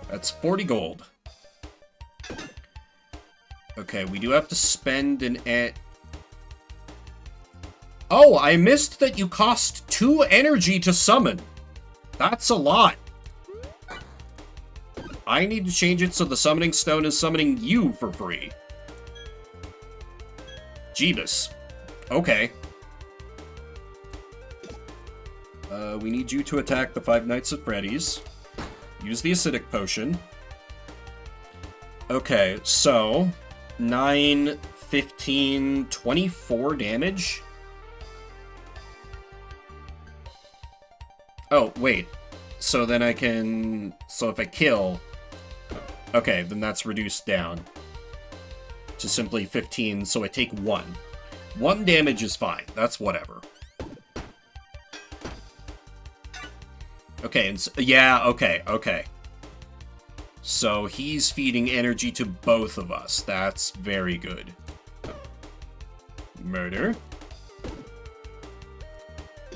That's 40 gold. Okay, we do have to spend an... Oh, I missed that you cost 2 energy to summon. That's a lot. I need to change it so the summoning stone is summoning you for free. Jeebus. Okay. We need you to attack the 5 Nights at Freddy's. Use the acidic potion. Okay, so... 9, 15, 24 damage? Oh, wait. So then I can... So if I kill... Okay, then that's reduced down to simply 15, so I take 1. 1 damage is fine. That's whatever. Okay, and so, yeah, okay. So he's feeding energy to both of us. That's very good. Murder.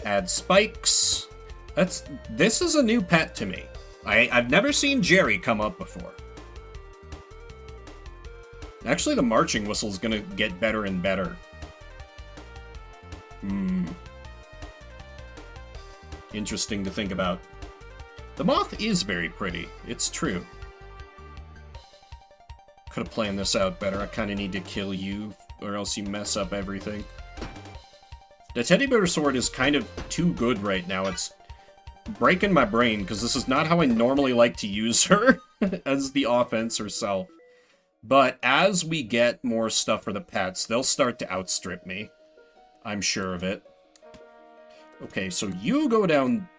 Add spikes. This is a new pet to me. I've never seen Jerry come up before. Actually, the marching whistle is gonna get better and better. Interesting to think about. The moth is very pretty. It's true. Could have planned this out better. I kind of need to kill you or else you mess up everything. The teddy bear sword is kind of too good right now. It's breaking my brain, because this is not how I normally like to use her as the offense herself. But as we get more stuff for the pets, they'll start to outstrip me. I'm sure of it. Okay, so you go down...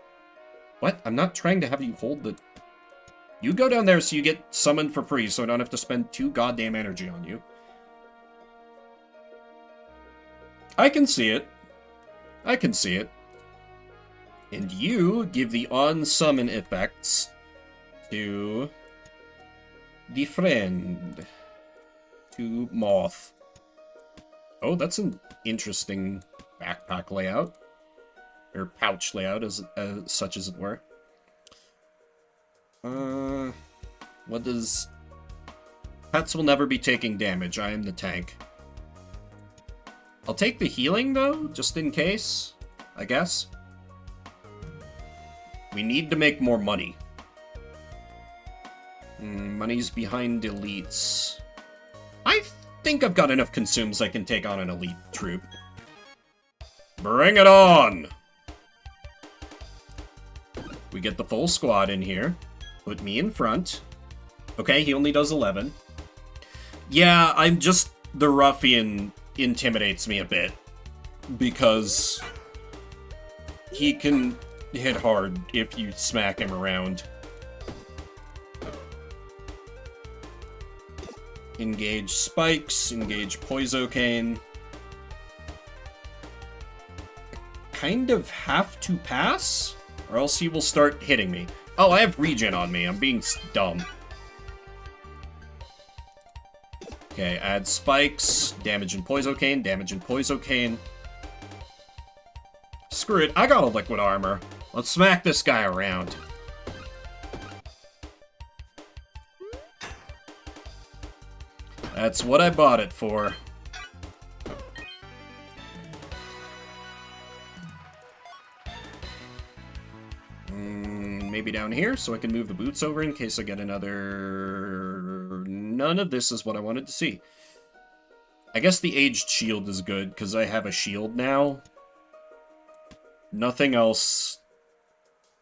What? I'm not trying to have you hold the... You go down there so you get summoned for free, so I don't have to spend 2 goddamn energy on you. I can see it. I can see it. And you give the on-summon effects to the friend. To Moth. Oh, that's an interesting backpack layout. Or pouch layout, as such as it were. What does... Pets will never be taking damage. I am the tank. I'll take the healing, though, just in case, I guess. We need to make more money. Money's behind elites. I think I've got enough consumes I can take on an elite troop. Bring it on! We get the full squad in here. Put me in front. Okay, he only does 11. Yeah, I'm just... The ruffian intimidates me a bit. Because... he can hit hard if you smack him around. Engage spikes, engage poisocane. Kind of have to pass, or else he will start hitting me. Oh, I have regen on me. I'm being dumb. Okay, add spikes, damage and poisocane, damage and poisocane. Screw it, I got a liquid armor. Let's smack this guy around. That's what I bought it for. Maybe down here, so I can move the boots over in case I get another... None of this is what I wanted to see. I guess the aged shield is good, because I have a shield now. Nothing else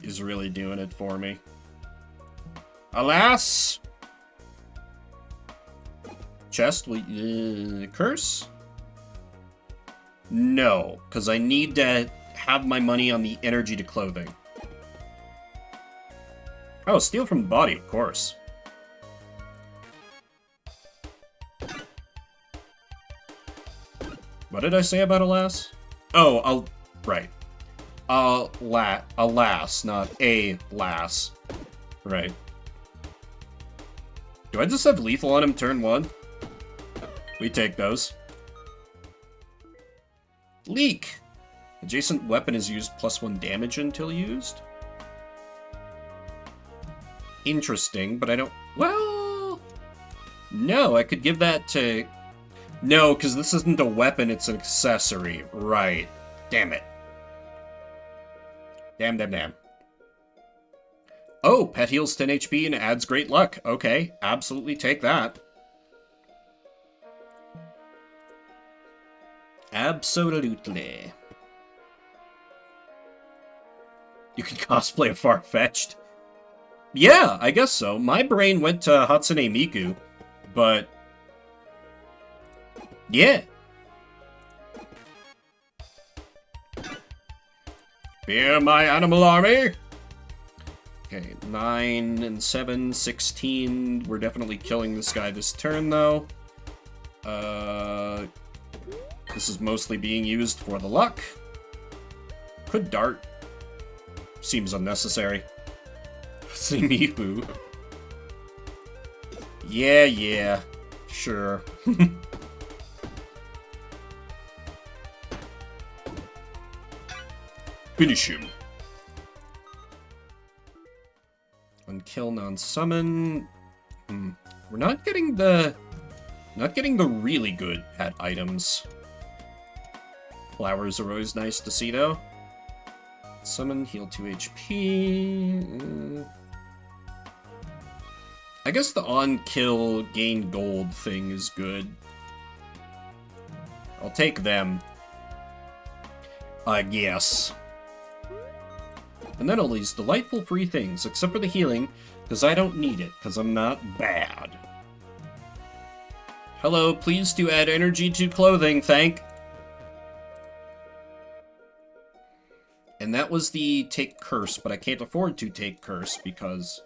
is really doing it for me. Alas! Chest, curse? No, because I need to have my money on the energy to clothing. Oh, steal from the body, of course. What did I say about alas? Oh, right. Alas, not a lass. Right. Do I just have lethal on him turn 1? We take those. Leak! Adjacent weapon is used +1 damage until used. Interesting, but I don't... Well... No, I could give that to... No, because this isn't a weapon, it's an accessory. Right. Damn it. Damn. Oh, pet heals 10 HP and adds great luck. Okay, absolutely take that. Absolutely. You can cosplay a Farfetch'd. Yeah, I guess so. My brain went to Hatsune Miku, but... Yeah. Fear my animal army! Okay, 9 and 7, 16. We're definitely killing this guy this turn, though. This is mostly being used for the luck. Could dart. Seems unnecessary. See me who? Yeah. Sure. Finish him. Unkill, non-summon. We're not getting the really good pet items. Flowers are always nice to see, though. Summon, heal 2 HP. I guess the on-kill gain gold thing is good. I'll take them. I guess. And then all these delightful free things, except for the healing, because I don't need it, because I'm not bad. Hello, please do add energy to clothing, thank. And that was the take curse, but I can't afford to take curse because...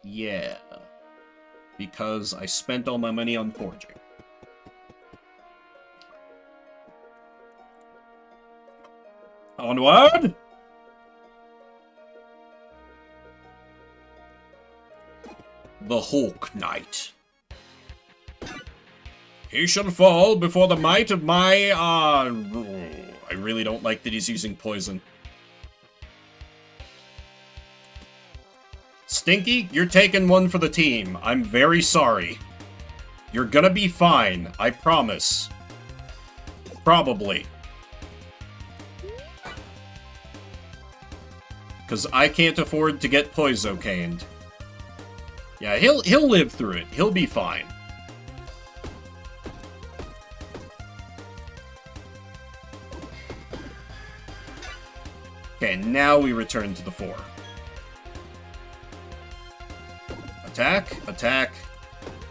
yeah. Because I spent all my money on forging. Onward! The Hawk Knight. He shall fall before the might of my, I really don't like that he's using poison. Stinky, you're taking one for the team. I'm very sorry. You're gonna be fine, I promise. Probably. Because I can't afford to get poisocaned. Yeah, he'll live through it. He'll be fine. Okay, now we return to the 4. Attack, attack,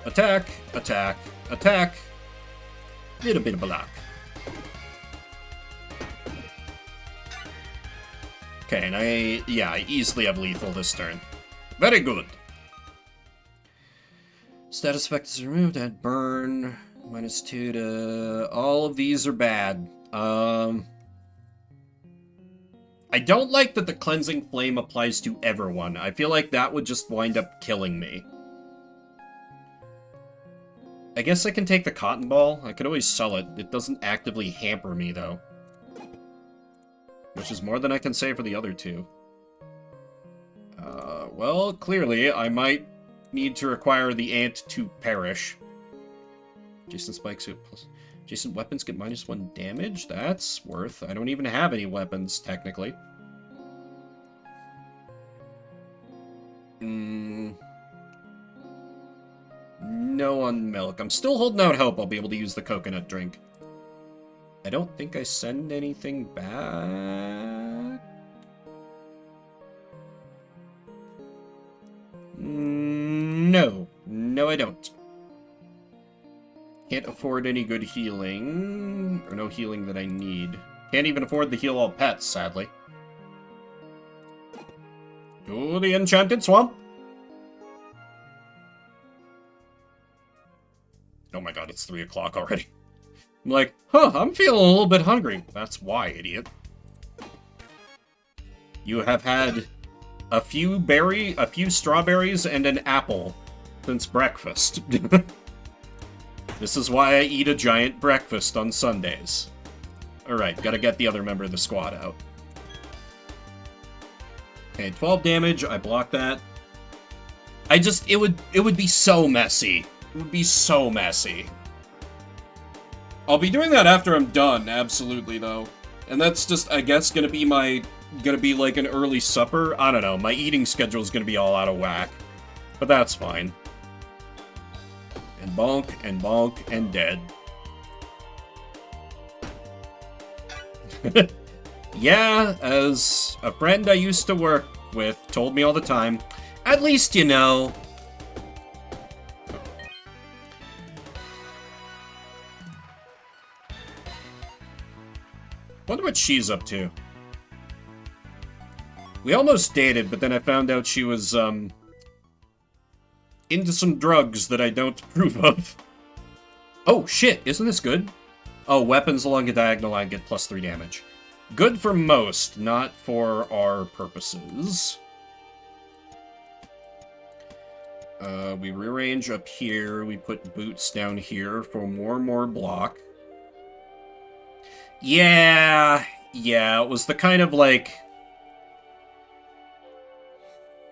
attack, attack, attack. Little bit of block. Okay, and I easily have lethal this turn. Very good. Status effect is removed, add burn, -2 to... All of these are bad. I don't like that the Cleansing Flame applies to everyone. I feel like that would just wind up killing me. I guess I can take the Cotton Ball. I could always sell it. It doesn't actively hamper me, though. Which is more than I can say for the other 2. Well, clearly, I might need to require the ant to perish. Jason spikes it plus... Jason weapons get -1 damage? That's worth. I don't even have any weapons, technically. No on milk. I'm still holding out hope I'll be able to use the coconut drink. I don't think I send anything back. No. No, I don't. Can't afford any good healing. Or no healing that I need. Can't even afford the heal all pets, sadly. To the Enchanted Swamp. Oh my god, it's 3 o'clock already. I'm like, huh, I'm feeling a little bit hungry. That's why, idiot. You have had a few strawberries and an apple since breakfast. This is why I eat a giant breakfast on Sundays. Alright, gotta get the other member of the squad out. Okay, 12 damage, I block that. It would be so messy. It would be so messy. I'll be doing that after I'm done, absolutely, though. And that's just, I guess, gonna be like an early supper. I don't know, my eating schedule's gonna be all out of whack. But that's fine. And bonk, and dead. Yeah, as a friend I used to work with told me all the time, at least you know. Wonder what she's up to. We almost dated, but then I found out she was, into some drugs that I don't approve of. Oh, shit, isn't this good? Oh, weapons along a diagonal line get +3 damage. Good for most, not for our purposes. We rearrange up here, we put boots down here for more block. Yeah, it was the kind of, like...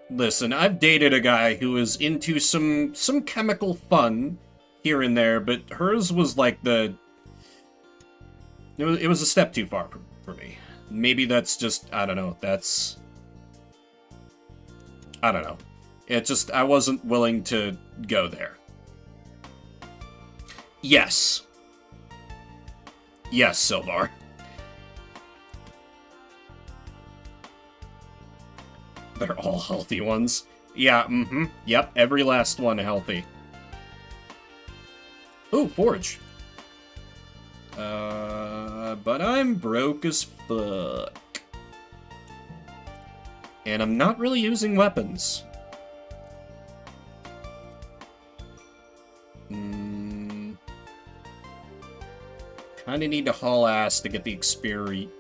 Listen, I've dated a guy who was into some chemical fun here and there, but hers was like the... It was a step too far for me. Maybe that's just, I don't know, that's... I don't know. It just, I wasn't willing to go there. Yes. Yes, Silvar. They're all healthy ones. Yeah, Yep, every last one healthy. Ooh, Forge. But I'm broke as fuck. And I'm not really using weapons. Kinda need to haul ass to get the experience.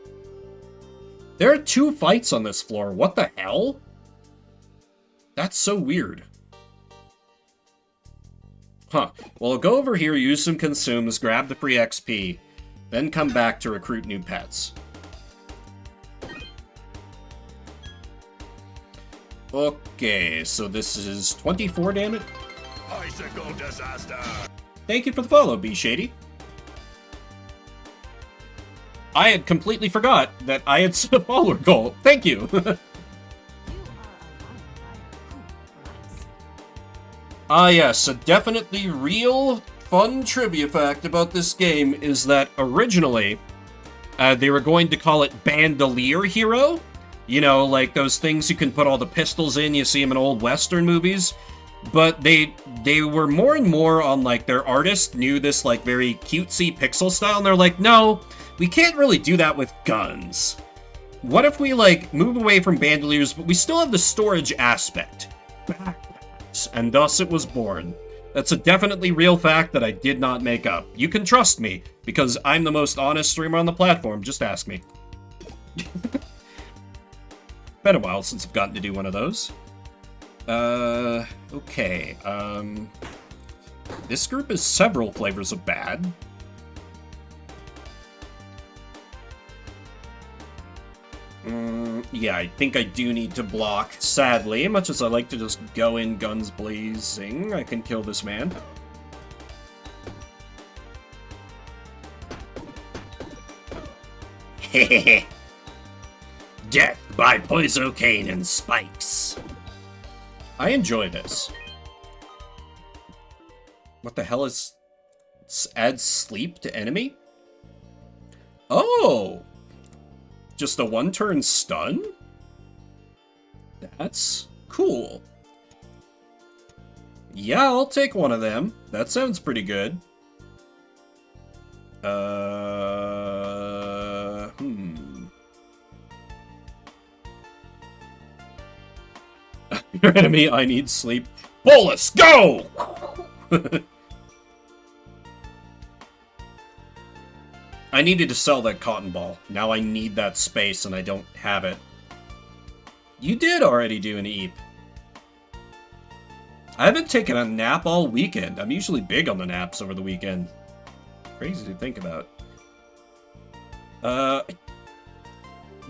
There are 2 fights on this floor. What the hell? That's so weird. Huh. Well, I'll go over here, use some consumes, grab the free XP, then come back to recruit new pets. Okay, so this is 24 damage. Icicle disaster. Thank you for the follow, B Shady. I had completely forgot that I had set a follower goal. Thank you. Yes, a definitely real fun trivia fact about this game is that originally they were going to call it Bandolier Hero. You know, like those things you can put all the pistols in, you see them in old Western movies. But they were more and more on, like, their artist knew this, like, very cutesy pixel style, and they're like, no, we can't really do that with guns. What if we, like, move away from bandoliers, but we still have the storage aspect? And thus it was born. That's a definitely real fact that I did not make up. You can trust me, because I'm the most honest streamer on the platform. Just ask me. Been a while since I've gotten to do one of those. Okay, this group is several flavors of bad. Yeah, I think I do need to block, sadly. Much as I like to just go in guns blazing, I can kill this man. Hehehe. Death by poisocane and spikes. I enjoy this. What the hell is... Adds sleep to enemy? Oh! Just a one-turn stun? That's cool. Yeah, I'll take one of them. That sounds pretty good. Your enemy, I need sleep. Bolus, go! I needed to sell that cotton ball. Now I need that space and I don't have it. You did already do an eep. I haven't taken a nap all weekend. I'm usually big on the naps over the weekend. Crazy to think about.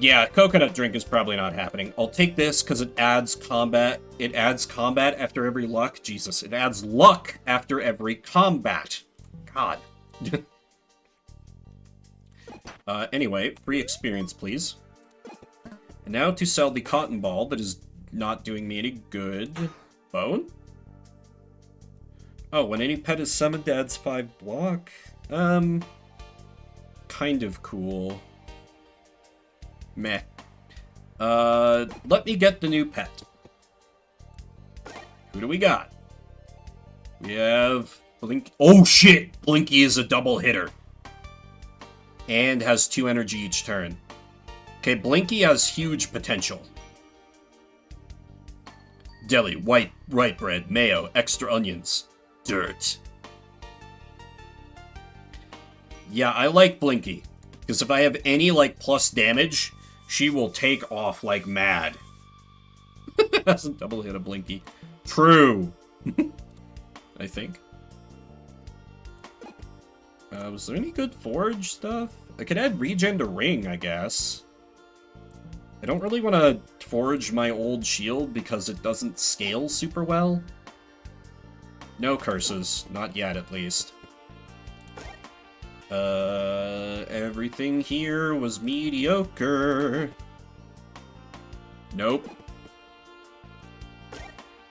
Yeah, coconut drink is probably not happening. I'll take this because it adds combat. It adds combat after every luck. Jesus, it adds luck after every combat. God. Anyway, free experience, please. And now to sell the cotton ball that is not doing me any good. Bone? Oh, when any pet is summoned, adds 5 block. Kind of cool. Meh. Let me get the new pet. Who do we got? We have Blink. Oh shit! Blinky is a double hitter. And has 2 energy each turn. Okay, Blinky has huge potential. Deli, white bread, mayo, extra onions, dirt. Yeah, I like Blinky. Because if I have any, like, plus damage, she will take off like mad. Hasn't double hit a Blinky. True. I think. Was there any good forge stuff? I could add regen to ring, I guess. I don't really want to forge my old shield because it doesn't scale super well. No curses. Not yet, at least. Everything here was mediocre. Nope.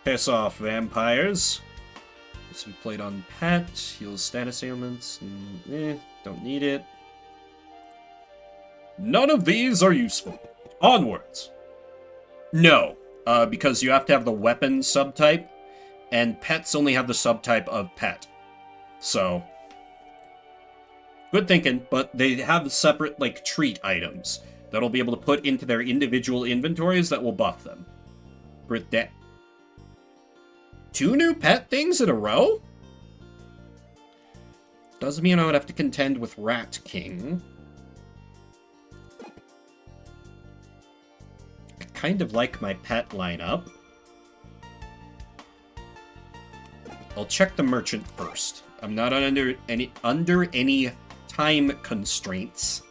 Piss off, vampires. This we played on pet, heals status ailments, don't need it. None of these are useful. Onwards. No, because you have to have the weapon subtype, and pets only have the subtype of pet. So, good thinking, but they have separate, like, treat items that'll be able to put into their individual inventories that will buff them. Brit 2 new pet things in a row? Doesn't mean I would have to contend with Rat King. I kind of like my pet lineup. I'll check the merchant first. I'm not under any time constraints.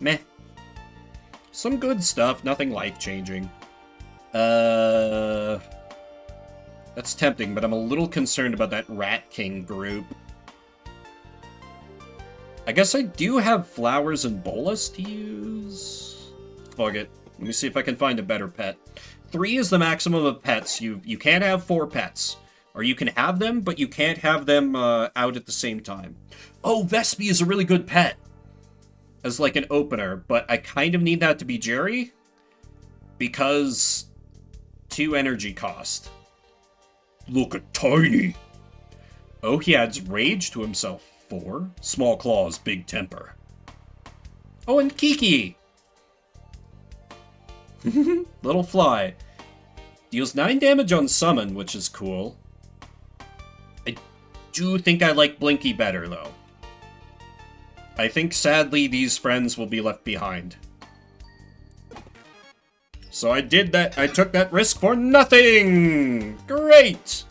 Meh. Some good stuff, nothing life-changing. That's tempting, but I'm a little concerned about that Rat King group. I guess I do have flowers and bolas to use. Fuck it. Let me see if I can find a better pet. 3 is the maximum of pets. You can't have 4 pets. Or you can have them, but you can't have them out at the same time. Oh, Vespi is a really good pet. As like an opener, but I kind of need that to be Jerry. Because 2 energy cost. Look at Tiny. Oh, he adds rage to himself. 4. Small claws, big temper. Oh, and Kiki! Little fly. Deals 9 damage on summon, which is cool. I do think I like Blinky better, though. I think, sadly, these friends will be left behind. So I did that. I took that risk for nothing! Great!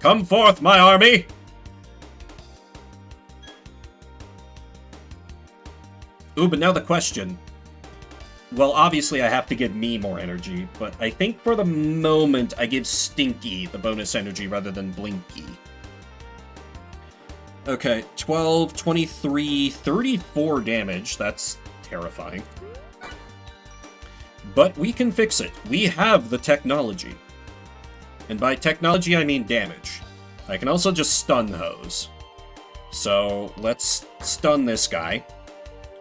Come forth, my army! Ooh, but now the question. Well, obviously I have to give me more energy, but I think for the moment I give Stinky the bonus energy rather than Blinky. Okay, 12, 23, 34 damage. That's terrifying. But we can fix it. We have the technology. And by technology, I mean damage. I can also just stun hose. So, let's stun this guy.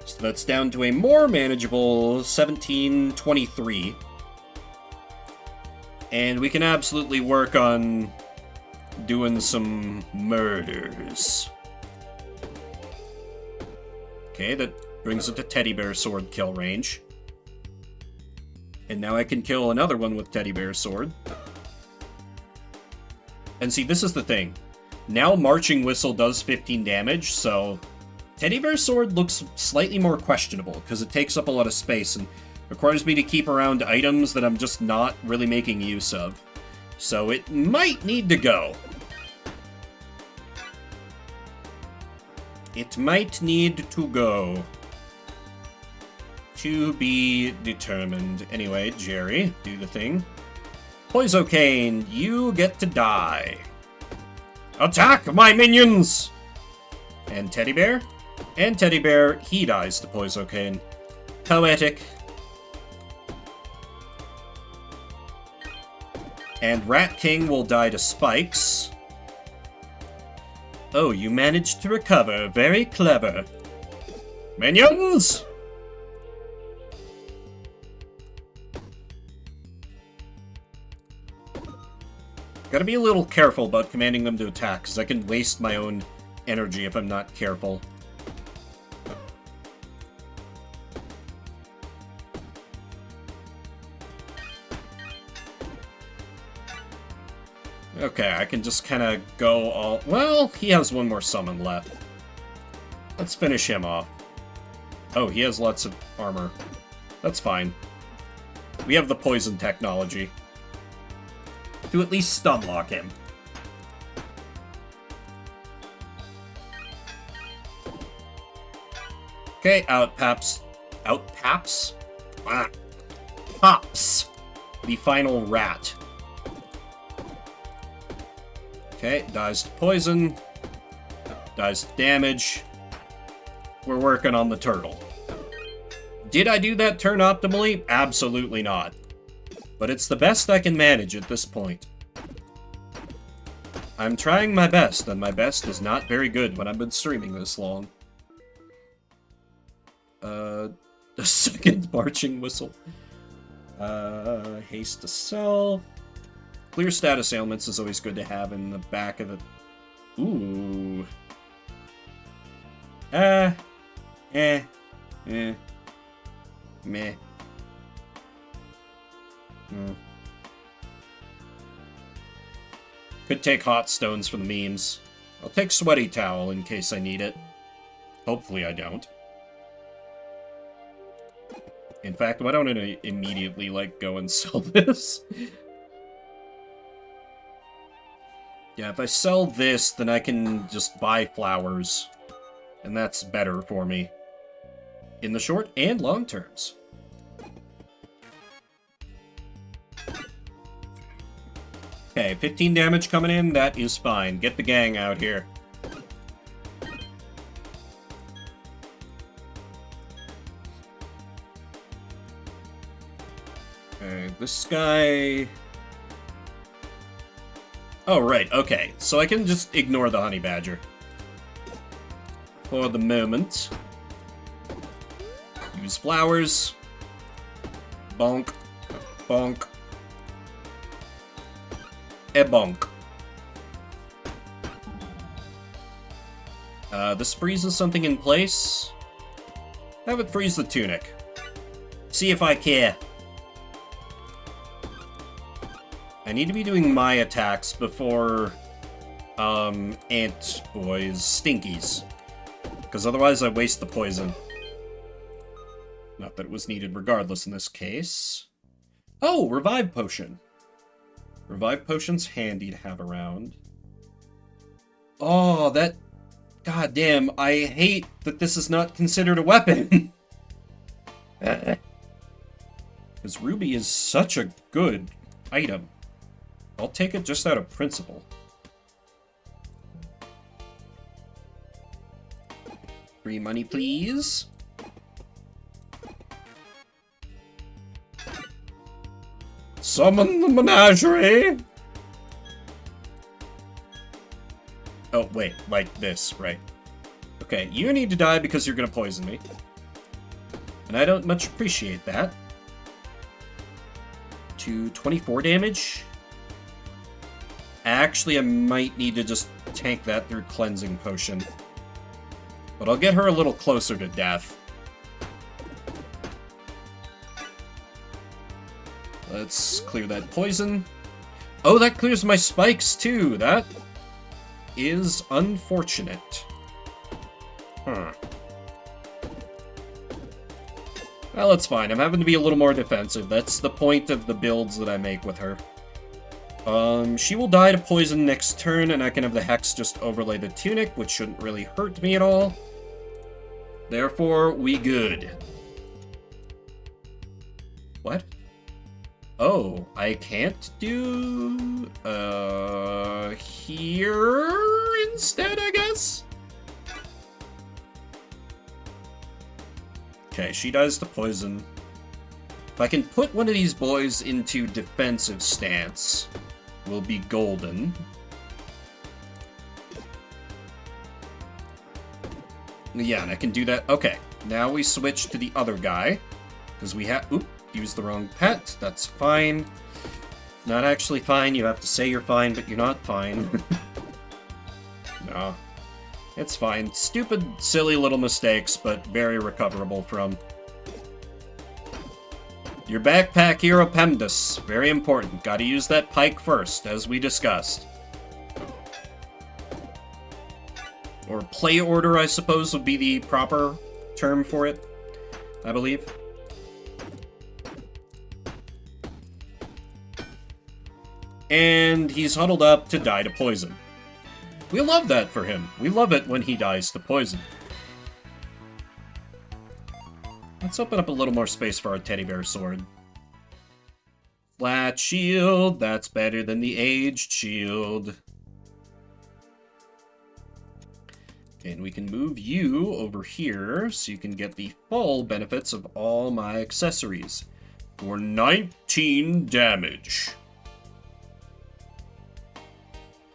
So that's down to a more manageable 17-23. And we can absolutely work on doing some murders. Okay, that brings it to Teddy Bear Sword kill range. And now I can kill another one with Teddy Bear Sword. And see, this is the thing. Now Marching Whistle does 15 damage, so Teddy Bear Sword looks slightly more questionable, because it takes up a lot of space and requires me to keep around items that I'm just not really making use of. So it might need to go. It might need to go. To be determined. Anyway, Jerry, do the thing. Poisocane, you get to die. Attack, my minions! And Teddy Bear? And Teddy Bear, he dies to Poisocane. Poetic. And Rat King will die to Spikes. Oh, you managed to recover. Very clever. Minions! Gotta be a little careful about commanding them to attack, because I can waste my own energy if I'm not careful. Okay, I can just kind of go all... Well, he has one more summon left. Let's finish him off. Oh, he has lots of armor. That's fine. We have the poison technology. To at least stun lock him. Okay, out Paps. Out Paps? Ah. Pops. The final rat. Okay, dies to poison. Dies to damage. we're working on the turtle. Did I do that turn optimally? Absolutely not. But it's the best I can manage at this point. I'm trying my best, and my best is not very good when I've been streaming this long. The second marching whistle. Haste to sell. Clear status ailments is always good to have in the back of the... Ooh. Meh. Could take hot stones for the memes. I'll take sweaty towel in case I need it. Hopefully I don't. In fact, why don't I immediately, like, go and sell this? Yeah, if I sell this, then I can just buy flowers. And that's better for me. In the short and long terms. Okay, 15 damage coming in, that is fine. Get the gang out here. Okay, this guy... Oh, right, okay. So I can just ignore the honey badger. For the moment. Use flowers. Bonk. Bonk. Bonk. This freezes something in place. Have it freeze the tunic. See if I care. I need to be doing my attacks before, Ant Boy's Stinkies. Because otherwise I waste the poison. Not that it was needed regardless in this case. Oh, Revive Potion. Revive Potion's handy to have around. Oh, that... God damn, I hate that this is not considered a weapon. Because Ruby is such a good item. I'll take it just out of principle. Free money, please. Summon the menagerie! Oh, wait, like this, right. Okay, you need to die because you're gonna poison me. And I don't much appreciate that. To 24 damage? Actually, I might need to just tank that through Cleansing Potion. But I'll get her a little closer to death. Let's clear that poison. Oh, that clears my spikes, too. That is unfortunate. Huh. Well, it's fine. I'm having to be a little more defensive. That's the point of the builds that I make with her. She will die to poison next turn, and I can have the Hex just overlay the tunic, which shouldn't really hurt me at all. Therefore, we good. What? Oh, I can't do... here instead, I guess? Okay, she dies to poison. If I can put one of these boys into defensive stance, we'll be golden. Yeah, and I can do that. Okay, now we switch to the other guy. Because we have... Oop, used the wrong pet. That's fine. Not actually fine. You have to say you're fine, but you're not fine. No. It's fine. Stupid, silly little mistakes, but very recoverable from. Your backpack hero Pemdus. Very important. Gotta use that pike first, as we discussed. Or play order, I suppose, would be the proper term for it, I believe. And he's huddled up to die to poison. We love that for him. We love it when he dies to poison. Let's open up a little more space for our teddy bear sword. Flat shield, that's better than the aged shield. And we can move you over here so you can get the full benefits of all my accessories for 19 damage.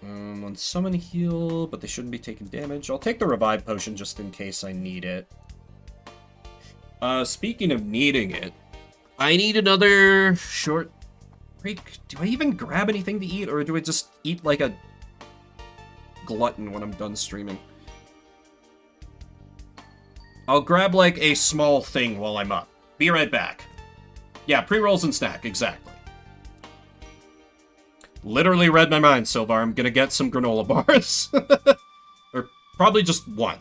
On summon heal, but they shouldn't be taking damage. I'll take the revive potion just in case I need it. Speaking of needing it, I need another short break. Do I even grab anything to eat, or do I just eat like a glutton when I'm done streaming? I'll grab like a small thing while I'm up. Be right back. Yeah, pre-rolls and snack, exactly. Literally read my mind, Silvar. I'm gonna get some granola bars. Or probably just one.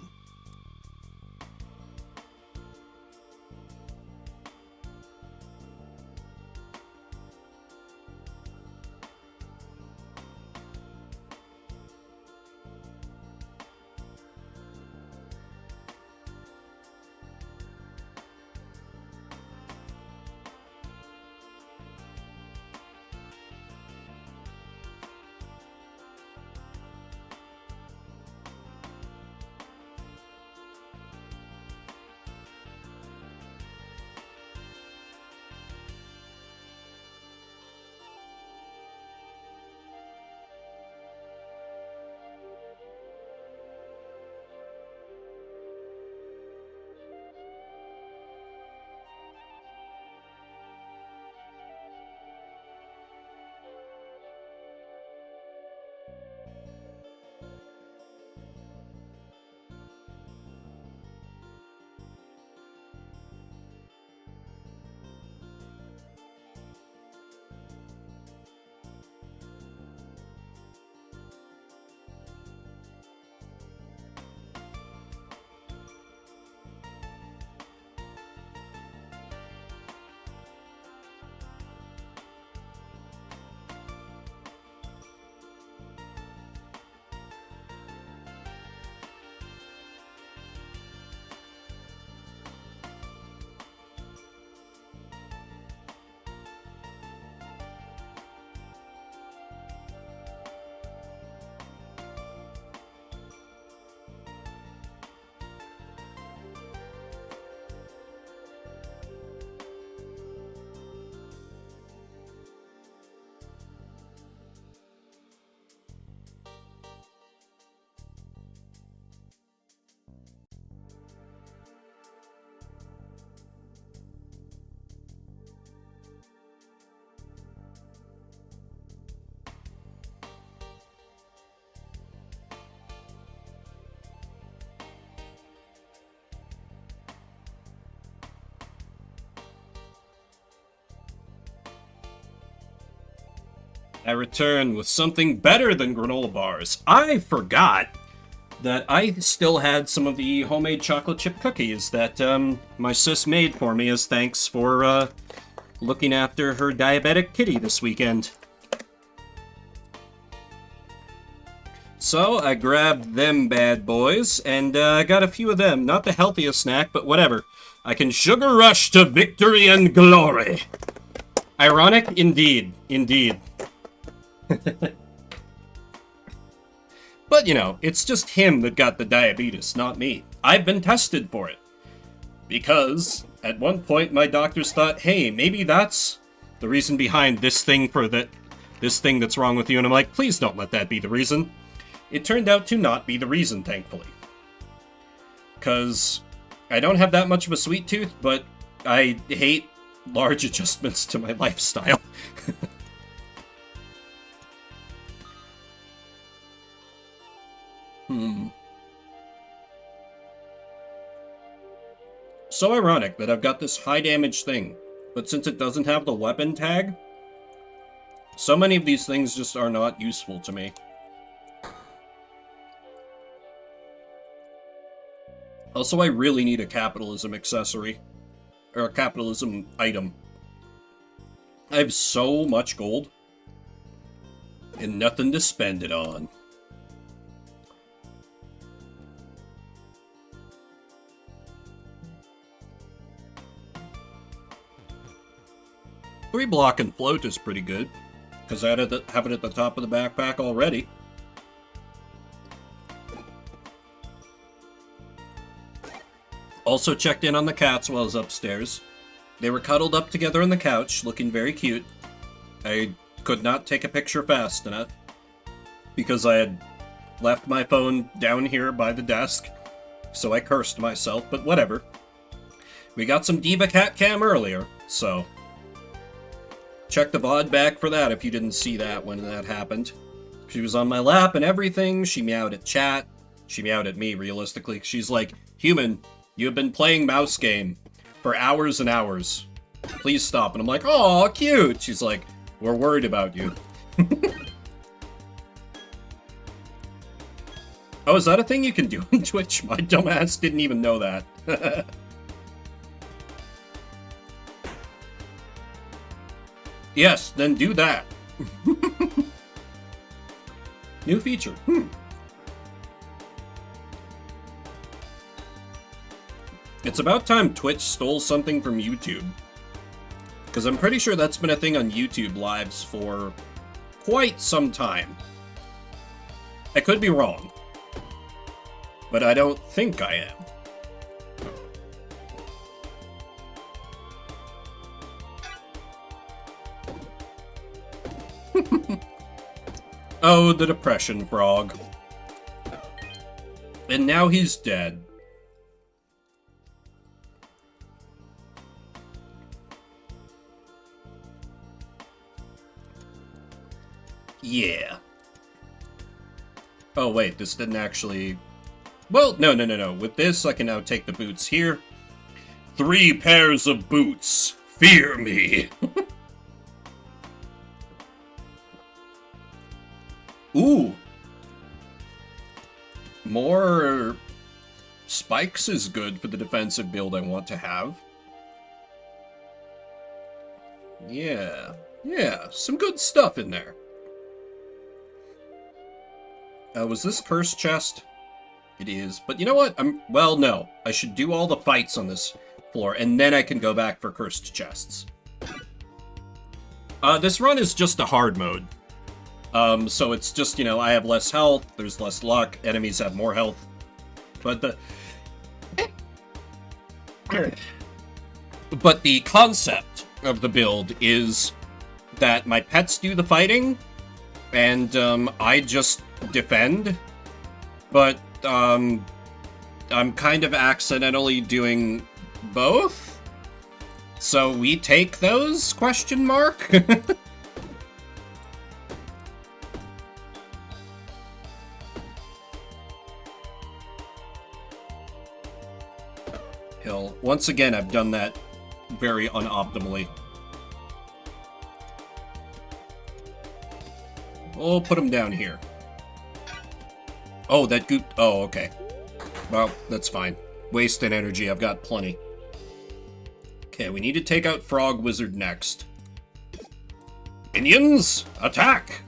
I return with something better than granola bars. I forgot that I still had some of the homemade chocolate chip cookies that my sis made for me as thanks for looking after her diabetic kitty this weekend. So I grabbed them bad boys, and I got a few of them. Not the healthiest snack, but whatever. I can sugar rush to victory and glory. Ironic? Indeed. Indeed. But, you know, it's just him that got the diabetes, not me. I've been tested for it. Because, at one point, my doctors thought, hey, maybe that's the reason behind this thing this thing that's wrong with you. And I'm like, please don't let that be the reason. It turned out to not be the reason, thankfully. Because I don't have that much of a sweet tooth, but I hate large adjustments to my lifestyle. So ironic that I've got this high damage thing, but since it doesn't have the weapon tag, so many of these things just are not useful to me. Also, I really need a capitalism accessory, or a capitalism item. I have so much gold, and nothing to spend it on. 3 block and float is pretty good, because I have it at the top of the backpack already. Also checked in on the cats while I was upstairs. They were cuddled up together on the couch, looking very cute. I could not take a picture fast enough because I had left my phone down here by the desk, so I cursed myself, but whatever. We got some Diva Cat Cam earlier, so check the VOD back for that if you didn't see that when that happened. She was on my lap and everything. She meowed at chat. She meowed at me, realistically. She's like, "Human, you have been playing mouse game for hours and hours. Please stop." And I'm like, "Aw, cute." She's like, "We're worried about you." Oh, is that a thing you can do on Twitch? My dumbass didn't even know that. Yes, then do that. New feature. It's about time Twitch stole something from YouTube. Because I'm pretty sure that's been a thing on YouTube Lives for quite some time. I could be wrong. But I don't think I am. Oh, the depression frog. And now he's dead. Yeah. Oh, wait, this didn't actually... Well, no. With this, I can now take the boots here. 3 pairs of boots. Fear me. Ooh. More spikes is good for the defensive build I want to have. Yeah, some good stuff in there. Was this cursed chest? It is, but you know what? Well, no. I should do all the fights on this floor, and then I can go back for cursed chests. This run is just a hard mode. So it's just, you know, I have less health, there's less luck, enemies have more health. But the concept of the build is that my pets do the fighting, and, I just defend. But, I'm kind of accidentally doing both? So we take those, question mark? Hill. Once again, I've done that very unoptimally. We'll put him down here. Oh, that goop. Oh, okay. Well, that's fine. Wasted energy. I've got plenty. Okay, we need to take out Frog Wizard next. Minions, attack!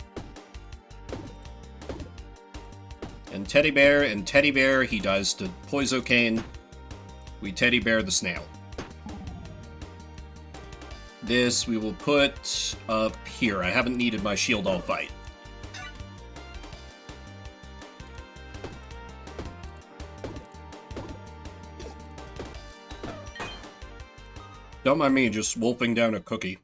And Teddy Bear, he dies to Poisocane. We Teddy Bear the snail. This we will put up here. I haven't needed my shield all fight. Don't mind me just wolfing down a cookie.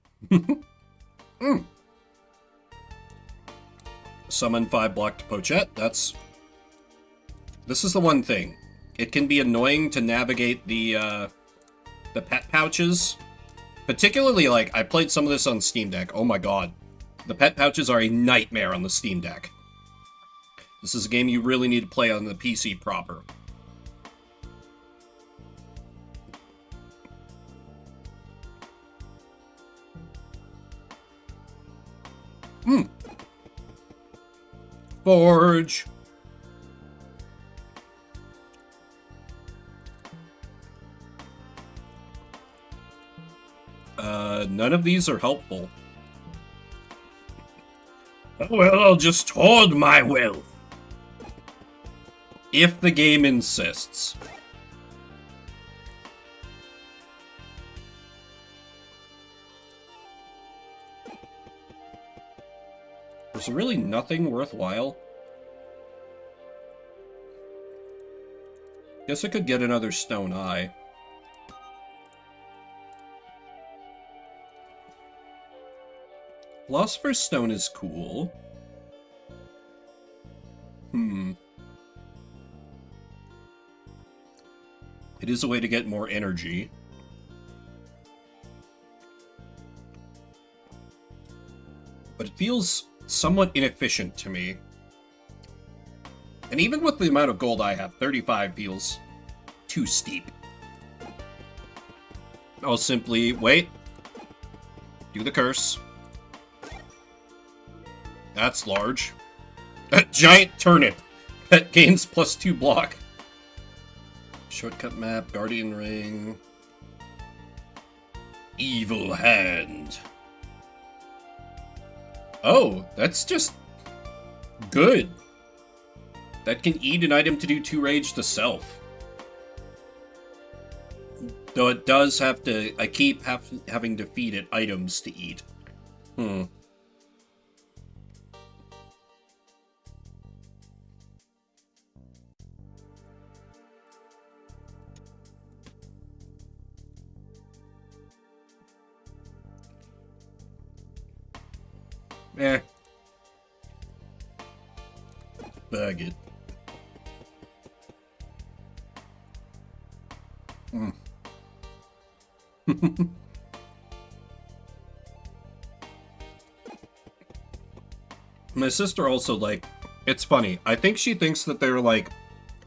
Summon 5 blocked Pochette. This is the one thing. It can be annoying to navigate the pet pouches. Particularly, like, I played some of this on Steam Deck. Oh my god. The pet pouches are a nightmare on the Steam Deck. This is a game you really need to play on the PC proper. Forge. None of these are helpful. Oh, well, I'll just hoard my wealth. If the game insists. There's really nothing worthwhile. Guess I could get another stone eye. Philosopher's Stone is cool. It is a way to get more energy. But it feels somewhat inefficient to me. And even with the amount of gold I have, 35 feels too steep. I'll simply wait. Do the curse. That's large. A giant turnip. Pet gains +2 block. Shortcut map, Guardian Ring. Evil Hand. Oh, that's just good. That can eat an item to do 2 rage to self. Though it does have to... I keep having to feed it items to eat. Eh. Bag it. My sister also, like, it's funny. I think she thinks that there are, like,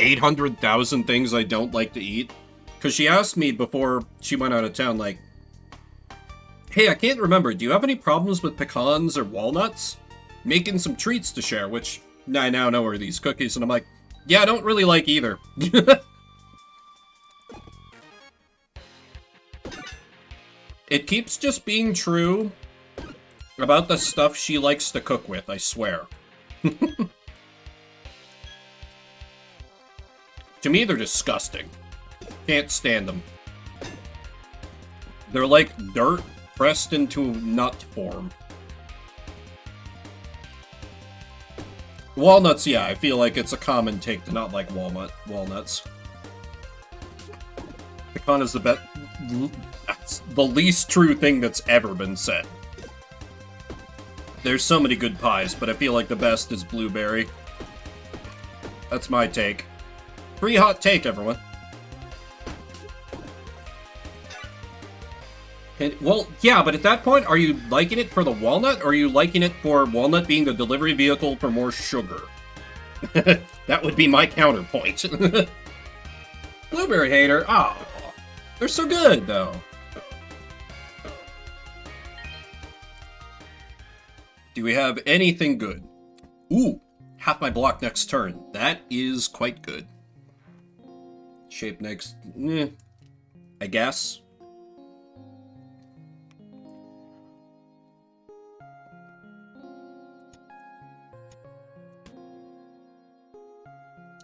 800,000 things I don't like to eat. Because she asked me before she went out of town, like, hey, I can't remember, do you have any problems with pecans or walnuts? Making some treats to share, which I now know are these cookies, and I'm like, yeah, I don't really like either. It keeps just being true about the stuff she likes to cook with, I swear. To me, they're disgusting. Can't stand them. They're like dirt pressed into nut form. Walnuts, yeah, I feel like it's a common take to not like walnuts. Pecan is the least true thing that's ever been said. There's so many good pies, but I feel like the best is blueberry. That's my take. Free hot take, everyone. And, well, yeah, but at that point, are you liking it for the walnut, or are you liking it for walnut being the delivery vehicle for more sugar? That would be my counterpoint. Blueberry hater? Oh, they're so good, though. Do we have anything good? Ooh, half my block next turn. That is quite good. Shape next... I guess.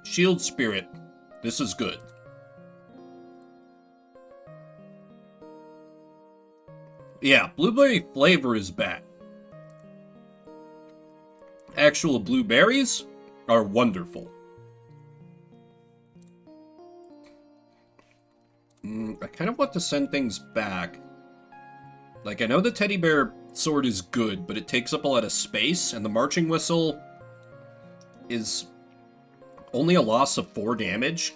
Shield Spirit. This is good. Yeah, blueberry flavor is bad. Actual blueberries are wonderful. I kind of want to send things back. Like, I know the teddy bear sword is good, but it takes up a lot of space, and the marching whistle is only a loss of 4 damage.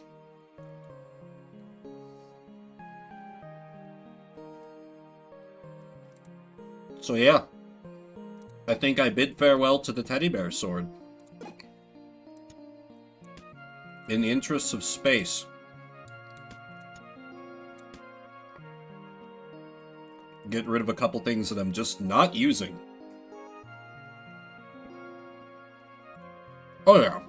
So yeah, I think I bid farewell to the teddy bear sword. In the interests of space. Get rid of a couple things that I'm just not using. Oh yeah.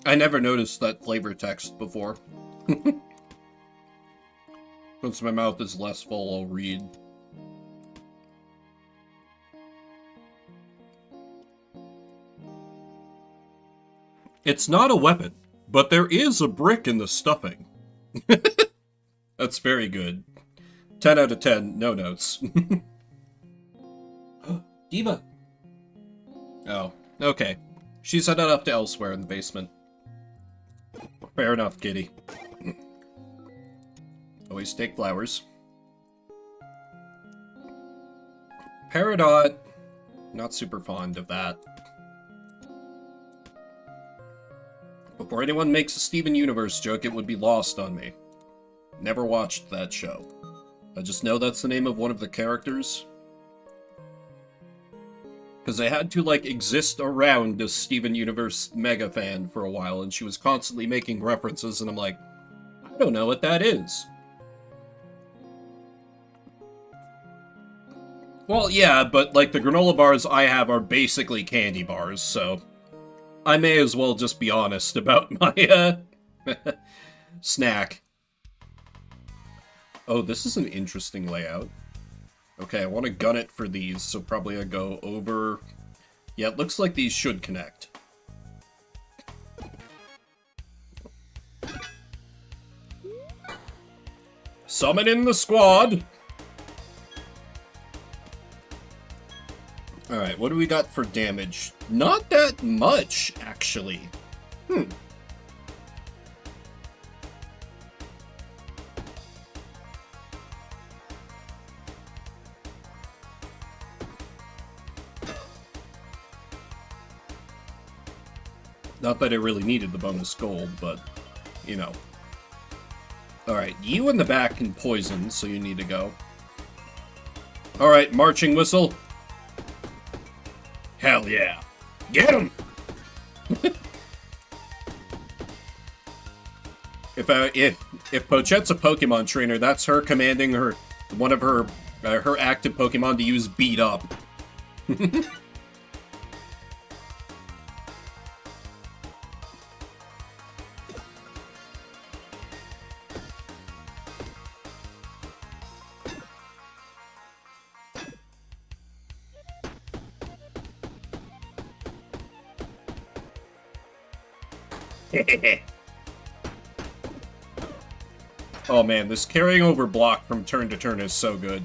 I never noticed that flavor text before. Once my mouth is less full, I'll read. It's not a weapon, but there is a brick in the stuffing. That's very good. 10 out of 10, no notes. Diva! Oh, okay. She's headed up to elsewhere in the basement. Fair enough, kitty. Always take flowers. Peridot. Not super fond of that. Before anyone makes a Steven Universe joke, it would be lost on me. Never watched that show. I just know that's the name of one of the characters. Because I had to, like, exist around a Steven Universe mega fan for a while, and she was constantly making references, and I'm like, I don't know what that is. Well, yeah, but, like, the granola bars I have are basically candy bars, so I may as well just be honest about my, snack. Oh, this is an interesting layout. Okay, I want to gun it for these, so probably I go over... Yeah, it looks like these should connect. Summon in the squad! Alright, what do we got for damage? Not that much, actually. Not that I really needed the bonus gold, but, you know. Alright, you in the back can poison, so you need to go. Alright, marching whistle. Hell yeah. Get him! If Pochette's a Pokemon trainer, that's her commanding one of her active Pokemon to use Beat Up. Oh man, this carrying over block from turn to turn is so good.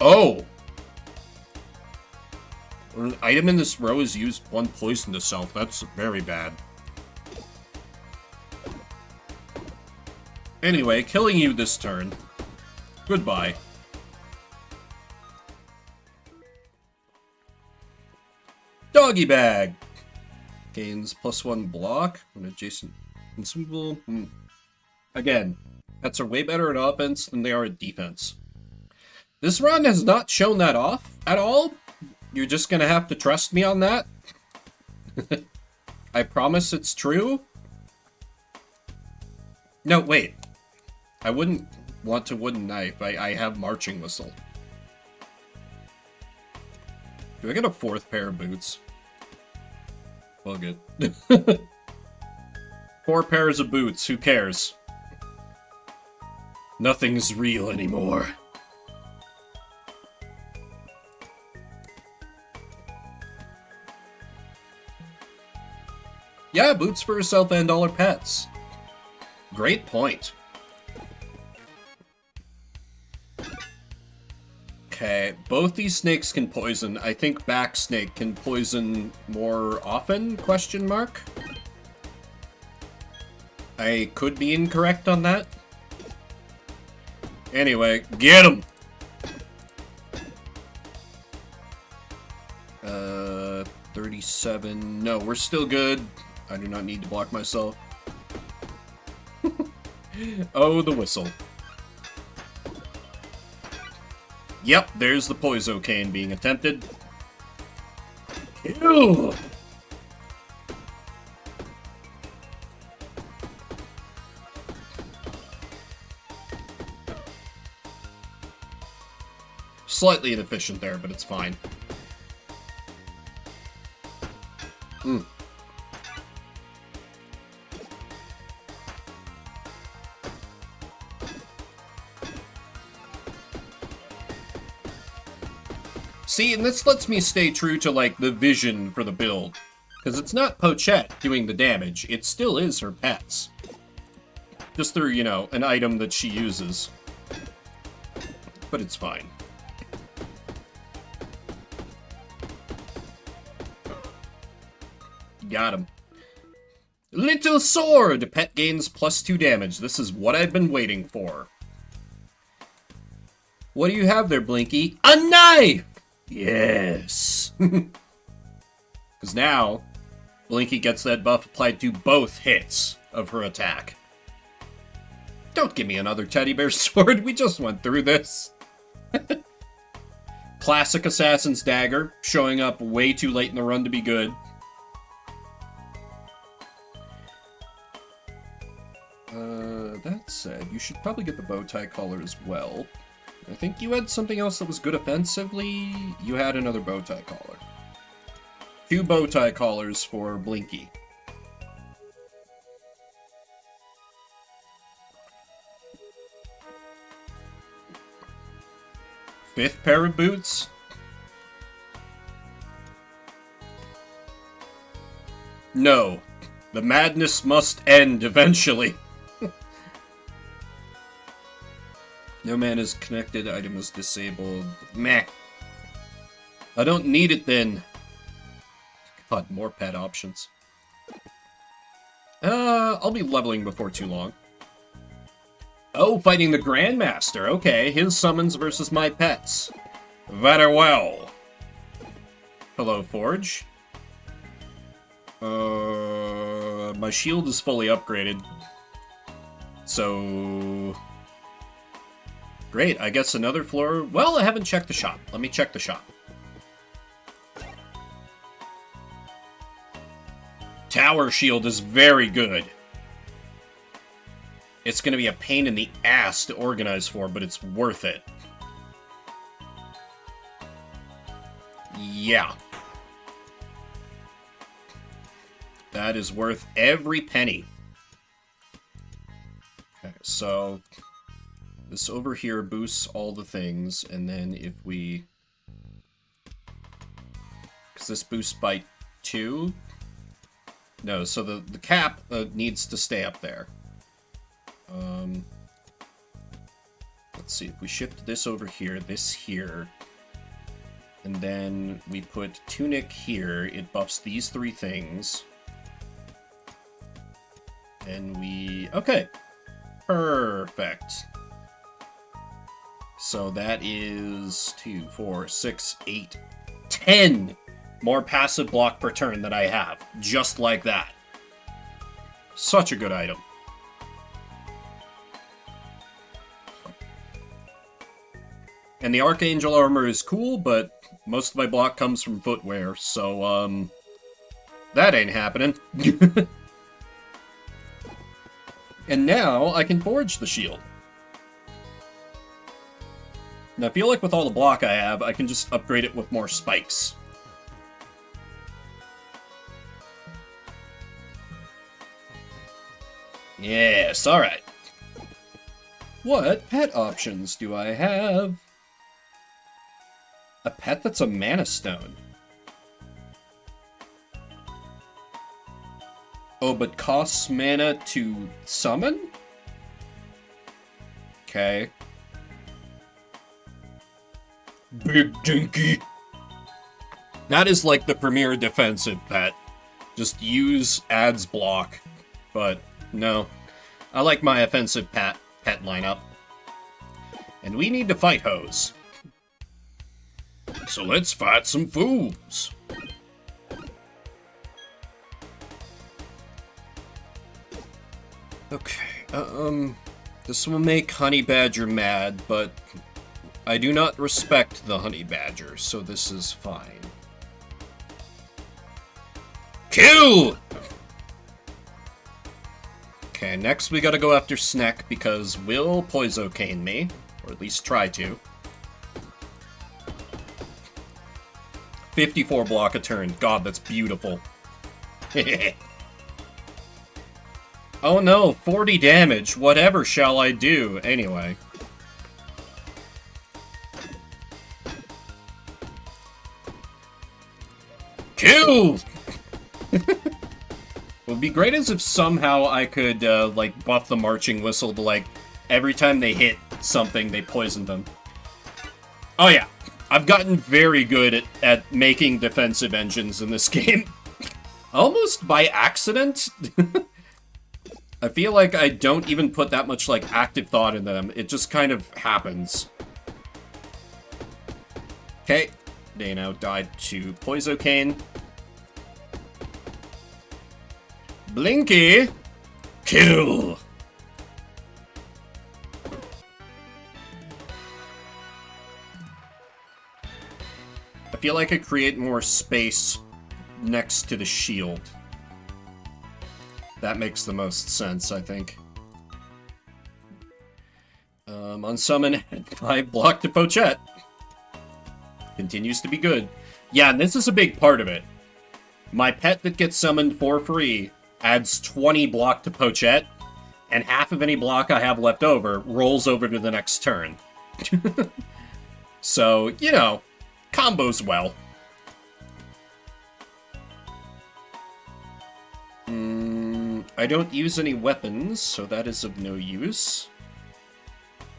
Oh! When an item in this row is used, one poison to self. That's very bad. Anyway, killing you this turn. Goodbye. Doggy bag! Gains +1 block. An adjacent consumable. Again, pets are way better at offense than they are at defense. This run has not shown that off at all. You're just gonna have to trust me on that. I promise it's true. No, wait. I wouldn't want to wooden knife. I have marching whistle. Do I get a 4th pair of boots? Well, good. 4 pairs of boots, who cares? Nothing's real anymore. Yeah, boots for yourself and all our pets. Great point. Okay, both these snakes can poison. I think back snake can poison more often, question mark? I could be incorrect on that. Anyway, get him! 37. No, we're still good. I do not need to block myself. Oh, the whistle. Yep, there's the Poiso Cane being attempted. Ew! Slightly inefficient there, but it's fine. See, and this lets me stay true to, like, the vision for the build. Because it's not Pochette doing the damage, it still is her pets. Just through, you know, an item that she uses. But it's fine. Got him. Little sword! Pet gains +2 damage. This is what I've been waiting for. What do you have there, Blinky? A knife! Yes! Because now, Blinky gets that buff applied to both hits of her attack. Don't give me another teddy bear sword. We just went through this. Classic Assassin's Dagger, showing up way too late in the run to be good. That said, you should probably get the bow tie collar as well. I think you had something else that was good offensively. You had another bow tie collar. 2 bow tie collars for Blinky. Fifth pair of boots? No. The madness must end eventually. No man is connected, item is disabled. Meh. I don't need it then. God, more pet options. I'll be leveling before too long. Oh, fighting the Grandmaster. Okay, his summons versus my pets. Very well. Hello, Forge. My shield is fully upgraded. So... Great, I guess another floor... Well, I haven't checked the shop. Let me check the shop. Tower shield is very good. It's going to be a pain in the ass to organize for, but it's worth it. Yeah. That is worth every penny. Okay, so... This over here boosts all the things, and then if we... Because this boosts by 2? No, so the cap needs to stay up there. Let's see, if we shift this over here, this here, and then we put Tunic here, it buffs these 3 things. And we... Okay. Perfect. So that is 2, 4, 6, 8, 10 more passive block per turn that I have. Just like that. Such a good item. And the Archangel armor is cool, but most of my block comes from footwear, so, that ain't happening. And now I can forge the shield. And I feel like with all the block I have, I can just upgrade it with more spikes. Yes, alright. What pet options do I have? A pet that's a mana stone. Oh, but costs mana to summon? Okay. Big Dinky. That is like the premier defensive pet. Just use adds block. But no. I like my offensive pet lineup. And we need to fight hoes. So let's fight some fools. Okay, this will make Honey Badger mad, but I do not respect the Honey Badger, so this is fine. Kill! Okay, next we gotta go after Sneck, because will Poisocane me, or at least try to. 54 block a turn. God, that's beautiful. Oh no, 40 damage. Whatever shall I do? Anyway. Kill! It would be great as if somehow I could, like, buff the marching whistle to, like, every time they hit something, they poison them. Oh yeah, I've gotten very good at making defensive engines in this game. Almost by accident. I feel like I don't even put that much, like, active thought in them. It just kind of happens. Okay. They now died to Poisocane. Blinky! Kill! I feel like I create more space next to the shield. That makes the most sense, I think. On summon, 5 block to Pochette. Continues to be good. Yeah, and this is a big part of it. My pet that gets summoned for free adds 20 block to Pochette, and half of any block I have left over rolls over to the next turn. So, you know, combos well. I don't use any weapons, so that is of no use.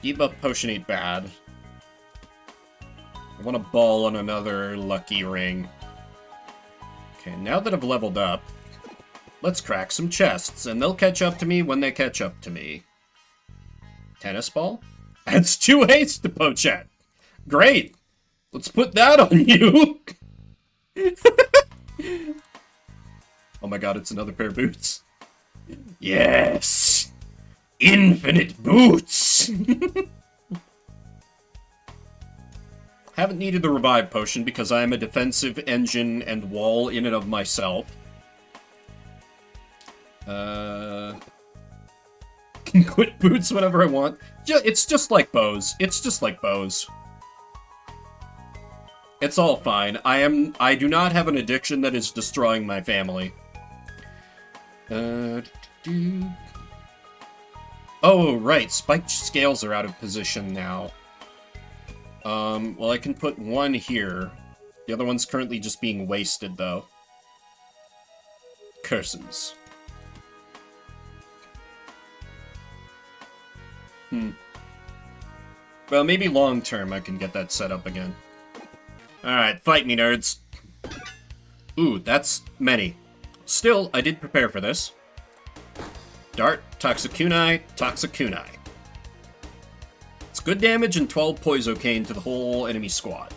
Debuff Potion ain't bad. I want a ball on another lucky ring. Okay, now that I've leveled up, let's crack some chests, and they'll catch up to me when they catch up to me. Tennis ball? Adds 2 haste to Pochette. Great! Let's put that on you! Oh my god, it's another pair of boots. Yes! Infinite boots! Haven't needed the revive potion because I am a defensive engine and wall in and of myself. Can quit boots whenever I want. It's just like bows. It's just like bows. It's all fine. I do not have an addiction that is destroying my family. Oh, right. Spiked scales are out of position now. Well, I can put one here. The other one's currently just being wasted, though. Curses. Well, maybe long-term I can get that set up again. Alright, fight me, nerds. Ooh, that's many. Still, I did prepare for this. Dart, Toxicunai, Toxicunai. It's good damage and 12 Poisocane to the whole enemy squad.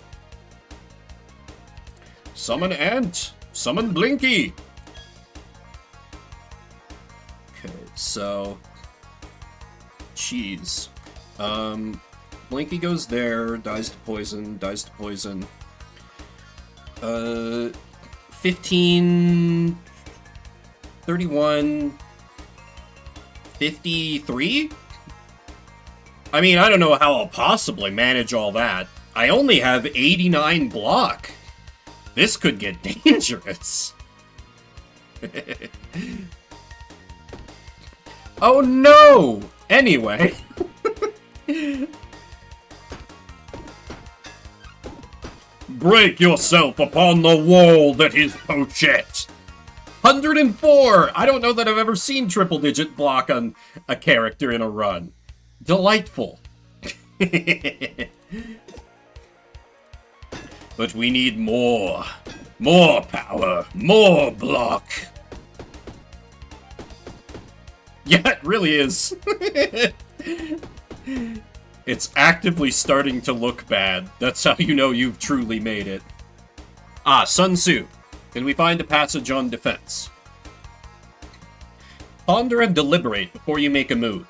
Summon Ant! Summon Blinky! Okay, so... Cheese. Blinky goes there, dies to poison, dies to poison. 15... 31... 53? I mean, I don't know how I'll possibly manage all that. I only have 89 block. This could get dangerous. Oh no! Anyway. Break yourself upon the wall that is Pochette. 104! I don't know that I've ever seen triple-digit block on a character in a run. Delightful. But we need more. More power. More block. Yeah, it really is. It's actively starting to look bad. That's how you know you've truly made it. Ah, Sun Tzu. Can we find a passage on defense? Ponder and deliberate before you make a move.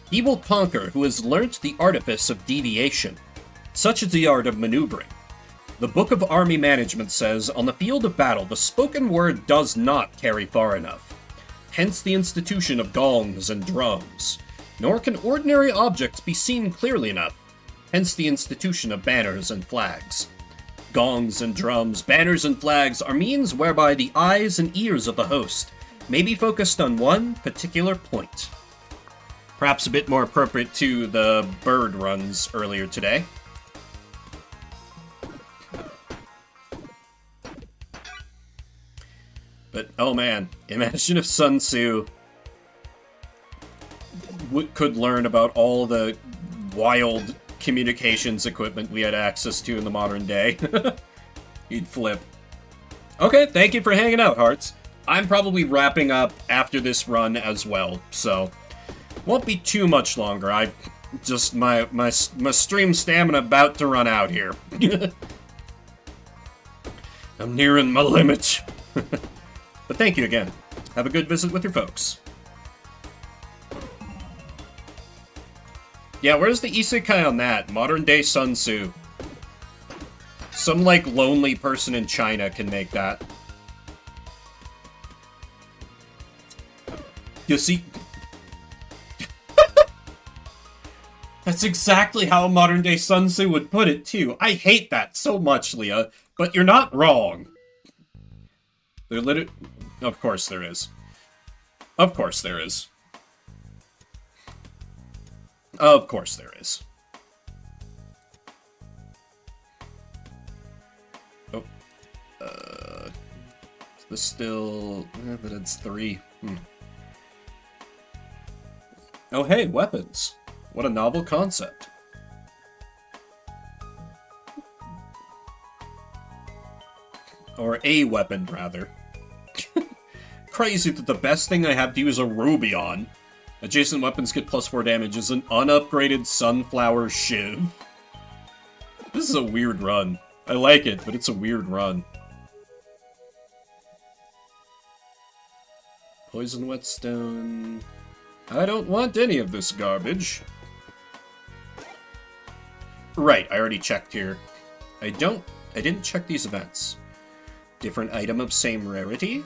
He will conquer who has learnt the artifice of deviation. Such is the art of maneuvering. The Book of Army Management says, on the field of battle, the spoken word does not carry far enough. Hence the institution of gongs and drums. Nor can ordinary objects be seen clearly enough. Hence the institution of banners and flags. Gongs and drums, banners and flags are means whereby the eyes and ears of the host may be focused on one particular point. Perhaps a bit more appropriate to the bird runs earlier today. But, oh man, imagine if Sun Tzu could learn about all the wild communications equipment we had access to in the modern day. He'd flip. Okay, thank you for hanging out, hearts. I'm probably wrapping up after this run as well, so won't be too much longer. I just my stream stamina about to run out here. I'm nearing my limit. But thank you again. Have a good visit with your folks. Yeah, where's the isekai on that? Modern day Sun Tzu. Some, like, lonely person in China can make that. You see... That's exactly how modern day Sun Tzu would put it, too. I hate that so much, Leah, but you're not wrong. They're literally... Of course there is. Of course there is. Of course there is. Oh. Is this still... but it's 3. Oh, hey, weapons. What a novel concept. Or a weapon, rather. Crazy that the best thing I have to use a ruby on. Adjacent weapons get +4 damage as an unupgraded sunflower shiv. This is a weird run. I like it, but it's a weird run. Poison whetstone. I don't want any of this garbage. Right, I already checked here. I didn't check these events. Different item of same rarity?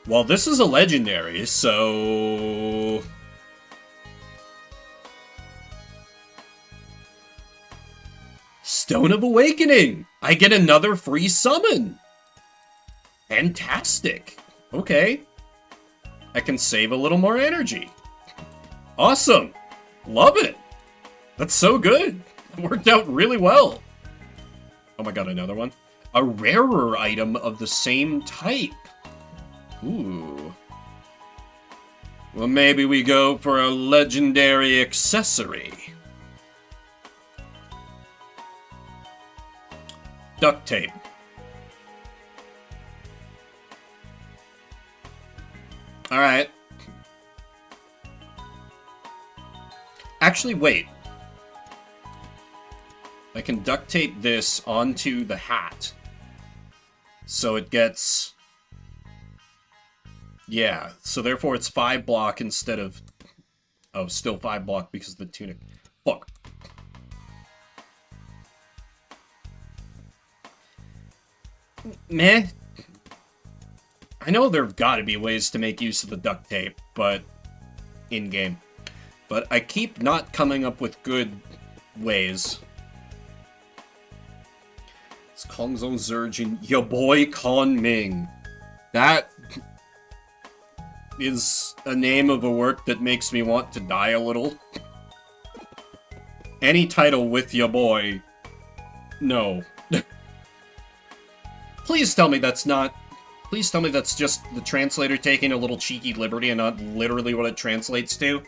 Well, this is a legendary, so... Stone of Awakening! I get another free summon! Fantastic! Okay. I can save a little more energy. Awesome! Love it! That's so good! It worked out really well! Oh my god, another one? A rarer item of the same type. Ooh. Well, maybe we go for a legendary accessory. Duct tape. Alright. Actually, wait. I can duct tape this onto the hat. So it gets... Yeah, so therefore it's 5 block instead of... Oh, still 5 block because of the tunic. Fuck. Meh. I know there've got to be ways to make use of the duct tape, but... in-game. But I keep not coming up with good ways. It's Kong Zong Zerjin, ya boy Con Ming. That... is a name of a work that makes me want to die a little. Any title with ya boy. No. Please tell me that's not... Please tell me that's just the translator taking a little cheeky liberty and not literally what it translates to.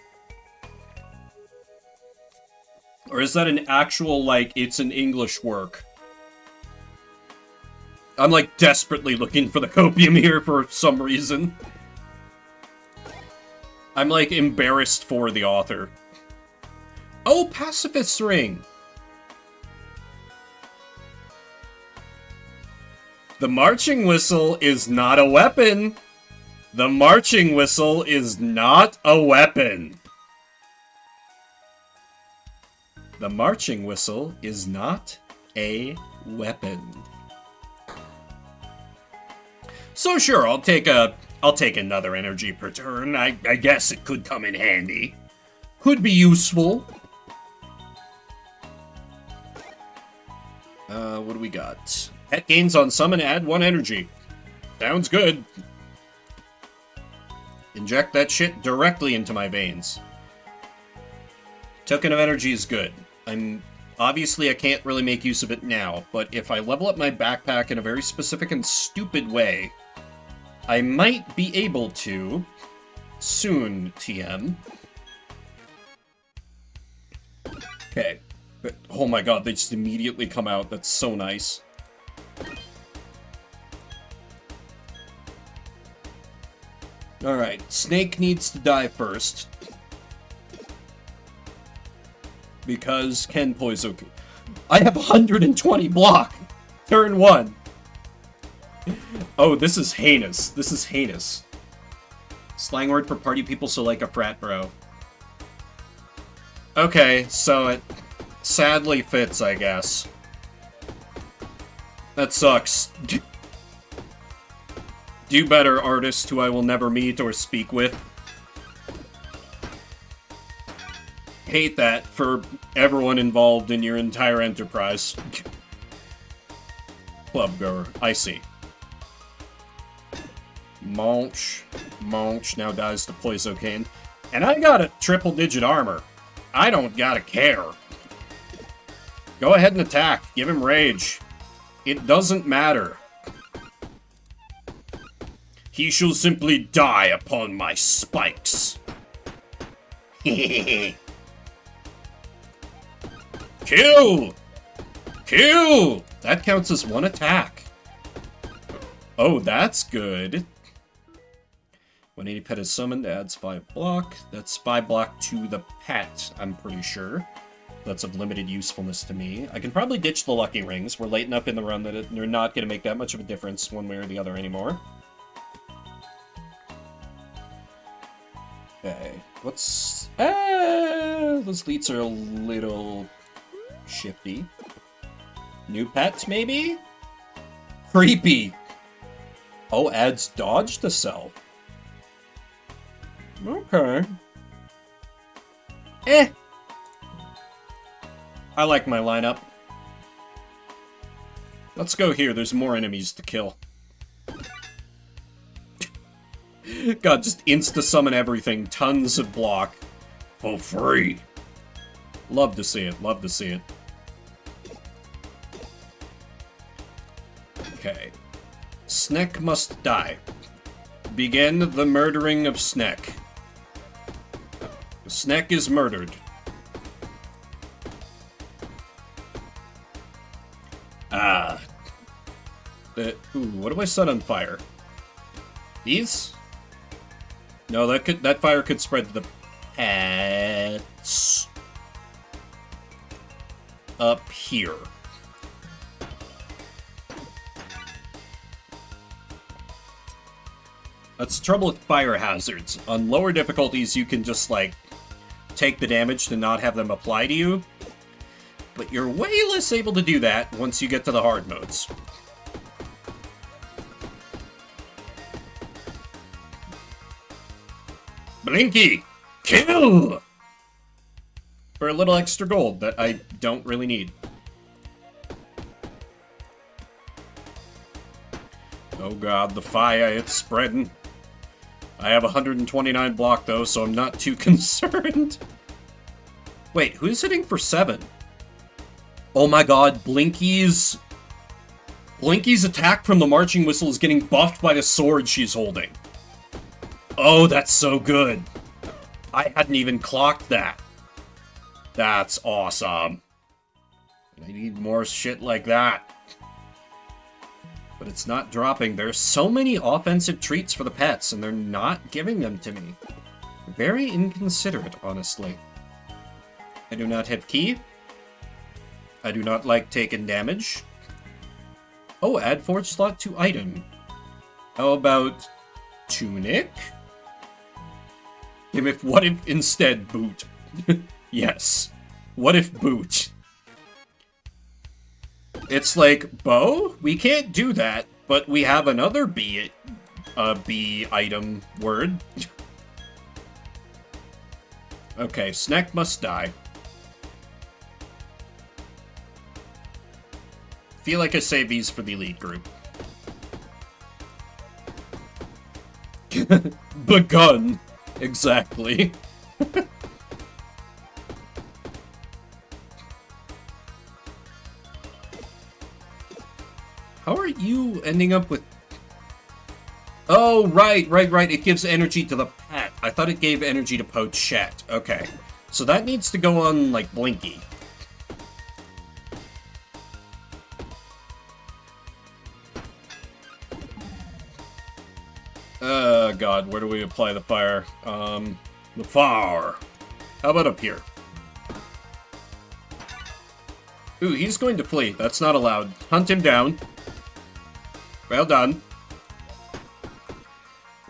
Or is that an actual, like, it's an English work? I'm, like, desperately looking for the copium here for some reason. I'm, like, embarrassed for the author. Oh, Pacifist's Ring! The marching whistle is not a weapon! The marching whistle is not a weapon! The marching whistle is not a weapon. So sure, I'll take another energy per turn. I guess it could come in handy. Could be useful. What do we got? Pet gains on summon, add 1 energy. Sounds good. Inject that shit directly into my veins. Token of energy is good. Obviously I can't really make use of it now, but if I level up my backpack in a very specific and stupid way, I might be able to soon, TM. Okay. Oh my god, they just immediately come out. That's so nice. Alright, Snake needs to die first. Because Ken Poiso... I have 120 block! Turn 1! Oh, this is heinous. This is heinous. Slang word for party people, so like a frat bro. Okay, so it sadly fits, I guess. That sucks. Do better, artist who I will never meet or speak with. Hate that for everyone involved in your entire enterprise. Club goer, I see. Monch now dies to Poisocane. And I got a triple-digit armor. I don't gotta care. Go ahead and attack. Give him rage. It doesn't matter. He shall simply die upon my spikes. Kill! Kill! That counts as one attack. Oh, that's good. 180 pet is summoned, adds 5 block. That's 5 block to the pet, I'm pretty sure. That's of limited usefulness to me. I can probably ditch the lucky rings. We're late enough in the run that they're not going to make that much of a difference one way or the other anymore. Okay, what's... those leads are a little shifty. New pets, maybe? Creepy! Oh, adds dodge to sell. Okay. I like my lineup. Let's go here, there's more enemies to kill. God, just insta-summon everything, tons of block. For free. Love to see it, love to see it. Okay. Sneck must die. Begin the murdering of Sneck. Sneck is murdered. Ooh, what do I set on fire? These? No, that fire could spread to the pets. Up here. That's the trouble with fire hazards. On lower difficulties, you can just, like, take the damage to not have them apply to you. But you're way less able to do that once you get to the hard modes. Blinky! Kill! For a little extra gold that I don't really need. Oh god, the fire, it's spreading. I have 129 block though, so I'm not too concerned. Wait, who's hitting for 7? Oh my god, Blinky's attack from the marching whistle is getting buffed by the sword she's holding. Oh, that's so good. I hadn't even clocked that. That's awesome. I need more shit like that. But it's not dropping. There's so many offensive treats for the pets, and they're not giving them to me. Very inconsiderate, honestly. I do not have key. I do not like taking damage. Oh, add forge slot to item. How about tunic? What if instead boot? Yes. What if boot? It's like, bow? We can't do that, but we have another B item word. Okay, Snack must die. Feel like I save these for the elite group. Begun. Exactly. How are you ending up with... Oh, right. It gives energy to the pet. I thought it gave energy to Pochette. Okay. So that needs to go on, like, Blinky. god, where do we apply the fire? The fire. How about up here? Ooh, he's going to flee. That's not allowed. Hunt him down. Well done.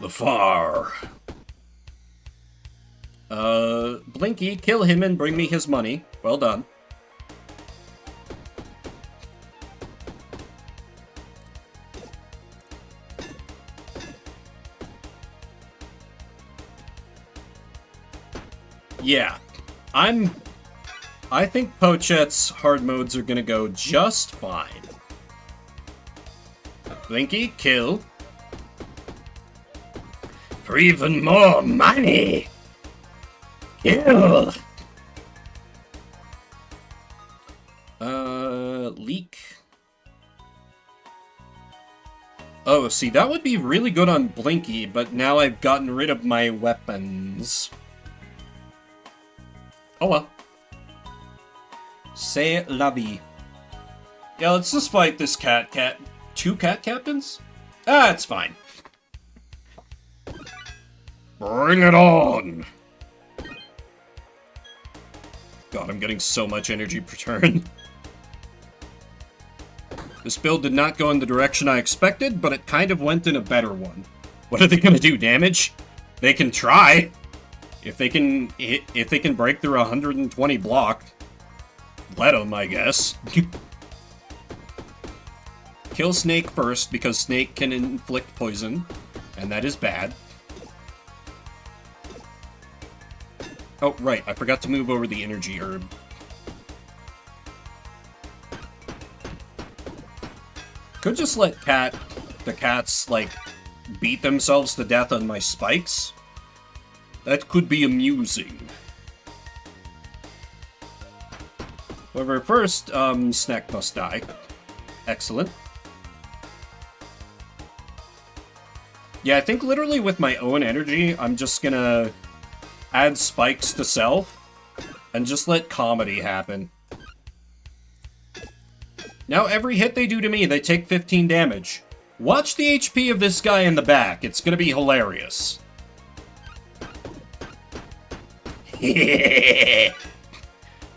The fire. Blinky, kill him and bring me his money. Well done. Yeah. I think Pochet's hard modes are gonna go just fine. Blinky, kill. For even more money! Kill! Leak. Oh, see, that would be really good on Blinky, but now I've gotten rid of my weapons. Oh well. C'est la vie. Yeah, let's just fight this cat. Two cat captains? Ah, it's fine. Bring it on! God, I'm getting so much energy per turn. This build did not go in the direction I expected, but it kind of went in a better one. What are they gonna do, damage? They can try. If they can break through 120 block, let them, I guess. Kill Snake first, because Snake can inflict poison, and that is bad. Oh, right, I forgot to move over the energy herb. Could just let the cats, like, beat themselves to death on my spikes. That could be amusing. However, first, Snack must die. Excellent. Yeah, I think literally with my own energy, I'm just gonna add spikes to self and just let comedy happen. Now every hit they do to me, they take 15 damage. Watch the HP of this guy in the back. It's gonna be hilarious.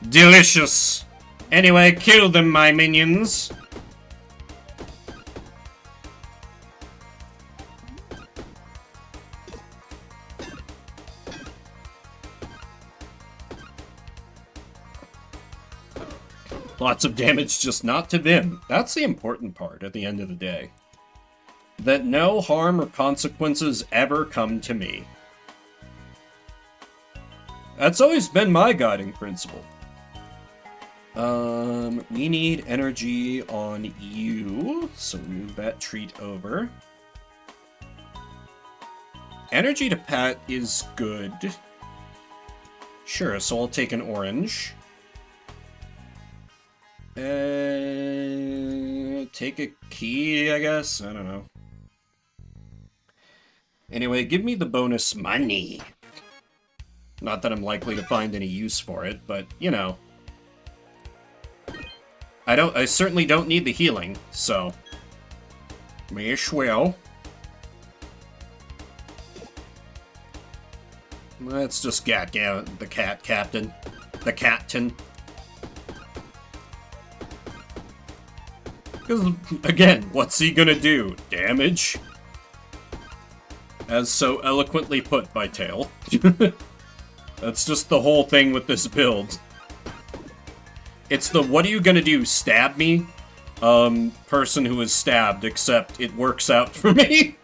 Delicious. Anyway, kill them, my minions. Lots of damage, just not to Vim. That's the important part at the end of the day. That no harm or consequences ever come to me. That's always been my guiding principle. We need energy on you, so move that treat over. Energy to Pat is good. Sure, so I'll take an orange. Take a key, I guess? I don't know. Anyway, give me the bonus money. Not that I'm likely to find any use for it, but, you know. I certainly don't need the healing, so. May as well. Let's just get the cat captain. The captain. Because, again, what's he gonna do? Damage? As so eloquently put by Tail. That's just the whole thing with this build. It's the what are you gonna do, stab me? Person who is stabbed, except it works out for me.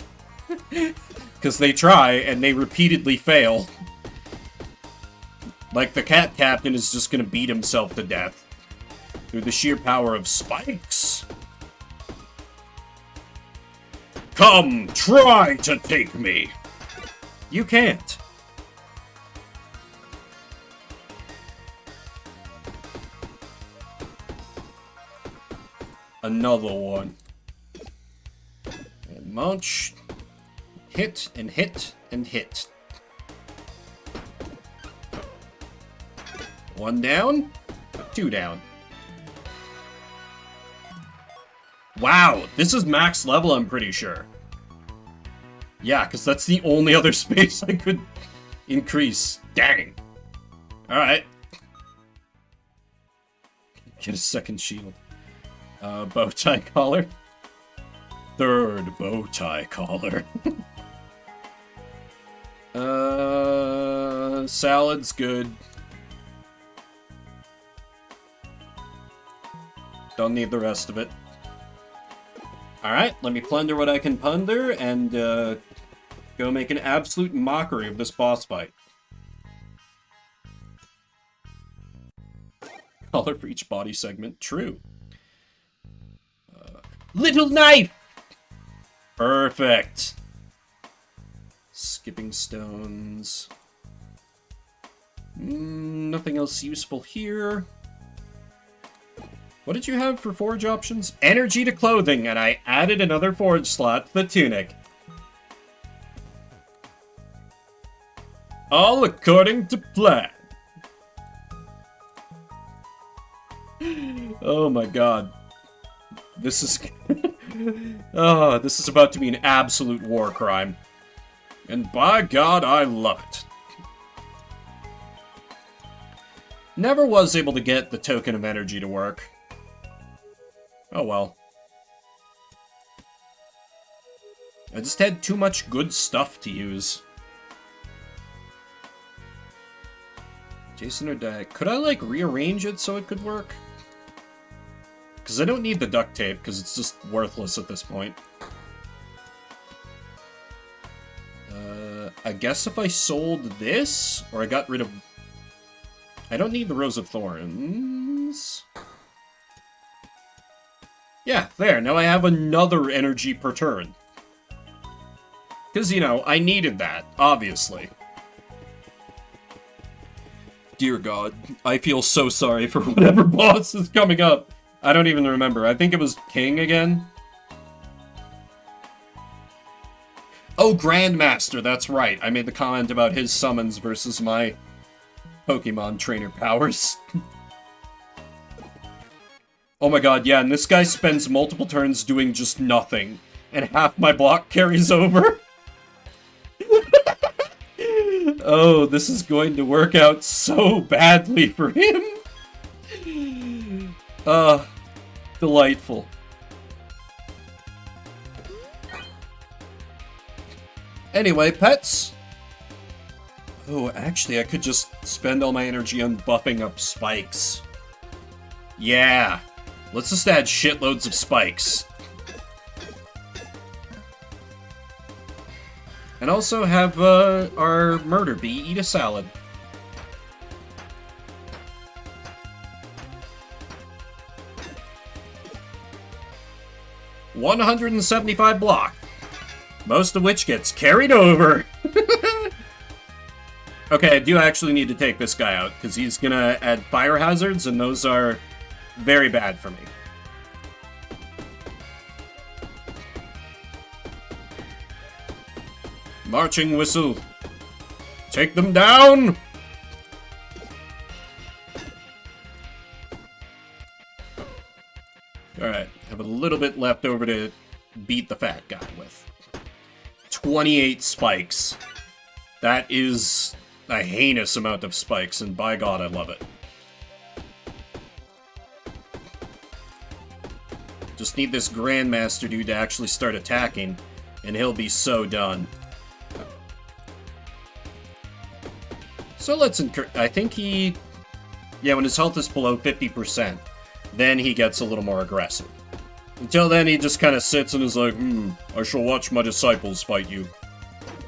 Because they try, and they repeatedly fail. Like, the cat captain is just gonna beat himself to death. Through the sheer power of spikes. Come, try to take me! You can't. Another one. And munch. Hit, and hit, and hit. One down, two down. Wow, this is max level, I'm pretty sure. Yeah, because that's the only other space I could increase. Dang. Alright. Get a second shield. Bow tie collar. Third bow tie collar. Salad's good. Don't need the rest of it. Alright, let me plunder what I can plunder, and, go make an absolute mockery of this boss fight. Color for each body segment, true. Little knife! Perfect. Skipping stones. Nothing else useful here. What did you have for forge options? Energy to clothing, and I added another forge slot to the tunic. All according to plan. Oh my god. This is... oh, this is about to be an absolute war crime. And by God, I love it. Never was able to get the token of energy to work. Oh well. I just had too much good stuff to use. Jason or Dak. Could I, like, rearrange it so it could work? Because I don't need the duct tape, because it's just worthless at this point. I guess if I sold this, or I got rid of... I don't need the Rose of Thorns. Yeah, there. Now I have another energy per turn. Because, you know, I needed that, obviously. Dear God, I feel so sorry for whatever boss is coming up. I don't even remember. I think it was King again. Oh, Grandmaster, that's right. I made the comment about his summons versus my Pokemon trainer powers. Oh my god, yeah, and this guy spends multiple turns doing just nothing, and half my block carries over. Oh, this is going to work out so badly for him. Delightful. Anyway, pets. Oh, actually, I could just spend all my energy on buffing up spikes. Yeah. Let's just add shitloads of spikes. And also have our murder bee eat a salad. $175 block. Most of which gets carried over. Okay, I do actually need to take this guy out, because he's gonna add fire hazards, and those are very bad for me. Marching whistle. Take them down! Alright, have a little bit left over to beat the fat guy with. 28 spikes. That is a heinous amount of spikes, and by God, I love it. Just need this Grandmaster dude to actually start attacking, and he'll be so done. So let's I think he... Yeah, when his health is below 50%, then he gets a little more aggressive. Until then, he just kind of sits and is like, I shall watch my disciples fight you.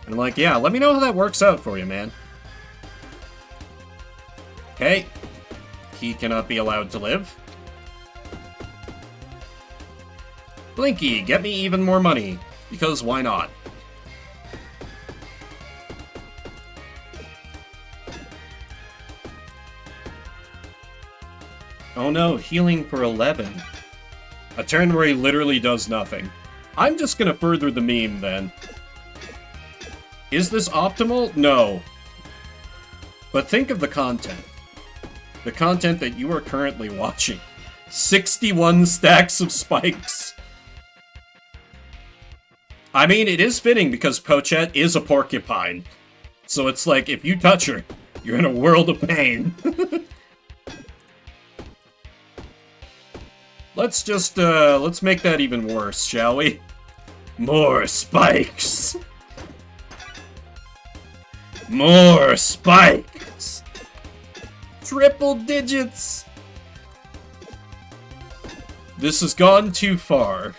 And I'm like, yeah, let me know how that works out for you, man. Okay. He cannot be allowed to live. Blinky, get me even more money. Because why not? Oh no, healing for 11. A turn where he literally does nothing. I'm just gonna further the meme, then. Is this optimal? No. But think of the content. The content that you are currently watching. 61 stacks of spikes. I mean, it is fitting because Pochette is a porcupine. So it's like, if you touch her, you're in a world of pain. Let's just, let's make that even worse, shall we? More spikes! More spikes! Triple digits! This has gone too far.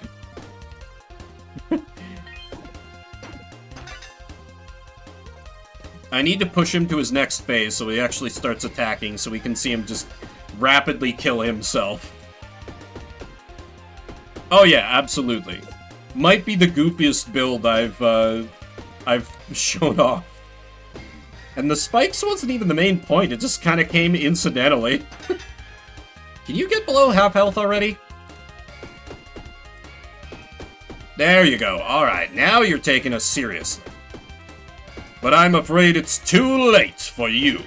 I need to push him to his next phase so he actually starts attacking so we can see him just rapidly kill himself. Oh yeah, absolutely. Might be the goofiest build I've shown off. And the spikes wasn't even the main point, it just kind of came incidentally. Can you get below half health already? There you go. Alright, now you're taking us seriously. But I'm afraid it's too late for you.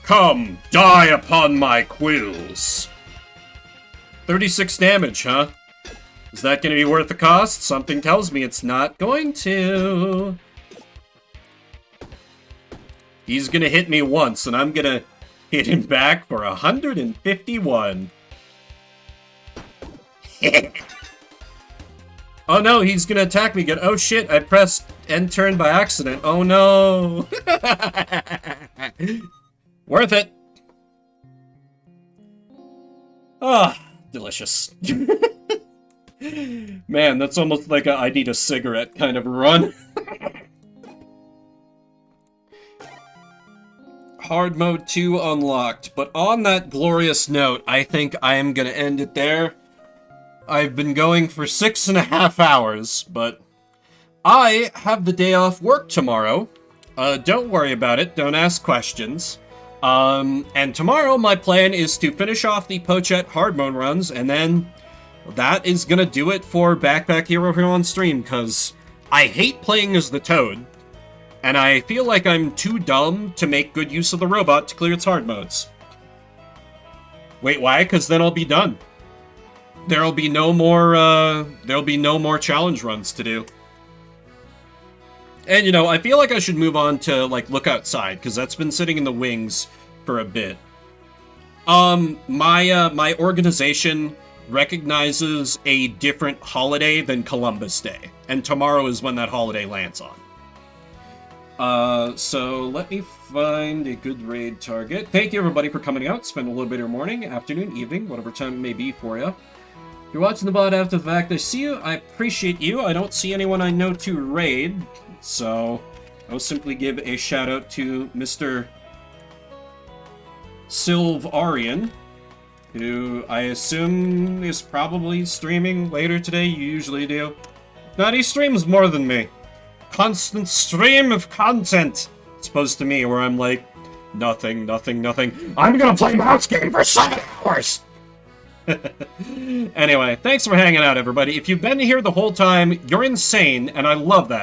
Come, die upon my quills. 36 damage, huh? Is that going to be worth the cost? Something tells me it's not going to. He's going to hit me once, and I'm going to hit him back for 151. Oh no, he's gonna attack me again. Oh shit, I pressed end turn by accident. Oh no. Worth it. Ah, delicious. Man, that's almost like a I need a cigarette kind of run. Hard mode 2 unlocked. But on that glorious note, I think I am gonna end it there. I've been going for 6.5 hours, but I have the day off work tomorrow. Don't worry about it. Don't ask questions. And tomorrow my plan is to finish off the Pochette hard mode runs, and then that is gonna do it for Backpack Hero here on stream, because I hate playing as the Toad, and I feel like I'm too dumb to make good use of the robot to clear its hard modes. Wait, why? Because then I'll be done. There'll be no more challenge runs to do. And, you know, I feel like I should move on to, like, Look Outside, because that's been sitting in the wings for a bit. My organization recognizes a different holiday than Columbus Day, and tomorrow is when that holiday lands on. So let me find a good raid target. Thank you, everybody, for coming out. Spend a little bit of your morning, afternoon, evening, whatever time it may be for you. If you're watching the VOD after the fact, I see you. I appreciate you. I don't see anyone I know to raid, so I'll simply give a shout out to Mr. Sylvarian, who I assume is probably streaming later today. You usually do. Not, he streams more than me. Constant stream of content, as opposed to me, where I'm like, nothing. I'm gonna play mouse game for 7 hours! Anyway, thanks for hanging out, everybody. If you've been here the whole time, you're insane, and I love that.